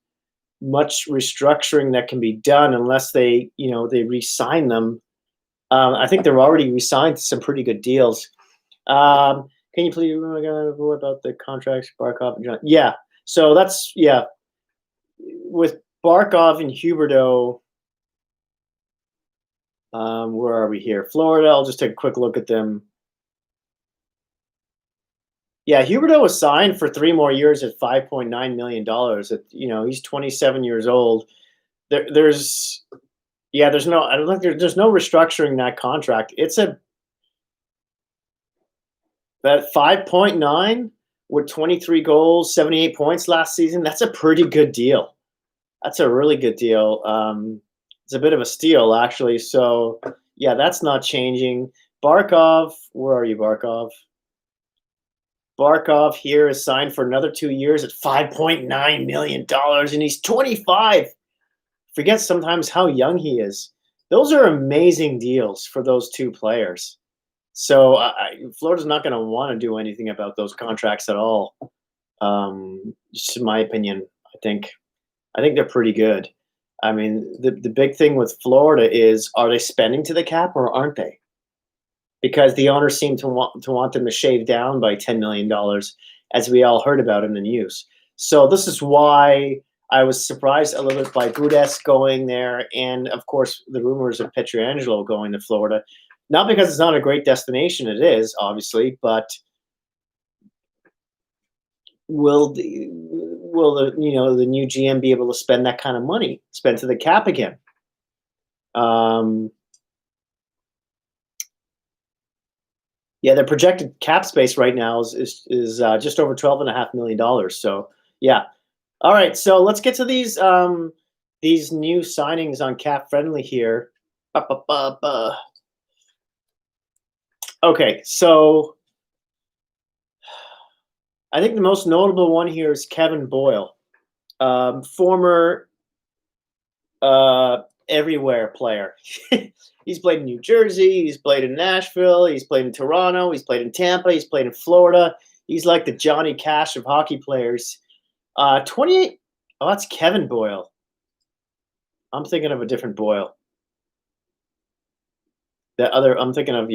much restructuring that can be done unless they re-sign them. I think they're already re-signed to some pretty good deals. Can you please remember about the contracts, Barkov and John? Yeah. So that's with Barkov and Huberdeau. Where are we here? Florida. I'll just take a quick look at them. Yeah, Huberdeau was signed for 3 more years at $5.9 million. He's 27 years old. There's no restructuring that contract. It's that 5.9 with 23 goals, 78 points last season. That's a pretty good deal. That's a really good deal. It's a bit of a steal, actually. So yeah, that's not changing. Barkov, where are you, Barkov? Barkov here is signed for another 2 years at $5.9 million, and he's 25. Forget sometimes how young he is. Those are amazing deals for those two players. So Florida's not going to want to do anything about those contracts at all. Just in my opinion, I think they're pretty good. I mean, the big thing with Florida is, are they spending to the cap or aren't they? Because the owners seem to want them to shave down by $10 million, as we all heard about in the news. So this is why I was surprised a little bit by Gudas going there, and of course the rumors of Pietrangelo going to Florida. Not because it's not a great destination, it is, obviously, but will the new GM be able to spend that kind of money, spend to the cap again? Yeah, the projected cap space right now is just over $12.5 million. So yeah, all right. So let's get to these new signings on Cap Friendly here. Okay, so I think the most notable one here is Kevin Boyle, former everywhere player. He's played in New Jersey, he's played in Nashville, he's played in Toronto, he's played in Tampa, he's played in Florida. He's like the Johnny Cash of hockey players. 28. Oh, that's Kevin Boyle. I'm thinking of a different Boyle. I'm thinking of,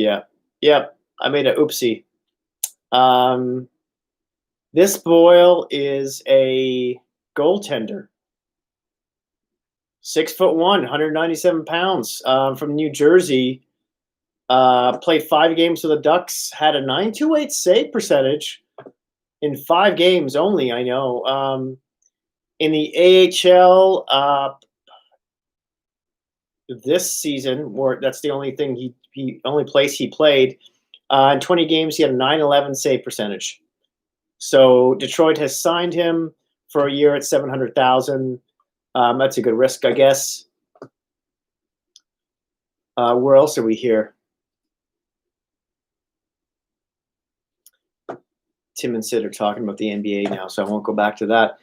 Yep, I made a oopsie. This Boyle is a goaltender. 6'1", 197 pounds, from New Jersey. Played 5 games for the Ducks. Had a .928 save percentage in 5 games only. I know. In the AHL, this season, that's the only thing only place he played. In 20 games, he had a .911 save percentage. So Detroit has signed him for a year at $700,000. That's a good risk, I guess. Where else are we here? Tim and Sid are talking about the NBA now, so I won't go back to that.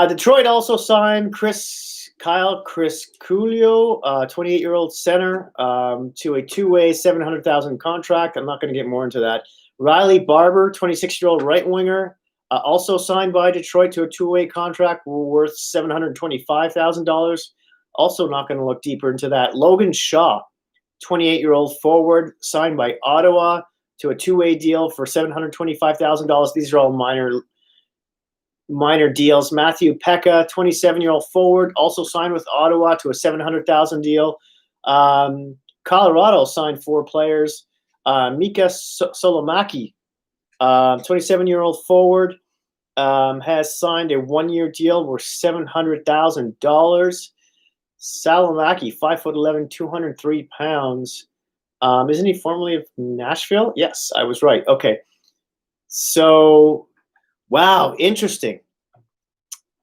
Detroit also signed Kyle Crisculio, 28-year-old center, to a 2-way $700,000 contract. I'm not going to get more into that. Riley Barber, 26-year-old right winger, also signed by Detroit to a 2-way contract worth $725,000. Also not going to look deeper into that. Logan Shaw, 28-year-old forward, signed by Ottawa to a 2-way deal for $725,000. These are all minor deals. Matthew Pekka, 27-year-old forward, also signed with Ottawa to a $700,000 deal. Colorado signed 4 players. Mika Solomaki, 27-year-old forward, has signed a 1-year deal worth $700,000. Salomaki, 5'11", 203 pounds. Isn't he formerly of Nashville? Yes, I was right. Okay. So, wow, interesting.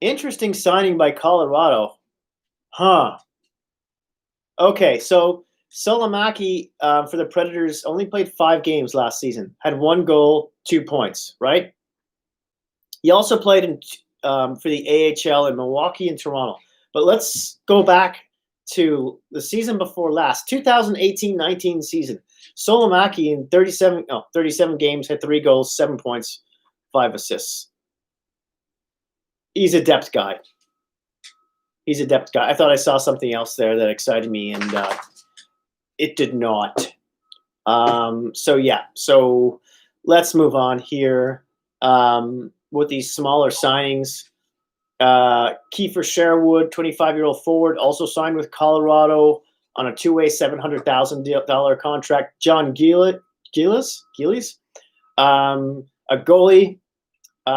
Interesting signing by Colorado. Huh. Okay, so Solomaki for the Predators only played 5 games last season. Had 1 goal, 2 points, right? He also played for the AHL in Milwaukee and Toronto. But let's go back to the season before last, 2018-19 season. Solomaki in 37 games, had 3 goals, 7 points, 5 assists. He's a depth guy. He's a depth guy. I thought I saw something else there that excited me, and it did not. So let's move on here with these smaller signings. Kiefer Sherwood, 25-year-old forward, also signed with Colorado on a two-way $700,000 contract. John Gillies, a goalie,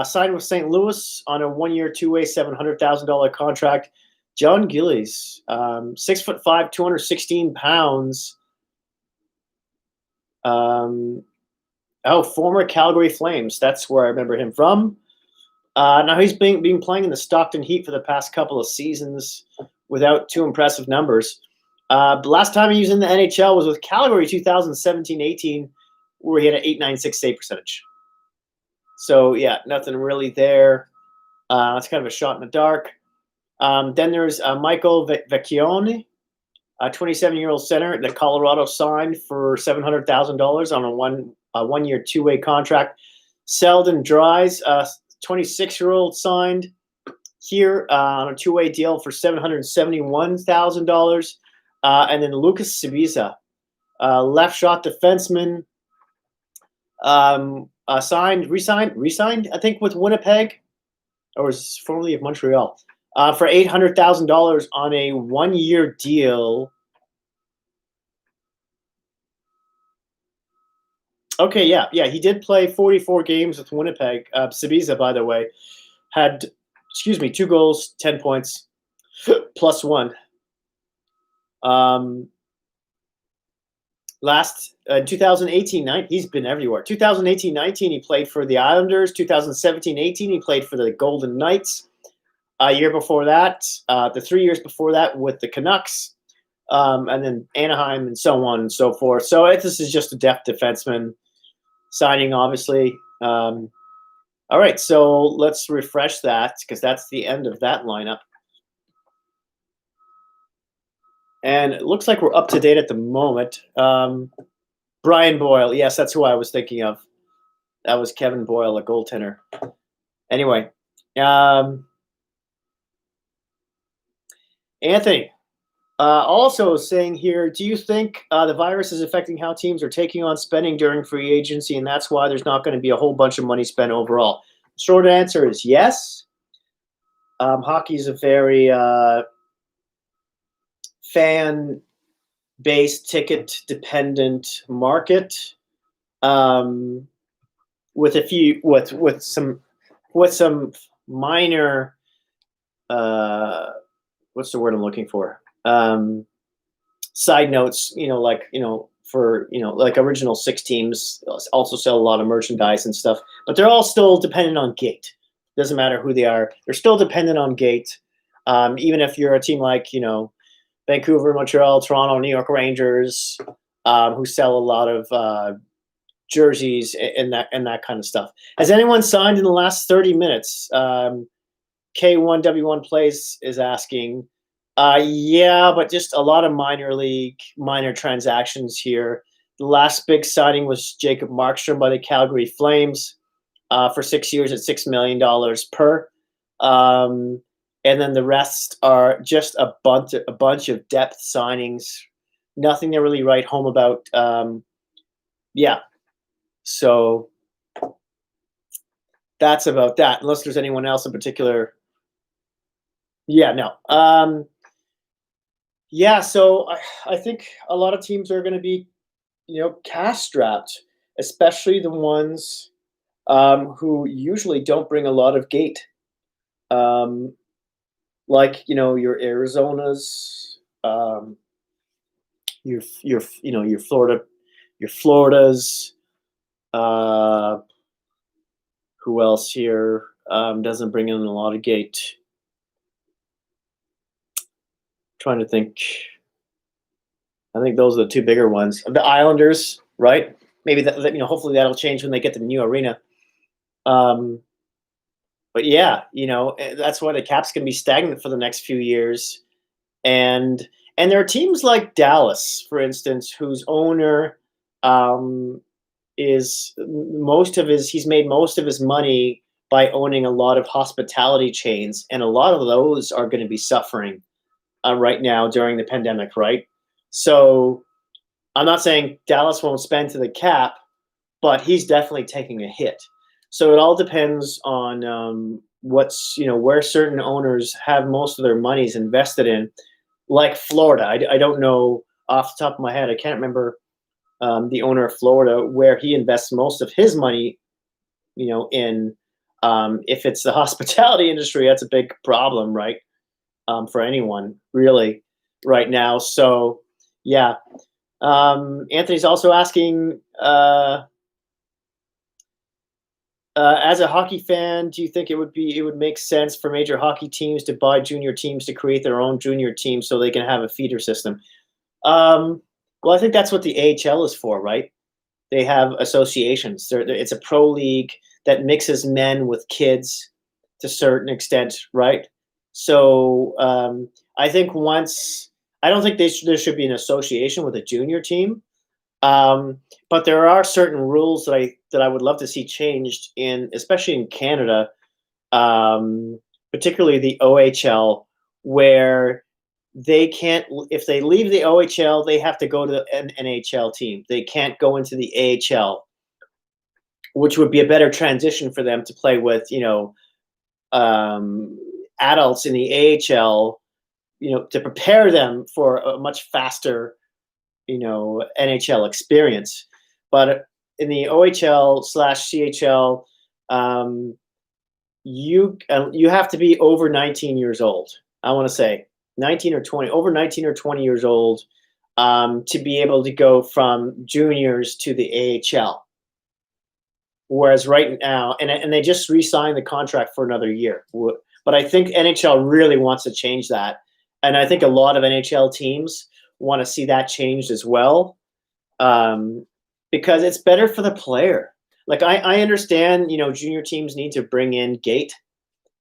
signed with St. Louis on a one-year, two-way $700,000 contract. John Gillies, 6'5", 216 pounds. Former Calgary Flames. That's where I remember him from. Now he's been playing in the Stockton Heat for the past couple of seasons without too impressive numbers. The last time he was in the NHL was with Calgary 2017-18, where he had an .896 save percentage. So, yeah, nothing really there. That's kind of a shot in the dark. Then there's Michael Vecchione, a 27-year-old center that Colorado signed for $700,000 on a one-year, two-way contract. Selden Dries, 26-year-old, signed here on a two-way deal for $771,000. And then Lucas Sibiza, left shot defenseman, resigned, I think, with Winnipeg, or was formerly of Montreal, for $800,000 on a one-year deal. Okay, yeah, he did play 44 games with Winnipeg. Sibiza, by the way, had, 2 goals, 10 points, plus 1. Last 2018-19, he's been everywhere. 2018-19, he played for the Islanders. 2017-18, he played for the Golden Knights. A year before that, the 3 years before that with the Canucks, and then Anaheim, and so on and so forth. So this is just a depth defenseman signing, obviously. All right, so let's refresh that, because that's the end of that lineup. And it looks like we're up to date at the moment. Brian Boyle, yes, that's who I was thinking of. That was Kevin Boyle, a goaltender. Anyway, Anthony, also saying here, do you think the virus is affecting how teams are taking on spending during free agency, and that's why there's not going to be a whole bunch of money spent overall? Short answer is yes. Hockey is a very fan-based, ticket-dependent market, with some minor what's the word I'm looking for? Side notes, like Original Six teams also sell a lot of merchandise and stuff, but they're all still dependent on gate. Doesn't matter who they are. They're still dependent on gate. Even if you're a team like, Vancouver, Montreal, Toronto, New York Rangers, who sell a lot of jerseys and that kind of stuff. Has anyone signed in the last 30 minutes? K1W1 Plays is asking. Yeah, but just a lot of minor transactions here. The last big signing was Jacob Markstrom by the Calgary Flames for 6 years at $6 million per. And then the rest are just a bunch of depth signings. Nothing to really write home about. Yeah. So that's about that, unless there's anyone else in particular. Yeah, no. Yeah, so I think a lot of teams are going to be, cash strapped, especially the ones who usually don't bring a lot of gate. Like, your Arizonas, your Floridas. Who else here doesn't bring in a lot of gate? Trying to think. I think those are the two bigger ones. The Islanders, right? Maybe that, hopefully that'll change when they get the new arena. But yeah, that's why the cap's going to be stagnant for the next few years. And there are teams like Dallas, for instance, whose owner he's made most of his money by owning a lot of hospitality chains, and a lot of those are going to be suffering right now during the pandemic, right? So I'm not saying Dallas won't spend to the cap, but he's definitely taking a hit. So it all depends on where certain owners have most of their monies invested in, like Florida. I don't know off the top of my head. I can't remember the owner of Florida where he invests most of his money. In if it's the hospitality industry, that's a big problem, right? For anyone really right now. So yeah. Anthony's also asking, as a hockey fan, do you think it would make sense for major hockey teams to buy junior teams to create their own junior team so they can have a feeder system? Well, I think that's what the AHL is for, right? They have associations. It's a pro league that mixes men with kids to a certain extent, right? So I think I don't think there should be an association with a junior team. But there are certain rules that I would love to see changed especially in Canada, particularly the OHL, where they can't, if they leave the OHL, they have to go to an NHL team. They can't go into the AHL, which would be a better transition for them to play with, adults in the AHL, to prepare them for a much faster, NHL experience. But in the OHL/CHL, you have to be over 19 years old. I want to say 19 or 20, over 19 or 20 years old, to be able to go from juniors to the AHL. Whereas right now, and they just re-signed the contract for another year. But I think NHL really wants to change that. And I think a lot of NHL teams want to see that changed as well, because it's better for the player. Like I understand, junior teams need to bring in gate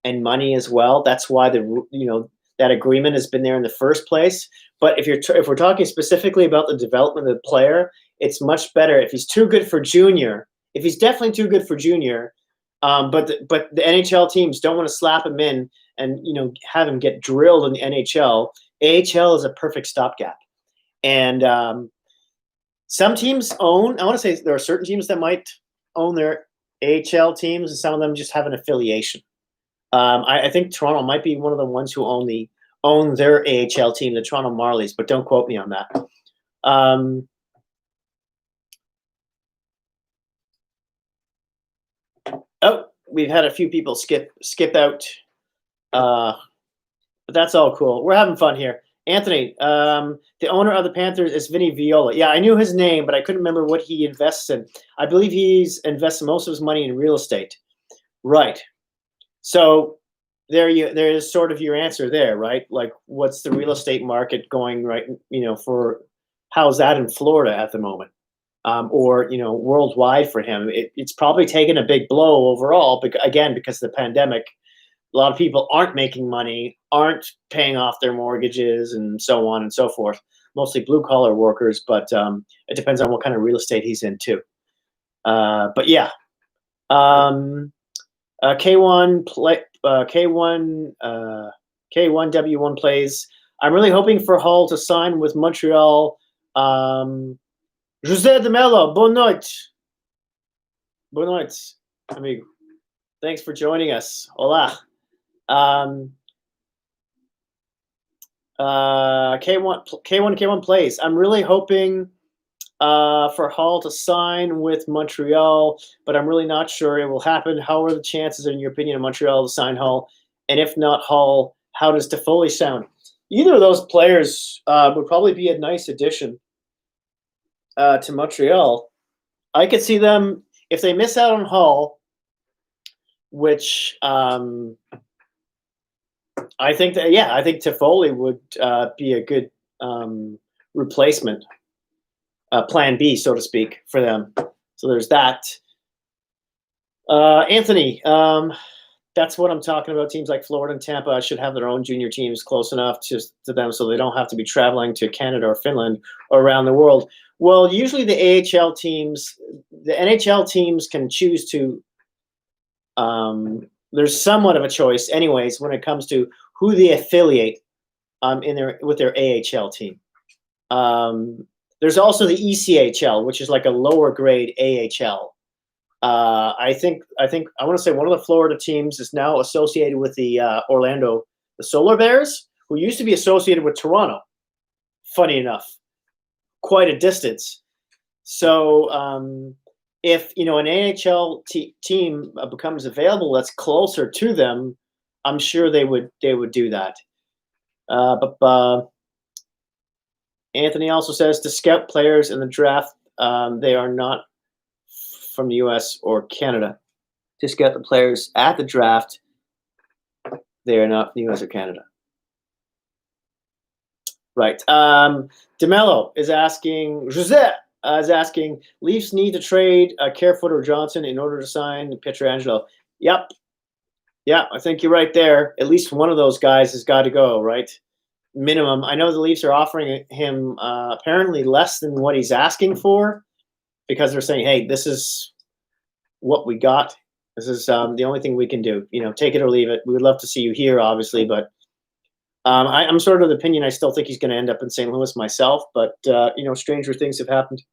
and money as well. That's why that agreement has been there in the first place. But if we're talking specifically about the development of the player, it's much better if he's too good for junior. If he's definitely too good for junior, but the NHL teams don't want to slap him in and have him get drilled in the NHL. AHL is a perfect stopgap. And some teams own, I want to say there are certain teams that might own their AHL teams, and some of them just have an affiliation. I think Toronto might be one of the ones who own their AHL team, the Toronto Marlies, but don't quote me on that. Oh, we've had a few people skip out, but that's all cool. We're having fun here. Anthony, the owner of the Panthers is Vinny Viola. Yeah, I knew his name, but I couldn't remember what he invests in. I believe he's invested most of his money in real estate. Right. So there is sort of your answer there, right? Like, what's the real estate market going right? For how's that in Florida at the moment, or worldwide for him? It's probably taken a big blow overall, because of the pandemic. A lot of people aren't making money, aren't paying off their mortgages, and so on and so forth. Mostly blue-collar workers, but it depends on what kind of real estate he's into. But yeah, K1W1 plays. I'm really hoping for Hall to sign with Montreal. José de Mello, bonne noite. Bonne noite, amigo. Thanks for joining us. Hola. K1 plays. I'm really hoping for Hall to sign with Montreal, but I'm really not sure it will happen. How are the chances, in your opinion, of Montreal to sign Hall? And if not Hall, how does Toffoli sound? Either of those players would probably be a nice addition to Montreal. I could see them, if they miss out on Hall, which I think Toffoli would be a good replacement, plan B, so to speak, for them. So there's that. Anthony, that's what I'm talking about. Teams like Florida and Tampa should have their own junior teams close enough to them so they don't have to be traveling to Canada or Finland or around the world. Well, usually the NHL teams, the NHL teams can choose to there's somewhat of a choice, anyways, when it comes to who they affiliate with their AHL team. There's also the ECHL, which is like a lower grade AHL. I want to say one of the Florida teams is now associated with the Orlando, the Solar Bears, who used to be associated with Toronto. Funny enough, quite a distance. So if an AHL team becomes available that's closer to them, I'm sure they would do that. But Anthony also says to scout players in the draft, they are not from the U.S. or Canada. To scout the players at the draft, they are not from the U.S. or Canada. Right. DeMello is asking, Jose is asking, Leafs need to trade Kerfoot or Johnson in order to sign Pietrangelo. Yep. Yeah, I think you're right there. At least one of those guys has got to go, right? Minimum. I know the Leafs are offering him apparently less than what he's asking for because they're saying, hey, this is what we got. This is the only thing we can do. Take it or leave it. We would love to see you here, obviously, but I'm sort of the opinion I still think he's going to end up in St. Louis myself, but, stranger things have happened.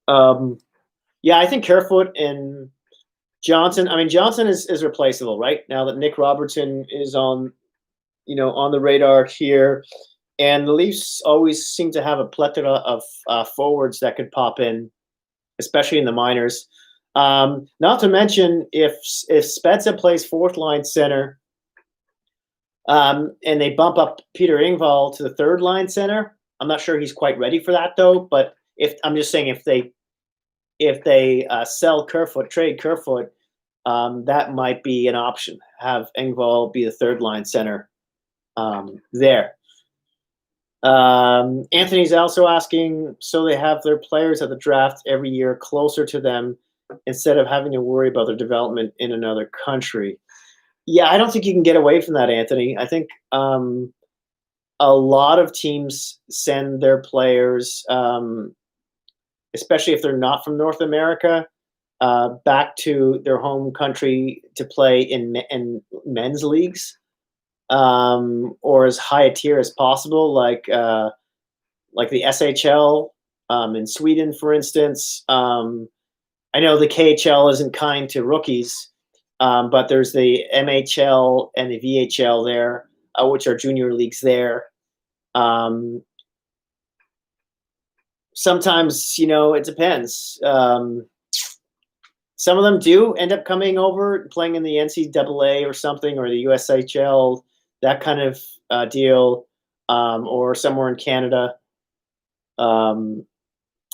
Yeah, I think Kerfoot and Johnson, Johnson is replaceable, right? Now that Nick Robertson is on the radar here, and the Leafs always seem to have a plethora of forwards that could pop in, especially in the minors. Not to mention if Spezza plays fourth line center, and they bump up Peter Engvall to the third line center. I'm not sure he's quite ready for that though. But I'm just saying if they sell Kerfoot, trade Kerfoot, that might be an option. Have Engvall be the third line center there. Anthony's also asking, so they have their players at the draft every year closer to them instead of having to worry about their development in another country. Yeah, I don't think you can get away from that, Anthony. I think a lot of teams send their players, especially if they're not from North America, back to their home country to play in men's leagues, or as high a tier as possible, like the SHL in Sweden, for instance. I know the KHL isn't kind to rookies, but there's the MHL and the VHL there, which are junior leagues there. Sometimes, it depends. Some of them do end up coming over, playing in the NCAA or something, or the USHL, that kind of deal, or somewhere in Canada.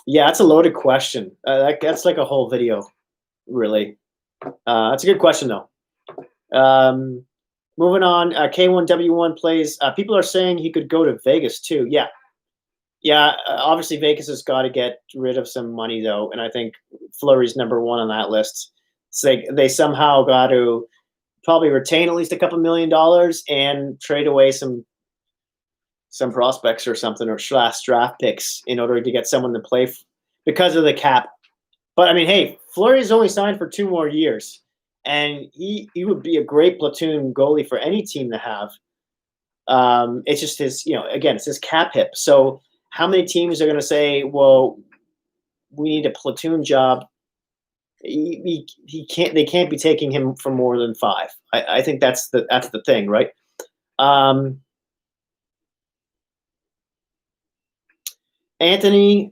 Yeah, it's a loaded question. That's like a whole video, really. That's a good question, though. Moving on, K1W1 plays. People are saying he could go to Vegas, too. Yeah. Yeah, obviously Vegas has got to get rid of some money, though, and I think Fleury's number one on that list. So they somehow got to probably retain at least a couple $1 million and trade away some prospects or something, or draft picks in order to get someone to play because of the cap. But, hey, Fleury's only signed for 2 more years, and he would be a great platoon goalie for any team to have. It's just his, again, it's his cap hit. So how many teams are going to say, well, we need a platoon job? They can't be taking him for more than 5. I think that's the thing, right? Anthony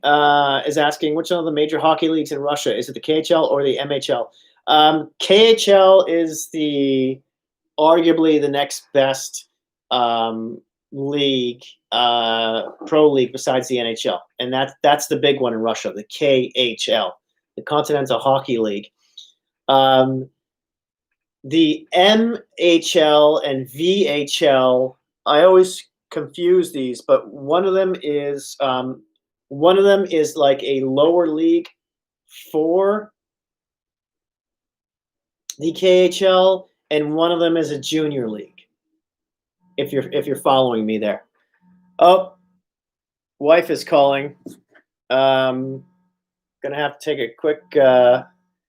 is asking, which one of the major hockey leagues in Russia? Is it the KHL or the MHL? KHL is arguably the next best league, pro league besides the NHL, and that's the big one in Russia, the KHL, the Continental Hockey League. The MHL and VHL, I always confuse these, but one of them is like a lower league for the KHL, and one of them is a junior league. If you're following me there. Oh, wife is calling. Gonna have to take a quick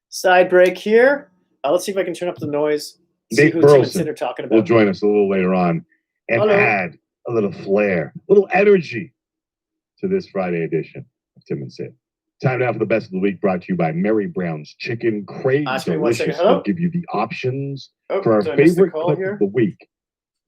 side break here. let's see if I can turn up the noise. See Nate who Tim and Burleson Sid are talking will about. join us a little later on and Hello. add a little flair, a little energy to this Friday edition of Tim and Sid. Time now for the best of the week, brought to you by Mary Brown's Chicken. Crave Ask me 1 second. delicious. Hello? They'll give you the options Oh, for our did I miss the favorite call clip here? of the week.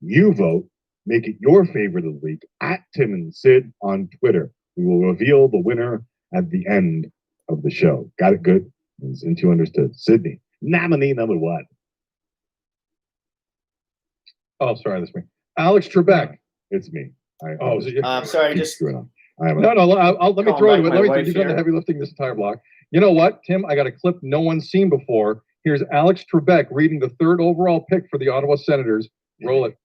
You vote, make it your favorite of the week at Tim and Sid on Twitter. We will reveal the winner at the end of the show. Got it good? It's into understood. Sydney, nominee number 1. Oh, sorry, that's me. Alex Trebek. It's me. Oh, is it you? Sorry, keep just screwing up. I am No, let me calling throw back it. my Let wife me. You've done the here. heavy lifting this entire block. You know what, Tim? I got a clip no one's seen before. Here's Alex Trebek reading the 3rd overall pick for the Ottawa Senators. Roll it.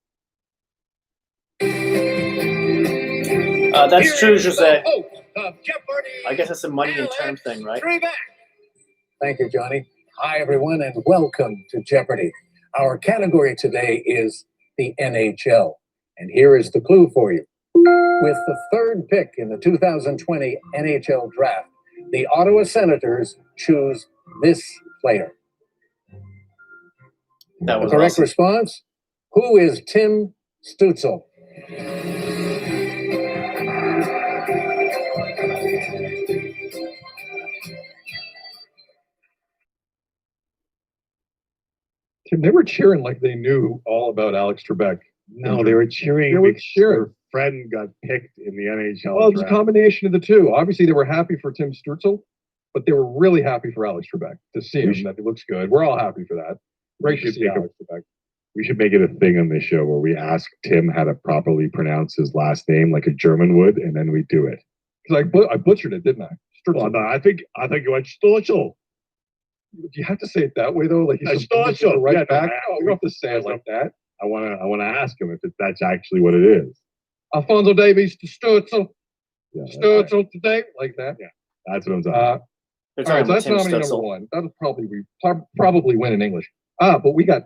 That's true, Jose. I guess it's a money and term thing, right? Thank you, Johnny. Hi, everyone, and welcome to Jeopardy! Our category today is the NHL. And here is the clue for you. With the 3rd pick in the 2020 NHL draft, the Ottawa Senators choose this player. That The was correct awesome. response? Who is Tim Stützle? Tim, they were cheering like they knew all about Alex Trebek. No, they were cheering They were because cheering. their friend got picked in the NHL Well, it's a draft. combination of the two. Obviously, they were happy for Tim Stützle, but they were really happy for Alex Trebek to see him. That he looks good. We're all happy for that. Great to see Alex Trebek. We should make it a thing on this show where we ask Tim how to properly pronounce his last name like a German would, and then we do it. Because I butchered it, didn't I? Well, no, I think you went Stützle. Do you have to say it that way though? Like he's Stützle. right Yeah, back. no, Oh, you don't have to say it like that. I want to ask him if that's actually what it is. Alfonso Davies to Stützle. Yeah, Stützle today, like that. Yeah, that's what I'm talking about. They're All right, so talking that's about nominee Tim number Stützle. 1. That'll probably win in English. But we got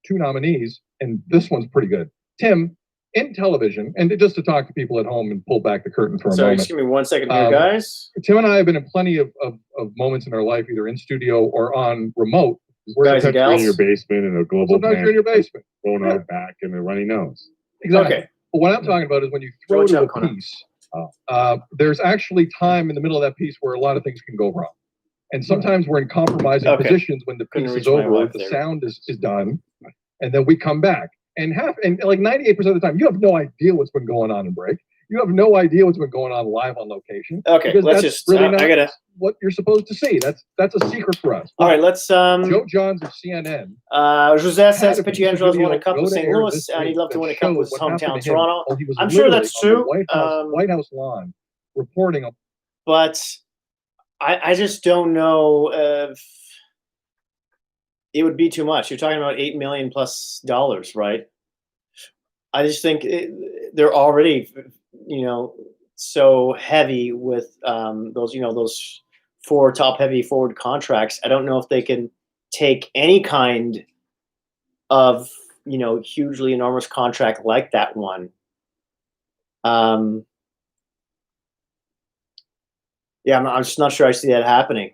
2 nominees, and this one's pretty good. Tim, in television, and just to talk to people at home and pull back the curtain for a Sorry, moment. just give me 1 second here, guys. Tim and I have been in plenty of moments in our life, either in studio or on remote. Where you're in your basement in a global Sometimes you're in your basement. Throwing out back and a runny nose. Exactly. Okay. But what I'm talking about is when you throw to a piece, there's actually time in the middle of that piece where a lot of things can go wrong. And sometimes we're in compromising positions when the piece is over, the sound is done, and then we come back. And like 98% of the time, you have no idea what's been going on in break. You have no idea what's been going on live on location. Okay, let's that's just. really I not gotta. what you're supposed to see. That's a secret for us. All right, let's. Joe Johns of CNN. Jose says had a Pietrangelo video won a cup with go to St. air Louis, this and he'd week love to that win a cup showed with his what happened hometown to him Toronto. while he was I'm sure literally that's on the true. White House lawn reporting. But I just don't know if it would be too much. You're talking about $8 million plus, right? I just think they're already, so heavy with those 4 top-heavy forward contracts. I don't know if they can take any kind of hugely enormous contract like that one. Yeah, I'm just not sure I see that happening.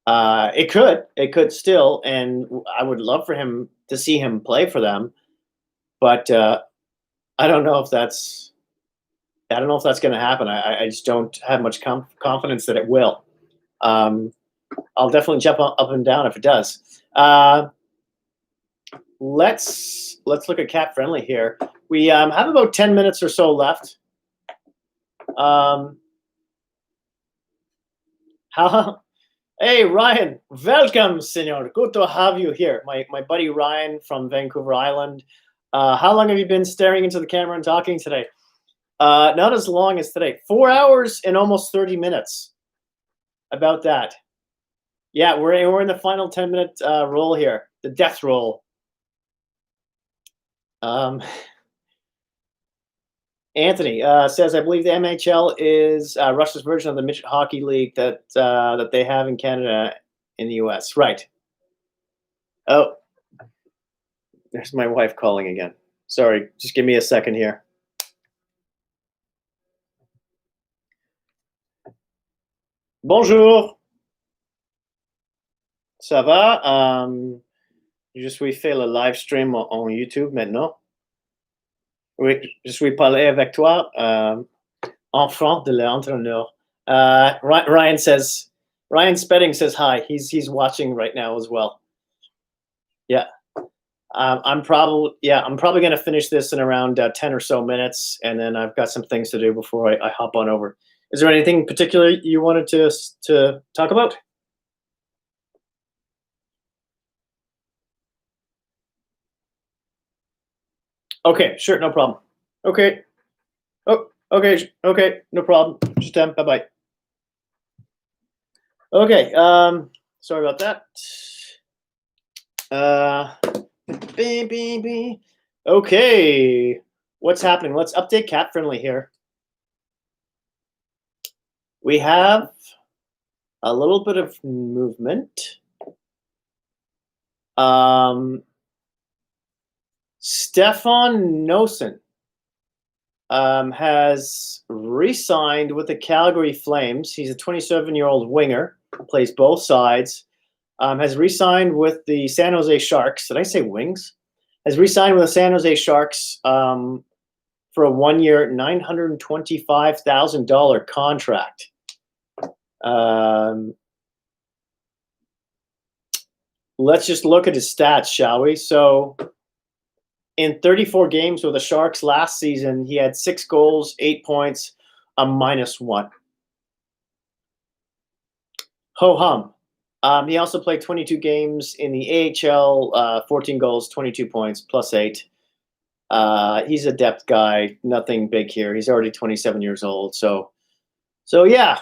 It could still, and I would love for him to see him play for them, but I don't know if that's going to happen. I just don't have much confidence that it will. I'll definitely jump up and down if it does. Let's look at Cap Friendly here. We have about 10 minutes or so left. Hey, Ryan, welcome, senor. Good to have you here. My buddy Ryan from Vancouver Island. How long have you been staring into the camera and talking today? Not as long as today. 4 hours and almost 30 minutes. About that. Yeah, we're in the final 10-minute roll here. The death roll. Anthony says, I believe the MHL is Russia's version of the Midget Hockey League that they have in Canada in the US. Right. Oh, there's my wife calling again. Sorry, just give me a second here. Bonjour. Ça va? Je suis fait le live stream en YouTube maintenant. Oui, je suis parlé avec toi, enfant de l'entraîneur. Ryan Spedding says hi. He's watching right now as well. Yeah. I'm probably going to finish this in around 10 or so minutes, and then I've got some things to do before I hop on over. Is there anything particular you wanted to talk about? Okay, sure, no problem. Okay. Oh, okay, no problem. Just bye-bye. Okay, sorry about that. Okay, what's happening? Let's update Cat Friendly here. We have a little bit of movement. Stefan Noesen has re-signed with the Calgary Flames. He's a 27-year-old winger, plays both sides. Has re-signed with the San Jose Sharks. Did I say Wings? Has re-signed with the San Jose Sharks for a 1-year, $925,000 contract. Let's just look at his stats, shall we? So, in 34 games with the Sharks last season, he had 6 goals, 8 points, a -1. Ho-hum. He also played 22 games in the AHL, 14 goals, 22 points, +8. He's a depth guy, nothing big here. He's already 27 years old. So yeah,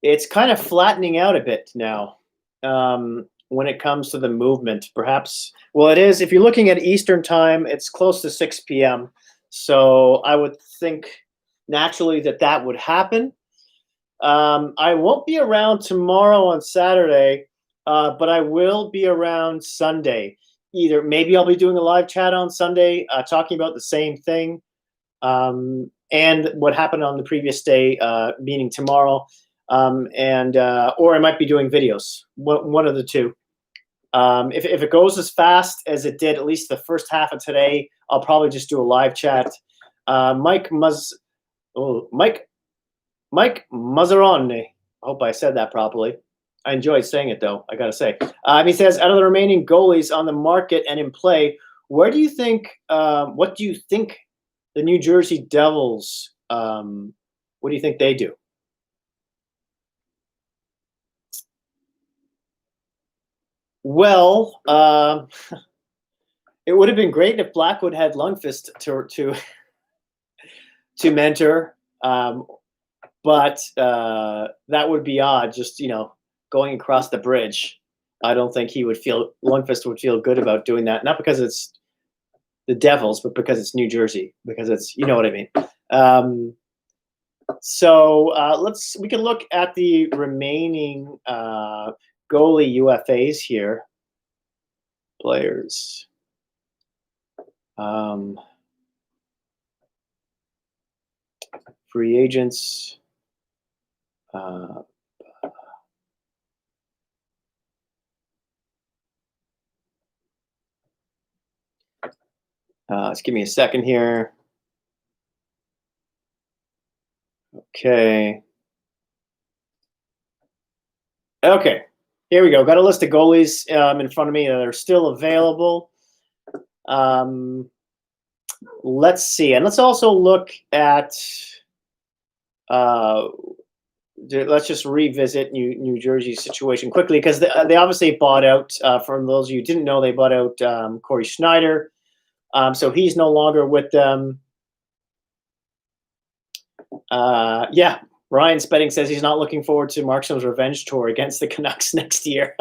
it's kind of flattening out a bit now. When it comes to the movement, perhaps, well, it is, if you're looking at Eastern time, it's close to 6 p.m. So I would think naturally that would happen. I won't be around tomorrow on Saturday, but I will be around Sunday. Maybe I'll be doing a live chat on Sunday, talking about the same thing, and what happened on the previous day, meaning tomorrow. Or I might be doing videos, one of the two. If it goes as fast as it did, at least the first half of today, I'll probably just do a live chat. Mike Mazzarone, I hope I said that properly. I enjoyed saying it, though, I gotta say. He says, out of the remaining goalies on the market and in play, what do you think the New Jersey Devils, what do you think they do? Well, it would have been great if Blackwood had Lundqvist to mentor, but that would be odd. Just going across the bridge. I don't think Lundqvist would feel good about doing that. Not because it's the Devils, but because it's New Jersey. Because it's what I mean. We can look at the remaining goalie UFAs here. Players. Free agents. Let's give me a second here. Okay. Okay. Here we go. Got a list of goalies in front of me that are still available. Let's see. And let's also look at let's just revisit New Jersey's situation quickly, because they obviously bought out, for those of you who didn't know, they bought out Corey Schneider. So he's no longer with them. Yeah, Ryan Spedding says he's not looking forward to Markstrom's revenge tour against the Canucks next year.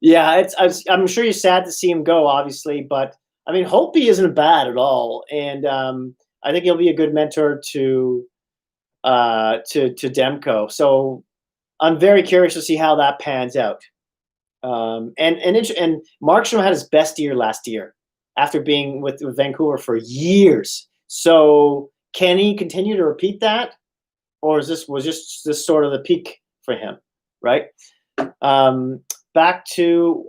Yeah, I'm sure you're sad to see him go, obviously, but I mean, Holtby isn't bad at all, and I think he'll be a good mentor to Demko. So I'm very curious to see how that pans out. And Markstrom had his best year last year after being with Vancouver for years. So can he continue to repeat that, or was this sort of the peak for him, right? back to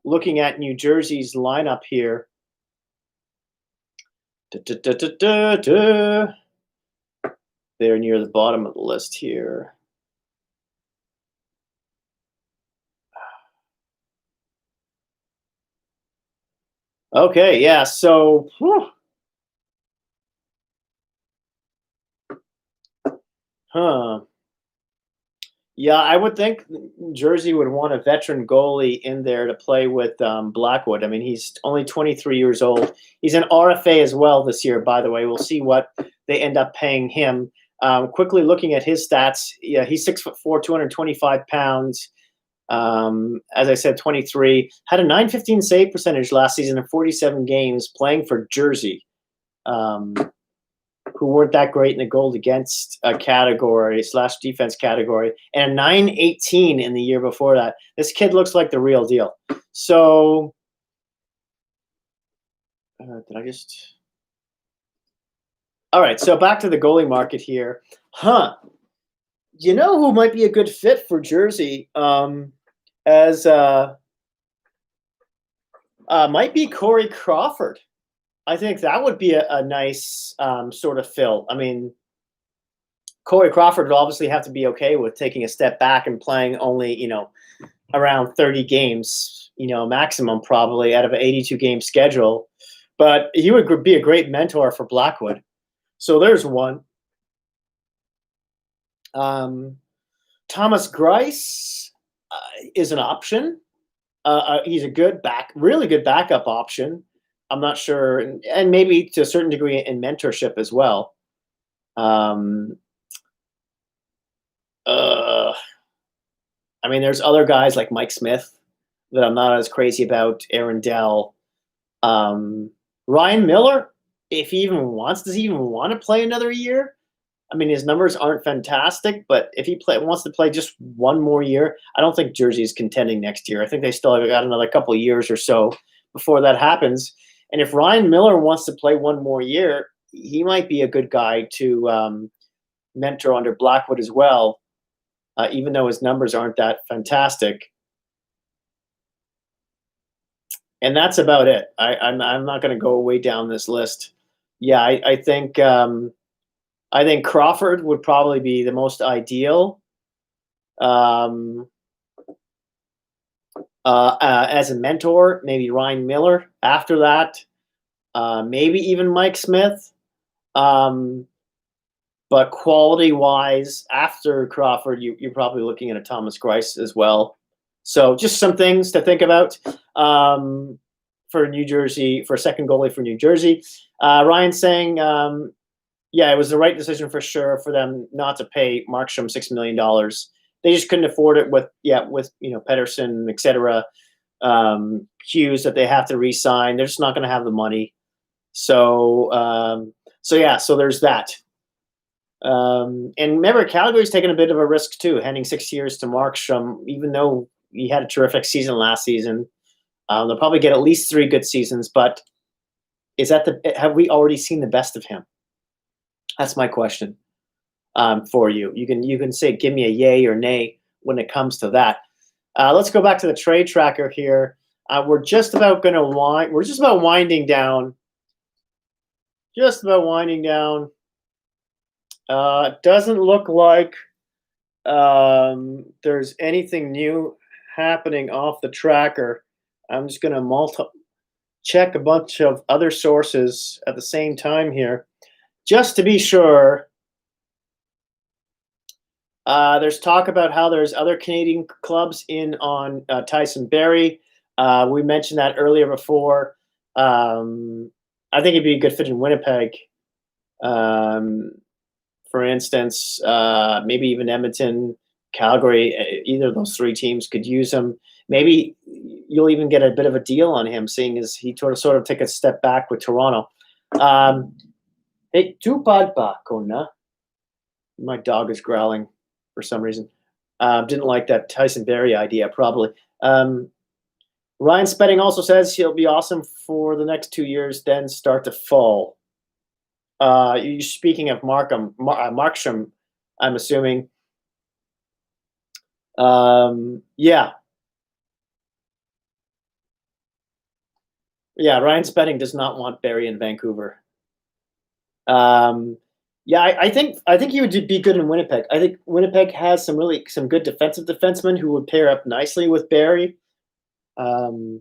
looking at New Jersey's lineup here. They're near the bottom of the list here. Okay, yeah, so yeah, I would think Jersey would want a veteran goalie in there to play with Blackwood. I mean, he's only 23 years old. He's an RFA as well this year, by the way. We'll see what they end up paying him. Quickly looking at his stats, yeah, he's 6'4", 225 pounds. As I said, 23. Had a .915 save percentage last season in 47 games playing for Jersey, who weren't that great in the goal against category / defense category, and a .918 in the year before that. This kid looks like the real deal. So, did I just? All right, so back to the goalie market here. You know who might be a good fit for Jersey? Might be Corey Crawford. I think that would be a nice sort of fill. I mean, Corey Crawford would obviously have to be okay with taking a step back and playing only, around 30 games, maximum probably out of an 82-game schedule. But he would be a great mentor for Blackwood. So there's one. Thomas Greiss is an option. He's a really good backup option. I'm not sure, and maybe to a certain degree in mentorship as well. I mean, there's other guys like Mike Smith that I'm not as crazy about. Aaron Dell, Ryan Miller, if he even wants, does he even want to play another year? I mean, his numbers aren't fantastic, but if he wants to play just one more year, I don't think Jersey is contending next year. I think they still have got another couple of years or so before that happens. And if Ryan Miller wants to play one more year, he might be a good guy to mentor under Blackwood as well, even though his numbers aren't that fantastic. And that's about it. I'm not going to go way down this list. Yeah, I think Crawford would probably be the most ideal as a mentor. Maybe Ryan Miller after that. Maybe even Mike Smith. But quality-wise, after Crawford, you're probably looking at a Thomas Greiss as well. So just some things to think about for New Jersey, for a second goalie for New Jersey. Ryan's saying, yeah, it was the right decision for sure for them not to pay Markstrom $6 million. They just couldn't afford it with Pedersen, et cetera, Hughes that they have to re-sign. They're just not going to have the money. So there's that. And remember, Calgary's taken a bit of a risk too, handing 6 years to Markstrom, even though he had a terrific season last season. They'll probably get at least 3 good seasons, but have we already seen the best of him? That's my question for you. You can say, give me a yay or nay when it comes to that. Let's go back to the trade tracker here. We're just about winding down. Just about winding down. It doesn't look like there's anything new happening off the tracker. I'm just going to check a bunch of other sources at the same time here, just to be sure. There's talk about how there's other Canadian clubs in on Tyson Barrie. We mentioned that earlier before. I think he'd be a good fit in Winnipeg. For instance, maybe even Edmonton, Calgary, either of those 3 teams could use him. Maybe you'll even get a bit of a deal on him, seeing as he sort of take a step back with Toronto. Hey, Kona. My dog is growling for some reason. Didn't like that Tyson Barrie idea, probably. Ryan Spedding also says he'll be awesome for the next 2 years, then start to fall. You're speaking of Markstrom, I'm assuming. Yeah. Yeah, Ryan Spedding does not want Barrie in Vancouver. Yeah, I think he would be good in Winnipeg. I think Winnipeg has some good defensive defensemen who would pair up nicely with Barrie, and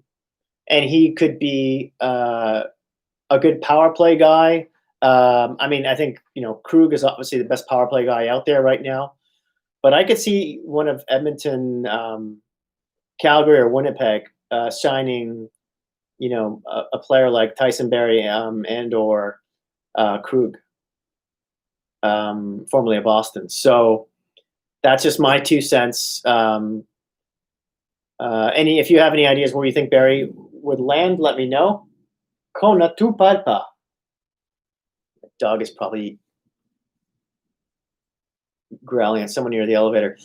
he could be a good power play guy. I mean, I think Krug is obviously the best power play guy out there right now, but I could see one of Edmonton, Calgary, or Winnipeg signing, a player like Tyson Barrie and or Krug, formerly of Boston. So that's just my 2 cents. If you have any ideas where you think Barrie would land, let me know. Kona tu palpa. The dog is probably growling at someone near the elevator.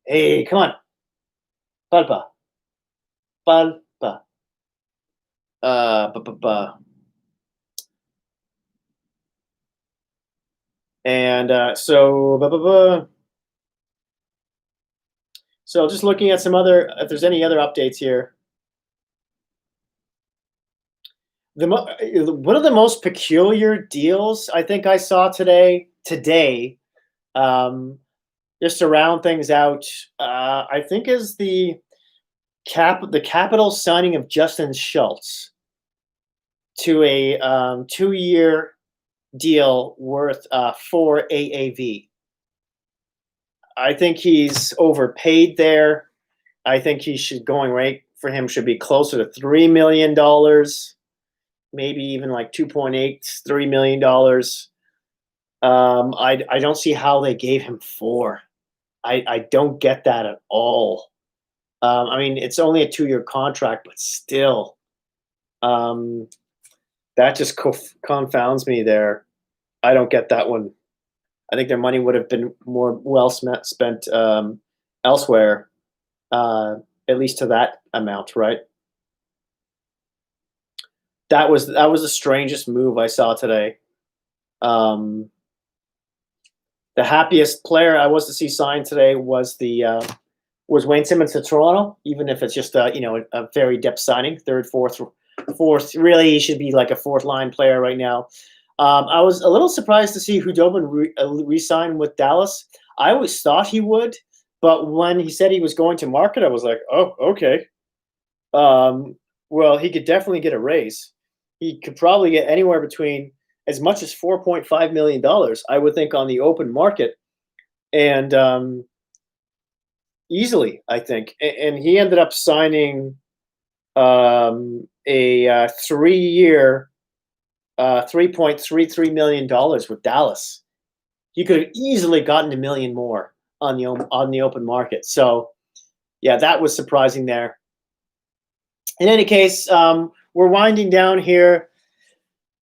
Hey, come on. Palpa. Palpa. And so just looking at if there's any other updates here. One of the most peculiar deals I think I saw today, just to round things out, I think is the Capitals signing of Justin Schultz to a 2-year deal worth 4 AAV. I think he's overpaid there. I think going rate for him should be closer to $3 million, maybe even like $2.8, $3 million. I don't see how they gave him 4. I don't get that at all. I mean, it's only a 2-year contract, but still, that just confounds me there. I don't get that one. I think their money would have been more well spent elsewhere, at least to that amount, right? That was the strangest move I saw today. The happiest player I was to see signed today was Wayne Simmons to Toronto, even if it's just a very depth signing, third, fourth. Really, he should be like a 4th line player right now. I was a little surprised to see Hudobin re-sign with Dallas. I always thought he would, but when he said he was going to market, I was like, oh, okay. Well, he could definitely get a raise. He could probably get anywhere between as much as $4.5 million, I would think, on the open market, and easily, I think. And he ended up signing a 3-year, $3.33 million with Dallas. He could have easily gotten $1 million more on the open market. So, yeah, that was surprising there. In any case, we're winding down here.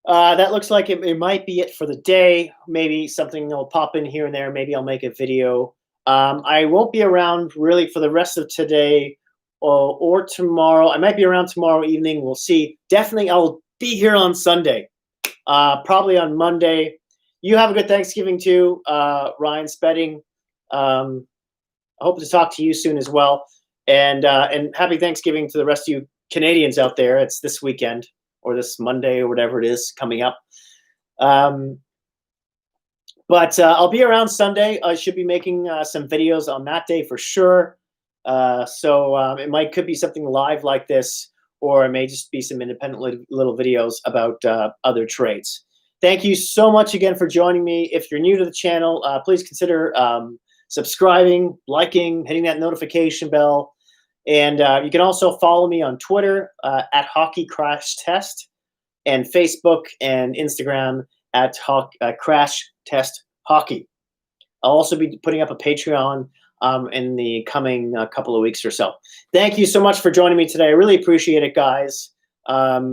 That looks like it might be it for the day. Maybe something will pop in here and there. Maybe I'll make a video. I won't be around really for the rest of today or tomorrow. I might be around tomorrow evening. We'll see. Definitely, I'll be here on Sunday. Probably on Monday. You have a good Thanksgiving too, Ryan Spedding. I hope to talk to you soon as well. And happy Thanksgiving to the rest of you Canadians out there. It's this weekend or this Monday or whatever it is coming up. But I'll be around Sunday. I should be making some videos on that day for sure. So it could be something live like this, or it may just be some independent little videos about other trades. Thank you so much again for joining me. If you're new to the channel, please consider subscribing, liking, hitting that notification bell. And you can also follow me on Twitter at Hockey Crash Test, and Facebook and Instagram at Crash Test Hockey. I'll also be putting up a Patreon in the coming couple of weeks or so. Thank you so much for joining me today. I really appreciate it, guys. Have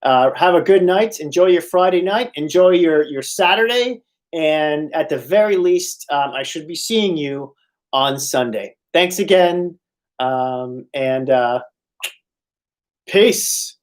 a good night. Enjoy your Friday night. Enjoy your Saturday. And at the very least, I should be seeing you on Sunday. Thanks again. And peace.